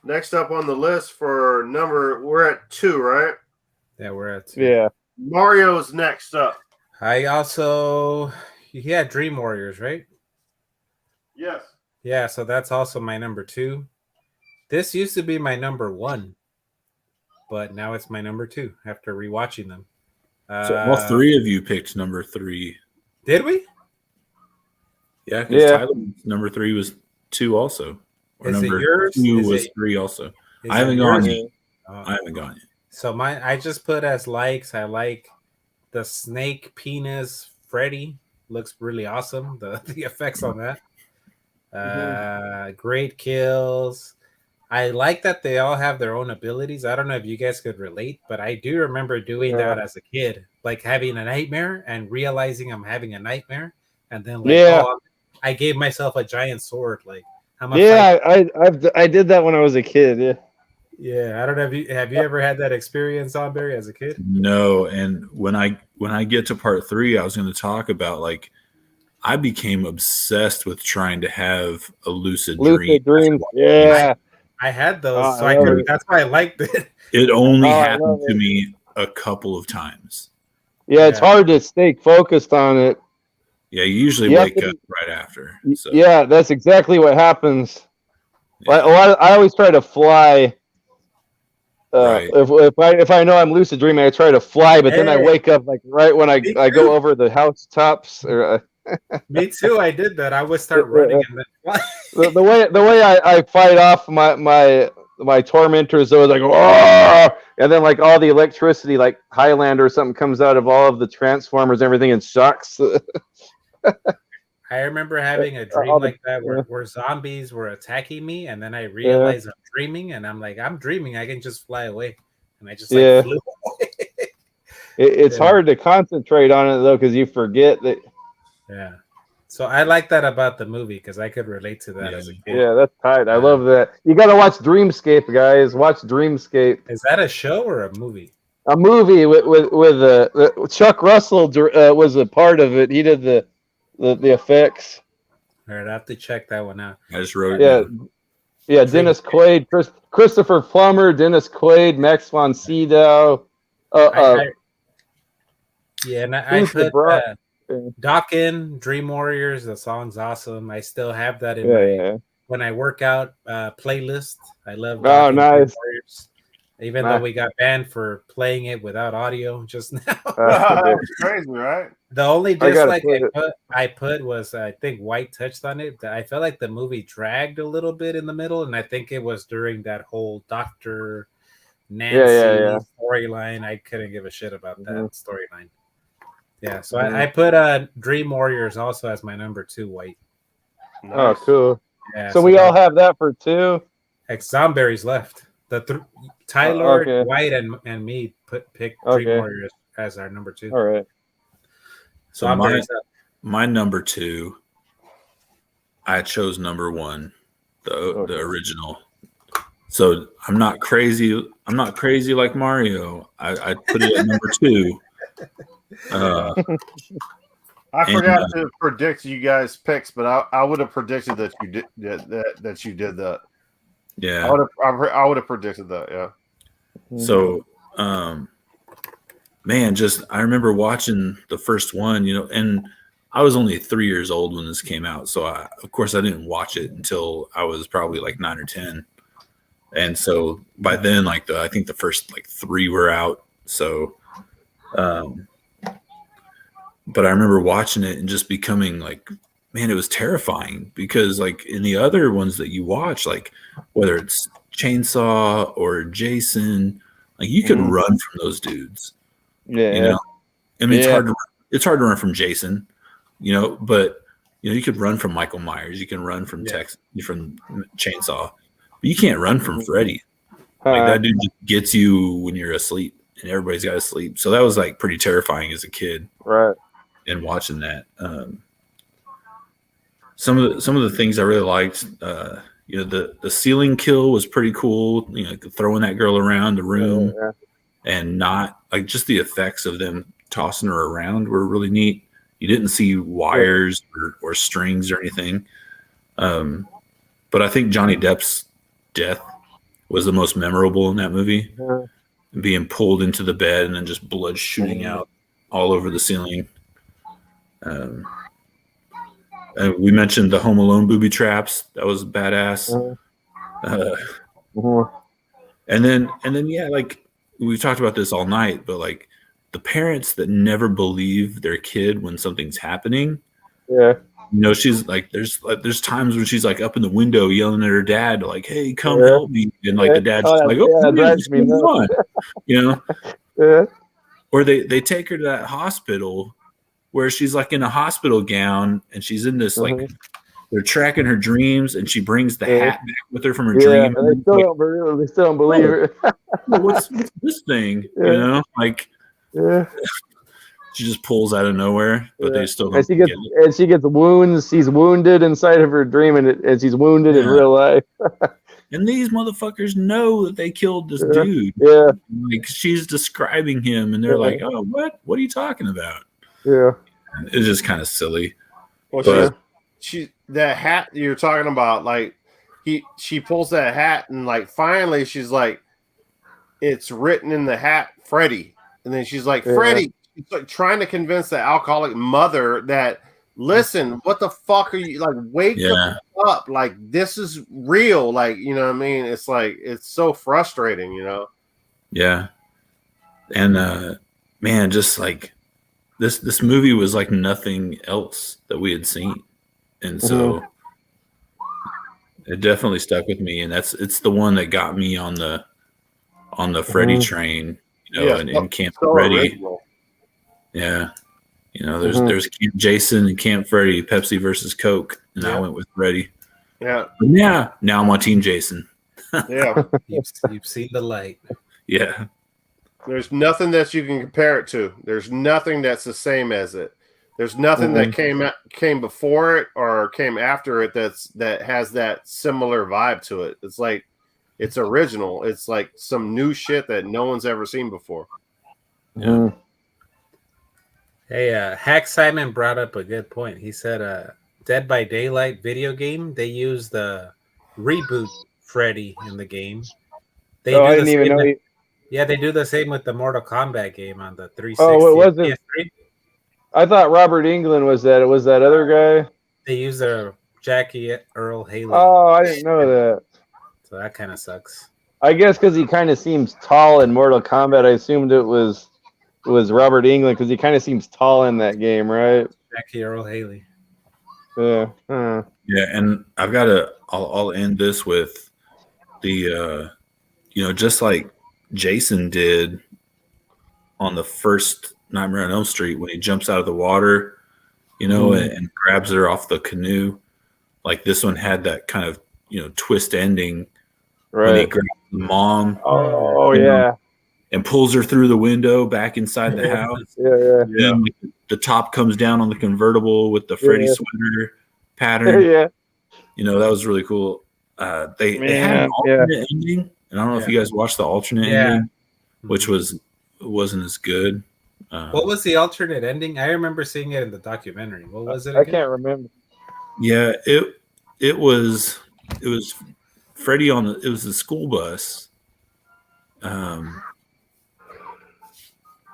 Next up on the list for we're at 2, right? Yeah, we're at 2. Yeah. Mario's next up. He had Dream Warriors, right? Yes. Yeah, so that's also my number 2. This used to be my number 1, but now it's my number 2 after rewatching them. So all three of you picked number 3. Did we? Yeah, because Yeah. Tyler's number 3 was 2 also. Or Is it number yours? 2 Is was it- 3 also. Is I haven't it gone yours? yet. I haven't gone yet. So I just put as likes. I like the snake penis Freddy. Looks really awesome. The effects on that. Great kills. I like that they all have their own abilities. I don't know if you guys could relate, but I do remember doing that as a kid, like having a nightmare and realizing I'm having a nightmare, and then I gave myself a giant sword. Like I'm a I did that when I was a kid. Yeah. Yeah, I don't know. Have you ever had that experience, on Barry, as a kid? No, and when I get to part 3, I was going to talk about like I became obsessed with trying to have a lucid dream. Dreams. Yeah. I had those, Oh, so I I love could. it. That's why I liked it. It only Oh, I happened love to it. me a couple of times. Yeah, it's hard to stay focused on it. Yeah, you usually You have wake to- up right after. So. Yeah, that's exactly what happens. Yeah. I always try to fly. Right. If I know I'm lucid dreaming, I try to fly, but then I Hey. wake up like right when I Me go too. over the housetops. Or Me too. I did that. I would start running and then fly. the way I fight off my tormentors, though, is I go, oh, and then like all the electricity, like Highlander or something, comes out of all of the transformers, and everything, and shocks. I remember having a dream like that where zombies were attacking me, and then I realized I'm dreaming, and I'm like, I'm dreaming. I can just fly away, and I just flew away. It's hard to concentrate on it though, because you forget that. Yeah. So I like that about the movie because I could relate to that as a kid. Yeah, that's tight. I love that. You got to watch Dreamscape, guys. Watch Dreamscape. Is that a show or a movie? A movie with Chuck Russell was a part of it. He did the effects. All right, I have to check that one out. I just wrote it Yeah, down. yeah. Dennis Quaid, Christopher Plummer, Dennis Quaid, Max von Sydow. Yeah, and I who's the put bro- Dokken, Dream Warriors. The song's awesome. I still have that in Yeah, my when I work out playlist. I love Oh, Dokken, Dream nice. Warriors. Even though we got banned for playing it without audio just now. That's crazy, right? The only I gotta dislike I put was I think White touched on it. I felt like the movie dragged a little bit in the middle, and I think it was during that whole Dr. Nancy storyline. I couldn't give a shit about that storyline. Yeah, so I put Dream Warriors also as my number 2 White. Nice. Oh, cool. Yeah, so we all have that for 2. Zomberries left. Tyler, White, and me picked Dream Warriors as our number 2. All right. So my number 2, I chose number 1, the original. So I'm not crazy. I'm not crazy like Mario. I put it at number 2. I forgot to predict you guys' picks, but I would have predicted that you did that you did that. Yeah, I would have predicted that. Yeah. So, man, I remember watching the first one, and I was only 3 years old when this came out. So of course I didn't watch it until I was probably like 9 or 10. And so by then, I think the first 3 were out. So, but I remember watching it and just becoming man, it was terrifying because in the other ones that you watch, whether it's Chainsaw or Jason, you could run from those dudes. Yeah. I mean, it's hard to run from Jason, but you could run from Michael Myers, you can run from from Chainsaw, but you can't run from Freddy. That dude just gets you when you're asleep, and everybody's got to sleep. So that was pretty terrifying as a kid, right? And watching that, some of the things I really liked, the ceiling kill was pretty cool. Throwing that girl around the room, and not just the effects of them tossing her around were really neat. You didn't see wires or strings or anything. But I think Johnny Depp's death was the most memorable in that movie. Being pulled into the bed and then just blood shooting out all over the ceiling. We mentioned the Home Alone booby traps. That was badass. And then we've talked about this all night, but the parents that never believe their kid when something's happening. Yeah. She's there's times when she's up in the window yelling at her dad, hey, come help me. And the dad's what's going on? Yeah. Or they take her to that hospital where she's in a hospital gown and she's in this they're tracking her dreams and she brings the hat back with her from her dream. And they still don't believe her. What's this thing? She just pulls out of nowhere, but they still don't get it. And she gets wounds. She's wounded inside of her dream, and she's wounded in real life. And these motherfuckers know that they killed this dude. Yeah. She's describing him, and they're oh, what? What are you talking about? Yeah. It's just kind of silly. Well, she that hat you're talking about, she pulls that hat, and finally she's it's written in the hat, Freddy. And then she's Freddy. She's trying to convince the alcoholic mother that, listen, what the fuck are you wake the fuck up? This is real. You know what I mean? It's it's so frustrating, Yeah. And man, just this movie was nothing else that we had seen. And so it definitely stuck with me. And it's the one that got me on the Freddy train, and Camp Freddy. Original. Yeah. There's Camp Jason and Camp Freddy, Pepsi versus Coke. And I went with Freddy. Yeah. But now I'm on Team Jason. Yeah. You've seen the light. Yeah. There's nothing that you can compare it to. There's nothing that's the same as it. There's nothing that came before it or came after it that has that similar vibe to it. It's it's original. It's some new shit that no one's ever seen before. Yeah. Hey, Hack Simon brought up a good point. He said, Dead by Daylight video game, they use the reboot Freddy in the game. I didn't even know. Yeah, they do the same with the Mortal Kombat game on the 360. Oh, it wasn't. PS3. I thought Robert Englund was that. It was that other guy. They use the Jackie Earl Haley. Oh, I didn't know that. So that kind of sucks. I guess because he kind of seems tall in Mortal Kombat, I assumed it was Robert Englund because he kind of seems tall in that game, right? Jackie Earl Haley. Yeah. Yeah, and I'll end this with the just like Jason did on the first Nightmare on Elm Street when he jumps out of the water, and grabs her off the canoe. Like this one had that kind of twist ending when he Right. grabs the mom. Oh yeah. And pulls her through the window back inside the house. Yeah. And the top comes down on the convertible with the Freddy sweater pattern. Yeah. That was really cool. They had an alternate ending, and I don't know if you guys watched the alternate ending, which wasn't as good. What was the alternate ending? I remember seeing it in the documentary. What was it? I can't remember. Yeah, it was Freddy it was the school bus.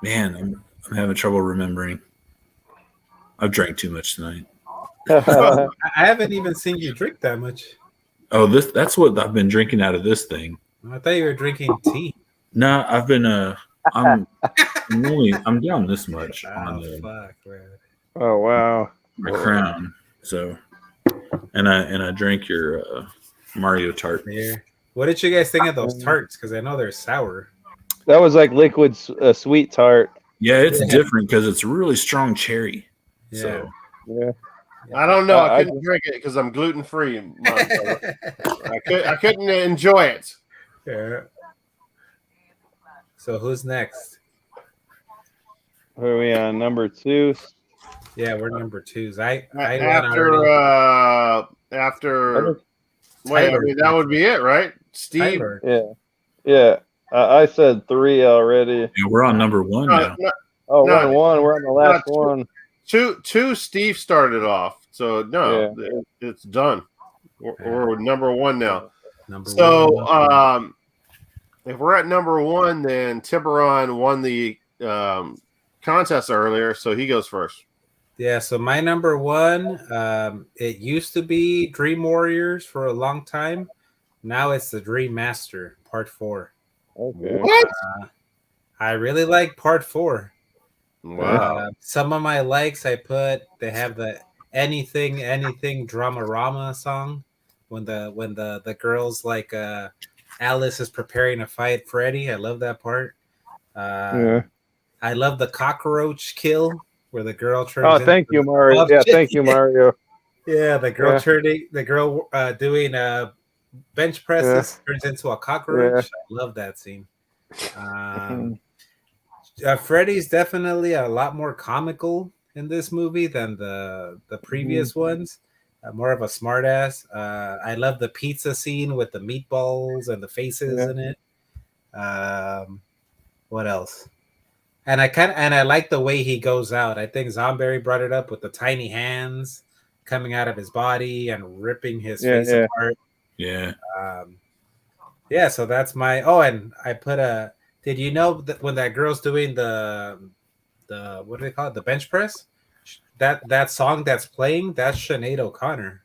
Man, I'm having trouble remembering. I've drank too much tonight. I haven't even seen you drink that much. Oh, that's what I've been drinking out of this thing. I thought you were drinking tea. No, I've been I'm down this much on Fuck, man. Oh wow. my crown. So and I drank your Mario tart. Yeah. What did you guys think of those tarts? Because I know they're sour. That was like liquid sweet tart. Yeah, it's different because it's really strong cherry. Yeah. So Yeah. I don't know. I I couldn't drink it because I'm gluten free. I couldn't enjoy it. Yeah. So who's next? Who are we on? Number 2? Yeah, we're number 2s. After wait, I mean, that would be it, right? Steve. Tyler. Yeah. I said 3 already. yeah, we're on number 1 now. Oh, No, 1. We're on the last no, one. Two. Steve started off, so no, it's done. We're number 1 now. Number So, 1. if we're at number 1, then Tiburon won the contest earlier, so he goes first. Yeah, so my number 1, it used to be Dream Warriors for a long time. Now it's the Dream Master, Part 4. Okay. What? I really like Part 4. Wow. Some of my likes they have the anything Dramarama song when the girls like Alice is preparing to fight Freddy. I love that part. I love the cockroach kill where the girl turns. Oh, thank you, Mario. Yeah, thank you, Mario. Yeah, the girl doing bench presses turns into a cockroach. I love that scene. Freddy's definitely a lot more comical in this movie than the previous ones. More of a smartass. I love the pizza scene with the meatballs and the faces in it. What else? And I like the way he goes out. I think Zomberry brought it up with the tiny hands coming out of his body and ripping his face apart. Yeah. So that's my. Oh, and I put a. Did you know that when that girl's doing the what do they call it? The bench press. That song that's playing, that's Sinead O'Connor.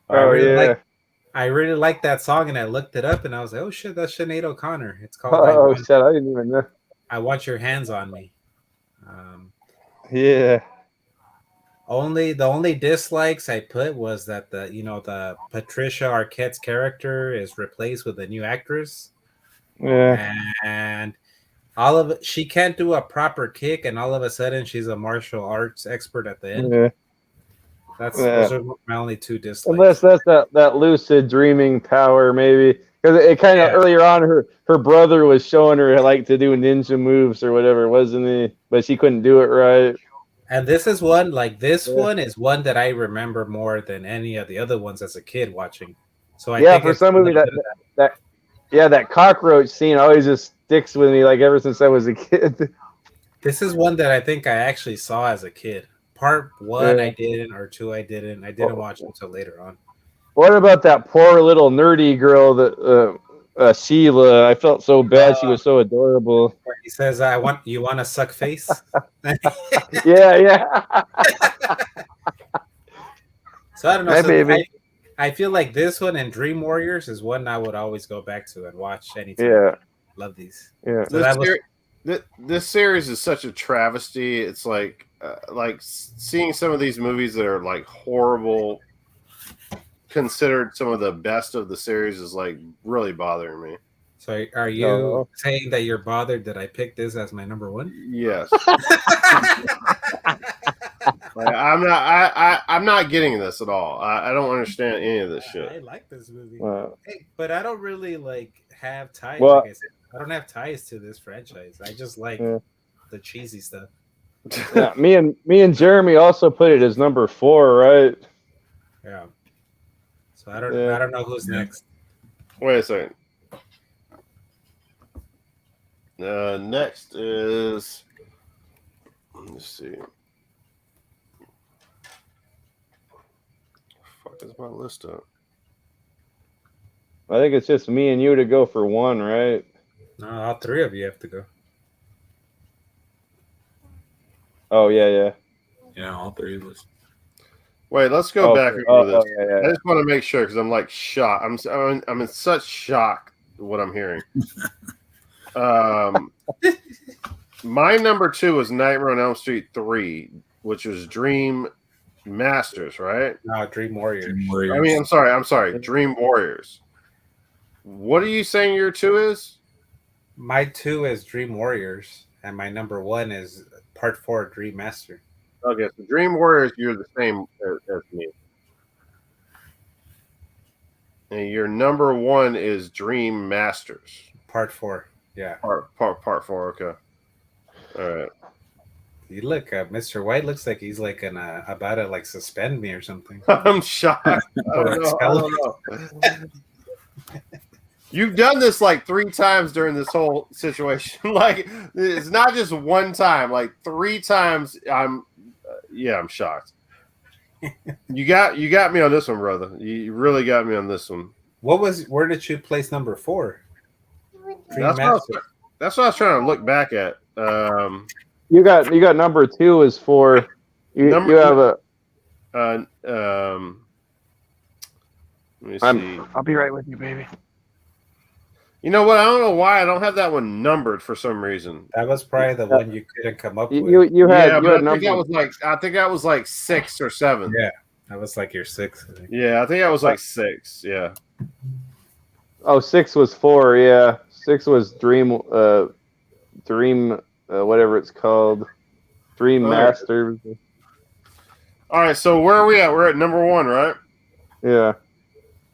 I really like that song, and I looked it up, and I was like, "Oh shit, that's Sinead O'Connor." It's called. Oh shit, I didn't even know. I Want Your Hands on Me. Yeah. The only dislikes I put was that the Patricia Arquette's character is replaced with a new actress. Yeah. And she can't do a proper kick, and all of a sudden she's a martial arts expert at the end. Yeah. Those are my only 2 dislikes. Unless that's that lucid dreaming power, maybe. Because it kind of earlier on, her brother was showing her like to do ninja moves or whatever, wasn't he? But she couldn't do it right. And this is one one is one that I remember more than any of the other ones as a kid watching. So I think for some movie that cockroach scene always just sticks with me like ever since I was a kid. This is one that I think I actually saw as a kid. Part 1 I didn't, or 2 I didn't. I didn't watch it until later on. What about that poor little nerdy girl that Sheila? I felt so bad. She was so adorable. He says, you want to suck face?" Yeah. So I don't know. Hi, baby. I feel like this one and Dream Warriors is one I would always go back to and watch anytime. Yeah. Love these. Yeah. So that was This series is such a travesty. It's like seeing some of these movies that are like horrible, considered some of the best of the series, is like really bothering me. So are you No. saying that you're bothered that I picked this as my number one? Yes. Like, I'm not getting this at all. I don't understand any of this I shit. like this movie. Uh, Hey, but I don't really like have ties. Well- like I said, I don't have ties to this franchise. I just like Yeah. the cheesy stuff. yeah, me and Jeremy also put it as number 4, right? Yeah. So I don't Yeah. know who's Yeah. next. Wait a second. Next is, let me see. Fuck is my list up? I think it's just me and you to go for 1, right? No, all three of you have to go. Oh yeah. Yeah, all three of us. Wait, let's go back Okay. over this. Yeah. I just want to make sure because I'm like shocked. I'm in such shock at what I'm hearing. My number 2 is Nightmare on Elm Street 3, which was Dream Masters, right? No, Dream Warriors. Dream Warriors. I mean, I'm sorry, Dream Warriors. What are you saying your 2 is? My 2 is Dream Warriors, and my number 1 is Part 4 Dream Master. Okay, so Dream Warriors, you're the same as me. And your number 1 is Dream Masters. Part 4. Yeah. Part 4, okay. All right. You look, Mr. White looks like he's like about to like suspend me or something. I'm shocked. I don't know. You've done this like 3 times during this whole situation. Like, it's not just one time, like 3 times. I'm shocked. You got me on this one, brother. You really got me on this one. Where did you place number 4? Dream That's Master. what I was trying to look back at. You got number 2 is for you. Number- You have a. Let me see. I'll be right with you, baby. You know what? I don't know why I don't have that one numbered for some reason. That was probably the one you couldn't come up with. You had Yeah, you but had I think number. that was like 6 or 7. Yeah. That was like your 6th. I think. Yeah, I think that was like 6. Yeah. Oh, 6 was 4. Yeah, 6 was Dream. Whatever it's called. Dream Okay. Master. All right. So where are we at? We're at number 1, right? Yeah.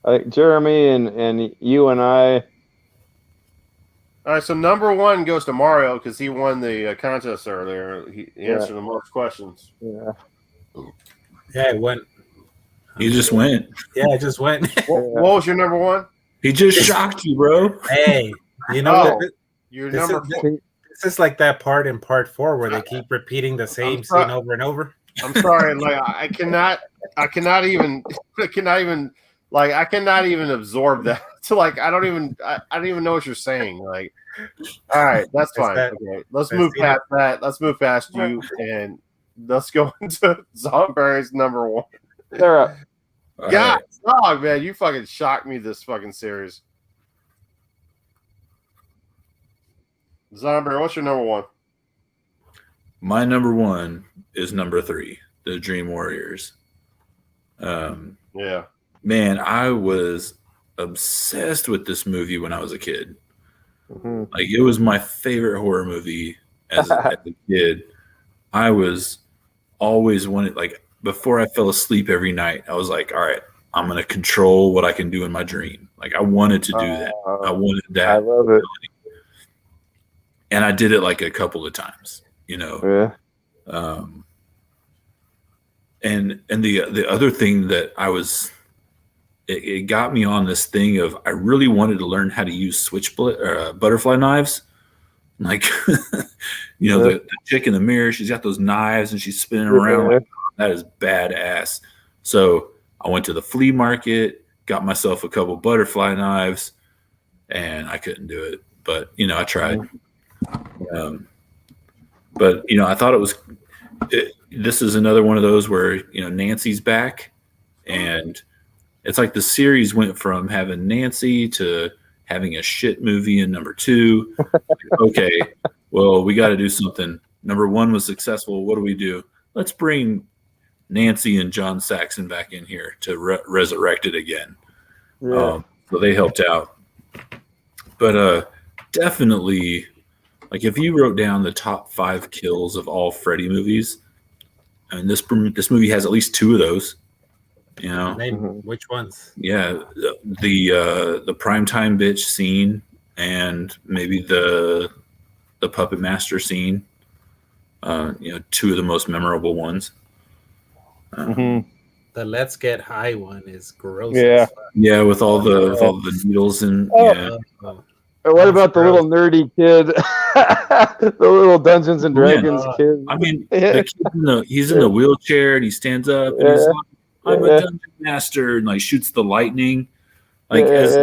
I think Jeremy and you and I. All right. So number 1 goes to Mario because he won the contest earlier. He answered the most questions. Yeah. Yeah, it went. He just went. Yeah, it just went. What was your number 1? He just shocked you, bro. Hey, you know, Oh. Your This number is- 4. this is like that part in Part 4 where they keep repeating the same sorry. scene over and over. I'm sorry. Like I cannot even absorb that. So like I don't even know what you're saying. Like, all right, that's fine. that- Okay, let's that's move the- past that. Let's move past you and let's go into Zomberry's number 1. They're up. All God, right. dog, man, you fucking shocked me this fucking series. Zomberry, what's your number 1? My number 1 is number 3, the Dream Warriors. Yeah. Man, I was obsessed with this movie when I was a kid. Mhm. Like, it was my favorite horror movie as a kid. I was always wanted, like, before I fell asleep every night, I was like, all right, I'm going to control what I can do in my dream. Like, I wanted to do that. I wanted I that. love it. And I did it like a couple of times, you know. Yeah. And the other thing that it got me on this thing of I really wanted to learn how to use butterfly knives. Like, you know, the chick in the mirror, she's got those knives and she's spinning around. Like, that is badass. So I went to the flea market, got myself a couple butterfly knives, and I couldn't do it. But, you know, I tried. But, you know, I thought this is another one of those where, you know, Nancy's back and it's like the series went from having Nancy to having a shit movie in number 2. Okay, well, we got to do something. Number 1 was successful. What do? Let's bring Nancy and John Saxon back in here to resurrect it again. Yeah. So they helped out. But definitely, like if you wrote down the top 5 kills of all Freddy movies, and this movie has at least 2 of those. You know, Name which ones? yeah, the primetime bitch scene, and maybe the puppet master scene. 2 of the most memorable ones. Mhm. The Let's Get High one is gross. Yeah. as fuck. Yeah, with all the needles and Oh. yeah. What about the little nerdy kid? The little Dungeons and Dragons kid. I mean, the kid he's in the wheelchair and he stands up and he's like, "I'm a dungeon master," and like shoots the lightning. Like as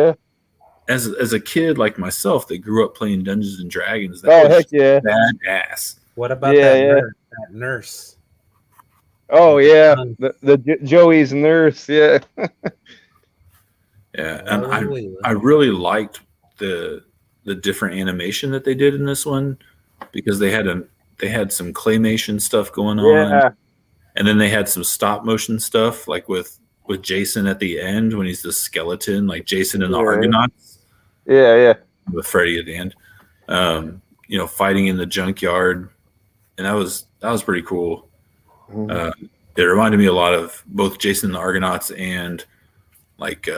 a kid like myself that grew up playing Dungeons and Dragons, that was heck yeah. badass. What about that nurse? Oh yeah, the Joey's nurse. Yeah. Yeah, and I really liked the different animation that they did in this one because they had some claymation stuff going on, and then they had some stop motion stuff like with Jason at the end when he's the skeleton, like Jason and the Argonauts. Yeah. With Freddy at the end, fighting in the junkyard, and that was pretty cool. It reminded me a lot of both Jason and the Argonauts and like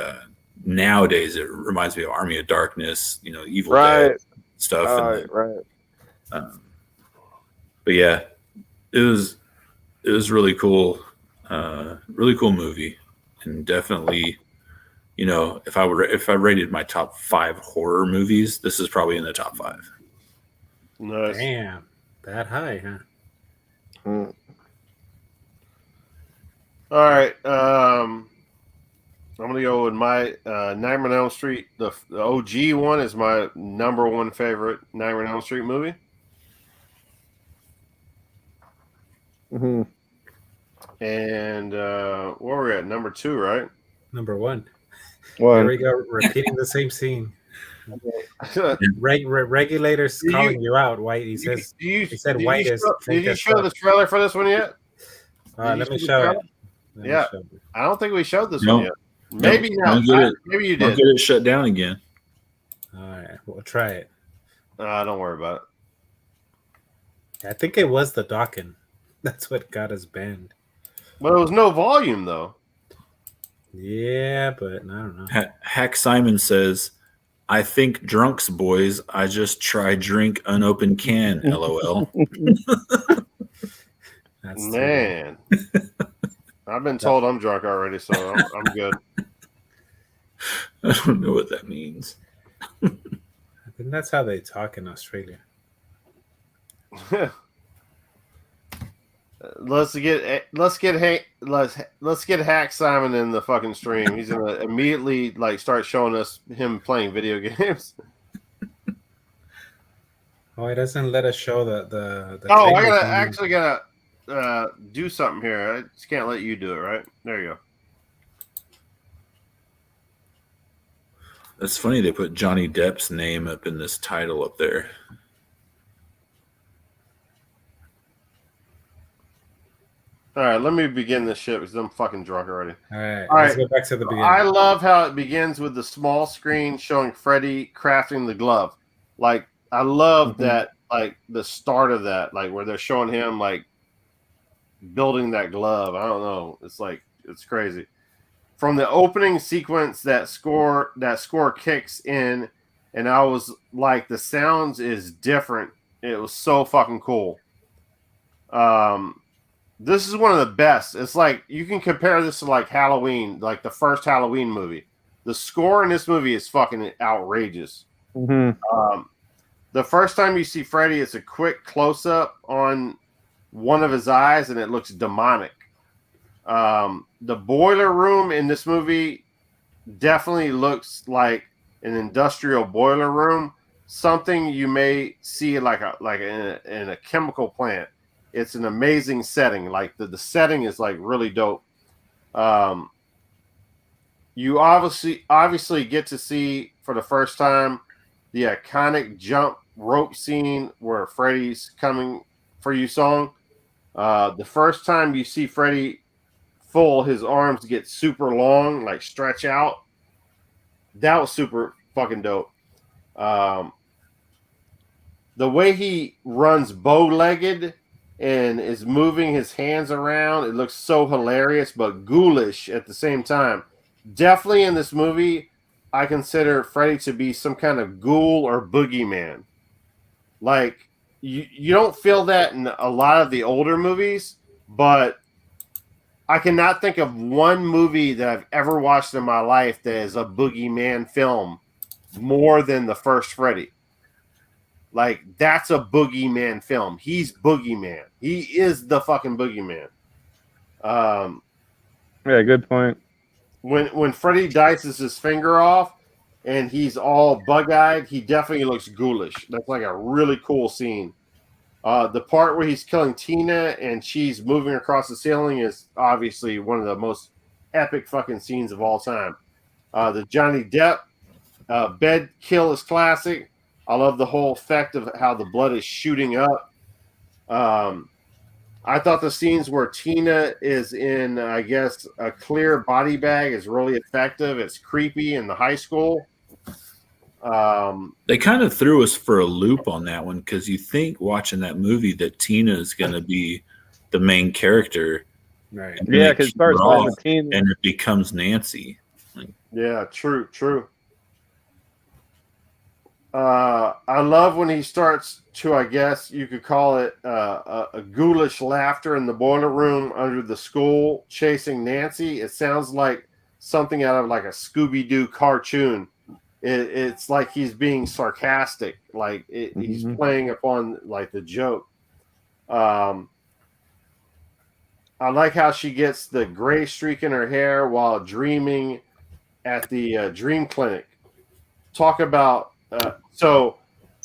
nowadays it reminds me of Army of Darkness, Evil Dead stuff. Right. But yeah, it was really cool, really cool movie, and definitely, if I rated my top 5 horror movies, this is probably in the top 5. Nice. Damn, that high, huh? All right. I'm gonna go with my Nightmare on Elm Street. The OG one is my number 1 favorite Nightmare on Elm Street movie. Mm-hmm. And where were we at? Number 2, right? Number 1. Here we go, repeating the same scene. Regulators calling you out, White. He says. He said White is. Did you show the trailer for this one yet? Let me show it. Yeah, I don't think we showed this one yet. Maybe not. Maybe you did. Don't get it shut down again. All right, we'll try it. Don't worry about I think it was the Dawkins. That's what got us banned. Well, it was no volume though. Yeah, but I don't know. Hack Simon says, "I think drunks, boys. I just try drink unopened can. LOL." Man. I've been told I'm drunk already, so I'm good. I don't know what that means. I think that's how they talk in Australia. Let's get Hack Simon in the fucking stream. He's gonna immediately start showing us him playing video games. Oh, it doesn't let us show the I gotta do something here. I just can't let you do it, right? There you go. That's funny they put Johnny Depp's name up in this title up there. All right, let me begin this shit because I'm fucking drunk already. All right, let's go back to the beginning. I love how it begins with the small screen showing Freddy crafting the glove. I love that, the start of that, where they're showing him building that glove. I don't know. It's crazy. From the opening sequence, that score kicks in, and I was like, the sounds is different. It was so fucking cool. This is one of the best. It's you can compare this to Halloween, the first Halloween movie. The score in this movie is fucking outrageous. Mm-hmm. The first time you see Freddy, it's a quick close up on one of his eyes, and it looks demonic. The boiler room in this movie definitely looks like an industrial boiler room, something you may see in a chemical plant. It's an amazing setting. The setting is really dope. you obviously get to see for the first time the iconic jump rope scene where Freddy's coming for you song. The first time you see Freddy full, his arms get super long, like stretch out. That was super fucking dope. The way he runs bow-legged and is moving his hands around, it looks so hilarious but ghoulish at the same time. Definitely in this movie, I consider Freddy to be some kind of ghoul or boogeyman. Like, you don't feel that in a lot of the older movies, but I cannot think of one movie that I've ever watched in my life that is a boogeyman film more than the first Freddy. Like, that's a boogeyman film. He's boogeyman. He is the fucking boogeyman. Yeah, good point. When Freddy dices his finger off and he's all bug-eyed, he definitely looks ghoulish. That's like a really cool scene. The part where he's killing Tina and she's moving across the ceiling is obviously one of the most epic fucking scenes of all time. The Johnny Depp bed kill is classic. I love the whole effect of how the blood is shooting up. I thought the scenes where Tina is in, I guess, a clear body bag is really effective. It's creepy in the high school. They kind of threw us for a loop on that one because you think watching that movie that Tina is going to be the main character. Right. And Yeah, they because it keep her starts off, with the team. and it becomes Nancy. Yeah, true. I love when he starts to, I guess you could call it a ghoulish laughter in the boiler room under the school chasing Nancy. It sounds like something out of like a Scooby-Doo cartoon. It's like he's being sarcastic, like he's playing upon like the joke. I like how she gets the gray streak in her hair while dreaming at the dream clinic. Talk about so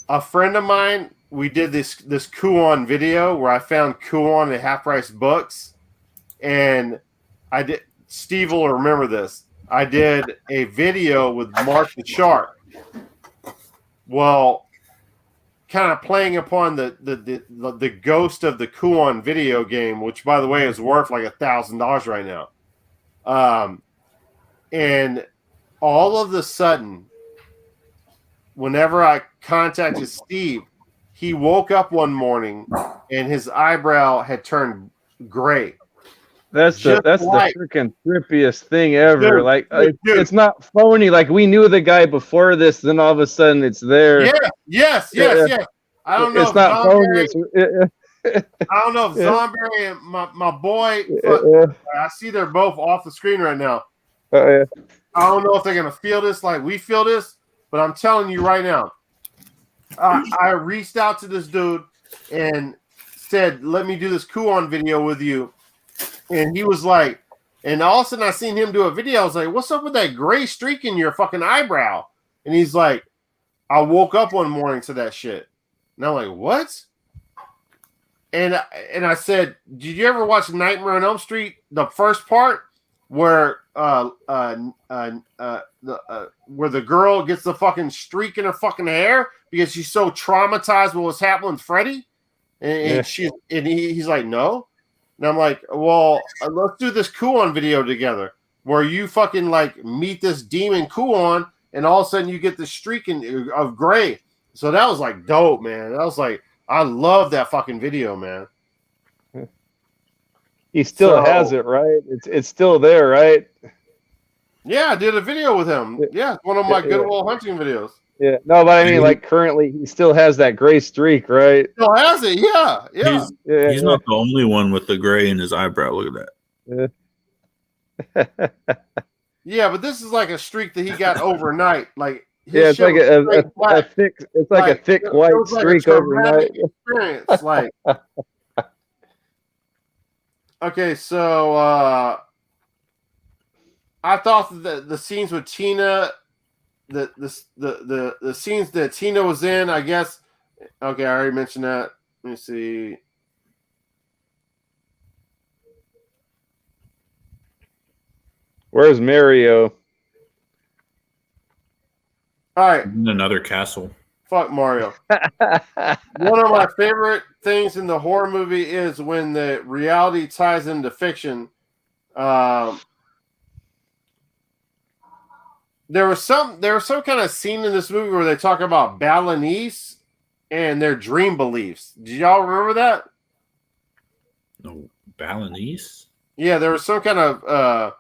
a friend of mine, we did this Kuon video where I found Kuon at Half Price Books, and I did. Steve will remember this. I did a video with Mark the Shark. Well, kind of playing upon the ghost of the Kuon video game, which by the way is worth like $1,000 right now. And all of a sudden, whenever I contacted Steve, he woke up one morning and his eyebrow had turned gray. That's the freaking trippiest thing ever. Dude, like dude. It's not phony. Like we knew the guy before this, then all of a sudden it's there. Yes. I don't know. It's not phony. I don't know if Zonberry and my boy. I see they're both off the screen right now. I don't know if they're gonna feel this like we feel this, but I'm telling you right now. I reached out to this dude and said, "Let me do this Kuon video with you." And he was like, and all of a sudden I seen him do a video. I was like, what's up with that gray streak in your fucking eyebrow? And he's like, I woke up one morning to that shit. And I'm like, what? And I said, did you ever watch Nightmare on Elm Street, the first part where where the girl gets the fucking streak in her fucking hair because she's so traumatized with what's happening with Freddy? And he's like, no. And I'm like, well, let's do this Kuon video together where you fucking like meet this demon Kuon and all of a sudden you get the streak of gray. So that was like dope, man. That was like, I love that fucking video, man. He still has it, right? It's still there, right? Yeah, I did a video with him. Yeah, one of my Good Will Hunting videos. Yeah, no, but I mean, like currently, he still has that gray streak, right? Still has it, yeah. He's not the only one with the gray in his eyebrow. Look at that. Yeah, but this is like a streak that he got overnight. Like it's like a thick, it's like a thick white streak overnight. Experience, like. Okay, so I thought that the scenes with Tina. The scenes that Tina was in, I guess. Okay, I already mentioned that. Let me see. Where's Mario? All right, In another castle. fuck Mario. One of my favorite things in the horror movie is when the reality ties into fiction. There was some kind of scene in this movie where they talk about Balinese and their dream beliefs. Do y'all remember that? No, Balinese? Yeah, there was some kind of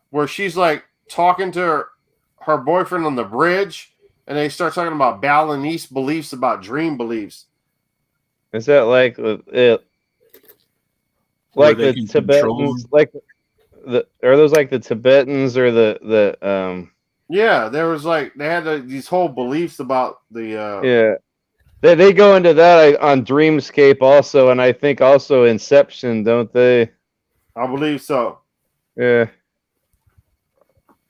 where she's like talking to her boyfriend on the bridge, and they start talking about Balinese beliefs, about dream beliefs. Is that like Where like they the can control Tibetans? them? Like are those like the Tibetans or the Yeah, there was like they had these whole beliefs about the yeah. They go into that on Dreamscape also, and I think also Inception, don't they? I believe so. Yeah.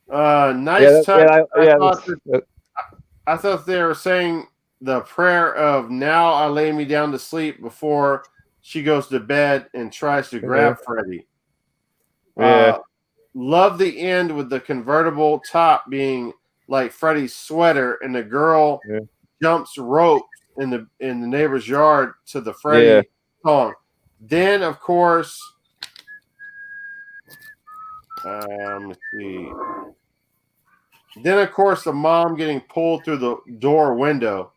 Nice touch. Yeah. I thought they were saying the prayer of "Now I lay me down to sleep" before she goes to bed and tries to grab Freddy. Yeah. Love the end with the convertible top being like Freddy's sweater, and the girl jumps rope in the neighbor's yard to the Freddy song. Then, of course, let me see. Then, of course, the mom getting pulled through the door window.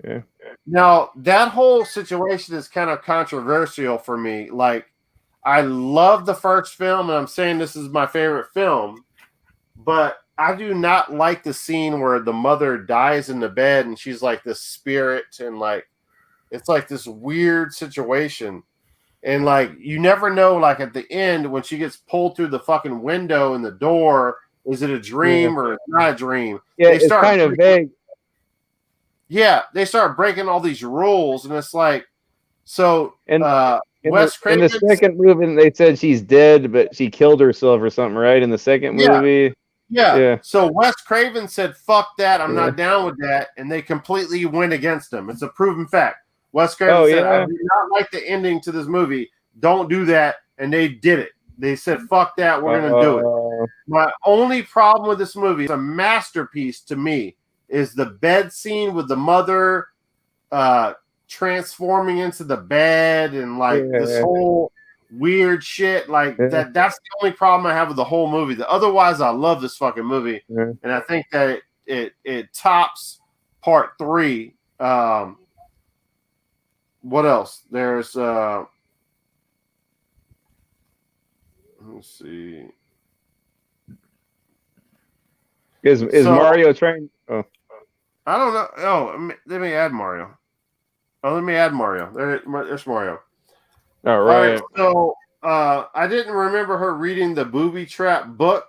Yeah. Now, that whole situation is kind of controversial for me. Like, I love the first film, and I'm saying this is my favorite film, but I do not like the scene where the mother dies in the bed and she's like this spirit, and like it's like this weird situation. And like you never know, like at the end when she gets pulled through the fucking window and the door, is it a dream or it's not a dream? Yeah, it's kind of vague. Yeah, they start breaking all these rules, and it's like so. Wes Craven, in the second movie, they said she's dead, but she killed herself or something, right? In the second movie. Yeah. So Wes Craven said, "Fuck that! I'm not down with that," and they completely went against him. It's a proven fact. Wes Craven said, "I do not like the ending to this movie. Don't do that," and they did it. They said, "Fuck that! We're gonna do it." My only problem with this movie, it's a masterpiece to me, is the bed scene with the mother transforming into the bed and like this whole weird shit like that's the only problem I have with the whole movie. Otherwise, I love this fucking movie, and I think that it tops part 3. What else? There's let's see. Is Mario trying? Oh. I don't know. Oh, let me add Mario. There's Mario. All right. So I didn't remember her reading the Booby Trap book,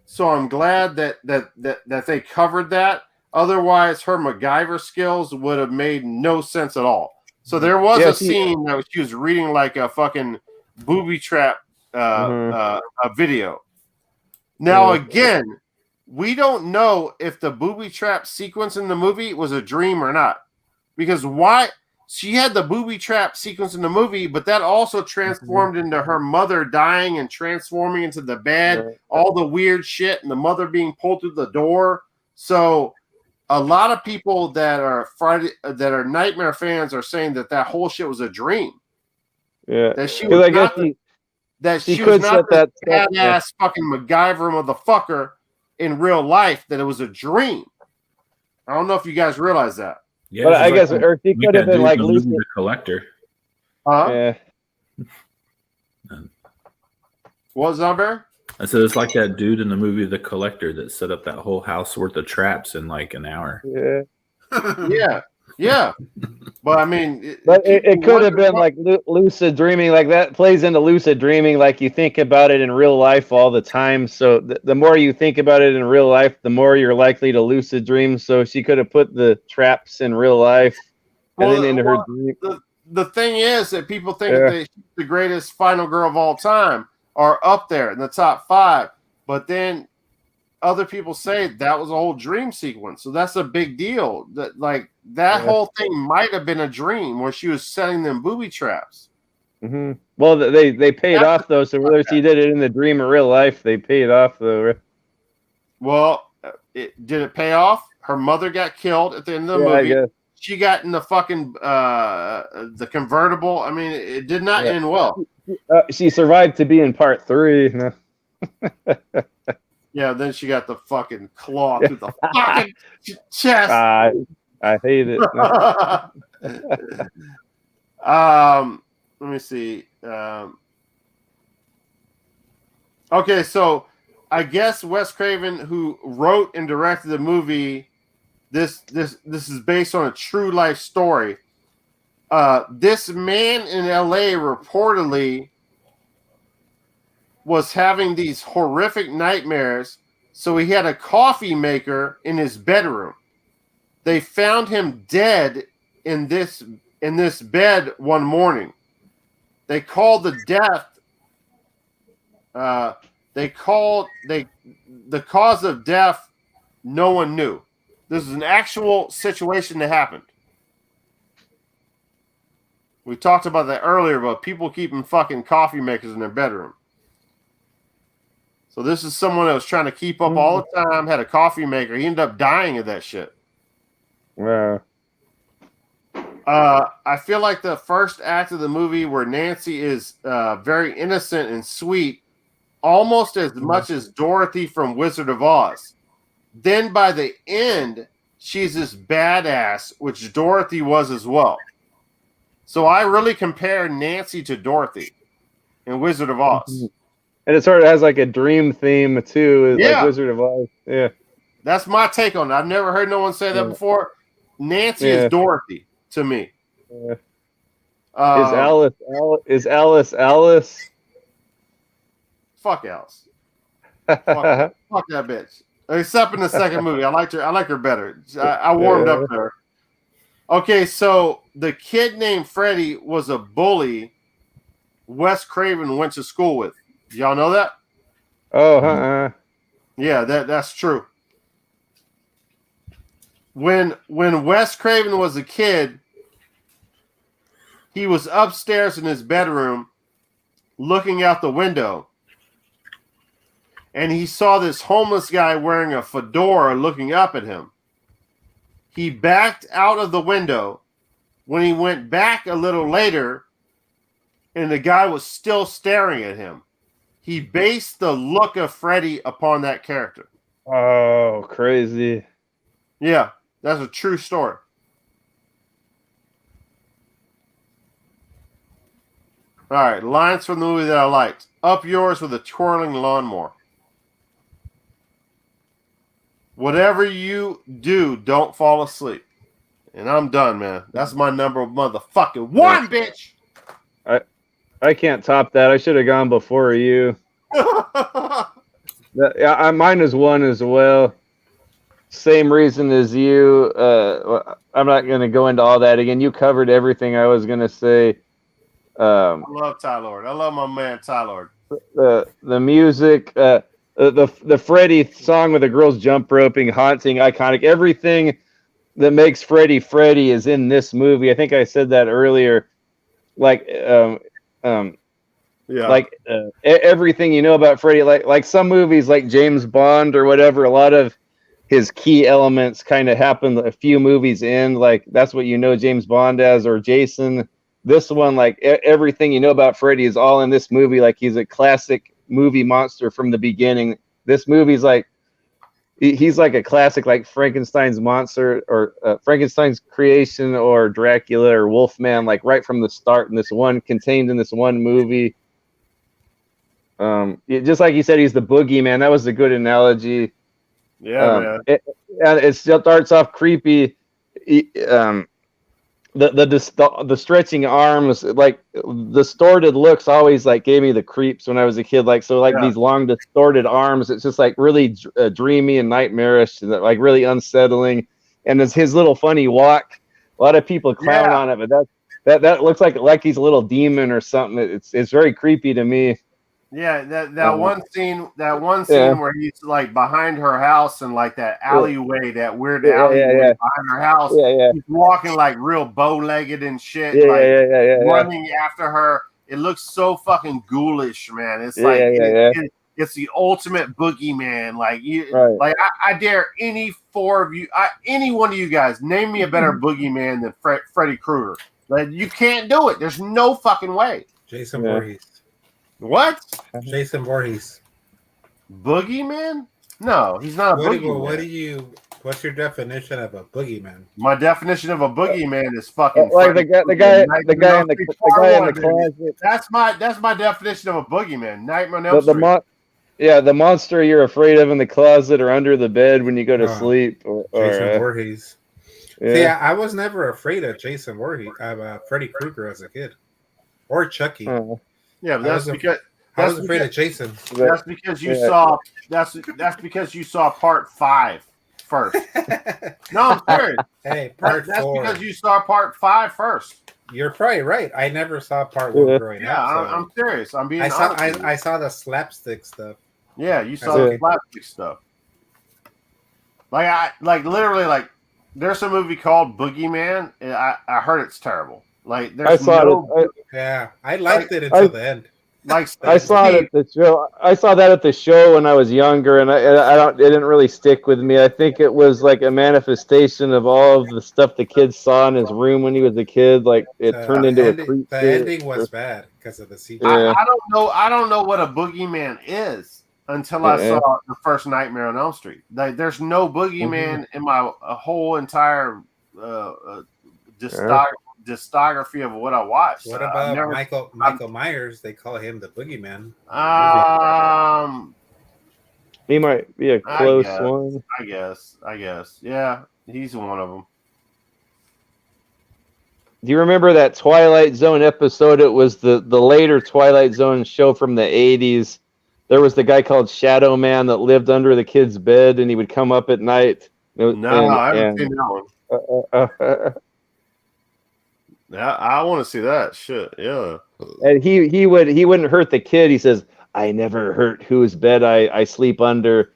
so I'm glad that they covered that. Otherwise, her MacGyver skills would have made no sense at all. So there was a scene that she was reading like a fucking Booby Trap a video. Now again, we don't know if the Booby Trap sequence in the movie was a dream or not, because why? She had the booby trap sequence in the movie, but that also transformed into her mother dying and transforming into the bed, all the weird shit, and the mother being pulled through the door. So a lot of people that are Nightmare fans are saying that whole shit was a dream. Yeah. That she was not the badass fucking MacGyver motherfucker in real life, that it was a dream. I don't know if you guys realize that. Yeah, but I guess or she could have been like Lucy the Collector. Yeah. What, Zomber? I said it's like that dude in the movie The Collector that set up that whole house worth of traps in like an hour. Yeah. But I mean, it could have been like lucid dreaming. Like that plays into lucid dreaming. Like you think about it in real life all the time. So the more you think about it in real life, the more you're likely to lucid dream. So she could have put the traps in real life and then into her dream. The thing is that people think that she's the greatest final girl of all time, are up there in the top 5. But then other people say that was a whole dream sequence. So that's a big deal. That whole thing might have been a dream where she was setting them booby traps. Mm-hmm. Well, they paid off though. So whether she did it in the dream or real life, they paid off though. Well, did it pay off? her mother got killed at the end of the Yeah, I movie. guess. She got in the fucking the convertible. I mean, it did not end well. She survived to be in part 3. No. Yeah, then she got the fucking claw through the fucking chest. I hate it. No. Let me see. Okay, so I guess Wes Craven, who wrote and directed the movie, this is based on a true life story. This man in LA reportedly was having these horrific nightmares, so he had a coffee maker in his bedroom. They found him dead in this bed one morning. They called the death. The cause of death, no one knew. This is an actual situation that happened. We talked about that earlier about people keeping fucking coffee makers in their bedroom. So this is someone that was trying to keep up all the time, had a coffee maker. He ended up dying of that shit. Wow. I feel like the first act of the movie where Nancy is very innocent and sweet, almost as much as Dorothy from Wizard of Oz. Then by the end, she's this badass, which Dorothy was as well. So I really compare Nancy to Dorothy in Wizard of Oz. And it sort of has like a dream theme too, Yeah. like Wizard of Oz. Yeah. That's my take on it. I've never heard no one say that before. Nancy is Dorothy to me. Yeah. Is Alice? Fuck Alice. Fuck that bitch. Except in the second movie, I like her better. I warmed up to her. Okay, so the kid named Freddy was a bully Wes Craven went to school with. Y'all know that? Oh, Yeah, that's true. When Wes Craven was a kid, he was upstairs in his bedroom looking out the window. And he saw this homeless guy wearing a fedora looking up at him. He backed out of the window. When he went back a little later, and the guy was still staring at him, he based the look of Freddy upon that character. Oh, crazy. Yeah, that's a true story. All right, lines from the movie that I liked. Up yours with a twirling lawnmower. Whatever you do, don't fall asleep. And I'm done, man. That's my number motherfucking one, bitch. I can't top that. I should have gone before you. Mine is 1 as well. Same reason as you. I'm not going to go into all that again. You covered everything I was going to say. I love Ty Lord. I love my man Ty Lord. The music, the Freddy song with the girls jump roping, haunting, iconic. Everything that makes Freddy Freddy is in this movie. I think I said that earlier. Like, everything you know about Freddy, like some movies like James Bond or whatever, a lot of his key elements kind of happen a few movies in. Like that's what you know James Bond as, or Jason. This one, like everything you know about Freddy is all in this movie. Like he's a classic movie monster from the beginning. This movie's like he's like a classic, like Frankenstein's monster or Frankenstein's creation or Dracula or Wolfman, like right from the start in this one, contained in this one movie. Just like you said, he's the boogeyman. That was a good analogy. Yeah, man. It starts off creepy. The stretching arms, like distorted looks, always like gave me the creeps when I was a kid. Like these long distorted arms, it's just like really dreamy and nightmarish, and like really unsettling. And it's his little funny walk. A lot of people clown on it, but that looks like he's a little demon or something. It's very creepy to me. Yeah, that one scene where he's like behind her house and like that alleyway, that weird alleyway behind her house. He's walking like real bow-legged and shit, running after her. It looks so fucking ghoulish, man. It's like it's the ultimate boogeyman. Like you, Right. like I dare any four of you, any one of you guys, name me a better boogeyman than Freddy Krueger. Like you can't do it. There's no fucking way. Jason Yeah. Voorhees. What? Jason Voorhees. Boogeyman? No, he's not a boogeyman. What's your definition of a boogeyman? My definition of a boogeyman is fucking Like the guy in Nightmare the closet. That's my definition of a boogeyman. Nightmare on Elm The Street. the monster you're afraid of in the closet or under the bed when you go to sleep. Jason Voorhees. Yeah. See, I was never afraid of Jason Voorhees, Freddy Krueger as a kid, or Chucky. Yeah, but that's because I was afraid of Jason. that's because you saw that's because you saw part 5 first. No, I'm serious. Hey, part That's 4. because you saw part 5 first. You're probably right. I never saw part 1 growing Yeah, up. So I'm serious. I'm being I honest with you. I saw the slapstick stuff. Yeah, you saw Yeah. the slapstick stuff. Like literally there's a movie called Boogeyman. And I heard it's terrible. Like there's I saw it. Yeah, I liked it until the end. Like I saw it at the show. I saw that at the show when I was younger, and it didn't really stick with me. I think it was like a manifestation of all of the stuff the kid saw in his room when he was a kid. Like it turned into a creep. The ending was bad because of the CGI. Yeah. I don't know what a boogeyman is until I saw the first Nightmare on Elm Street. Like there's no boogeyman in my whole entire discography of what I watched. What about Michael Myers? They call him the boogeyman. He might be a close one. I guess. Yeah, he's one of them. Do you remember that Twilight Zone episode? It was the later Twilight Zone show from the 80s. There was the guy called Shadow Man that lived under the kid's bed, and he would come up at night. I haven't seen that one. Yeah, I want to see that shit. Yeah, and he wouldn't hurt the kid. He says, "I never hurt whose bed I sleep under,"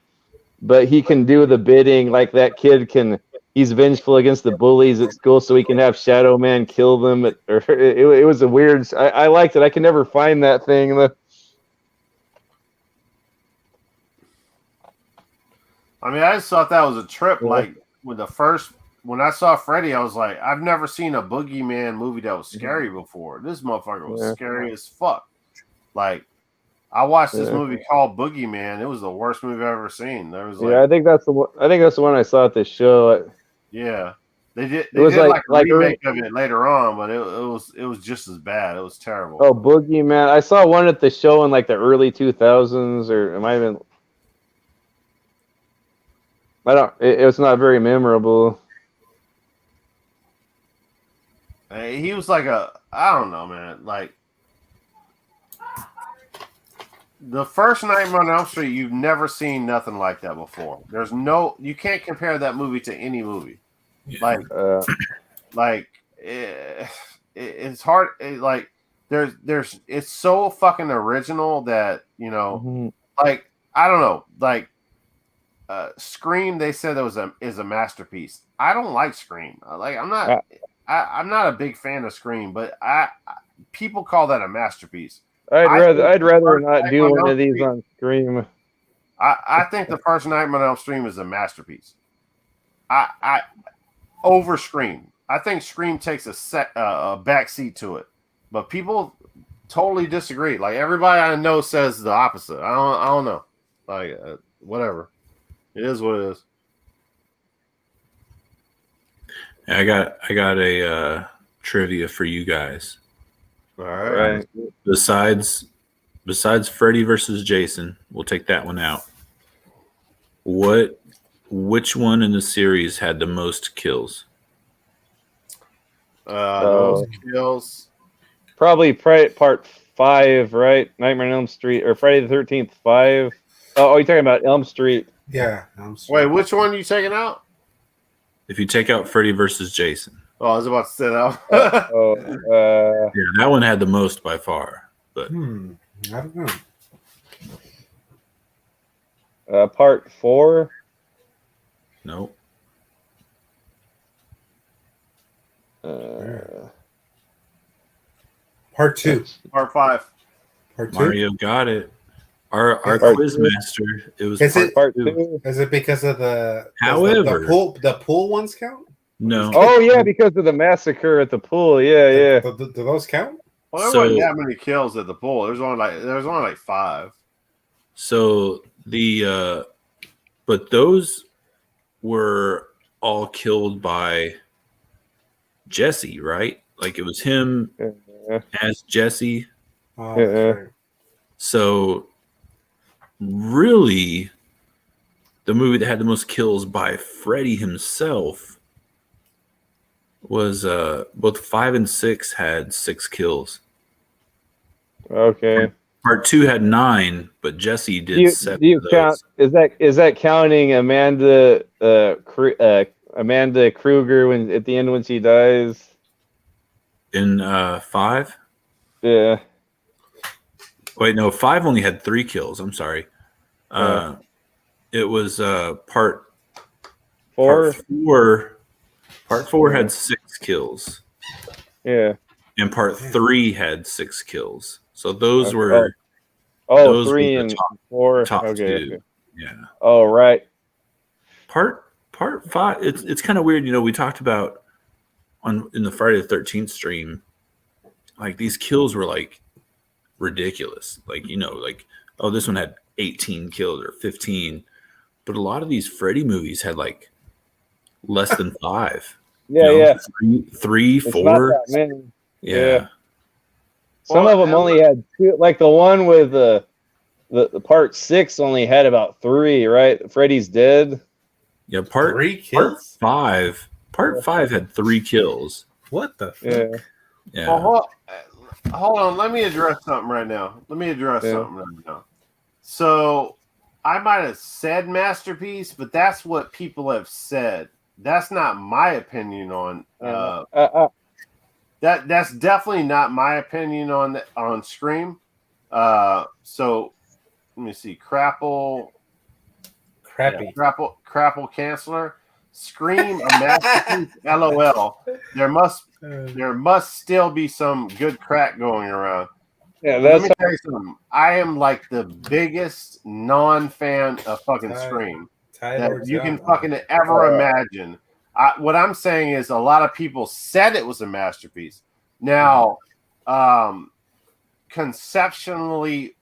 but he can do the bidding. Like that kid can. He's vengeful against the bullies at school, so he can have Shadow Man kill them. It was a weird. I liked it. I can never find that thing. I mean, I just thought that was a trip. Like when I saw Freddy, I was like, I've never seen a boogeyman movie that was scary before. This motherfucker was scary as fuck. Like, I watched this movie called Boogeyman. It was the worst movie I've ever seen. There was I think that's the one. I think that's the one I saw at the show. Yeah, they did. It was like a remake of it later on, but it was just as bad. It was terrible. Oh, Boogeyman! I saw one at the show in like the early 2000s, or it might have been. I don't. It was not very memorable. He was like I don't know, man. Like the first Nightmare on Elm Street, you've never seen nothing like that before. You can't compare that movie to any movie. Yeah. It's hard. It's so fucking original that like I don't know, like Scream. They said is a masterpiece. I don't like Scream. I'm not a big fan of Scream, but people call that a masterpiece. I'd rather not do one of these on Scream. I think the first Nightmare on Elm Street is a masterpiece. I over Scream. I think Scream takes a backseat to it, but people totally disagree. Like everybody I know says the opposite. I don't know. Like whatever. It is what it is. I got a trivia for you guys. All right. Besides Freddy versus Jason, we'll take that one out. Which one in the series had the most kills? Most kills. Probably part 5, right? Nightmare on Elm Street or Friday the 13th 5. Oh, you're talking about Elm Street. Yeah, Elm Street. Wait, which one are you taking out? If you take out Freddy versus Jason. Oh, I was about to say that. Yeah, that one had the most by far. But I don't know. Part 4. Nope. Part 2. Part 5. Part 2. Mario got it. Our Part quiz two. master. It was Is it- Part two. 2. Is it because of the However- the pool ones count? No. Oh yeah, because of the massacre at the pool. Yeah. Do those count? Well, there So- wasn't that many kills at the pool. There's only like 5. So but those were all killed by Jesse, right? Like it was him Yeah. as Jesse. Oh, Yeah. that's right. So really, the movie that had the most kills by Freddy himself was both 5 and 6 had 6 kills. Okay. Part 2 had 9, but Jesse did Do you, 7 do you of those. count? Is that counting Amanda Amanda Kruger when at the end when she dies? In 5? Yeah. Wait, no, 5 only had 3 kills. I'm sorry. It was part 4. 4. Part 4 had 6 kills, Yeah. and part 3 had 6 kills. So those Okay. were Oh, Those were 3 the and top- 4. top Okay. 2. Okay. Yeah. Oh right. Part 5. It's kind of weird. You know, we talked about in the Friday the 13th stream, like these kills were like ridiculous. Like, you know, like, oh, this one had 18 kills or 15, but a lot of these Freddy movies had like less than 5. Yeah, you know, yeah. three, It's not 4. that many. Yeah. Yeah. Some Well, of them only had 2. Like the one with the part 6 only had about 3. Right? Freddy's Dead. Yeah, part 3 kills? 5 had 3 kills. What the fuck? Yeah. Yeah. Well, hold on. Let me address something right now. So I might have said masterpiece, but that's what people have said. That's not my opinion on. That's definitely not my opinion on Scream. So let me see. Crapple Canceller. Scream a masterpiece. LOL. There must still be some good crack going around. Yeah, Let that's me tell you something. I am like the biggest non-fan of fucking Scream that you can fucking ever imagine. What I'm saying is a lot of people said it was a masterpiece. Now, conceptually,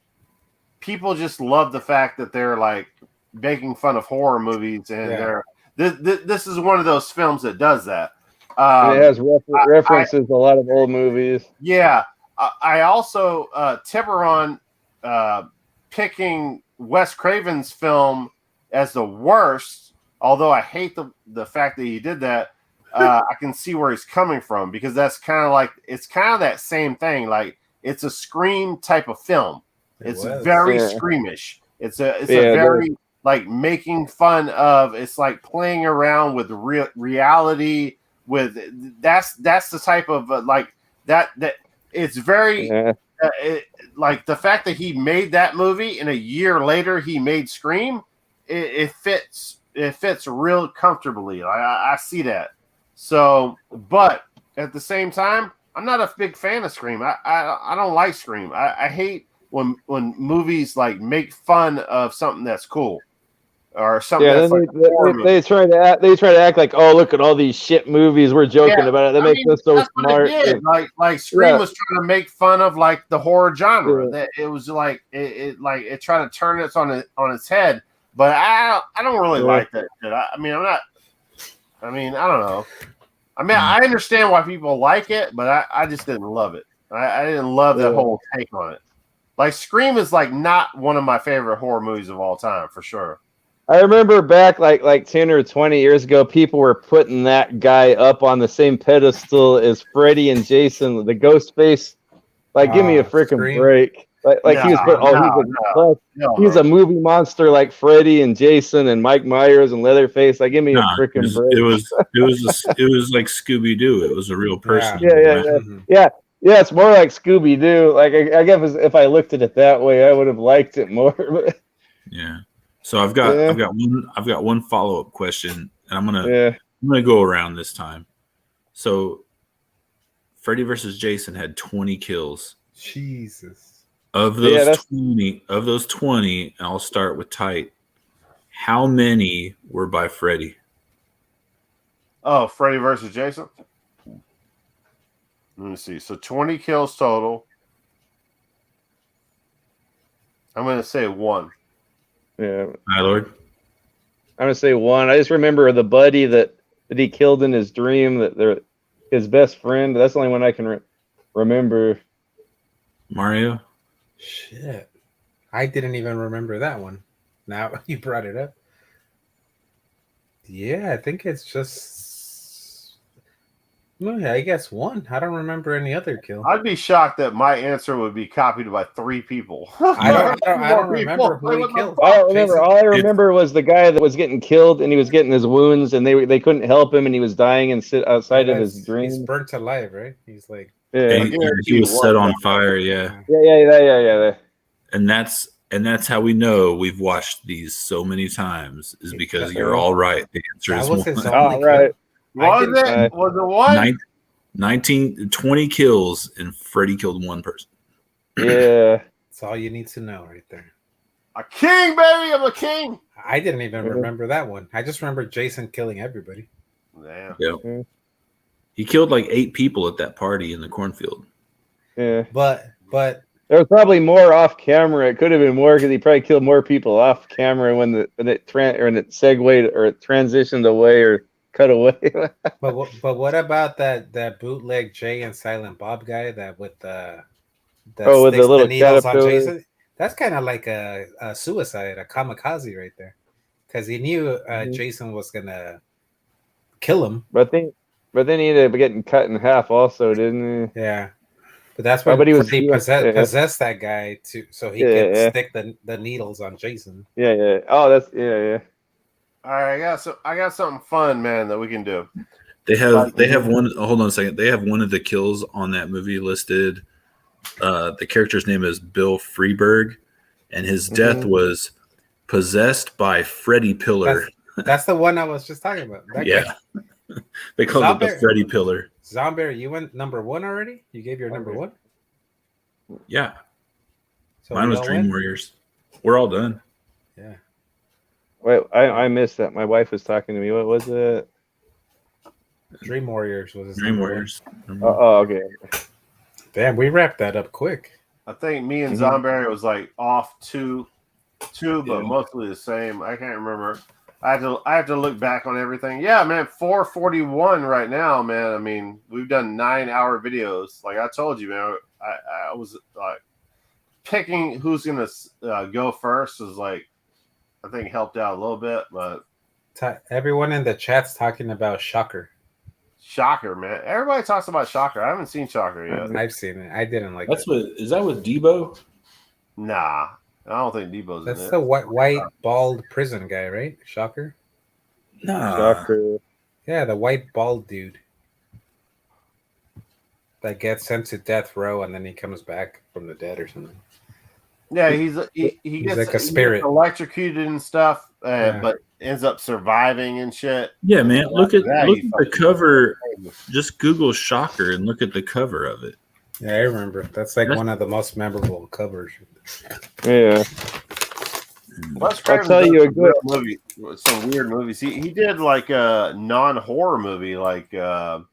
people just love the fact that they're like making fun of horror movies, and this is one of those films that does that. it has references a lot of old movies. Yeah. I also Tiburon picking Wes Craven's film as the worst, although I hate the fact that he did that. I can see where he's coming from, because that's kind of like, it's kind of that same thing. Like, it's a Scream type of film. It's very Screamish. It's a very like making fun of. It's like playing around with reality. With that's the type of like that. It's very like the fact that he made that movie and a year later he made Scream. It fits real comfortably. I see that. So, but at the same time, I'm not a big fan of Scream. I don't like Scream. I hate when movies like make fun of something that's cool or something. Yeah, that's like they try to act like, oh, look at all these shit movies we're joking about it. That makes us so that's what smart. it did. Like Scream was trying to make fun of like the horror genre. That it was like it tried to turn it on its head. But I don't really like that shit. I don't know. I mean, I understand why people like it, but I just didn't love it. I didn't love that whole take on it. Like, Scream is like not one of my favorite horror movies of all time, for sure. I remember back like 10 or 20 years ago, people were putting that guy up on the same pedestal as Freddy and Jason, the ghost face. Like, give me a freaking break. Like he was he's a movie monster like Freddy and Jason and Mike Myers and Leatherface. Like, give me a freaking break. It was like Scooby Doo. It was a real person. Yeah. It's more like Scooby Doo. Like, I guess if I looked at it that way, I would have liked it more. Yeah. So I've got one follow up question, and I'm gonna go around this time. So, Freddy versus Jason had 20 kills. Jesus. Of those 20, I'll start with tight. How many were by Freddy? Oh, Freddy versus Jason. Let me see. So 20 kills total. I'm going to say 1. Yeah, My lord. I'm gonna say 1. I just remember the buddy that he killed in his dream. That they're his best friend. That's the only one I can remember. Mario. Shit. I didn't even remember that one. Now you brought it up. Yeah, I think it's just. No, yeah, I guess 1. I don't remember any other kill. I'd be shocked that my answer would be copied by 3 people. I don't remember who he killed. I don't remember. All I remember was the guy that was getting killed, and he was getting his wounds, and they couldn't help him, and he was dying and sit outside of his dream. He's burnt alive, right? He's like, Yeah, he was set on fire. Yeah. yeah. And that's how we know we've watched these so many times is because you're all right. The answer that is was 1. his All only right. Was it? Was it 1? 20 kills, and Freddy killed 1 person. Yeah. That's all you need to know right there. A king, baby. I'm a king. I didn't even remember that one. I just remember Jason killing everybody. Damn. Yeah. He killed like 8 people at that party in the cornfield. Yeah. But There was probably more off camera. It could have been more because he probably killed more people off camera when it segued or it transitioned away or cut away. but what about that bootleg Jay and Silent Bob guy that with the with the little needles on caterpillar? Jason? That's kind of like a suicide, a kamikaze right there, because he knew Jason was gonna kill him. But then he ended up getting cut in half, also, didn't he? Yeah, but that's why he possessed that guy so he could stick the needles on Jason. Yeah. Oh, that's yeah. All right, I got something fun, man, that we can do. They have one. Hold on a second. They have one of the kills on that movie listed. The character's name is Bill Freeberg, and his death was possessed by Freddy Pillar. That's the one I was just talking about. Yeah, they call it the Freddy Pillar. Zombie, you went number 1 already? You gave your number 1? Yeah, so mine was Dream Warriors. We're all done. Yeah. Wait, I missed that. My wife was talking to me. What was it? Dream Warriors was his Dream Warriors. Oh, okay. Damn, we wrapped that up quick. I think me and Zomberry was like off two, but mostly the same. I can't remember. I have to look back on everything. Yeah, man, 441 right now, man. I mean, we've done 9-hour videos. Like I told you, man, I was like picking who's gonna go first was like I think helped out a little bit, but everyone in the chat's talking about Shocker. Shocker, man. Everybody talks about Shocker. I haven't seen Shocker yet. I've seen it. I didn't like it. Is that with Debo? Nah, I don't think Debo's in it. That's the white bald prison guy, right? Shocker? Nah. Shocker. Yeah, the white bald dude that gets sent to death row and then he comes back from the dead or something. Yeah, he gets like a spirit, electrocuted and stuff, but ends up surviving and shit. Yeah, man. Look at the cover. Just Google Shocker and look at the cover of it. Yeah, I remember. That's like one of the most memorable covers. Yeah. I'll tell you a good movie. Some weird movies. He did like a non-horror movie, like the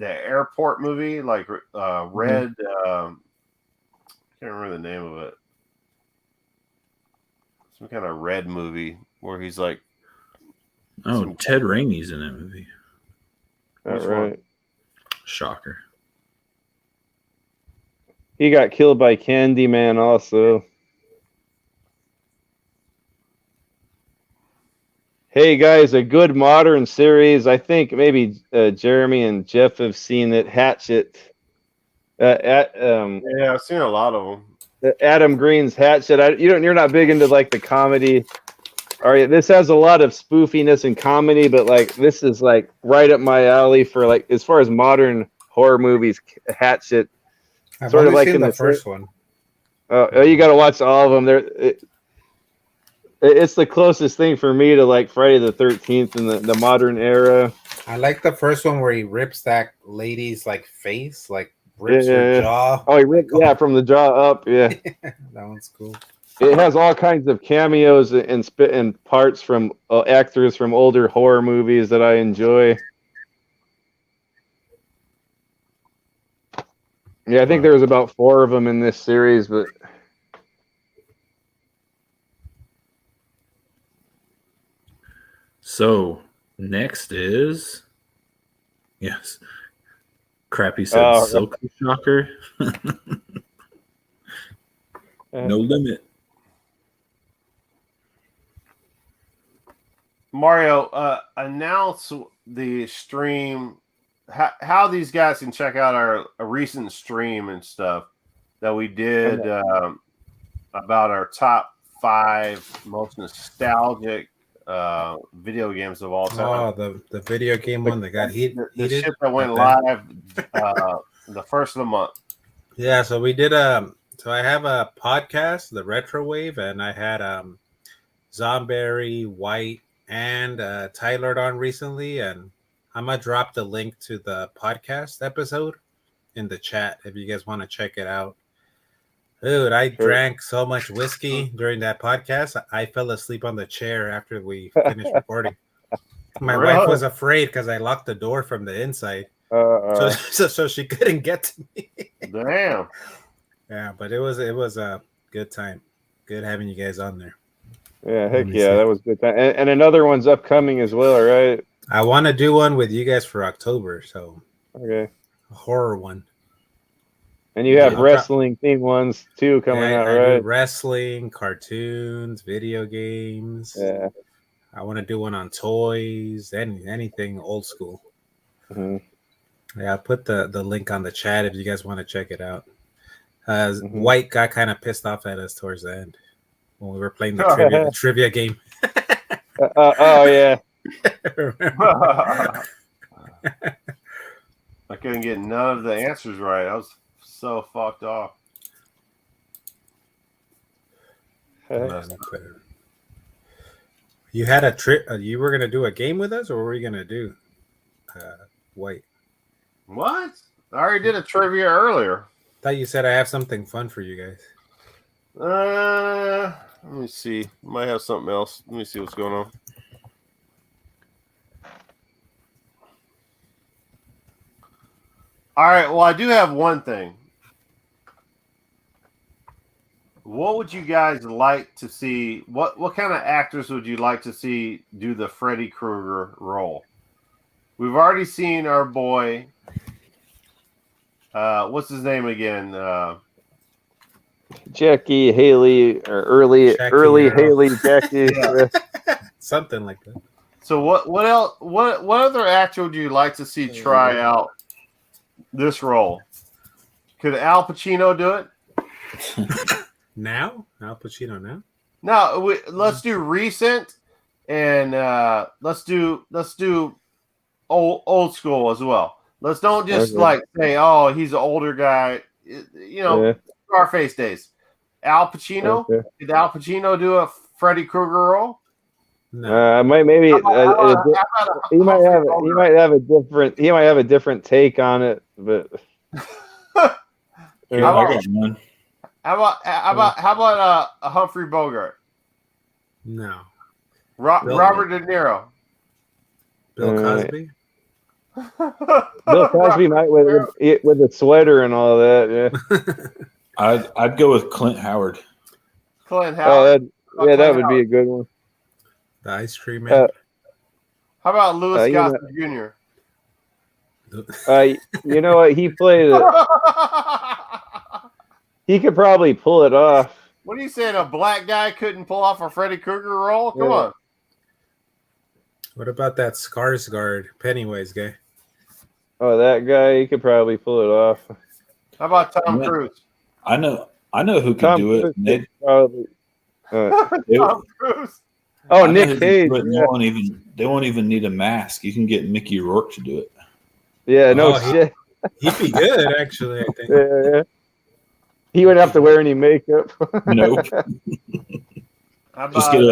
airport movie, like Red. I can't remember the name of it. Some kind of red movie where he's like. Oh, Ted Raimi's in that movie. That's right. Shocker. He got killed by Candyman also. Hey guys, a good modern series. I think maybe Jeremy and Jeff have seen it. Hatchet. Yeah, I've seen a lot of them. Adam Green's Hatchet. You're not big into like the comedy. All right, this has a lot of spoofiness and comedy, but like this is like right up my alley for like as far as modern horror movies. Hatchet. I've sort of like in the first one. Oh, you got to watch all of them. It's the closest thing for me to like Friday the 13th in the modern era. I like the first one where he rips that lady's like face, like rips your jaw. Oh, he ripped, from the jaw up. Yeah, that one's cool. it has all kinds of cameos and parts from actors from older horror movies that I enjoy. Yeah, I think there was about 4 of them in this series, but so next is Crappy said Silk Shocker. No limit. Mario, announce the stream. How these guys can check out a recent stream and stuff that we did about our top 5 most nostalgic video games of all time. Oh, the video game one that got heated. The shit that went live the first of the month. Yeah, so we did so I have a podcast, the Retro Wave, and I had Zomberry, White, and Tyler on recently, and I'm gonna drop the link to the podcast episode in the chat if you guys want to check it out. Dude, I drank so much whiskey during that podcast, I fell asleep on the chair after we finished recording. My wife was afraid because I locked the door from the inside, so she couldn't get to me. Damn. Yeah, but it was a good time. Good having you guys on there. Yeah, heck yeah, that was a good time. And another one's upcoming as well, right? I want to do one with you guys for October, so okay, a horror one. And you have wrestling themed ones too coming out, right? Wrestling, cartoons, video games. Yeah, I want to do one on toys, anything old school. Mm-hmm. Yeah, I'll put the link on the chat if you guys want to check it out. White got kind of pissed off at us towards the end when we were playing the trivia game. Oh yeah. I couldn't get none of the answers right. I was so fucked off. You had a trip. You were gonna do a game with us, or were we gonna do White? What? I already did a trivia earlier. Thought you said I have something fun for you guys. Let me see. Might have something else. Let me see what's going on. All right. Well, I do have one thing. What would you guys like to see? What kind of actors would you like to see do the Freddy Krueger role? We've already seen our boy. What's his name again? Jackie Haley or early Haley Jackie. Yeah. Something like that. So what else? What other actor would you like to see try out this role? Could Al Pacino do it? Now? Al Pacino now? No, let's do recent, and let's do old school as well. Let's don't just say, oh, he's an older guy. You know, Scarface days. Al Pacino. Did Al Pacino do a Freddy Krueger role? No. Maybe he might have a different take on it, but How about a Humphrey Bogart? No. Robert De Niro. Bill Cosby. Bill Cosby might with the sweater and all that. Yeah. I'd go with Clint Howard. Clint Howard. That would be a good one. The Ice Cream Man. How about Louis Gossett Jr.? You know what? He played it. He could probably pull it off. What are you saying? A black guy couldn't pull off a Freddy Krueger role? Come on. What about that Skarsgård Pennywise guy? Oh, that guy, he could probably pull it off. How about Tom Cruise? I know who can do it. Nick, probably. Tom Cruise. Oh, Nick Cage. They won't even need a mask. You can get Mickey Rourke to do it. Yeah, shit. He'd be good, actually, I think. Yeah. He wouldn't have to wear any makeup. Nope. Just get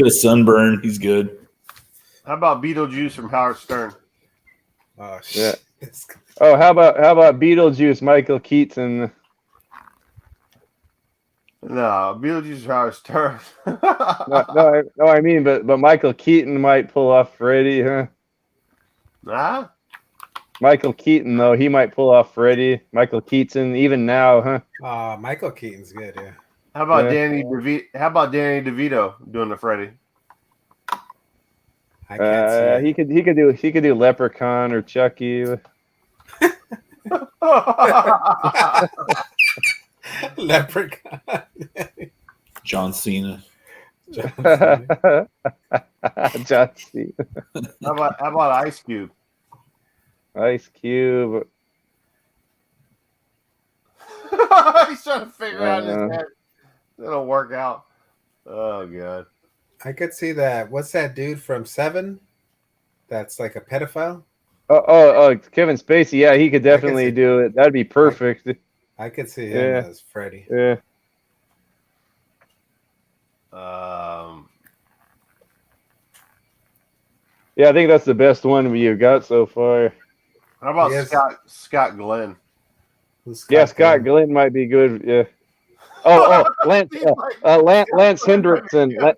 a sunburn. He's good. How about Beetlejuice from Howard Stern? Oh shit! Oh, how about Beetlejuice, Michael Keaton? No, Beetlejuice Howard Stern. No, I mean, but Michael Keaton might pull off Freddy, huh? Nah. Michael Keaton, though, he might pull off Freddy. Michael Keaton, even now, huh? Michael Keaton's good, yeah. How about Yeah. Danny DeVito? How about Danny DeVito doing the Freddy? I can't see He could do Leprechaun or Chucky. Leprechaun. John Cena. John Cena. How about Ice Cube? Ice Cube. He's trying to figure out in his head. It'll work out. Oh god. I could see that. What's that dude from Seven? That's like a pedophile. Oh, Kevin Spacey. Yeah, he could definitely do it. That'd be perfect. I could see him Yeah. as Freddy. Yeah. Yeah, I think that's the best one you've got so far. How about Yes. Scott Glenn? Who's Yeah, Scott Glenn? Glenn might be good. Yeah. Oh, Lance Hendrickson.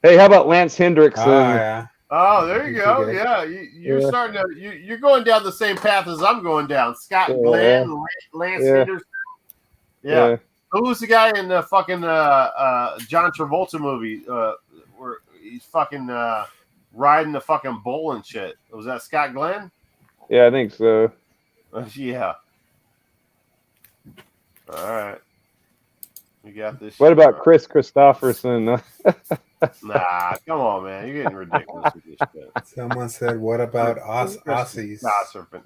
Hey, how about Lance Hendrickson? Oh, yeah. Oh, there you He's go. good. Yeah, you're Yeah. starting to you're going down the same path as I'm going down. Scott Yeah. Glenn, Lance Yeah. Henderson. Yeah. Who was the guy in the fucking John Travolta movie where he's fucking riding the fucking bull and shit? Was that Scott Glenn? Yeah, I think so. Yeah. All right. We got this. What shit about right. Chris Christopherson? Nah, come on, man. You're getting ridiculous with this shit. Someone said, "What about Aussies?" Nah, serpent.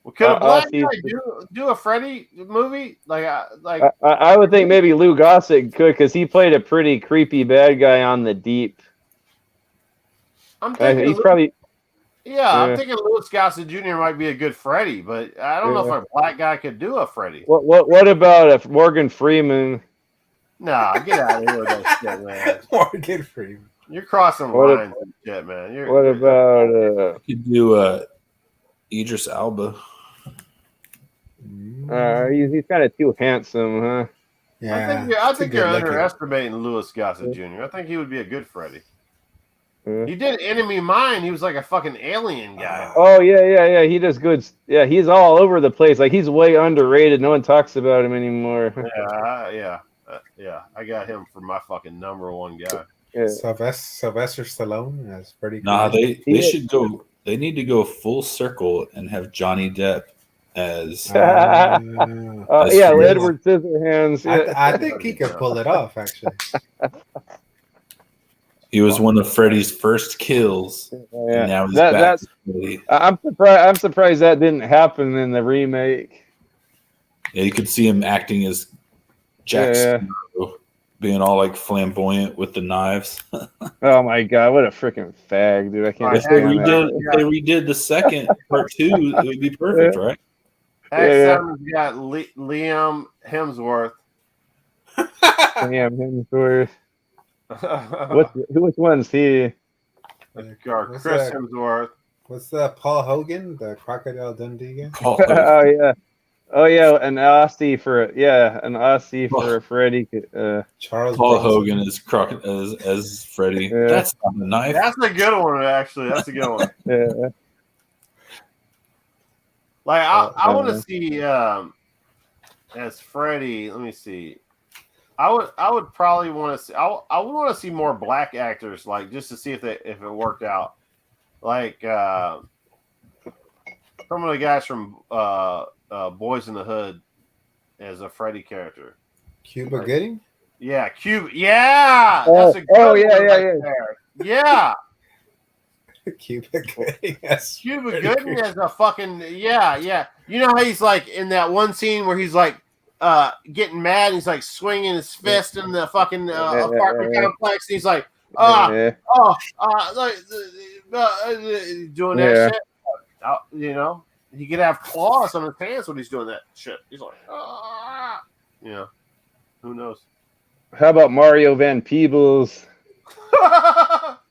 Well, could a black Aussies. guy do a Freddy movie? I would think maybe Lou Gossett could, because he played a pretty creepy bad guy on The Deep. I'm thinking He's probably I'm thinking Louis Gossett Jr. might be a good Freddy, but I don't know if a black guy could do a Freddy. what about a Morgan Freeman? Nah, get out of here with that shit, man. Morgan Freeman. You're crossing What lines and shit, man. What about You could do Idris Elba. he's kind of too handsome, huh? Yeah, I think you're good looking. underestimating Louis Gossett Jr. I think he would be a good Freddy. Yeah. He did Enemy Mine. He was like a fucking alien guy. Oh yeah. He does good. Yeah, he's all over the place. Like he's way underrated. No one talks about him anymore. Yeah. I got him for my fucking number one guy. Yeah. Sylvester Stallone. That's pretty. Nah, cool. they should go. They need to go full circle and have Johnny Depp as. Uh, Yeah, true. Edward Scissorhands. Yeah. I think he could pull it off. Actually, He was one of Freddy's first kills. Yeah. And now he's That- back. that's- as Freddy. I'm surprised that didn't happen in the remake. Yeah, you could see him acting as Jack Yeah. Sparrow, being all like flamboyant with the knives. Oh my god, what a freaking fag, dude! I can't If they stand that. redid the second part 2, it would be perfect, right? X7's got Liam Hemsworth. Damn Hemsworth. Which one's he? Chris that? Hemsworth. what's the Paul Hogan, the Crocodile Dundee guy? Oh yeah, an Aussie for Freddy. Charles Paul Bronson. Hogan as Freddy. Yeah. That's not a knife. That's a good one, actually. That's a good one. Yeah. Like I want to Uh-huh. see as Freddy. Let me see. I would probably want to see. I would want to see more black actors, like just to see if it worked out. Like some of the guys from Boys in the Hood as a Freddy character. Cuba Gooding. Yeah, Cuba. Yeah, Oh, that's a good oh, one yeah, right yeah. there. Yeah. Cuba Gooding. That's Cuba pretty Gooding cool. has a fucking yeah. You know how he's like in that one scene where he's like getting mad and he's like swinging his fist in the fucking apartment complex and he's like Yeah. doing that Yeah. shit. You know, he could have claws on his hands when he's doing that shit. He's like, you know, who knows? How about Mario Van Peebles?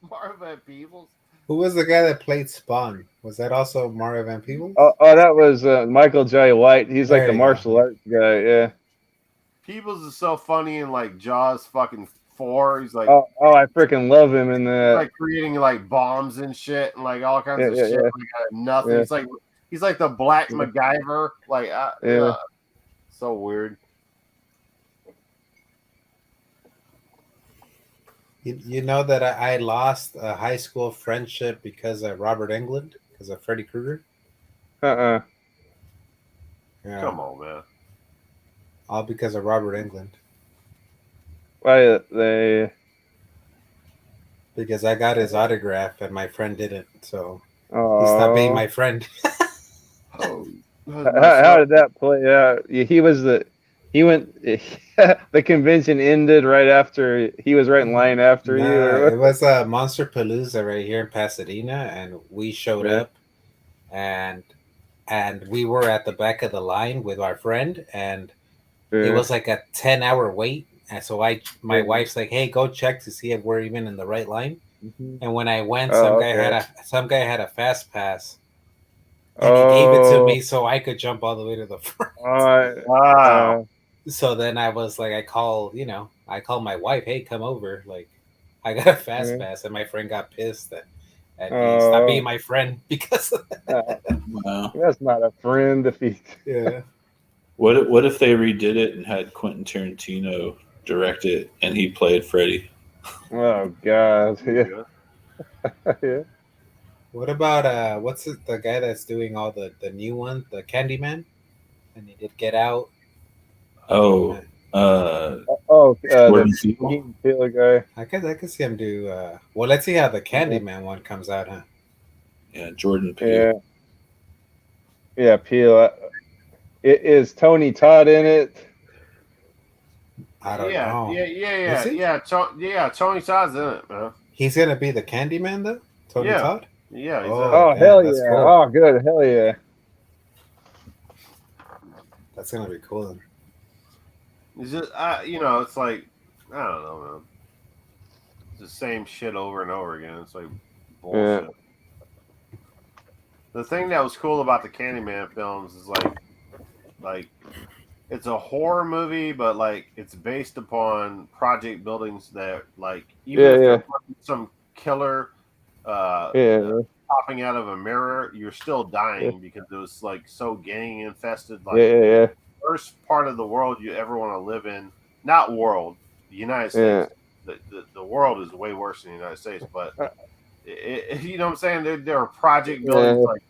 Marvin Peebles. Who was the guy that played Spawn? Was that also Mario Van Peebles? Oh, that was Michael J. White. He's like There the you martial go. arts guy. Yeah. Peebles is so funny in like Jaws fucking 4. He's like, I freaking love him in that. like creating like bombs and shit and like all kinds of Yeah, shit. yeah. Like, nothing. Yeah. He's like the Black Yeah. MacGyver. Like, Yeah. so weird. You know that I lost a high school friendship because of Robert Englund, because of Freddy Krueger. Yeah. Come on, man. All because of Robert Englund. Why they? Because I got his autograph and my friend didn't, so Oh. he stopped being my friend. Oh, How did that play out? He was he went. The convention ended right after he was right in line after you. Or It was a Monster Palooza right here in Pasadena, and we showed Yeah. up, and we were at the back of the line with our friend, and it was like a 10-hour wait. And so my Yeah. wife's like, "Hey, go check to see if we're even in the right line." Mhm. And when I went, Oh, some guy had a fast pass, and he gave it to me so I could jump all the way to the front. Wow. So then I was like, I called my wife, "Hey, come over. Like, I got a fast Yeah. pass." And my friend got pissed and he stopped being my friend because of that. Wow. That's not a friend if he. Yeah. What if they redid it and had Quentin Tarantino direct it and he played Freddy? Oh God. Yeah. Yeah. What about the guy that's doing all the new one, the Candyman? And he did Get Out. Oh, The Jordan Peele. Keen Peele guy. I could see him do well, let's see how the Candyman one comes out, huh? Yeah, Jordan Peele. Yeah. Yeah, Peele. Is Tony Todd in it? I don't Yeah, know. yeah. Is he? Tony Todd's in it, man. He's gonna be the Candyman though? Tony Yeah. Todd? Yeah, he's Oh, Oh, damn, hell that's yeah. cool. Oh, good. Hell yeah. That's gonna be cool. in it. It's just, it's like, I don't know, man. It's the same shit over and over again. It's like bullshit. The thing that was cool about the Candyman films is like it's a horror movie, but like it's based upon project buildings that like even if there wasn't some killer popping out of a mirror, you're still dying because it was like so gang infested. Like the worst part of the world you ever want to live in. Not world, the United States. The world is way worse than the United States, but you know what I'm saying? There are project buildings like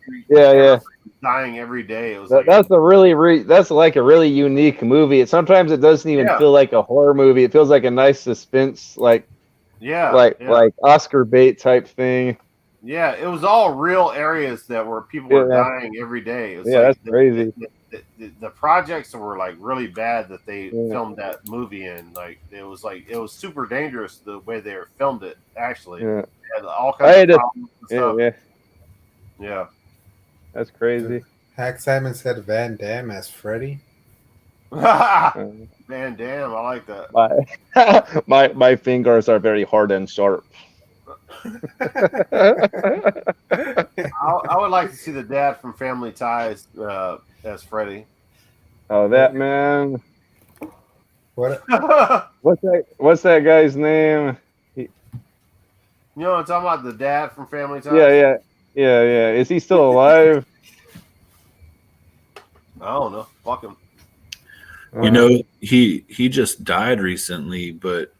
dying every day. It was that's like a really unique movie. Sometimes it doesn't even feel like a horror movie. It feels like a nice suspense, like Oscar bait type thing. Yeah, it was all real areas that were people were dying every day. It was that's crazy. The projects were like really bad that they filmed that movie in. Like it was super dangerous the way they filmed it. Actually, had all kinds of problems and stuff. Yeah, that's crazy. Hack Simon said Van Damme as Freddy. Van Damme, I like that. My fingers are very hard and sharp. I would like to see the dad from Family Ties as Freddy. Oh, that man! What? What's that guy's name? You know what I'm talking about? The dad from Family Ties. Yeah. Is he still alive? I don't know. Fuck him. You know, he just died recently, but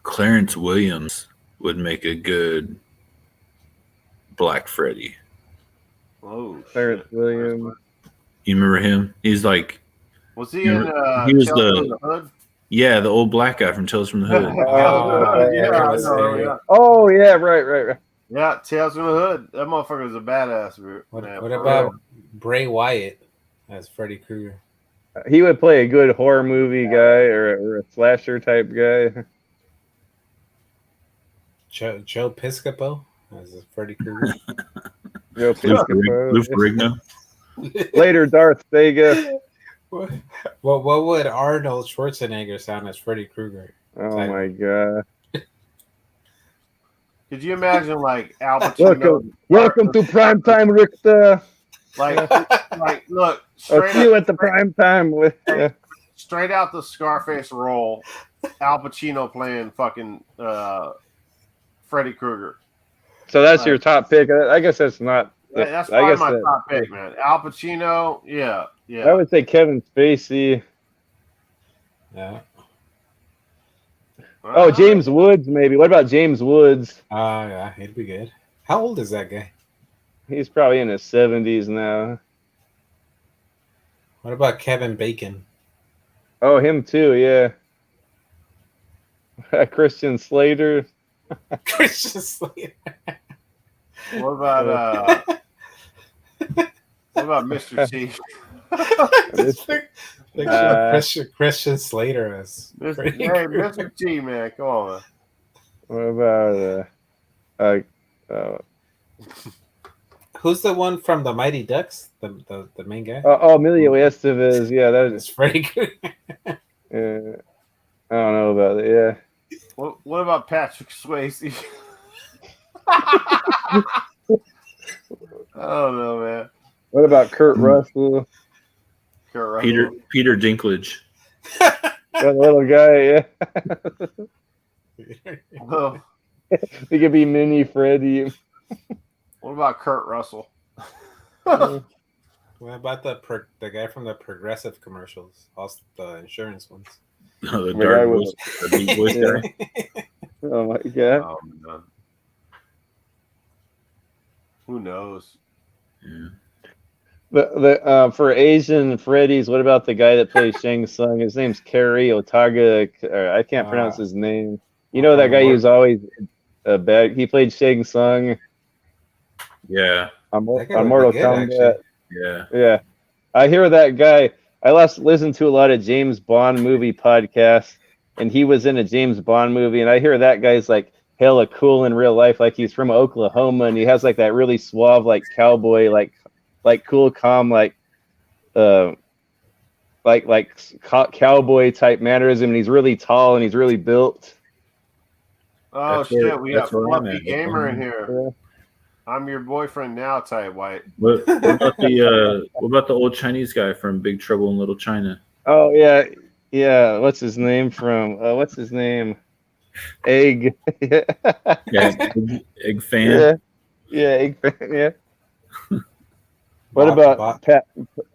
Clarence Williams would make a good Black Freddy. Oh, Clarence Williams. You remember him? He's like, was he in? He was Tales from the Hood? Yeah, the old black guy from Tales from the Hood. Oh yeah, right. Yeah, Tales from the Hood. That motherfucker was a badass. What about Bray Wyatt as Freddy Krueger? He would play a good horror movie guy or a slasher type guy. Joe Piscopo as Freddy Krueger. Joe Piscopo. Lou Ferrigno. Later, Darth Vega. What would Arnold Schwarzenegger sound as Freddy Krueger? Oh my god. Could you imagine like Al Pacino? Welcome to primetime, Richter. Like, look, I'll see you at the prime time with. Straight out the Scarface role, Al Pacino playing fucking Freddy Krueger. So that's your top pick. I guess that's not. That's I guess my top pick, man. Al Pacino, yeah. I would say Kevin Spacey. Yeah. Oh, James Woods, maybe. What about James Woods? Yeah, he'd be good. How old is that guy? He's probably in his 70s now. What about Kevin Bacon? Oh, him too, yeah. Christian Slater. Christian Slater. What about Mr. T? Christian Slater is Mr. T, man, come on, man. What about who's the one from the Mighty Ducks? The main guy? Emilio Estevez. Yeah, that It's pretty good. I don't know about it. Yeah. What about Patrick Swayze? Oh no, man. What about Kurt Russell? Peter Dinklage. That little guy, yeah. Oh. He could be Mini Freddy. What about Kurt Russell? What about the guy from the Progressive commercials? Also the insurance ones. The dark voice, the deep voice guy. Oh my god. Oh man. Who knows? Yeah. The for Asian Freddy's, what about the guy that plays Shang Tsung? His name's Kerry Otaga. I can't pronounce his name. You know that guy who's always bad. He played Shang Tsung. Yeah. On Mortal Kombat. Yeah. Yeah. I hear that guy. I listened to a lot of James Bond movie podcasts, and he was in a James Bond movie, and I hear that guy's like hella cool in real life, like he's from Oklahoma, and he has like that really suave, like cowboy, like cool, calm, cowboy type mannerism, and he's really tall and he's really built. Oh shit, we got Fluffy Gamer in here. Yeah. I'm your boyfriend now, type white. What about the old Chinese guy from Big Trouble in Little China? Oh yeah. What's his name from? What's his name? Egg. Yeah, egg fan. Yeah, egg fan. Yeah. What about Pat?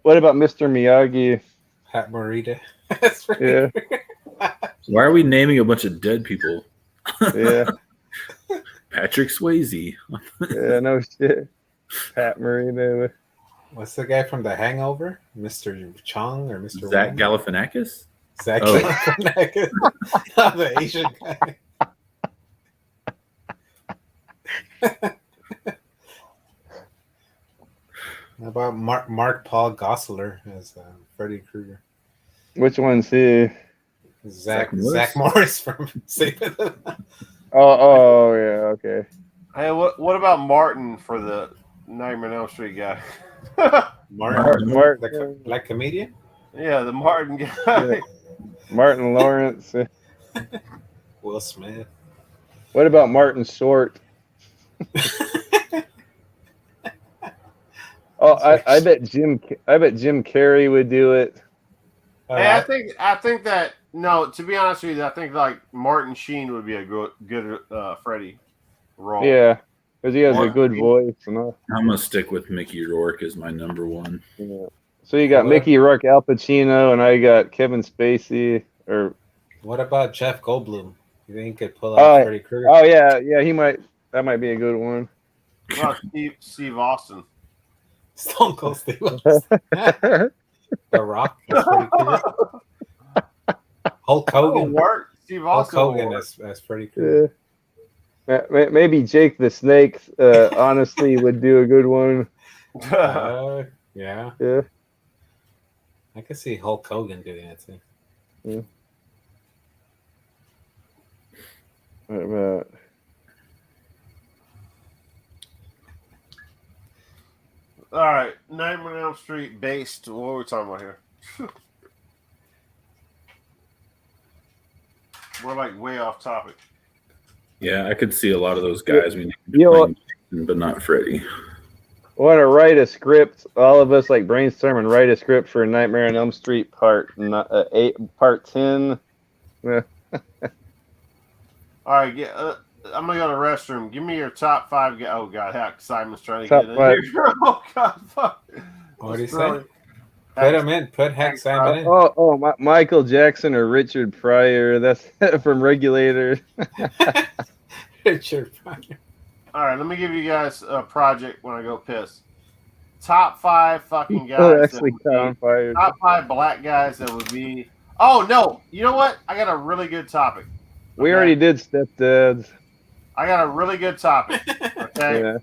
What about Mr. Miyagi? Pat Morita. Yeah. Why are we naming a bunch of dead people? Yeah. Patrick Swayze. Yeah, no shit. Pat Morita. What's the guy from The Hangover? Mr. Chong or Mr. Zach Galifianakis? Zach Galifianakis. The Asian guy. How about Mark Paul Gosselaar as Freddy Krueger? Which one's he? Zach Morris from Saving the Oh yeah, okay. Hey, what about Martin for the Nightmare on Elm Street guy? Martin. Martin. Like comedian? Yeah, the Martin guy. Yeah. Martin Lawrence. Will Smith. What about Martin Short? I bet Jim Carrey would do it. Hey, I think that no. To be honest with you, I think like Martin Sheen would be a good Freddy role. Yeah, because he has a good voice. And all. I'm gonna stick with Mickey Rourke as my number one. Yeah. So you got Mickey Rourke, Al Pacino, and I got Kevin Spacey. Or what about Jeff Goldblum? You think he could pull out Freddy Krueger? Oh yeah, he might. That might be a good one. What about Steve Austin? Stone Cold Steve Austin. The Rock. Hulk Hogan. Steve Austin. Hulk Hogan as Freddy Krueger. Yeah. Maybe Jake the Snake. Honestly, would do a good one. Yeah. Yeah. I could see Hulk Hogan doing it too. Yeah. What about? All right, Nightmare on Elm Street based. What are we talking about here? We're like way off topic. Yeah, I could see a lot of those guys. But not Freddy. Want to write a script? All of us like brainstorm and write a script for Nightmare on Elm Street Part 10. Yeah. All right, I'm gonna go to the restroom. Give me your top 5 guys. Oh God, heck, Simon's trying to Top get in 5. here. Oh God, fuck. What do you say? Put him in. Put Heck Simon in. Michael Jackson or Richard Pryor. That's from Regulator. Richard Pryor. All right, let me give you guys a project when I go piss. Top 5 fucking guys. Actually, on fire. Top 5 black guys that would be. Oh no! You know what? I got a really good topic. We already did Stepdads. I got a really good topic. Okay. Yeah.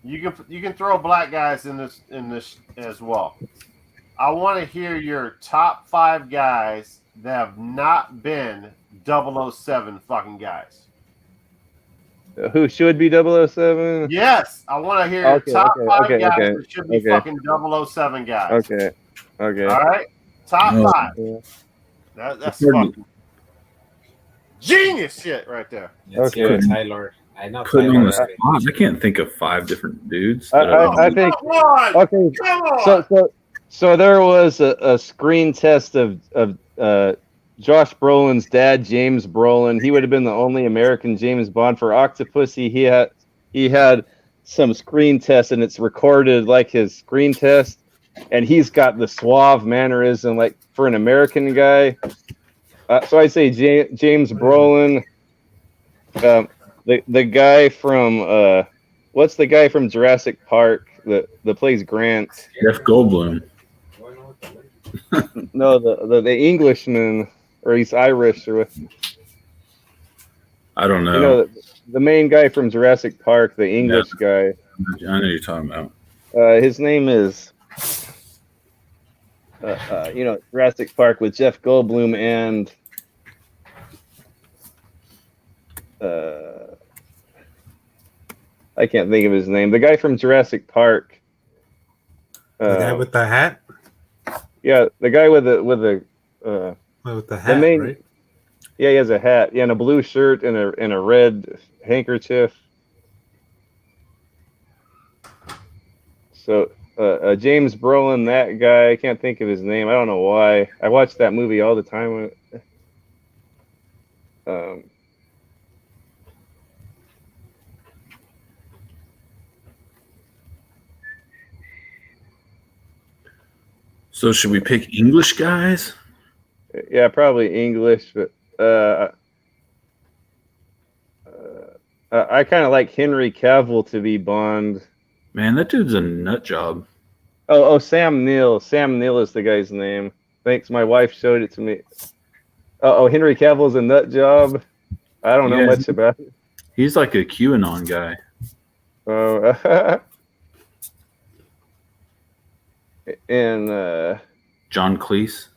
You can throw black guys in this as well. I want to hear your top 5 guys that have not been 007 fucking guys. Who should be 007? Yes, I want to hear your top 5 guys that should be fucking 007 guys. Okay. All right. Top 5. Yeah. That's fucking genius shit right there. Let's hear it, Tyler. I know. Putting on Tyler the spot. I can't think of 5 different dudes. I think. Come on. Okay. Come on. So there was a screen test of Josh Brolin's dad, James Brolin. He would have been the only American James Bond. For Octopussy, he had some screen test, and it's recorded like his screen test, and he's got the suave mannerism like for an American guy. So I say James Brolin. The guy from what's the guy from Jurassic Park that plays Grant? Jeff Goldblum. No, the Englishman, or he's Irish, or what? I don't know. You know, the main guy from Jurassic Park, the English guy. I know you're talking about. His name is, Jurassic Park with Jeff Goldblum and I can't think of his name. The guy from Jurassic Park. The guy with the hat. Yeah, the guy with the hat, right? Yeah, he has a hat. Yeah, and a blue shirt and a red handkerchief. So James Brolin, that guy, I can't think of his name. I don't know why. I watched that movie all the time. So should we pick English guys? Yeah, probably English, but I kind of like Henry Cavill to be Bond. Man, that dude's a nut job. Oh, Sam Neill. Sam Neill is the guy's name. Thanks, my wife showed it to me. Henry Cavill's a nut job. I don't know much about it. He's like a QAnon guy. Oh, and John Cleese.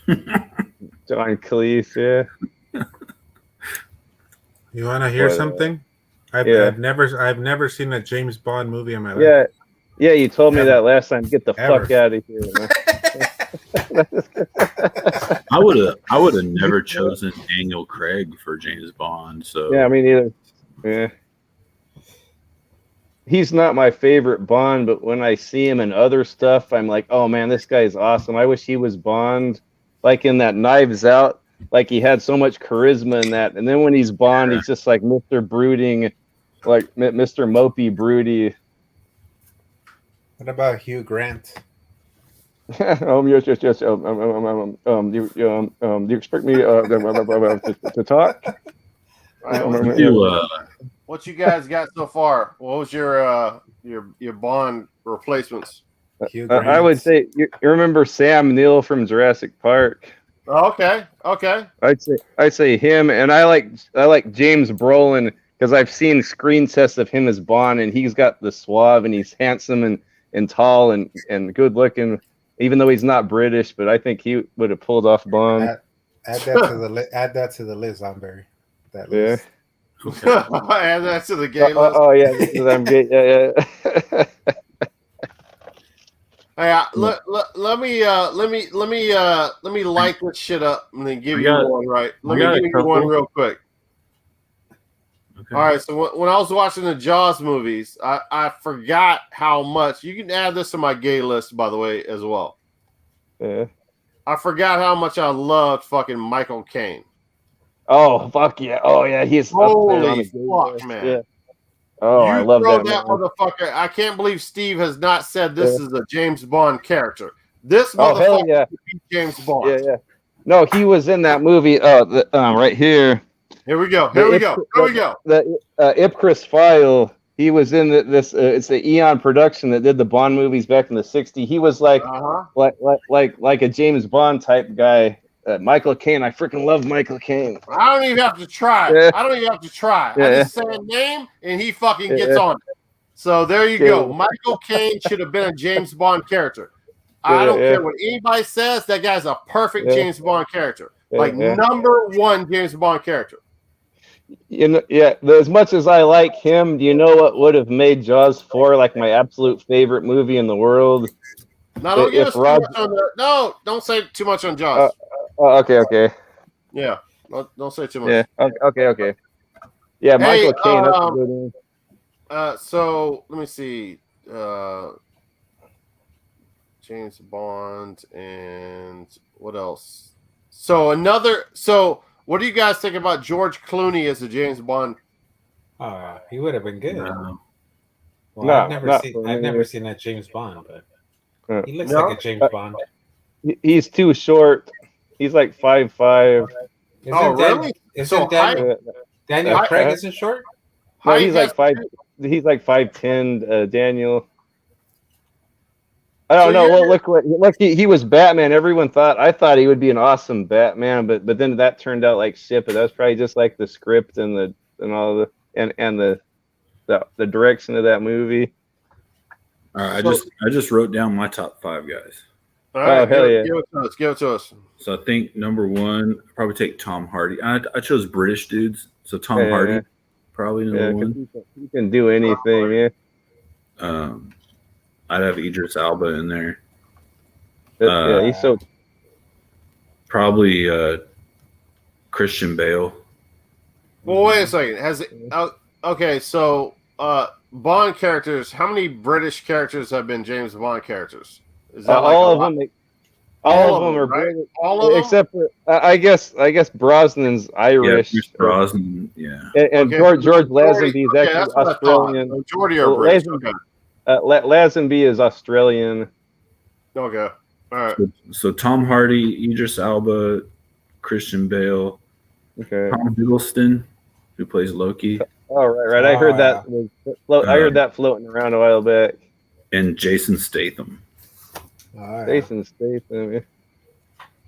John Cleese, yeah. You want to hear something? I've never seen a James Bond movie in my life. Yeah. You told me that last time. Get the fuck out of here, man. I would have never chosen Daniel Craig for James Bond. So yeah, me neither. Yeah. He's not my favorite Bond, but when I see him in other stuff, I'm like, oh man, this guy's awesome. I wish he was Bond, like in that Knives Out. Like he had so much charisma in that, and then when he's Bond, he's just like Mr. Brooding, like Mr. Mopey Broody. What about Hugh Grant? Yes. Do you expect me to talk? What you guys got so far? What was your Bond replacements? I would say you remember Sam Neill from Jurassic Park. Okay. I'd say him, and I like James Brolin because I've seen screen tests of him as Bond, and he's got the suave, and he's handsome and tall and good looking, even though he's not British. But I think he would have pulled off Bond. Add that to the list, Amberry. That list. Yeah. Add that to the game list. Oh yeah, because I'm gay. Yeah. Hey, let me light this shit up and then give you one. Right, let me give you one real quick. Okay. All right, so when I was watching the Jaws movies, I forgot how much. You can add this to my gay list, by the way, as well. Yeah. I forgot how much I loved fucking Michael Caine. Oh fuck yeah! Oh yeah, he's up there on Holy the gay fuck, list. man! Yeah. Oh, I You love throw that that man. motherfucker. I can't believe Steve has not said this is a James Bond character. This Oh hell motherfucker yeah! could be James Bond. Yeah, yeah. No, he was in that movie. Right here. Here we go. The Here we Ip- go. Here we go. The Ipcris File. He was in this. It's the Eon production that did the Bond movies back in the '60s. He was like a James Bond type guy. Michael Caine. I freaking love Michael Caine. I don't even have to try. Yeah. I don't even have to try. Yeah, I just say a name and he fucking Yeah. gets on it. So there you Yeah. go. Michael Caine should have been a James Bond character. I don't care what anybody says. That guy's a perfect Yeah. James Bond character. Yeah, Like yeah. number one James Bond character. You know, yeah. As much as I like him, do you know what would have made Jaws 4 like my absolute favorite movie in the world? Now don't give If us too Roger- much on the, no, don't say too much on Jaws. Okay. Yeah. Don't say too much. Yeah. Okay. Yeah, Hey, Michael Caine. That's a good one. So let me see. James Bond and what else? So what do you guys think about George Clooney as a James Bond? He would have been good. No. Well, No, I've not for never me. seen that James Bond, but Yeah. he looks No? like a James Bond. He's too short. He's like 5'5". Isn't Oh, really? So Daniel I- Craig I- isn't short? No, How he's you like guys- 5. He's like 5'10". Daniel. I don't So know. you're- Well, look. He was Batman. I thought he would be an awesome Batman, but then that turned out like shit. But that was probably just like the script and all the and the direction of that movie. All right, So- I just wrote down my top 5 guys. All right, hell yeah. give it to us. Give it to us. So I think number 1, I'd probably take Tom Hardy. I chose British dudes, so Tom Yeah. Hardy probably Yeah, number 'cause one. he can do anything. Yeah, I'd have Idris Elba in there. yeah. He's so. Probably Christian Bale. Well, wait a second. Okay, so Bond characters. How many British characters have been James Bond characters? Is that like all a of lot? them. All All of of them are them, right? British, All of them? except for I guess Brosnan's Irish. Yeah, Pierce Brosnan. Yeah. And Okay, George majority- Lazenby's okay, actually that's what I thought. Australian. Majority are Well, British. Lazenby- Okay. Lazenby is Australian. Okay. All right. So Tom Hardy, Idris Elba, Christian Bale, Okay. Tom Hiddleston, who plays Loki, Oh, right. I heard that. I heard that floating around a while back. and Jason Statham. All right. Jason Statham.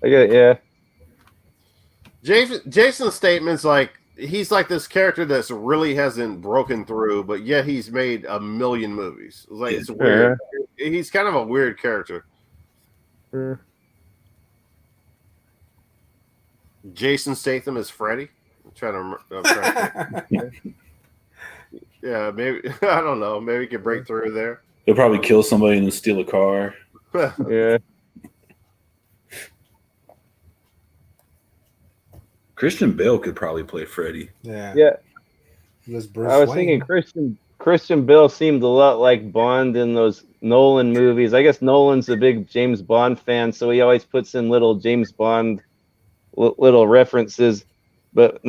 I get it. Yeah. Jason Statement's like he's like this character that's really hasn't broken through, but yet he's made a million movies. Like it's weird. He's kind of a weird character. Yeah. Jason Statham is Freddy. I'm trying to yeah, maybe I don't know. Maybe he could break through there. He'll probably kill somebody and then steal a car. Yeah. Christian Bale could probably play Freddy. Yeah. Yeah. He was Bruce I was Wayne. thinking Christian Bale seemed a lot like Bond in those Nolan movies. I guess Nolan's a big James Bond fan, so he always puts in little James Bond little references. But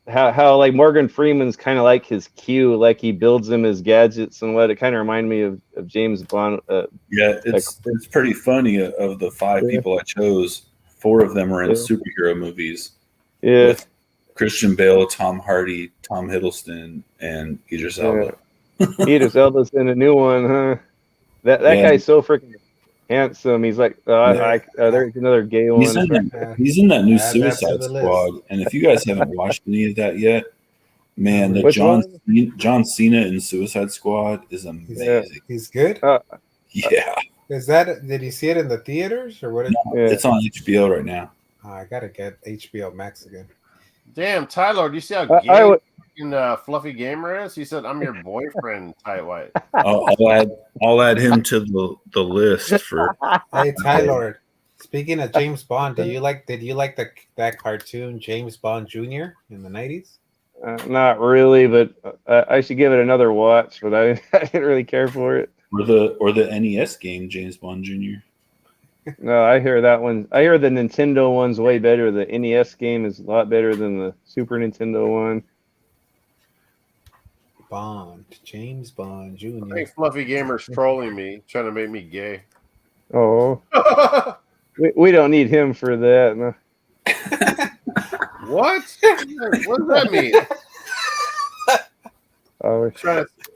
how like Morgan Freeman's kind of like his Q, like he builds him his gadgets and what. It kind of reminded me of James Bond. Yeah, it's pretty funny. Of the 5 people I chose, 4 of them are in superhero movies. Yeah. With Christian Bale, Tom Hardy, Tom Hiddleston, and Idris Elba. Idris Elba's in a new one, huh? That guy's so freaking handsome. He's like, there's another gay one. He's in that new Add that to Suicide the Squad, and if you guys haven't watched any of that yet, man, the Which John Cena in Suicide Squad is amazing. He's good. Yeah, Did you see it in the theaters or what? it's on HBO right now. I gotta get HBO Max again. Damn, Tyler, do you see how I gay would- Fluffy Gamer is? He said, "I'm your boyfriend." Tight white. I'll add him to the list for. Hey Tyler, speaking of James Bond, did you like that cartoon James Bond Jr. in the 90s? Not really, but I should give it another watch. But I didn't really care for it. Or the NES game, James Bond Jr. No, I hear that one. I hear the Nintendo one's way better. The NES game is a lot better than the Super Nintendo one. Bond, James Bond I Jr. think Fluffy Gamer's trolling me, trying to make me gay. Oh, we don't need him for that. No. What? What does that mean? Oh,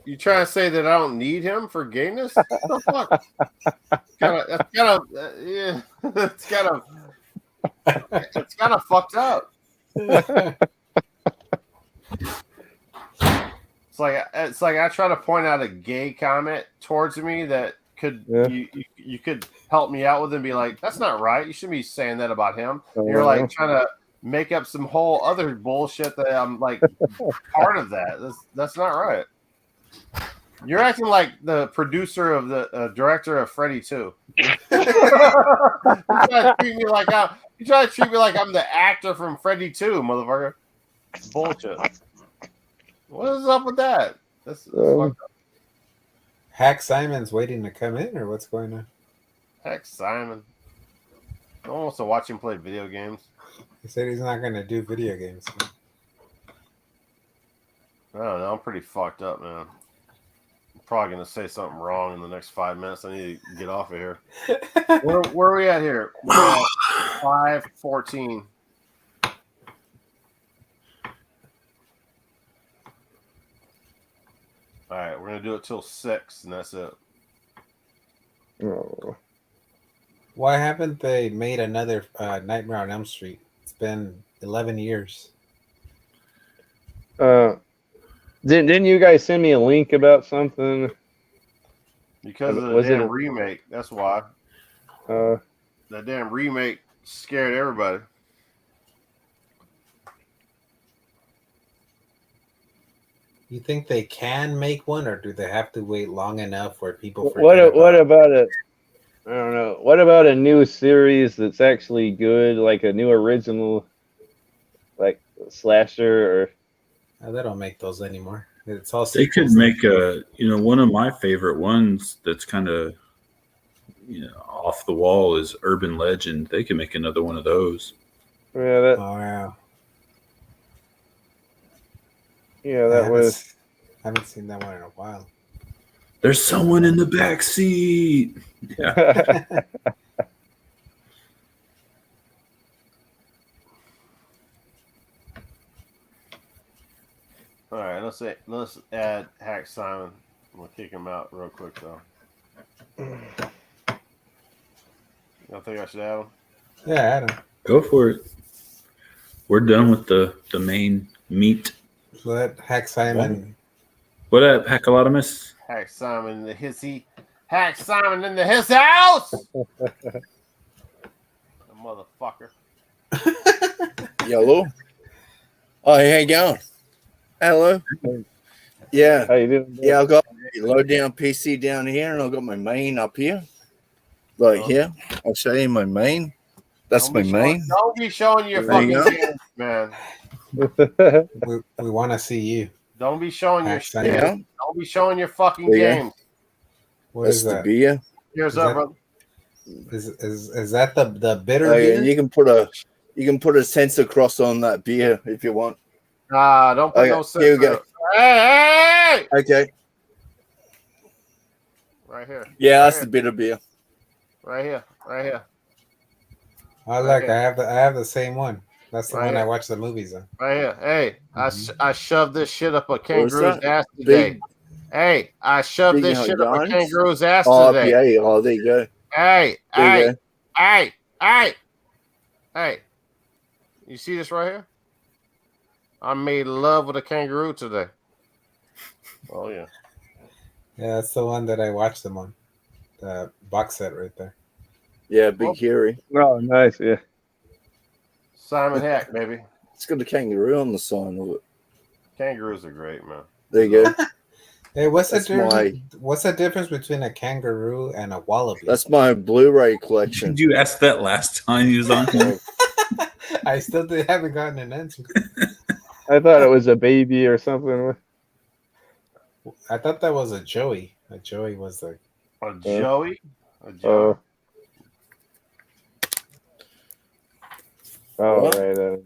You trying to say that I don't need him for gayness? What the fuck? Yeah, it's kind of fucked up. It's like I try to point out a gay comment towards me that could you could help me out with and be like, that's not right. You shouldn't be saying that about him. And you're like trying to make up some whole other bullshit that I'm like part of that. That's not right. You're acting like the producer of the director of Freddy 2. You try to treat me like I'm the actor from Freddy 2, motherfucker. Bullshit. What is up with that? That's fucked up. Hack Simon's waiting to come in, or what's going on? Heck, Simon. No one wants to watch him play video games. He said he's not going to do video games. I don't know. I'm pretty fucked up, man. I'm probably going to say something wrong in the next 5 minutes. I need to get off of here. Where are we at here? We're at 5:14. All right, we're going to do it till 6, and that's it. oh. Why haven't they made another Nightmare on Elm Street? It's been 11 years. Didn't you guys send me a link about something? Because of the Was it damn a- remake. That's why. Uh, That damn remake scared everybody. You think they can make one, or do they have to wait long enough where people forget what about about it? I don't know. What about a new series that's actually good, like a new original, like slasher or? They don't make those anymore. It's all They could sequels. make one of my favorite ones that's kind of, off the wall is Urban Legend. They could make another one of those. Yeah, that. Oh yeah. Yeah, that was. I haven't seen that one in a while. There's someone in the back seat. Yeah. All right, let's add Hack Simon. I'm gonna kick him out real quick though. You don't think I should add him? Yeah, I don't. Go for it. We're done with the main meat. Let Hack Simon. What up, Hackalotimus? Hack Simon in the hissy. Hack Simon in the his house. The motherfucker. Yellow. Oh, hey, how you going? Hello. Yeah, How you doing? yeah. I've got a low down PC down here, and I've got my main up here. Like here, I'll show you my main. That's Don't my be main. Don't be showing your There you fucking go. games, man. We want to see you. Don't be showing your Hack shit. Simon. Yeah, Don't be showing your fucking There you go. games. What that's is the that? beer. Here's Is up, that- brother. Is that the bitter Oh, yeah, beer? and you can put a sensor cross on that beer if you want. Nah, don't put Okay, no here we go. sensor. Hey! Okay. Right here. Yeah, that's Right the bitter beer. Right here. Right here. Oh look, Okay. I have the same one. That's the Right one I here. watch the movies on. Right here. Hey, I shoved this shit up a kangaroo's that? ass today. Big. Hey, I shoved Big this shit up a yarns? kangaroo's ass Oh, today. yeah. Oh, there you go. Hey, There you hey, go. hey, hey, hey. You see this right here? I made love with a kangaroo today. Oh yeah. Yeah, that's the one that I watched them on. The box set right there. Yeah, big hairy. Oh, nice. Yeah. Simon Hack, baby. It's got a kangaroo on the sign of it. Kangaroos are great, man. There you go. Hey, what's the That's difference? What's the difference between a kangaroo and a wallaby? That's my Blu-ray collection. Did you ask that last time he was on here? I still haven't gotten an answer. I thought it was a baby or something. I thought that was a Joey. A Joey was the. A Joey. A Oh, Joey. all What? right.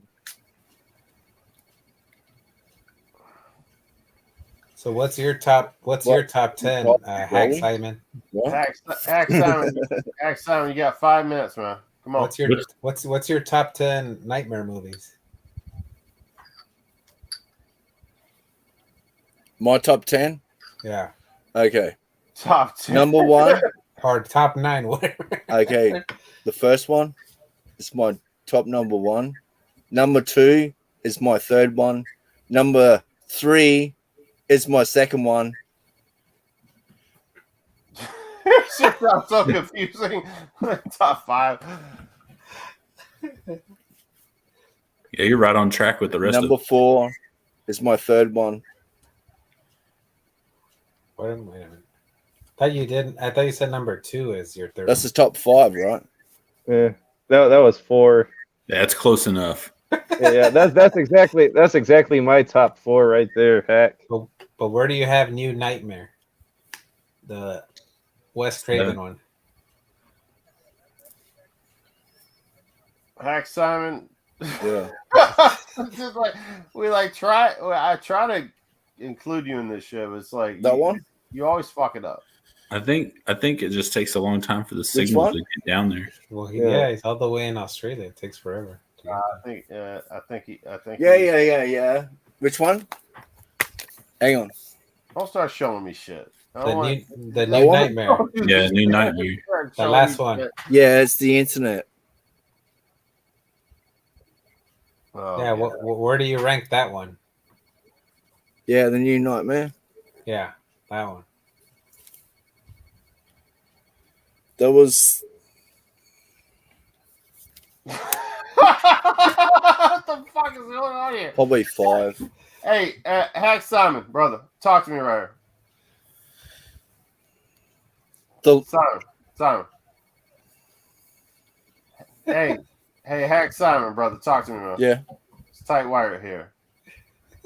So what's your top? What's your top 10? Hack Joey? Simon. What? Hack Simon. Hack Simon, you got 5 minutes, man. Come on. What's your top 10 nightmare movies? My top 10? Yeah, Okay. Top 10. Number 1. or top 9, whatever. Okay. The first one is my top number 1. Number 2 is my third one. Number 3 is my second one. Shit sounds so confusing. Top 5. Yeah, you're right on track with the rest Number of 4 is my third one. Wait a minute. I thought you said number 2 is your third. That's the top 5, right? Yeah, that was 4. That's close enough. Yeah, that's exactly my top 4 right there, Hack. But where do you have New Nightmare? The Wes Craven one. Hack Simon. Yeah. Just like I try to include you in this show. It's like That one? You always fuck it up. I think it just takes a long time for the signal one? to get down there. Well, Yeah. he's all the way in Australia. It takes forever. I think. Yeah. Which one? Hang on. Don't start showing me shit. I The don't new, want- the That new one? Nightmare. Yeah, New Nightmare. The last one. Yeah, it's the internet. Oh, Yeah, where do you rank that one? Yeah, the new nightmare. Yeah, that one. That was What the fuck is going on here? probably 5. Hey, Hack Simon, brother, talk to me right The here. Simon. Hey, Hack Simon, brother, talk to me, man. yeah. It's tight wire here.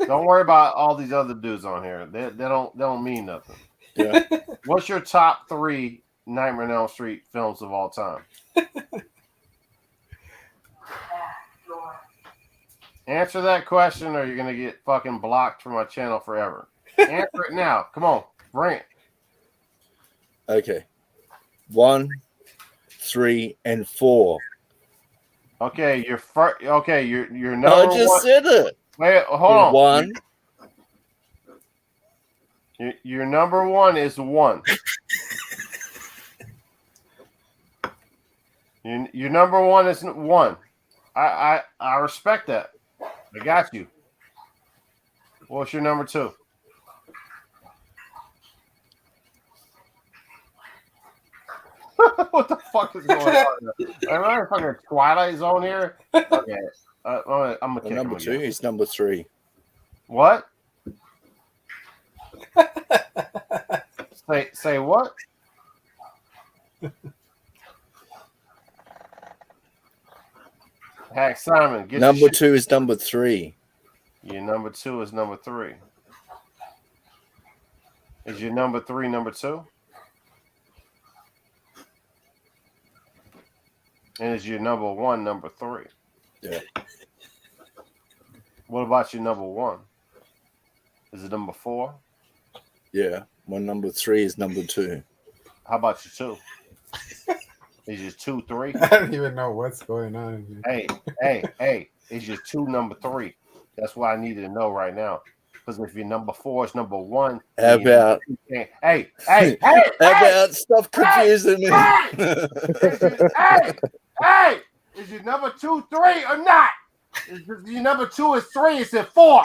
Don't worry about all these other dudes on here. They don't mean nothing. Yeah. What's your top 3 Nightmare on Elm Street films of all time? Answer that question, or you're gonna get fucking blocked from my channel forever. Answer it now. Come on, bring it. Okay. 1, 3, and 4. Okay, your first. Okay, your I number just one. said it. Wait, hold on. 1. Your number 1 is 1. Your number 1 is 1. I respect that. I got you. What's your number 2? What the fuck is going on? Am I in fucking Twilight Zone here? Okay, I'm gonna kick Number him 2 again. is number 3. What? Say what? Hack Simon, get Number your shit. 2 is number 3. Your number 2 is number 3. Is your number 3 number 2? And is your number 1 number 3? Yeah. What about your number 1? Is it number 4? Yeah. My number 3 is number 2. How about your 2? Is your 2 3? I don't even know what's going on. Hey, is your 2 number 3? That's what I needed to know right now. Because if your number 4 is number 1, How about hey, how about stop confusing me? hey, is your number 2 3 or not? Is your number 2 is 3? Is it 4?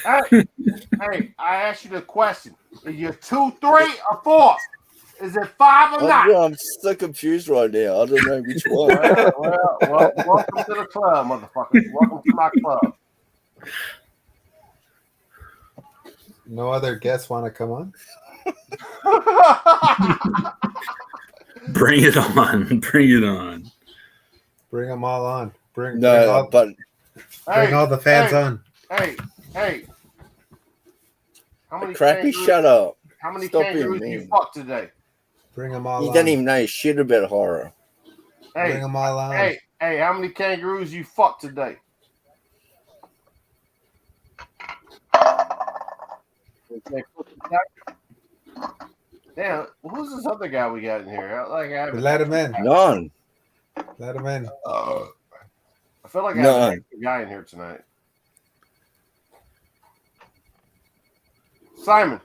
Hey, I asked you the question. Is your 2 3 or 4? Is it 5 or not? I'm so confused right now. I don't know which one. Well, welcome to the club, motherfuckers. Welcome to my club. No other guests want to come on? Bring it on. Bring it on. Bring them all on. Bring No, but bring all the fans on. Hey. How many Crappy, kangaroos- shut up. How many Stop being kangaroos you mean. fucked today? Bring them all You on. don't even know shit about horror. Bring Hey, them all on. hey, how many kangaroos you fucked today? Damn, who's this other guy we got in here? Let him in. None. Let him in. I feel like I have an extra guy in here tonight. Simon.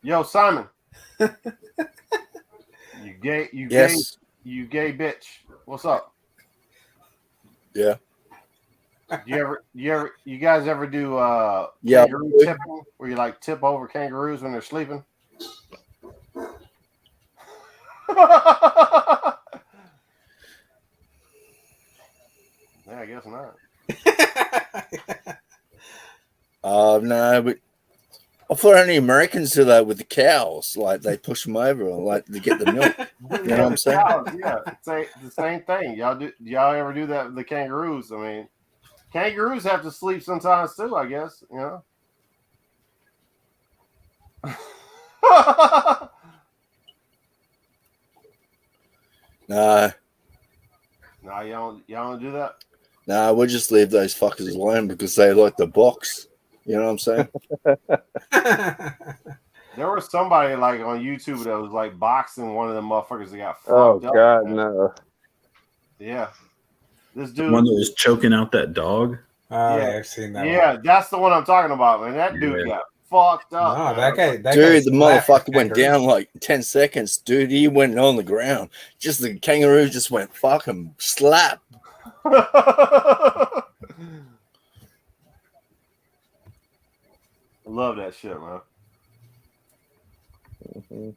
Yo, Simon. You gay bitch. What's up? Yeah. You guys ever do Yeah. kangaroo tipping where you like tip over kangaroos when they're sleeping? Yeah, I guess not. No, but I thought only Americans do that with the cows. Like they push them over, like to get the milk. You know what I'm saying? Yeah, it's the same thing. Y'all ever do that with the kangaroos? I mean, kangaroos have to sleep sometimes too, I guess. You know. Nah, y'all don't do that. nah, we'll just leave those fuckers alone because they like the box. You know what I'm saying? There was somebody like on YouTube that was like boxing one of them motherfuckers that got fucked Oh up. God, man. no. Yeah, this The dude. one that was choking out that dog. Oh, Yeah. yeah, I've seen that. Yeah, that's the one I'm talking about, man. That dude Yeah. got fucked One. up. No, man. that guy. Dude, the slapped motherfucker went kangaroo. down like 10 seconds. Dude, he went on the ground. Just the kangaroo just went fucking slap. I love that shit, man. Mhm.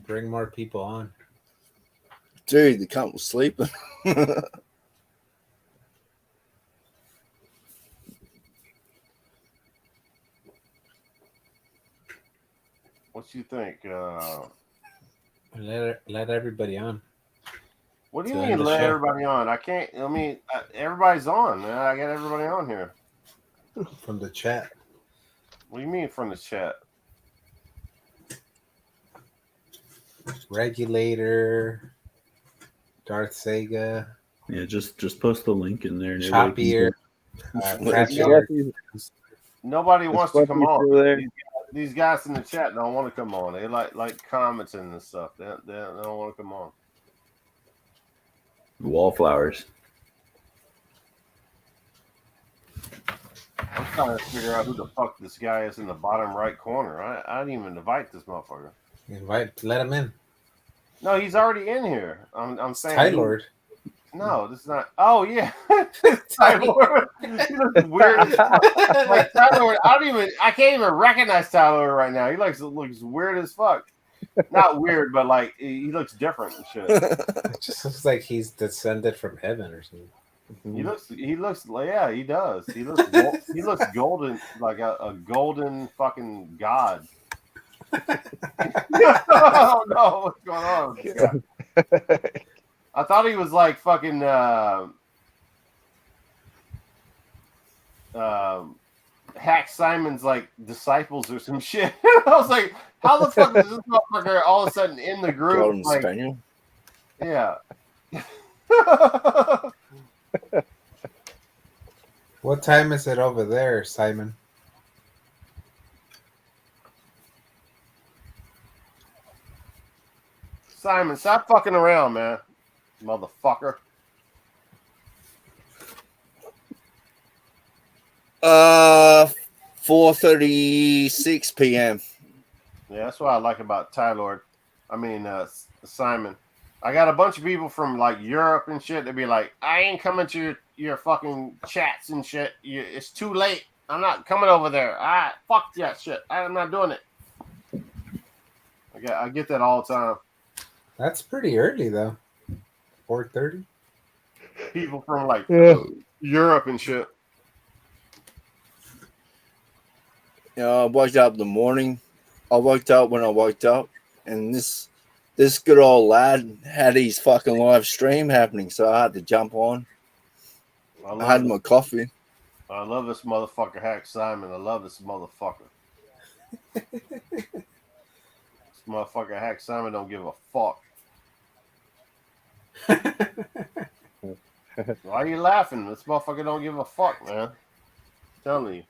Bring more people on. Dude, the cunt was sleeping. What you think? Let everybody on. What do you To mean end the let show. everybody on? I can't. I mean, everybody's on, man. I got everybody on here. From the chat. What do you mean from the chat? Regulator. Darth Sega. Yeah, just post the link in there. And everybody can Choppier. What Fat is Bear. Nobody Is wants to come Fluffy on. still there? These guys in the chat don't want to come on. They like commenting and stuff. They don't want to come on. go. Wallflowers. I'm trying to figure out who the fuck this guy is in the bottom right corner. I didn't even invite this motherfucker. Let him in. No, he's already in here. I'm saying Ty Lord. No, this is not. Oh yeah, Tyler. He looks weird. As fuck. Like Tyler, I can't even recognize Tyler right now. He looks weird as fuck. Not weird, but like he looks different and shit. It just looks like he's descended from heaven or something. He looks. Yeah, he does. He looks golden, like a golden fucking god. Oh no, what's going on with this guy? I thought he was like fucking Hack Simon's like disciples or some shit. I was like, how the fuck is this motherfucker all of a sudden in the group? Golden Like, Spaniel. yeah. What time is it over there, Simon? Simon, stop fucking around, man. Motherfucker. 4:36 p.m. Yeah, that's what I like about Simon. I got a bunch of people from like Europe and shit. They'd be like, I ain't coming to your fucking chats and shit. It's too late. I'm not coming over there. Fuck that shit. I'm not doing it. I get that all the time. That's pretty early though. 4:30. People from like Yeah. Europe and shit. I watched up in the morning. I woke up when I woke up, and this good old lad had his fucking live stream happening, so I had to jump on. I had my coffee. I love this motherfucker, Hack Simon. I love this motherfucker. This motherfucker, Hack Simon, don't give a fuck. Why are you laughing? This motherfucker don't give a fuck, man. I'm telling you.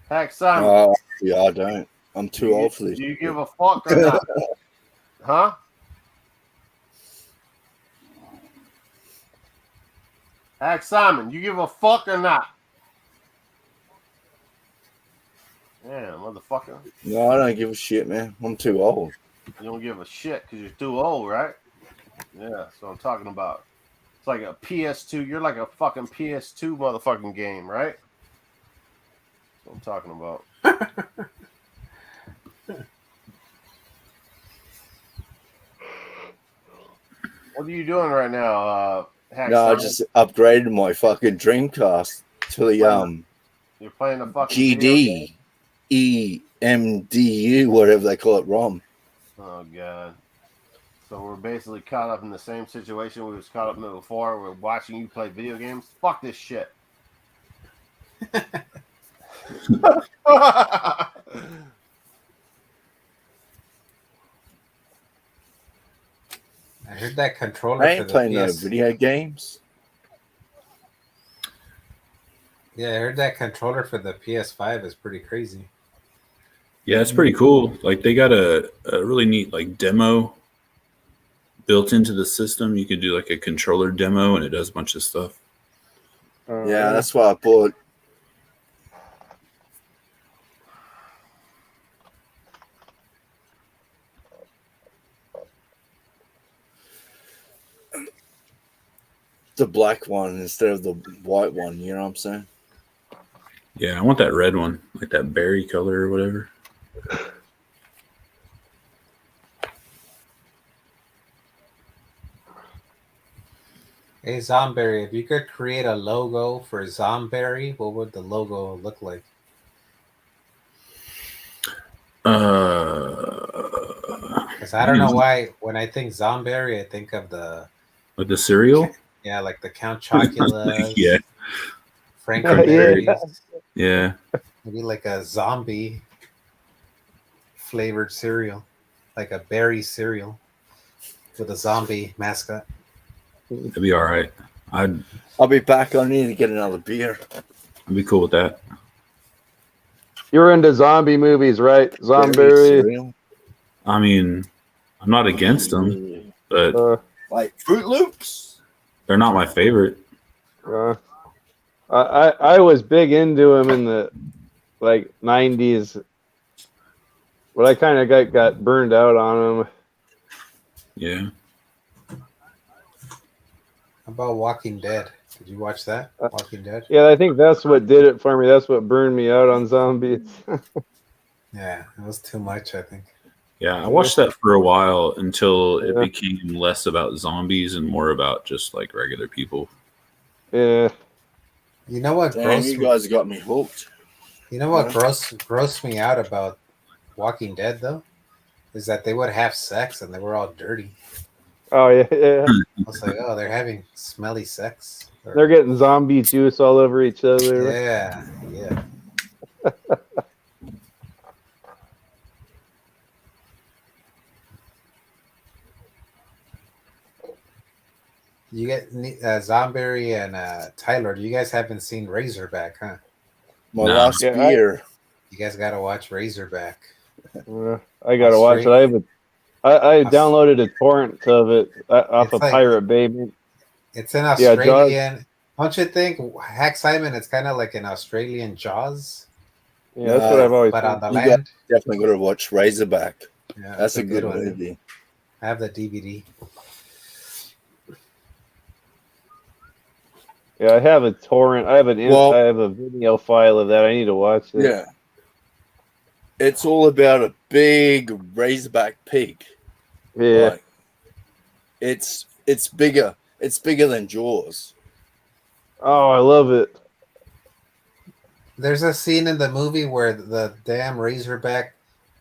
Hack Simon. Yeah, I don't. I'm too old for this. Do you give a fuck or not? Huh? Hack Simon, you give a fuck or not? Yeah, motherfucker. No, I don't give a shit, man. I'm too old. You don't give a shit because you're too old, right? Yeah, that's what I'm talking about. It's like a PS2. You're like a fucking PS2 motherfucking game, right? That's what I'm talking about. What are you doing right now, Hack No, I Simon? just upgraded my fucking Dreamcast to the You're playing a fucking video GD EMDU, whatever they call it, ROM. Oh god. So we're basically caught up in the same situation we was caught up in before. We're watching you play video games. Fuck this shit. I heard that controller I for ain't the playing no PS. video games. Yeah, I heard that controller for the PS5 is pretty crazy. Yeah, it's pretty cool. Like they got a really neat like demo built into the system. You could do like a controller demo, and it does a bunch of stuff. Yeah, that's why I bought. The black one instead of the white one, you know what I'm saying? Yeah, I want that red one, like that berry color or whatever. Hey, Zomberry, if you could create a logo for Zomberry, what would the logo look like? Because I don't know why when I think Zomberry, I think of the Like the cereal? like the Count Chocula, Yeah. Frankenberries, Yeah. maybe like a zombie flavored cereal, like a berry cereal with a zombie mascot. That'd be all right. I'd I'll be back. I need to get another beer. be cool with that. You're into zombie movies, right? Berry Zombie. cereal. I mean, I'm not against them, but Like Fruit Loops. they're not my favorite. I was big into him in the like 90s, but I kind of got burned out on him. Yeah. How about Walking Dead? Did you watch that? Walking Dead? Yeah, I think that's what did it for me. That's what burned me out on zombies. Yeah, it was too much, I think. Yeah, I watched that for a while until it Yeah. became less about zombies and more about just like regular people. Yeah. You know what Damn, you guys got me hooked. You know what grossed me out about Walking Dead though? Is that they would have sex and they were all dirty. Oh yeah, yeah. I was like, oh, they're having smelly sex. They're getting zombie juice all over each other. Yeah. You get Zomberry and Tyler. You guys haven't seen Razorback, huh? My No. last Yeah, beer. You guys got to watch Razorback. I gotta watch it. I downloaded a torrent of it off It's of like- Pirate Bay. It's an Yeah, Jaws. Australian. Don't you think Hack Simon? It's kind of like an Australian Jaws, Yeah, that's what I've always. but on the You got- land. Definitely got to watch Razorback. Yeah, That's it's a good one. movie. I have the DVD. Yeah, I have a torrent. I have Well- I have a video file of that. I need to watch it. Yeah. It's all about a big Razorback pig. Yeah. Like, it's bigger. It's bigger than Jaws. Oh, I love it. There's a scene in the movie where the damn Razorback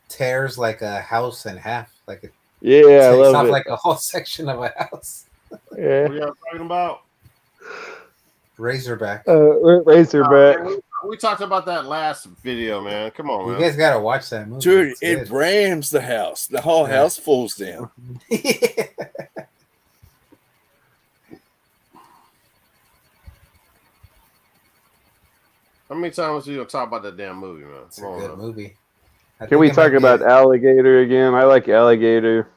tears like a house in half. Like it Yeah, I takes love off it. like a whole section of a house. Yeah. What are you talking about? Razorback. Razorback. We talked about that last video, man. Come on, You man. guys gotta watch that movie. Dude, It's it good. rams the house. The whole Yeah. house falls down. How many times are you gonna talk about that damn movie, man? It's Come a on, good man. movie. I Can we think it might talk be about Alligator again? I like Alligator.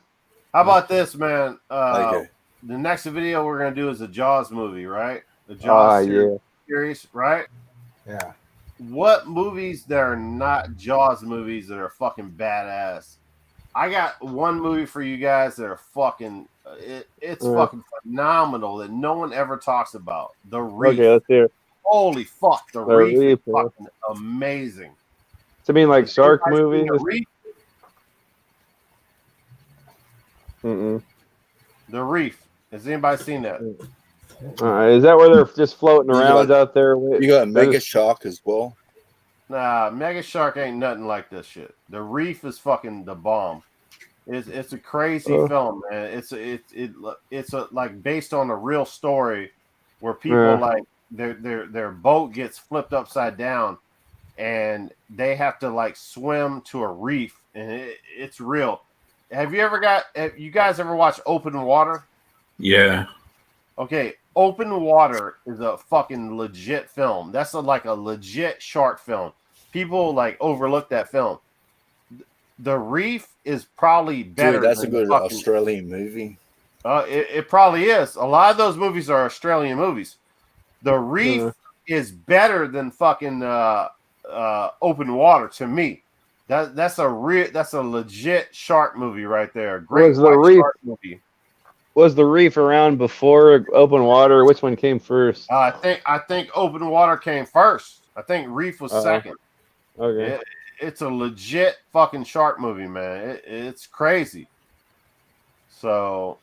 How about this, man? Okay. The next video we're gonna do is a Jaws movie, right? The Jaws Yeah. series, right? Yeah. What movies that are not Jaws movies that are fucking badass? I got one movie for you guys that are fucking. It's fucking phenomenal that no one ever talks about. The Reef. Okay, let's hear it. Holy fuck, The The Reef Reef, is yeah. fucking amazing. To mean like Has shark anybody seen movies? The Reef? Mm-mm. The Reef. Has anybody seen that? Is that where they're just floating You around got- out there? You got a mega shark as well. Nah, Mega Shark ain't nothing like this shit. The Reef is fucking the bomb. It's a crazy film, man. It's like based on a real story where people like their boat gets flipped upside down and they have to like swim to a reef, and it's real. Have you guys ever watched Open Water? Yeah. Okay, Open Water is a fucking legit film. That's like a legit shark film. People like overlook that film. The Reef is probably better. Dude, that's a than good fucking, Australian movie. it probably is. A lot of those movies are Australian movies. The Reef is better than fucking Open Water to me. That's a legit shark movie right there. Great Was the white Reef- shark movie. Was the Reef around before Open Water? Which one came first? I think Open Water came first. I think Reef was second. Okay. It's a legit fucking shark movie, man. It's crazy. So,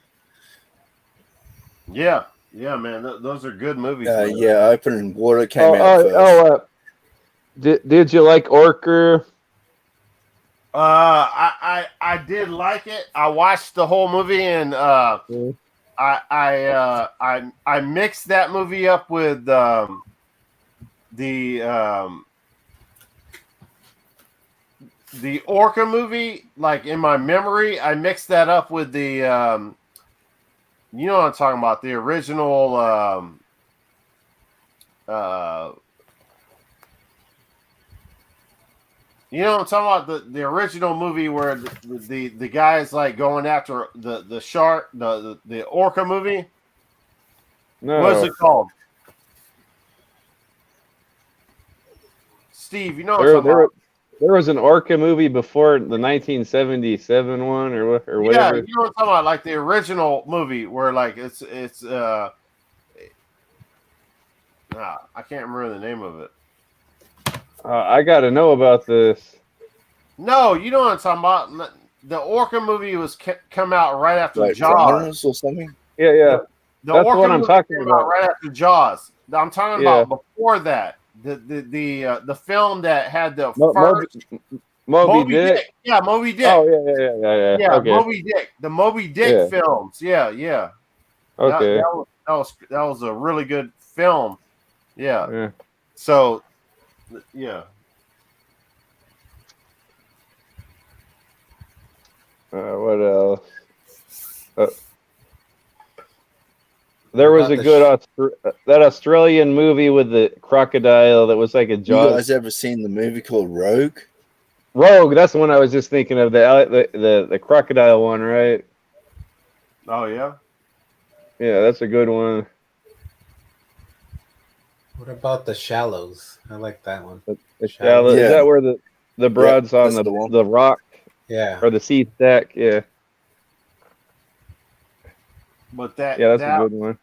yeah, man. Those are good movies. man. Yeah, Open Water came out first. Did you like Orca? I did like it. I watched the whole movie, and I mixed that movie up with the Orca movie. Like in my memory, I mixed that up with the you know what I'm talking about, the original you know what I'm talking about, the original movie where the guy's like going after the shark, the Orca movie. No. What is it called? Steve, you know what I'm talking about. There was an Orca movie before the 1977 one or Yeah, whatever. you know what I'm talking about, like the original movie where like it's I can't remember the name of it. I got to know about this. No, you know what I'm talking about. The Orca movie was come out right after Like Jaws. Piranhas or something. Yeah. The That's Orca what I'm movie talking came out about. right after Jaws. I'm talking Yeah. about before that. The film that had the Mo- first Moby Dick. Yeah, Moby Dick. Oh yeah. Yeah, Okay. Moby Dick. The Moby Dick Yeah. films. Yeah. Okay. That was a really good film. Yeah. Yeah. So, yeah. What else? There was a About good that Australian movie with the crocodile that was like a You Jaws. guys ever seen the movie called Rogue? Rogue. That's the one I was just thinking of. The crocodile one, right? Oh yeah. Yeah, that's a good one. What about The Shallows? I like that one. The shallow. Yeah. Is that where the broad's on that's the one. the rock Yeah. or the sea stack? Yeah. But that Yeah, that's a good one.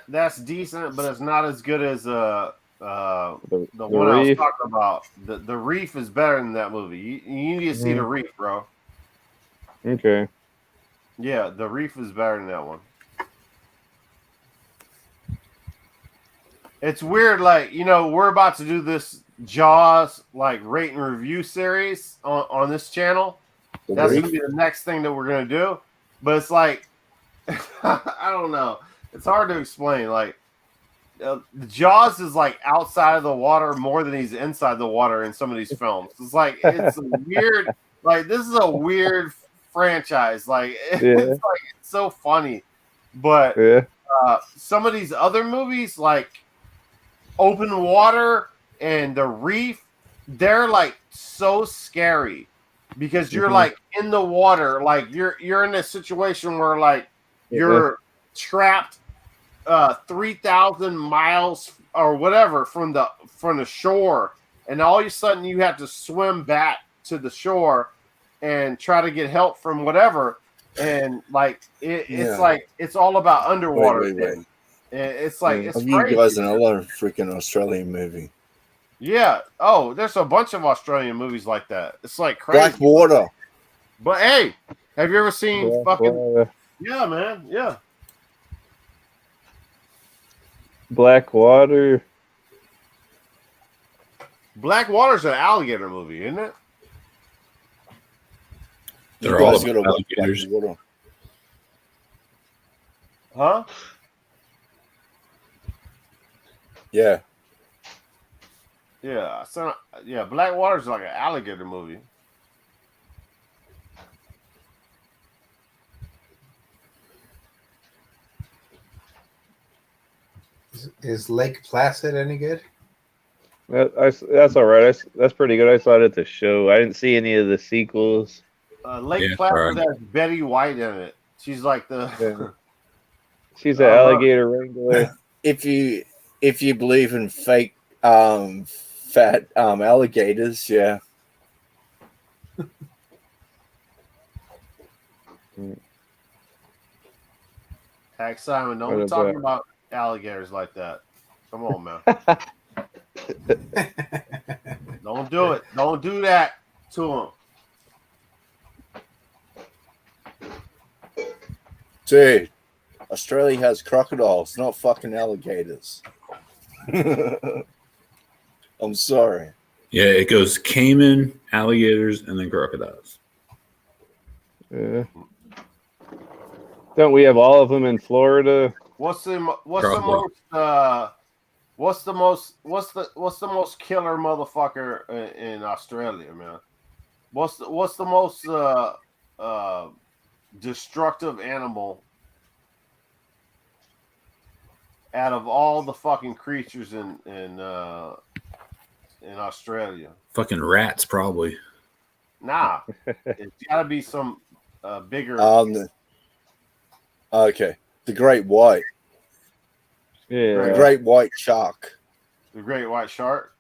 that's decent, but it's not as good as the The one I was Reef. talking about. The Reef is better than that movie. You need to see the Reef, bro. Okay. Yeah, the Reef is better than that one. It's weird, like, you know, we're about to do this Jaws like rate and review series on this channel. That's gonna be the next thing that we're gonna do. But it's like I don't know. It's hard to explain. Like Jaws is like outside of the water more than he's inside the water in some of these films. It's like it's a weird. Like this is a weird franchise. Like it's so funny, but some of these other movies like Open Water and The Reef, they're like so scary because you're like in the water, like you're in a situation where like you're trapped 3,000 miles or whatever from the shore, and all of a sudden you have to swim back to the shore and try to get help from whatever, and like it's like it's all about underwater. Wait. It's like it's you crazy. guys in another freaking Australian movie. Yeah. Oh, there's a bunch of Australian movies like that. It's like crazy. Blackwater. But hey, have you ever seen Blackwater. Yeah, man. Yeah. Blackwater. Blackwater's an alligator movie, isn't it? They're all about alligators. Huh? Yeah. Yeah. So yeah, Blackwater's like an alligator movie. Is Lake Placid any good? That's all right. That's pretty good. I saw it at the show. I didn't see any of the sequels. Lake Placid has Betty White in it. She's like the. She's an alligator wrangler. If you believe in fake fat alligators, yeah. Heck, Simon, don't be talking about alligators like that. Come on, man. Don't do it. Don't do that to them. Dude, Australia has crocodiles, not fucking alligators. I'm sorry. Yeah, it goes caiman, alligators, and then crocodiles. Yeah. Don't we have all of them in Florida? What's the most killer motherfucker in Australia, man? What's the most destructive animal out of all the fucking creatures in Australia? Fucking rats, probably. Nah, it's gotta be some bigger. Okay, the great white. Yeah, the great white shark. The great white shark.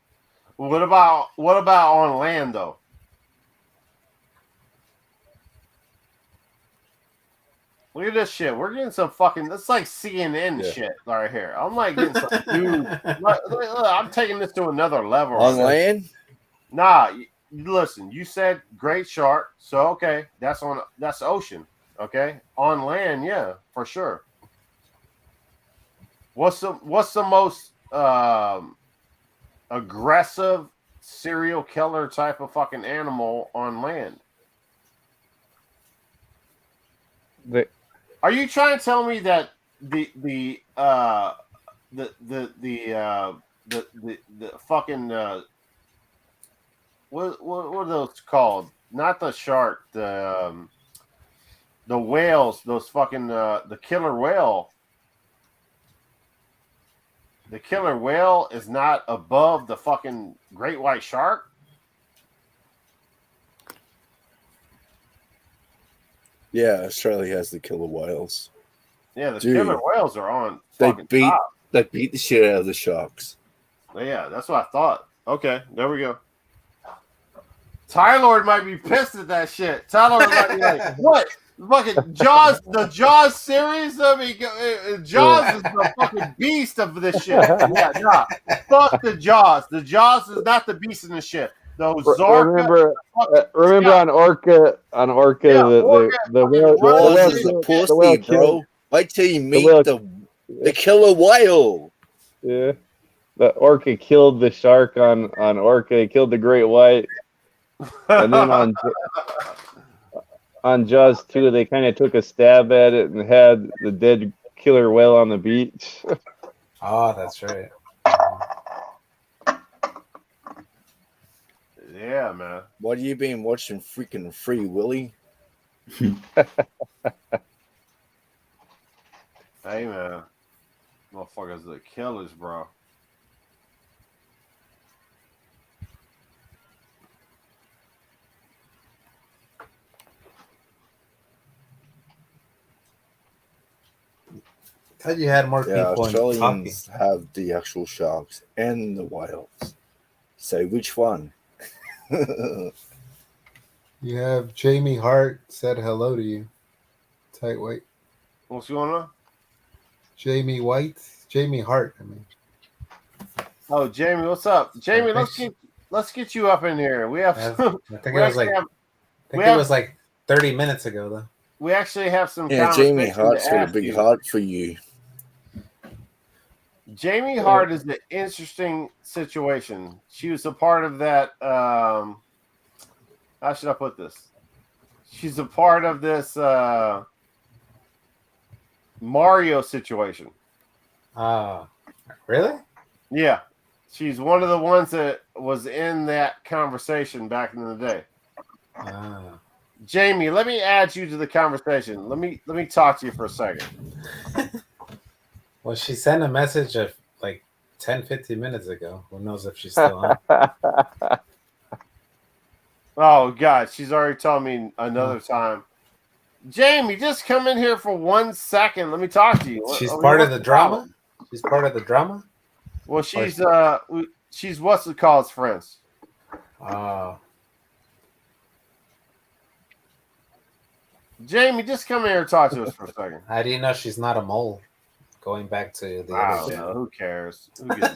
What about on land though? Look at this shit. We're getting some fucking. That's like CNN shit right here. I'm like getting some dude. I'm taking this to another level. On land? Nah, listen. You said great shark, so okay, that's ocean. Okay, on land, yeah, for sure. What's the most aggressive serial killer type of fucking animal on land? Are you trying to tell me that the fucking what are those called? Not the shark, the whales, those fucking the killer whale. The killer whale is not above the fucking great white shark? Yeah, Australia has the killer whales. Yeah, the killer whales are on. They beat the shit out of the sharks. Yeah, that's what I thought. Okay, there we go. Ty-Lord might be pissed at that shit. Ty-Lord might be like, what? Fucking Jaws, the Jaws series? I mean, Jaws is the fucking beast of this shit. Yeah, nah. Fuck the Jaws. The Jaws is not the beast in the shit. Remember on Orca, the whale. Jaws is a pussy, bro. Wait till you meet the killer whale. Yeah. the orca killed the shark on Orca. It killed the great white, and then on Jaws 2, they kind of took a stab at it and had the dead killer whale on the beach. Oh, that's right. Yeah, man. What have you been watching? Freaking Free Willy? Hey, man. Motherfuckers are killers, bro. Thought you had more Yeah, people in talking. Australians have the actual sharks and the whales. So which one? You have Jamie Hart said hello to you. Tight White. What's going on? Jamie Hart. I mean, Oh, Jamie, what's up? Jamie, let's get you up in here. We have I some, think we it was actually like have, it was like 30 minutes ago though. we actually have some Yeah, Jamie conversation Hart's to got a ask big you. heart for you. Jamie Hart is an interesting situation. She was a part of that. How should I put this? She's a part of this Mario situation. Really? Yeah, she's one of the ones that was in that conversation back in the day. Jamie, let me add you to the conversation. Let me talk to you for a second. Well, she sent a message of like 10, 15 minutes ago. Who knows if she's still on? Oh God, she's already told me another time. Jamie, just come in here for 1 second. Let me talk to you. She's part of the drama. She's part of the drama. Well, she's what's it called? Friends. Jamie, just come in here and talk to us for a second. How do you know she's not a mole? Going back to the I other don't know. channel. Who cares? Who gives-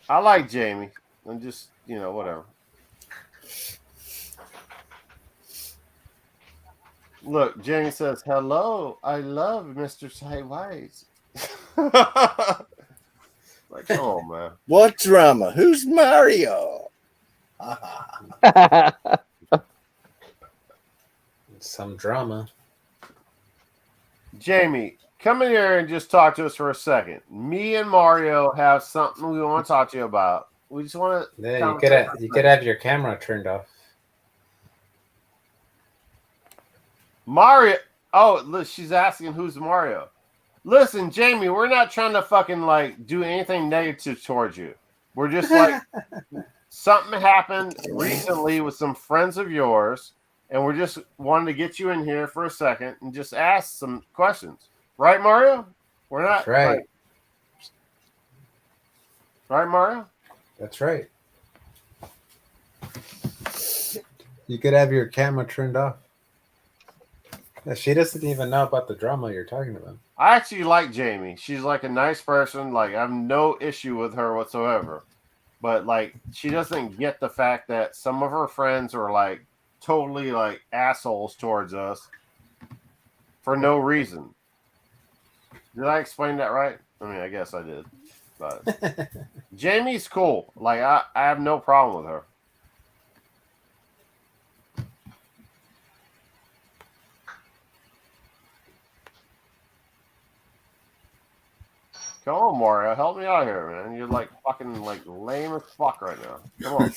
I like Jamie. I'm just, whatever. Look, Jamie says, hello, I love Mr. Tight White. Like, come on, man. What drama? Who's Mario? Some drama. Jamie, come in here and just talk to us for a second. Me and Mario have something we want to talk to you about. We just want to. Yeah, you could have your camera turned off. Mario. Oh, look, she's asking who's Mario. Listen, Jamie, we're not trying to fucking like do anything negative towards you. We're just like something happened recently with some friends of yours, and we're just wanting to get you in here for a second and just ask some questions. Right, Mario? We're not That's right. Right, Mario? That's right. You could have your camera turned off. Yeah, she doesn't even know about the drama you're talking about. I actually like Jamie. She's like a nice person. Like, I have no issue with her whatsoever. But like, she doesn't get the fact that some of her friends are like totally like assholes towards us for no reason. Did I explain that right? I mean, I guess I did. But Jamie's cool. Like, I have no problem with her. Come on, Mario. Help me out here, man. You're like fucking like lame as fuck right now. Come on.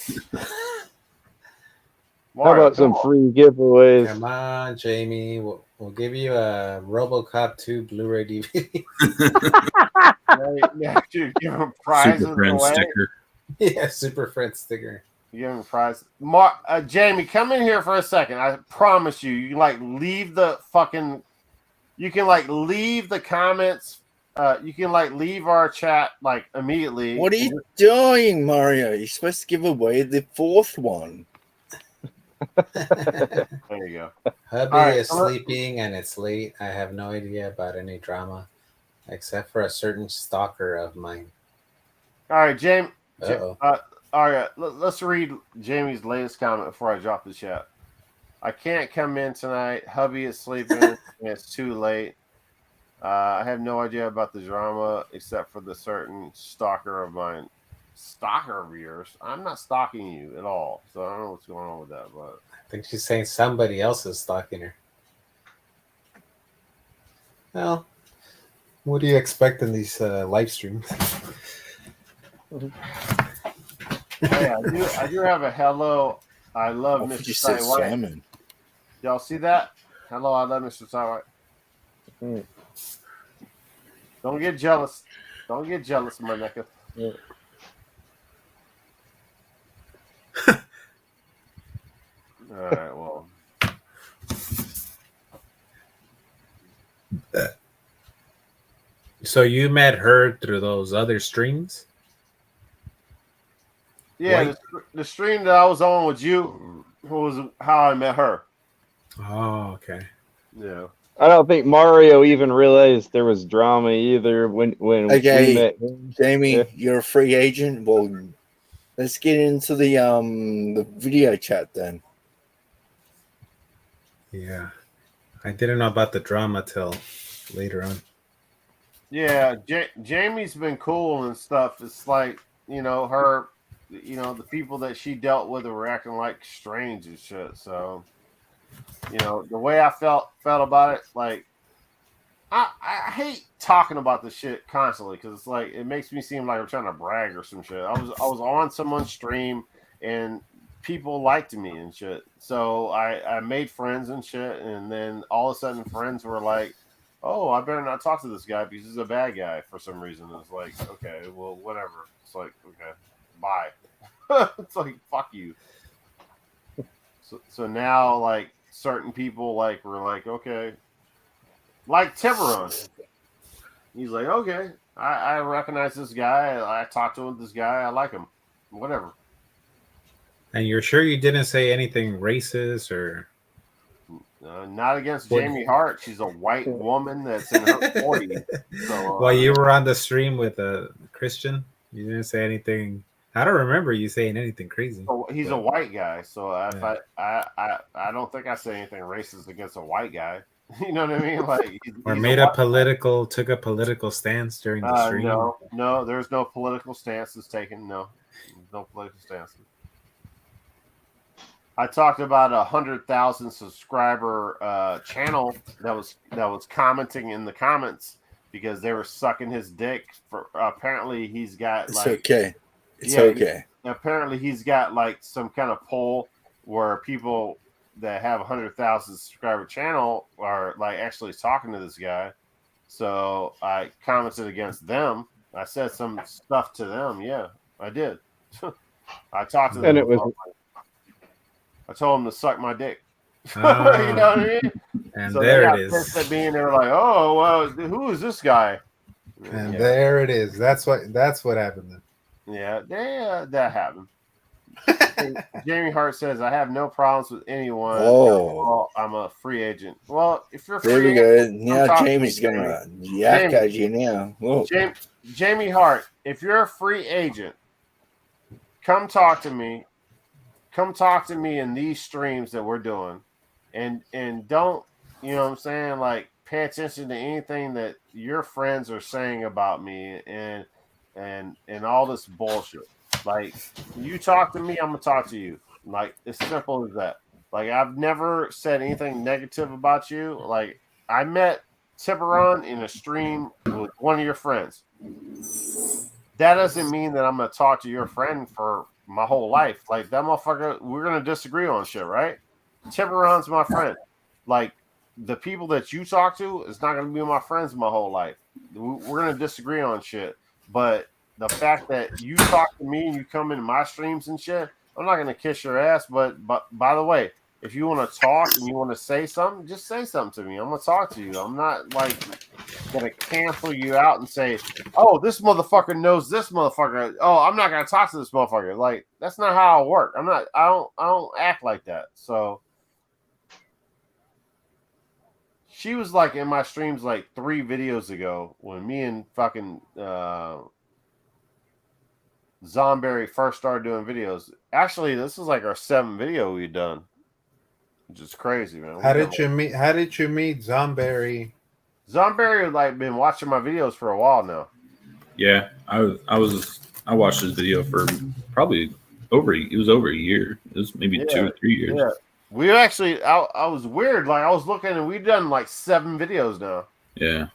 How about some free giveaways? Come on, Jamie. We'll give you a RoboCop 2 Blu-ray DVD. Yeah, dude, give him prizes Super Friends away. sticker. Yeah, Super Friends sticker. You give him prizes. Jamie, come in here for a second. I promise you, you can like leave the fucking. You can like leave the comments. You can like leave our chat like immediately. What are you doing, Mario? You're supposed to give away the fourth one. There you go. Hubby right, is sleeping and it's late. I have no idea about any drama except for a certain stalker of mine. All right, Jamie. Uh-oh. All right, let's read Jamie's latest comment before I drop the chat. I can't come in tonight. Hubby is sleeping and it's too late. I have no idea about the drama except for the certain stalker of mine. Stalker of yours? I'm not stalking you at all, so I don't know what's going on with that. But I think she's saying somebody else is stalking her. Well, what do you expect in these live streams? hey, I do have a hello. I love I Mr. think you said Ty White. salmon. Y'all see that? Hello, I love Mr. Ty White. Mm. Don't get jealous. Don't get jealous, my nigga. Yeah. All right, well. So you met her through those other streams? Yeah, White? the stream that I was on with you was how I met her. Oh, okay. Yeah. I don't think Mario even realized there was drama either when Okay. we met him. Jamie, Yeah. you're a free agent. Well, let's get into the video chat then. Yeah. I didn't know about the drama till later on. Yeah, Jamie's been cool and stuff. It's like, her, the people that she dealt with were acting like strange and shit. So, the way I felt about it, like, I hate talking about this shit constantly because it's like it makes me seem like I'm trying to brag or some shit. I was on someone's stream and people liked me and shit. So I made friends and shit, and then all of a sudden friends were like, "Oh, I better not talk to this guy because he's a bad guy for some reason." It's like, okay, well, whatever. It's like, okay, bye. It's like, fuck you. So now, like, certain people like were like, okay, like Tiburon. He's like, okay, I recognize this guy. I talked to this guy. I like him. Whatever. And you're sure you didn't say anything racist or? Not against Jamie Hart. She's a white woman that's in her 40s. So, While you were on the stream with a Christian, you didn't say anything. I don't remember you saying anything crazy. He's a white guy, so if Yeah. I don't think I say anything racist against a white guy. You know what I mean? Like, Or he's made a a white took a political stance during the guy. stream. No, there's no political stances taken. No political stances. I talked about 100,000 subscriber channel that was commenting in the comments because they were sucking his dick. For apparently he's got It's like okay. It's Yeah, okay. apparently he's got like some kind of poll where people that have 100,000 subscriber channel are like actually talking to this guy. So I commented against them. I said some stuff to them. Yeah, I did. I talked to them. And it was I told them to suck my dick. Ah. You know what I mean? And So they there got it pissed is. at me, and they were like, "Oh, well, who is this guy?" And Yeah. there it is. That's what happened then. Yeah, that happened. Jamie Hart says, "I have no problems with anyone. Oh. Well, I'm a free agent." Well, if you're There free we agent, go. Now talk to me, Jamie's Jamie. gonna yak Jamie. at you now. Whoa. Jamie Hart, if you're a free agent, come talk to me. Come talk to me in these streams that we're doing, and don't, you know what I'm saying, like, pay attention to anything that your friends are saying about me and all this bullshit. Like, you talk to me, I'm gonna talk to you. Like, it's simple as that. Like, I've never said anything negative about you. Like, I met Tiburon in a stream with one of your friends. That doesn't mean that I'm gonna talk to your friend for my whole life. Like, that motherfucker, we're gonna disagree on shit, right? Tiburon's my friend. Like, the people that you talk to is not gonna be my friends my whole life. We're gonna disagree on shit. But the fact that you talk to me and you come into my streams and shit, I'm not gonna kiss your ass. But by the way, if you want to talk and you want to say something, just say something to me. I'm gonna talk to you. I'm not like gonna cancel you out and say, "Oh, this motherfucker knows this motherfucker. Oh, I'm not gonna talk to this motherfucker." Like, that's not how I work. I don't act like that. So she was like in my streams like 3 videos ago when me and fucking Zomberry first started doing videos. Actually, this is like our 7th video we've done, which is crazy, man. How did you meet Zomberry Zomberry like been watching my videos for a while now. Yeah, I watched his video for probably it was over a year. It was maybe 2 or 3 years. Yeah. We actually I was weird. Like I was looking and we've done like 7 videos now. Yeah.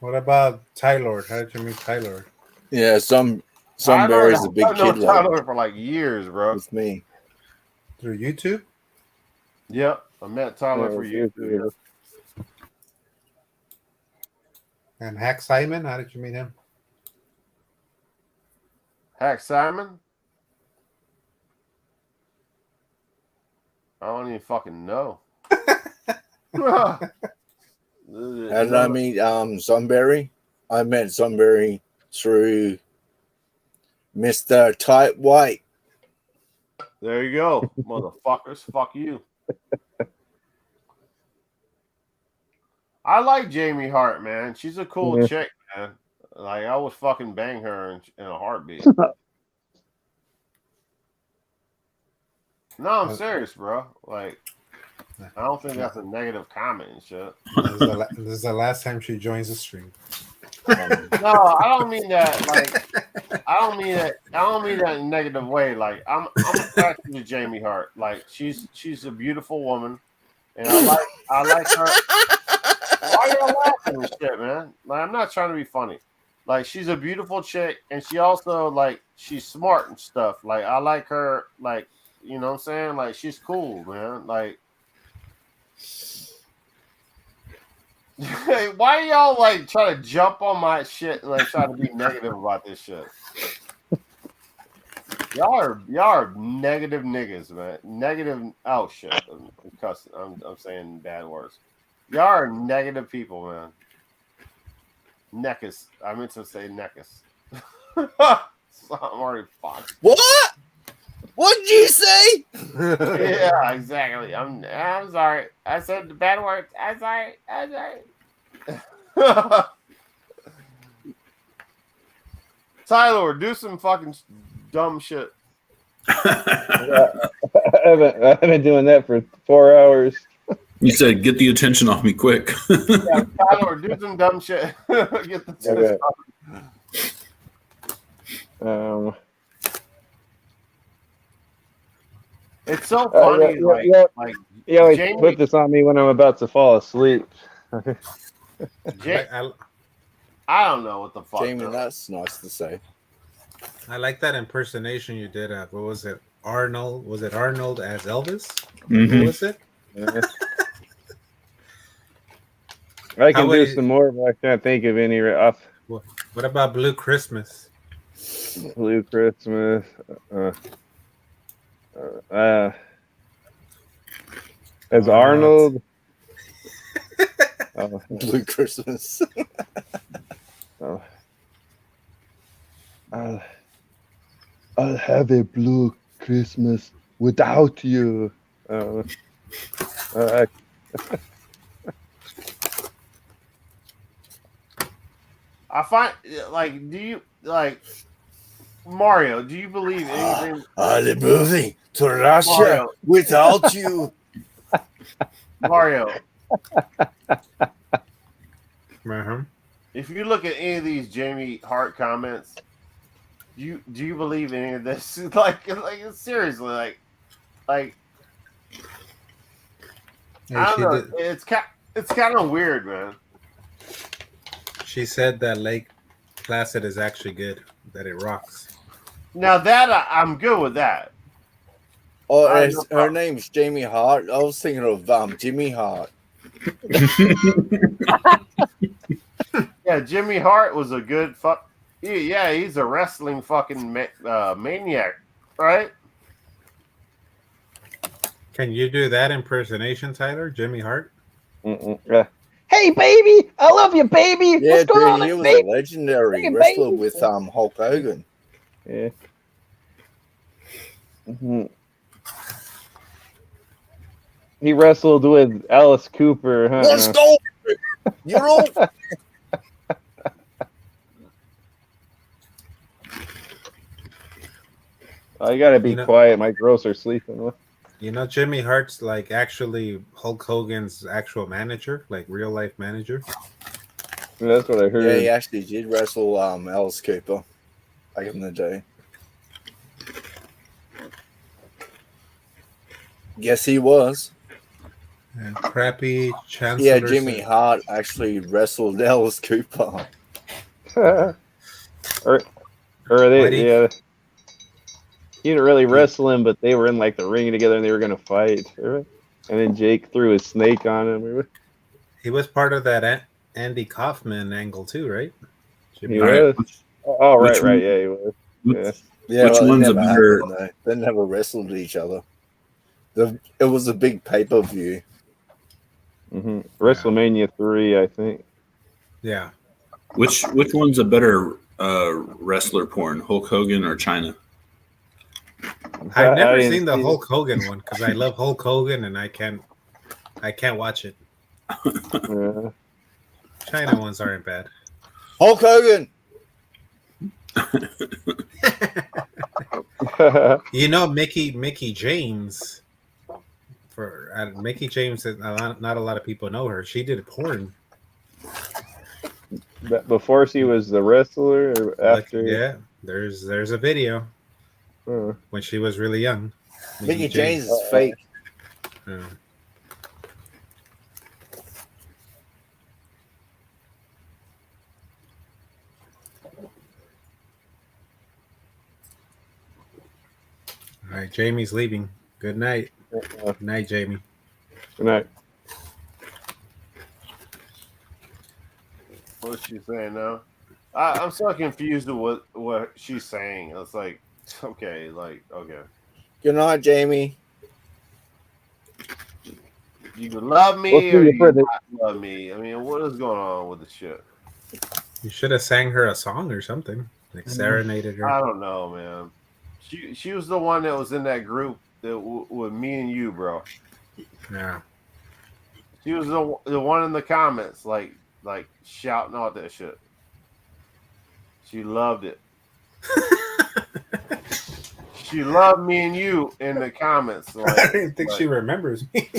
What about Tylor? How did you meet Tylor? Yeah, Zomberry's a big I've known kid like Tyler for like years, bro. with me. Through YouTube? Yep. I met Tyler for years. And Hack Simon, how did you meet him? Hack Simon? I don't even fucking know. How did I meet Zomberry? I met Zomberry through Mr. Tight White. There you go, motherfuckers. Fuck you. I like Jamie Hart, man. She's a cool chick, man. Like I would fucking bang her in a heartbeat. No, I'm serious, bro. Like, I don't think that's a negative comment and shit. This is the last time she joins the stream. No, I don't mean that. Like, I don't mean that in a negative way. Like, I'm attracted to Jamie Hart. Like, she's a beautiful woman, and I like her. Why y'all laughing and shit, man? Like, I'm not trying to be funny. Like, she's a beautiful chick, and she also like she's smart and stuff. Like, I like her. Like, you know what I'm saying? Like, she's cool, man. Like. Why y'all like try to jump on my shit and like try to be negative about this shit? Y'all are negative niggas, man. Negative. Oh shit! I'm saying bad words. Y'all are negative people, man. Neckus. I meant to say neckus. So I'm already fucked. What? What'd you say? Yeah, exactly. I'm sorry. I said the bad words. I'm sorry. Tyler, do some fucking dumb shit. I've been doing that for 4 hours. You said get the attention off me quick. Yeah, Tyler, do some dumb shit. Get the Okay. It's so funny, like You always Jamie- put this on me when I'm about to fall asleep. I don't know what the fuck. Jamie, that's nice to say. I like that impersonation you did of, what was it? Arnold? Was it Arnold as Elvis? Mhm. What was it? I can do many- some more, but I can't think of any off. What about Blue Christmas? Blue Christmas. As Arnold. Blue Christmas. I'll have a blue Christmas without you. I find like, do you like Mario? Do you believe anything? The movie to Russia Mario. without you. Mario, Uh-huh. if you look at any of these Jamie Hart comments, do you believe any of this? like seriously, like Hey, I don't know. It's kind of weird, man. She said that Lake Placid is actually good, that it rocks. Now that I'm good with that. Oh, I her know. name's Jamie Hart. I was thinking of Jimmy Hart. Yeah, Jimmy Hart was a good fuck. Yeah, he's a wrestling fucking maniac, right? Can you do that impersonation, Tyler? Jimmy Hart? Hey, baby! I love you, baby! Yeah, What's going dude, he on, was baby? a legendary Hey, wrestler baby. with Hulk Hogan. Yeah. Mhm. He wrestled with Alice Cooper. Huh? Let's go! You're all. Oh, you gotta be You know- quiet. My girls are sleeping. You know, Jimmy Hart's like actually Hulk Hogan's actual manager, like real life manager. That's what I Yeah, heard. he actually did wrestle Alice Cooper back in the day. Yes, he was. And crappy Chancellor. Yeah, Jimmy Hart actually wrestled Alice Cooper. or Why they, do you- yeah. He didn't really wrestle him, but they were in like the ring together and they were gonna fight. And then Jake threw his snake on him. He was part of that Andy Kaufman angle too, right? Jimmy He All right. was. Oh, Which right, one- yeah, he was. Yeah. Yeah, Which well, one's they a never better- happened, though. They never wrestled each other. It was a big pay-per-view. WrestleMania 3, I think. Yeah. Which one's a better wrestler porn, Hulk Hogan or China? I've never didn't seen the see it. Hulk Hogan one because I love Hulk Hogan and I can't watch it. Yeah. China ones aren't bad. Hulk Hogan. You know, Mickey James. For Mickey James, not a lot of people know her. She did porn. Before she was the wrestler or after? Yeah, there's a video Uh, when she was really young. Mickey James is fake. Yeah. All right, Jamie's leaving. Good night. Good night, Jamie. good night. What's she saying now? I'm so confused with what she's saying. It's like, okay. Good night, Jamie. You love me We'll see or you you further. not love me? I mean, what is going on with the shit? You should have sang her a song or something, like serenaded her. I don't know, man. She was the one that was in that group that with me and you, bro. Yeah. She was the one in the comments, like shouting out that shit. She loved it. She loved me and you in the comments. Like, I didn't think she remembers me.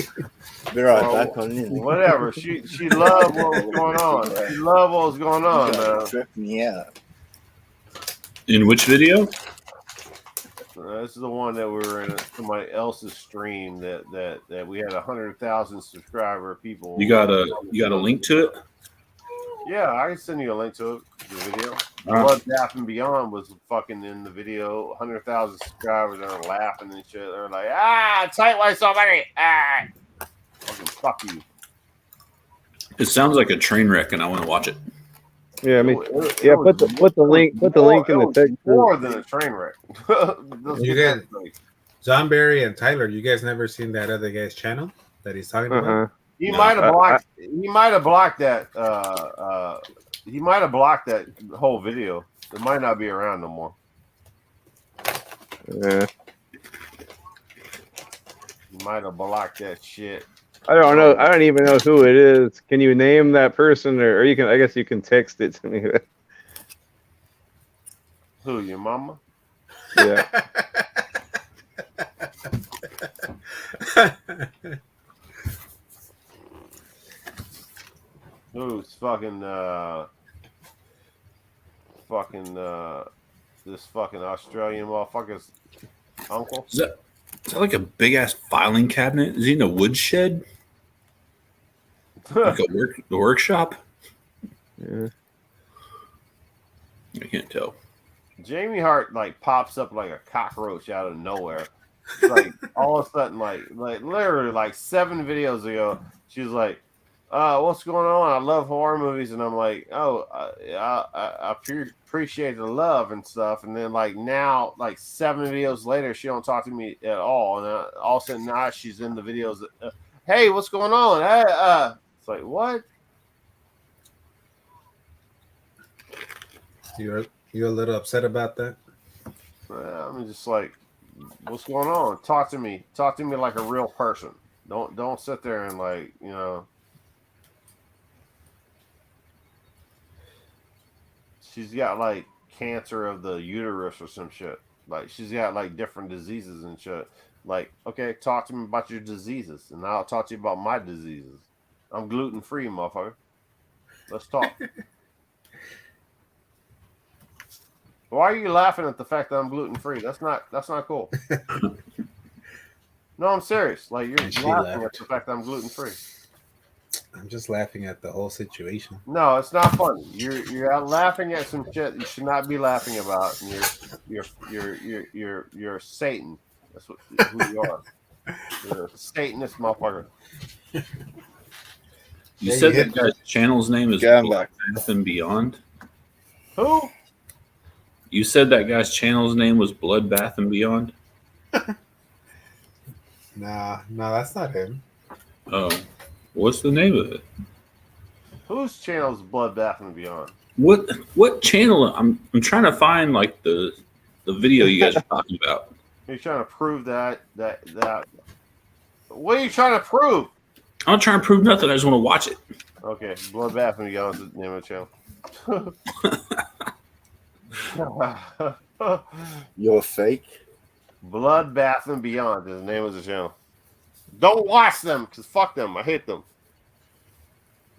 Be right Well, back on you. whatever. She loved what was going on. She loved what was going on, man. Trip me out. In which video? This is the one that we were in somebody else's stream that we had 100,000 subscriber people. You got a link to it? Yeah, I can send you a link to it. The video. Alright. Blood Bath and Beyond was fucking in the video. 100,000 subscribers and laughing and shit. They're like, tight like somebody. Fucking fuck you. It sounds like a train wreck, and I want to watch it. Yeah, I mean, It yeah. was Put the link. Put the link in the it was text. more than a train wreck. You guys- Zonberry and Tyler, you guys never seen that other guy's channel that he's talking about? Uh-huh. He No, might have blocked. He might have blocked that. He might have blocked that whole video. It might not be around no more. Yeah. He might have blocked that shit. I don't know. I don't even know who it is. Can you name that person, or you can? I guess you can text it to me. Who? Your mama? Yeah. Who's fucking this fucking Australian motherfucker's uncle? Is that like a big ass filing cabinet? Is he in a woodshed? Like the workshop? Yeah. I can't tell. Jamie Hart like pops up like a cockroach out of nowhere. It's like all of a sudden, like literally like 7 videos ago, she was like, what's going on? I love horror movies, and I'm like, oh, I appreciate the love and stuff. And then like now, like 7 videos later, she don't talk to me at all, and all of a sudden now she's in the videos. Hey, what's going on? It's like, what? You're a little upset about that? I'm just like, what's going on? Talk to me like a real person. Don't sit there and like, you know. She's got like cancer of the uterus or some shit. Like she's got like different diseases and shit. Like, okay, talk to me about your diseases, and I'll talk to you about my diseases. I'm gluten free, motherfucker. Let's talk. Why are you laughing at the fact that I'm gluten free? That's not cool. No, I'm serious. Like, you're And she laughing at left. the fact that I'm gluten free. I'm just laughing at the whole situation. No, it's not funny. You're out laughing at some shit you should not be laughing about. And you're Satan. That's who you are. You're a Satanist motherfucker. You Yeah, said you that guy's channel's name is Yeah, I'm Black Path and Beyond. Who? You said that guy's channel's name was Bloodbath and Beyond. Nah, no, that's not him. Oh, what's the name of it? Whose channel is Bloodbath and Beyond? What channel? I'm trying to find like the video you guys are talking about. You're trying to prove that. What are you trying to prove? I'm not trying to prove nothing. I just want to watch it. Okay, Bloodbath and Beyond is the name of the channel. You're fake. Bloodbath and Beyond is the name of the channel. Don't watch them, because fuck them. I hate them.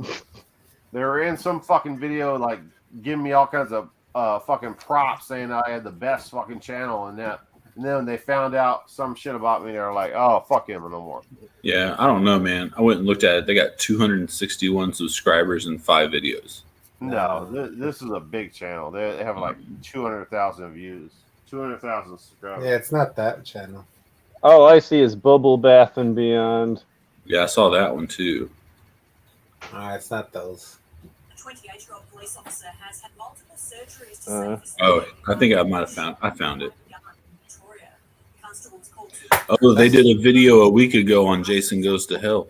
They were in some fucking video, like, giving me all kinds of fucking props, saying I had the best fucking channel and that. And then when they found out some shit about me, they were like, oh, fuck him no more. Yeah, I don't know, man. I went and looked at it. They got 261 subscribers and 5 videos. No, this is a big channel. They have like 200,000 views, 200,000 subscribers. Yeah, it's not that channel. All I see is Bubble Bath and Beyond. Yeah, I saw that one too. It's not those. A 28-year-old police officer has had multiple surgeries to save his Oh, life. I think I might have found. I found it. Victoria. Constables called to- Oh, they did a video a week ago on Jason Goes to Hell.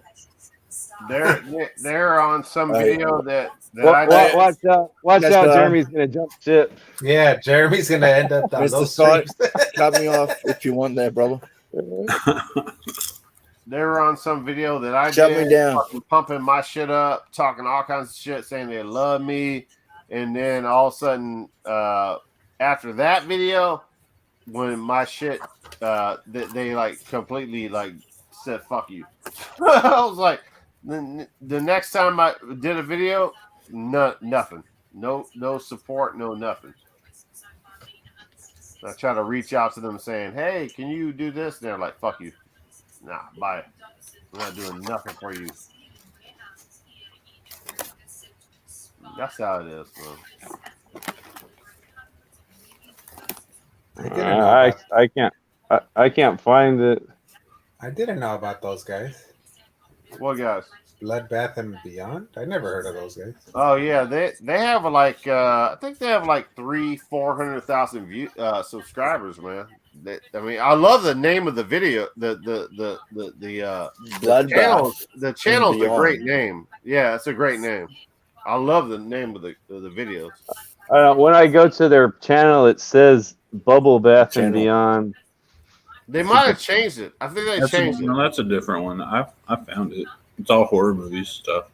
They're on some Hey. video that I did. Watch out! Watch Yes, out! sir. Jeremy's gonna jump ship. Yeah, Jeremy's gonna end up on Mr. those Scott. streams. Cut me off if you want there, brother. They were on some video that I Shut did, me down. fucking pumping my shit up, talking all kinds of shit, saying they love me, and then all of a sudden, after that video, when my shit, they like completely like said fuck you. I was like, the next time I did a video, nothing, no support, no nothing. I try to reach out to them saying, hey, can you do this? And they're like, fuck you. Nah, bye. I'm not doing nothing for you. That's how it is, man. I didn't know. I can't find it. I didn't know about those guys. What guys? Bloodbath and Beyond. I never heard of those guys. Oh yeah, they have like I think they have like 400,000 subscribers, man. I mean, I love the name of the video. The Bloodbath. the channel's a Beyond. great name. Yeah, it's a great name. I love the name of the videos. When I go to their channel, it says Bubble Bath and Channel. Beyond. They might have changed it. I think they changed it. That's a different one. I found it. It's all horror movies stuff.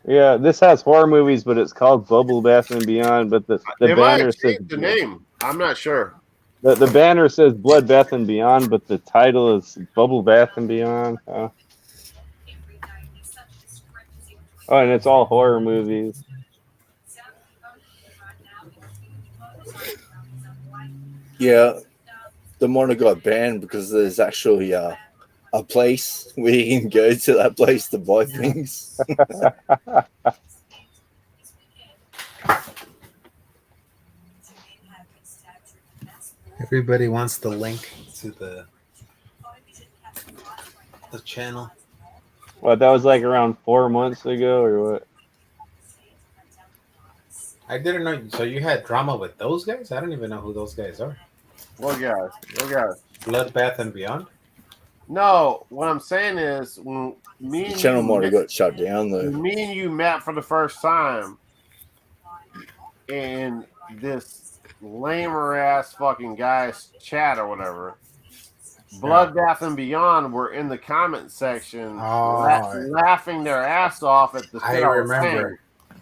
Yeah, this has horror movies, but it's called Bubble Bath and Beyond. But the They might banner have says changed the name. I'm not sure. the banner says Blood Bath and Beyond, but the title is Bubble Bath and Beyond. Oh, and it's all horror movies. Yeah, the monitor got banned because there's actually a place where you can go to that place to buy things. Everybody wants the link to the channel. What, that was like around 4 months ago, or what? I didn't know. So you had drama with those guys? I don't even know who those guys are. What guys? What guys? Bloodbath and Beyond. No, what I'm saying is when me The and channel you might have met- got shut down though. when me and you met for the first time, and this lamer ass fucking guy's chat or whatever, Bloodbath and Beyond were in the comment section laughing their ass off at the shit I I was remember. saying.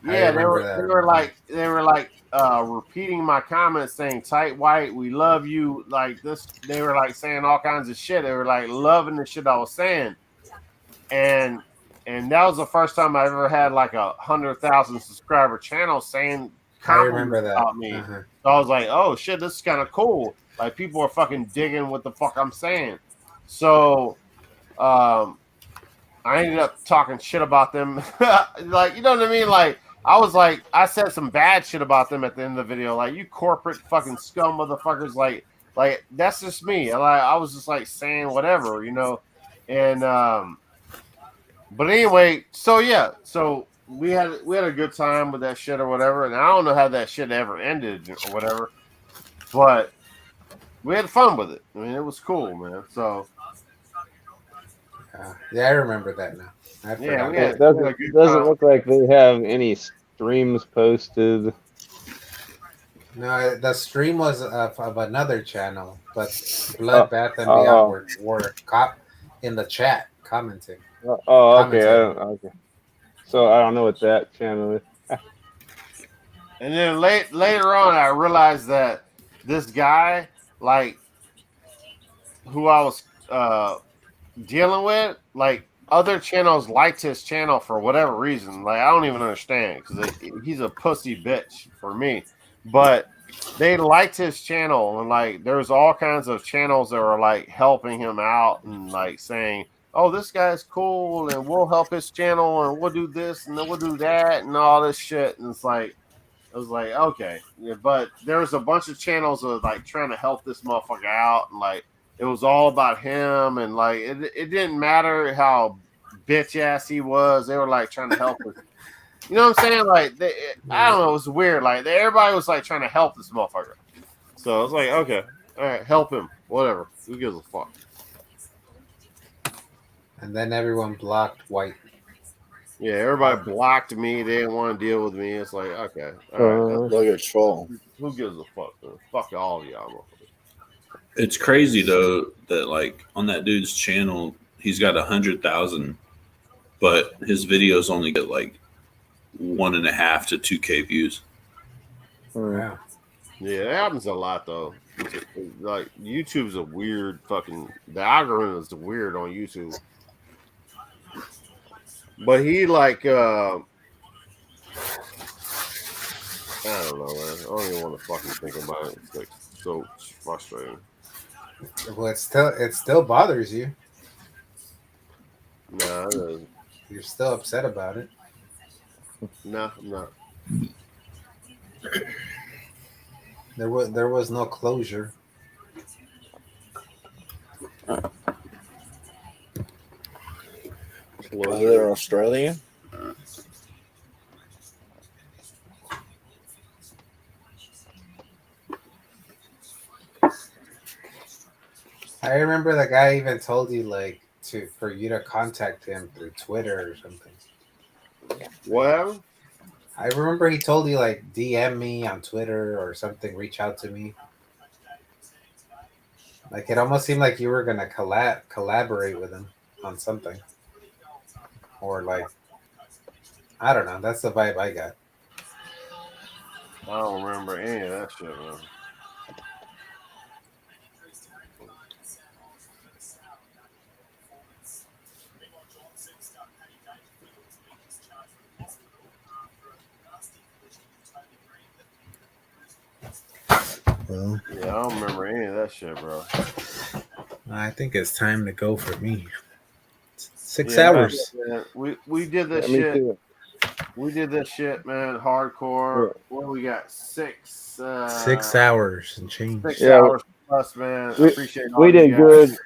I Yeah, remember that. they were like repeating my comments saying tight white, we love you, like this. They were like saying all kinds of shit. They were like loving the shit I was saying. And that was the first time I ever had like 100,000 subscriber channel saying I remember compliments that. about me. Uh-huh. So I was like, oh shit, this is kind of cool. Like people are fucking digging what the fuck I'm saying. So I ended up talking shit about them. Like, you know what I mean? Like I said some bad shit about them at the end of the video. Like, you corporate fucking scum motherfuckers. Like that's just me. And I was just like saying whatever, you know. And but anyway, so yeah, so we had a good time with that shit or whatever. And I don't know how that shit ever ended or whatever, but we had fun with it. I mean, it was cool, man. So Yeah, I remember that now. I forgot. we had- It doesn't look like they have any streams posted. No, the stream was of another channel, but Bloodbath and Beyond were in the chat commenting. Okay. Okay. So I don't know what that channel is. And then later on, I realized that this guy, like, who I was dealing with, like, other channels liked his channel for whatever reason. Like, I don't even understand, because he's a pussy bitch for me. But they liked his channel, and like, there's all kinds of channels that were like helping him out and like saying, "Oh, this guy's cool, and we'll help his channel, and we'll do this, and then we'll do that, and all this shit." And it's like, I was like, okay, yeah, but there was a bunch of channels that were like trying to help this motherfucker out, and like it was all about him, and like it didn't matter how bitch ass he was. They were like trying to help him. You know what I'm saying? Like, I don't know. It was weird. Like, everybody was like trying to help this motherfucker. So I was like, okay, all right, help him. Whatever. Who gives a fuck? And then everyone blocked White. Yeah, everybody blocked me. They didn't want to deal with me. It's like, okay, all right. Look at troll. Who gives a fuck? Man? Fuck all of y'all motherfuckers. It's crazy though that like on that dude's channel, he's got 100,000, but his videos only get like 1.5 to 2K views. Yeah. Yeah, it happens a lot though. Like, YouTube's a weird fucking. The algorithm is weird on YouTube. But he like, I don't know, man. I don't even want to fucking think about it. It's like so frustrating. Well, it still bothers you. Nah, it doesn't. You're still upset about it. Nah, I'm not. There was no closure. Are they Australian? I remember the guy even told you like for you to contact him through Twitter or something. What happened? I remember he told you like DM me on Twitter or something, reach out to me. Like, it almost seemed like you were gonna collaborate with him on something. Or like, I don't know. That's the vibe I got. I don't remember any of that shit, man. Well, Yeah, I don't remember any of that shit, bro. I think it's time to go for me. 6 Yeah, hours. man, we did this Yeah, me shit. too. We did this shit, man. Hardcore. What do we got? 6 6 hours and change. 6 Yeah, hours plus, man. I appreciate all We you did guys. good.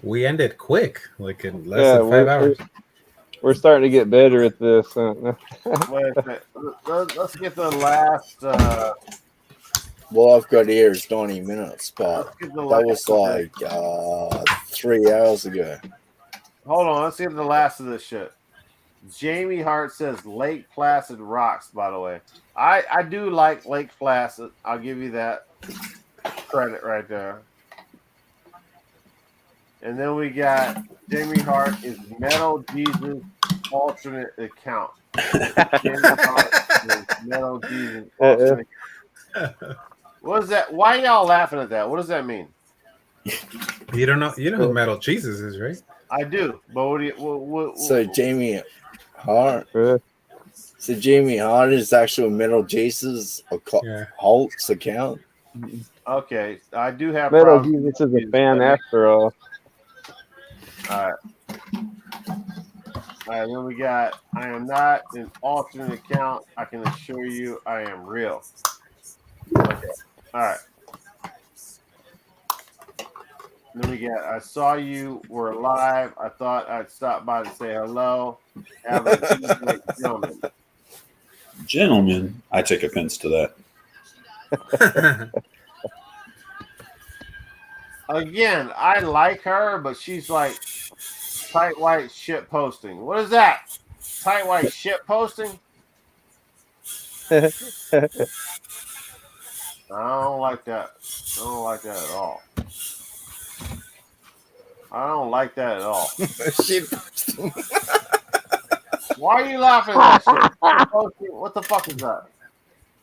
We ended quick, like in less Yeah, than 5 hours. We're starting to get better at this. Wait a minute. Let's get the last. What I've got here is 90 minutes, but Let's get the that last was like 3 hours ago. Hold on. Let's get the last of this shit. Jamie Hart says Lake Placid rocks. By the way, I do like Lake Placid. I'll give you that credit right there. And then we got Jamie Hart is Metal Jesus alternate account. Jamie Hart Metal Jesus. Uh, What is that? Why are y'all laughing at that? What does that mean? You don't know. You know who Metal Jesus is, right? I do, but what do you? What, So Jamie Hart. uh, So Jamie Hart is actual Metal Jesus Yeah. Hulk's account. okay, I do have Metal problems with Jesus is a Jesus, fan but- after all. All right. All right, then we got I am not an alternate account. I can assure you I am real. Okay. All right. Then we got I saw you were alive. I thought I'd stop by to say hello. Have a Tuesday, gentlemen. Gentlemen, I take offense to that. Again, I like her, but she's like tight white shit posting. What is that? Tight white shit posting? I don't like that. I don't like that at all. I don't like that at all. Why are you laughing at that shit? What the fuck is that?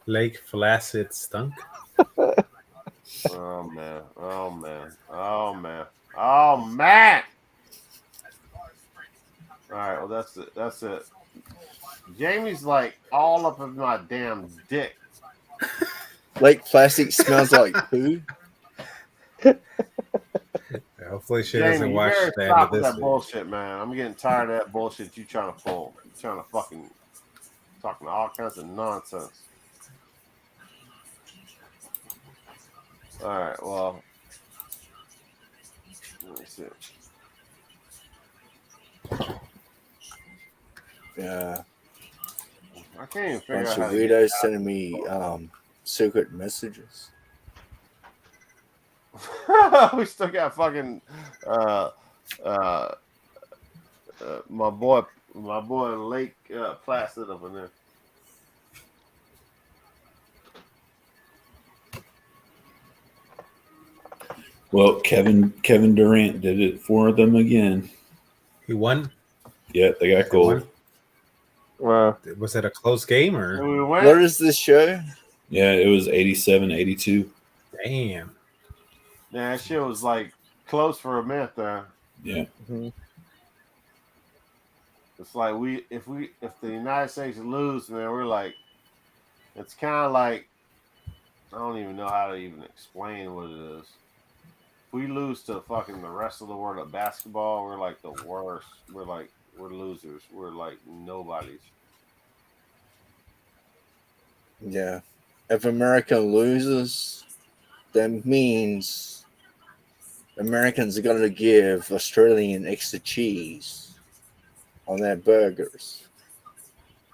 Lake Placid stunk. Oh man. Oh man. Oh man. Oh man. All right, well that's it. That's it. Jamie's like all up in my damn dick. Lake Plastic smells like poo. Hopefully she Jamie, doesn't you watch better the end stop of with this. that bullshit, man. I'm getting tired of that bullshit you trying to pull. You're trying to fucking talking all kinds of nonsense. All right, well, let me see. Yeah, I can't even figure bunch out how of to get weirdos sending me secret messages. we still got fucking my boy Lake Placid up in there. Well, Kevin Durant did it for them again. He won. Yeah, they got He gold. won. Wow. Was it a close game or? And we went. What is this show? Yeah, it was 87-82. Damn. Man, that shit was like close for a minute there. Yeah. Mhm. It's like if the United States lose, man, we're like, it's kind of like I don't even know how to even explain what it is. If we lose to fucking the rest of the world at basketball, we're like the worst. We're losers. We're like nobodies. Yeah. If America loses, that means Americans are going to give Australian extra cheese on their burgers.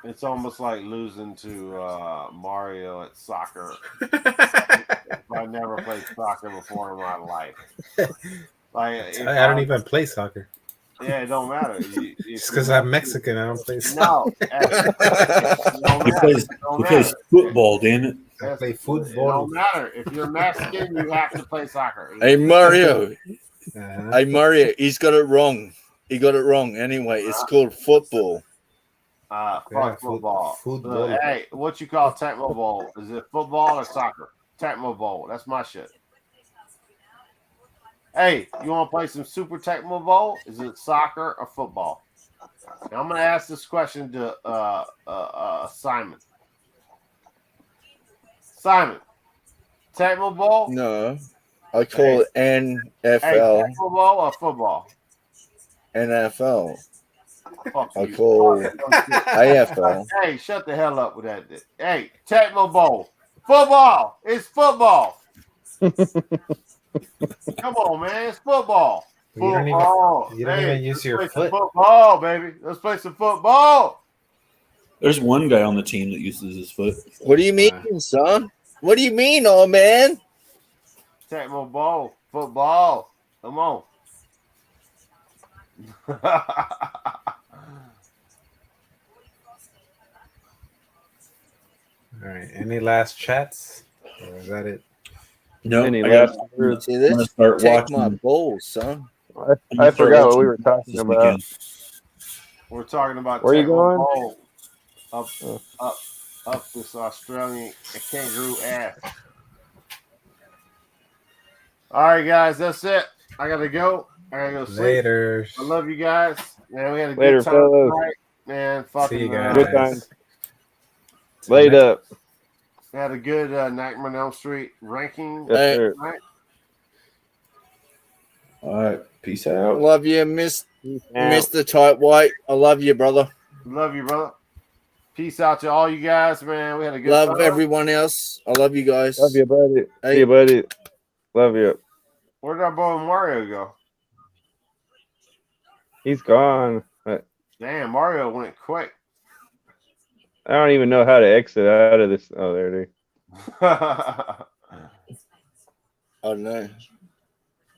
It's almost like losing to Mario at soccer. I never played soccer before in my life. Like I don't even play soccer. Yeah, it don't matter. Just because I'm Mexican, I don't play soccer. No, it don't He matter. plays, It don't he plays matter. football, damn it. I play It football. don't matter. If you're Mexican, you have to play soccer. Hey, Mario. Uh-huh. Hey, Mario. He's got it wrong. He got it wrong. Anyway, it's called football. Fuck Yeah, football. football. Hey, what you call Tecmo Bowl? Is it football or soccer? Tecmo Bowl. That's my shit. Hey, you want to play some Super Tecmo Bowl? Is it soccer or football? Now, I'm going to ask this question to Simon. Simon, Tecmo Bowl? No. I call it Hey, NFL. Tecmo Bowl or football? NFL. Fuck I you. call Fuck you. AFL. Hey, shut the hell up with that. Hey, Tecmo Bowl. Football. It's football. Come on, man. It's football. You don't even- Football. you don't even use let's your play some foot. Football, baby. Let's play some football. There's one guy on the team that uses his foot. What do you mean, son? What do you mean, old man? Tecmo Bowl. Football. Come on. All right. Any last chats? Or is that it? No, Any I got. last words? See I'm gonna this? start Take my watching. balls, son. I forgot what we were talking this about. weekend. We're talking about Where you Tecmo going? Bowl. Up, Oh. up, up this Australian kangaroo ass. All right, guys, that's it. I gotta go. I gotta go sleep. Later. I love you guys. Man, we had a Later, good time fellas. tonight. Man, fucking See you guys. Good time. Laid up. had a good Nightmare on Elm Street ranking. Yes, Hey. sir. Right? All right. Peace out. Love you, Mr. Tight White. I love you, brother. Love you, brother. Peace out to all you guys, man. We had a good Love time. everyone else. I love you guys. Love you, buddy. Hey. See you, buddy. Love you. Where did our boy Mario go? He's gone. Damn, Mario went quick. I don't even know how to exit out of this. Oh, there it is. I don't know.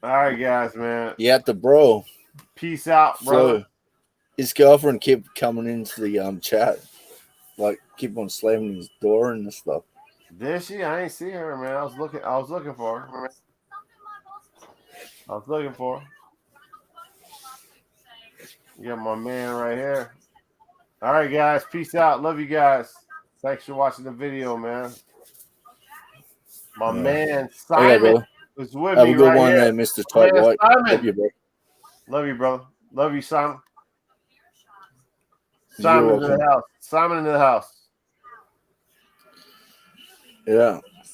All right, guys, man. You have to, bro. Peace out, brother. So, his girlfriend kept coming into the chat, like keep on slamming his door and stuff. Did she? I ain't see her, man. I was looking for her. I was looking for her. You got my man right here. All right, guys. Peace out. Love you guys. Thanks for watching the video, man. My man Simon bro. is with Have me a good right one here. there, Mr. Tight Man, White. Simon. Love you, bro. Love you, brother. Love you, Simon. You're Simon in the welcome. house. Simon in the house. Yeah.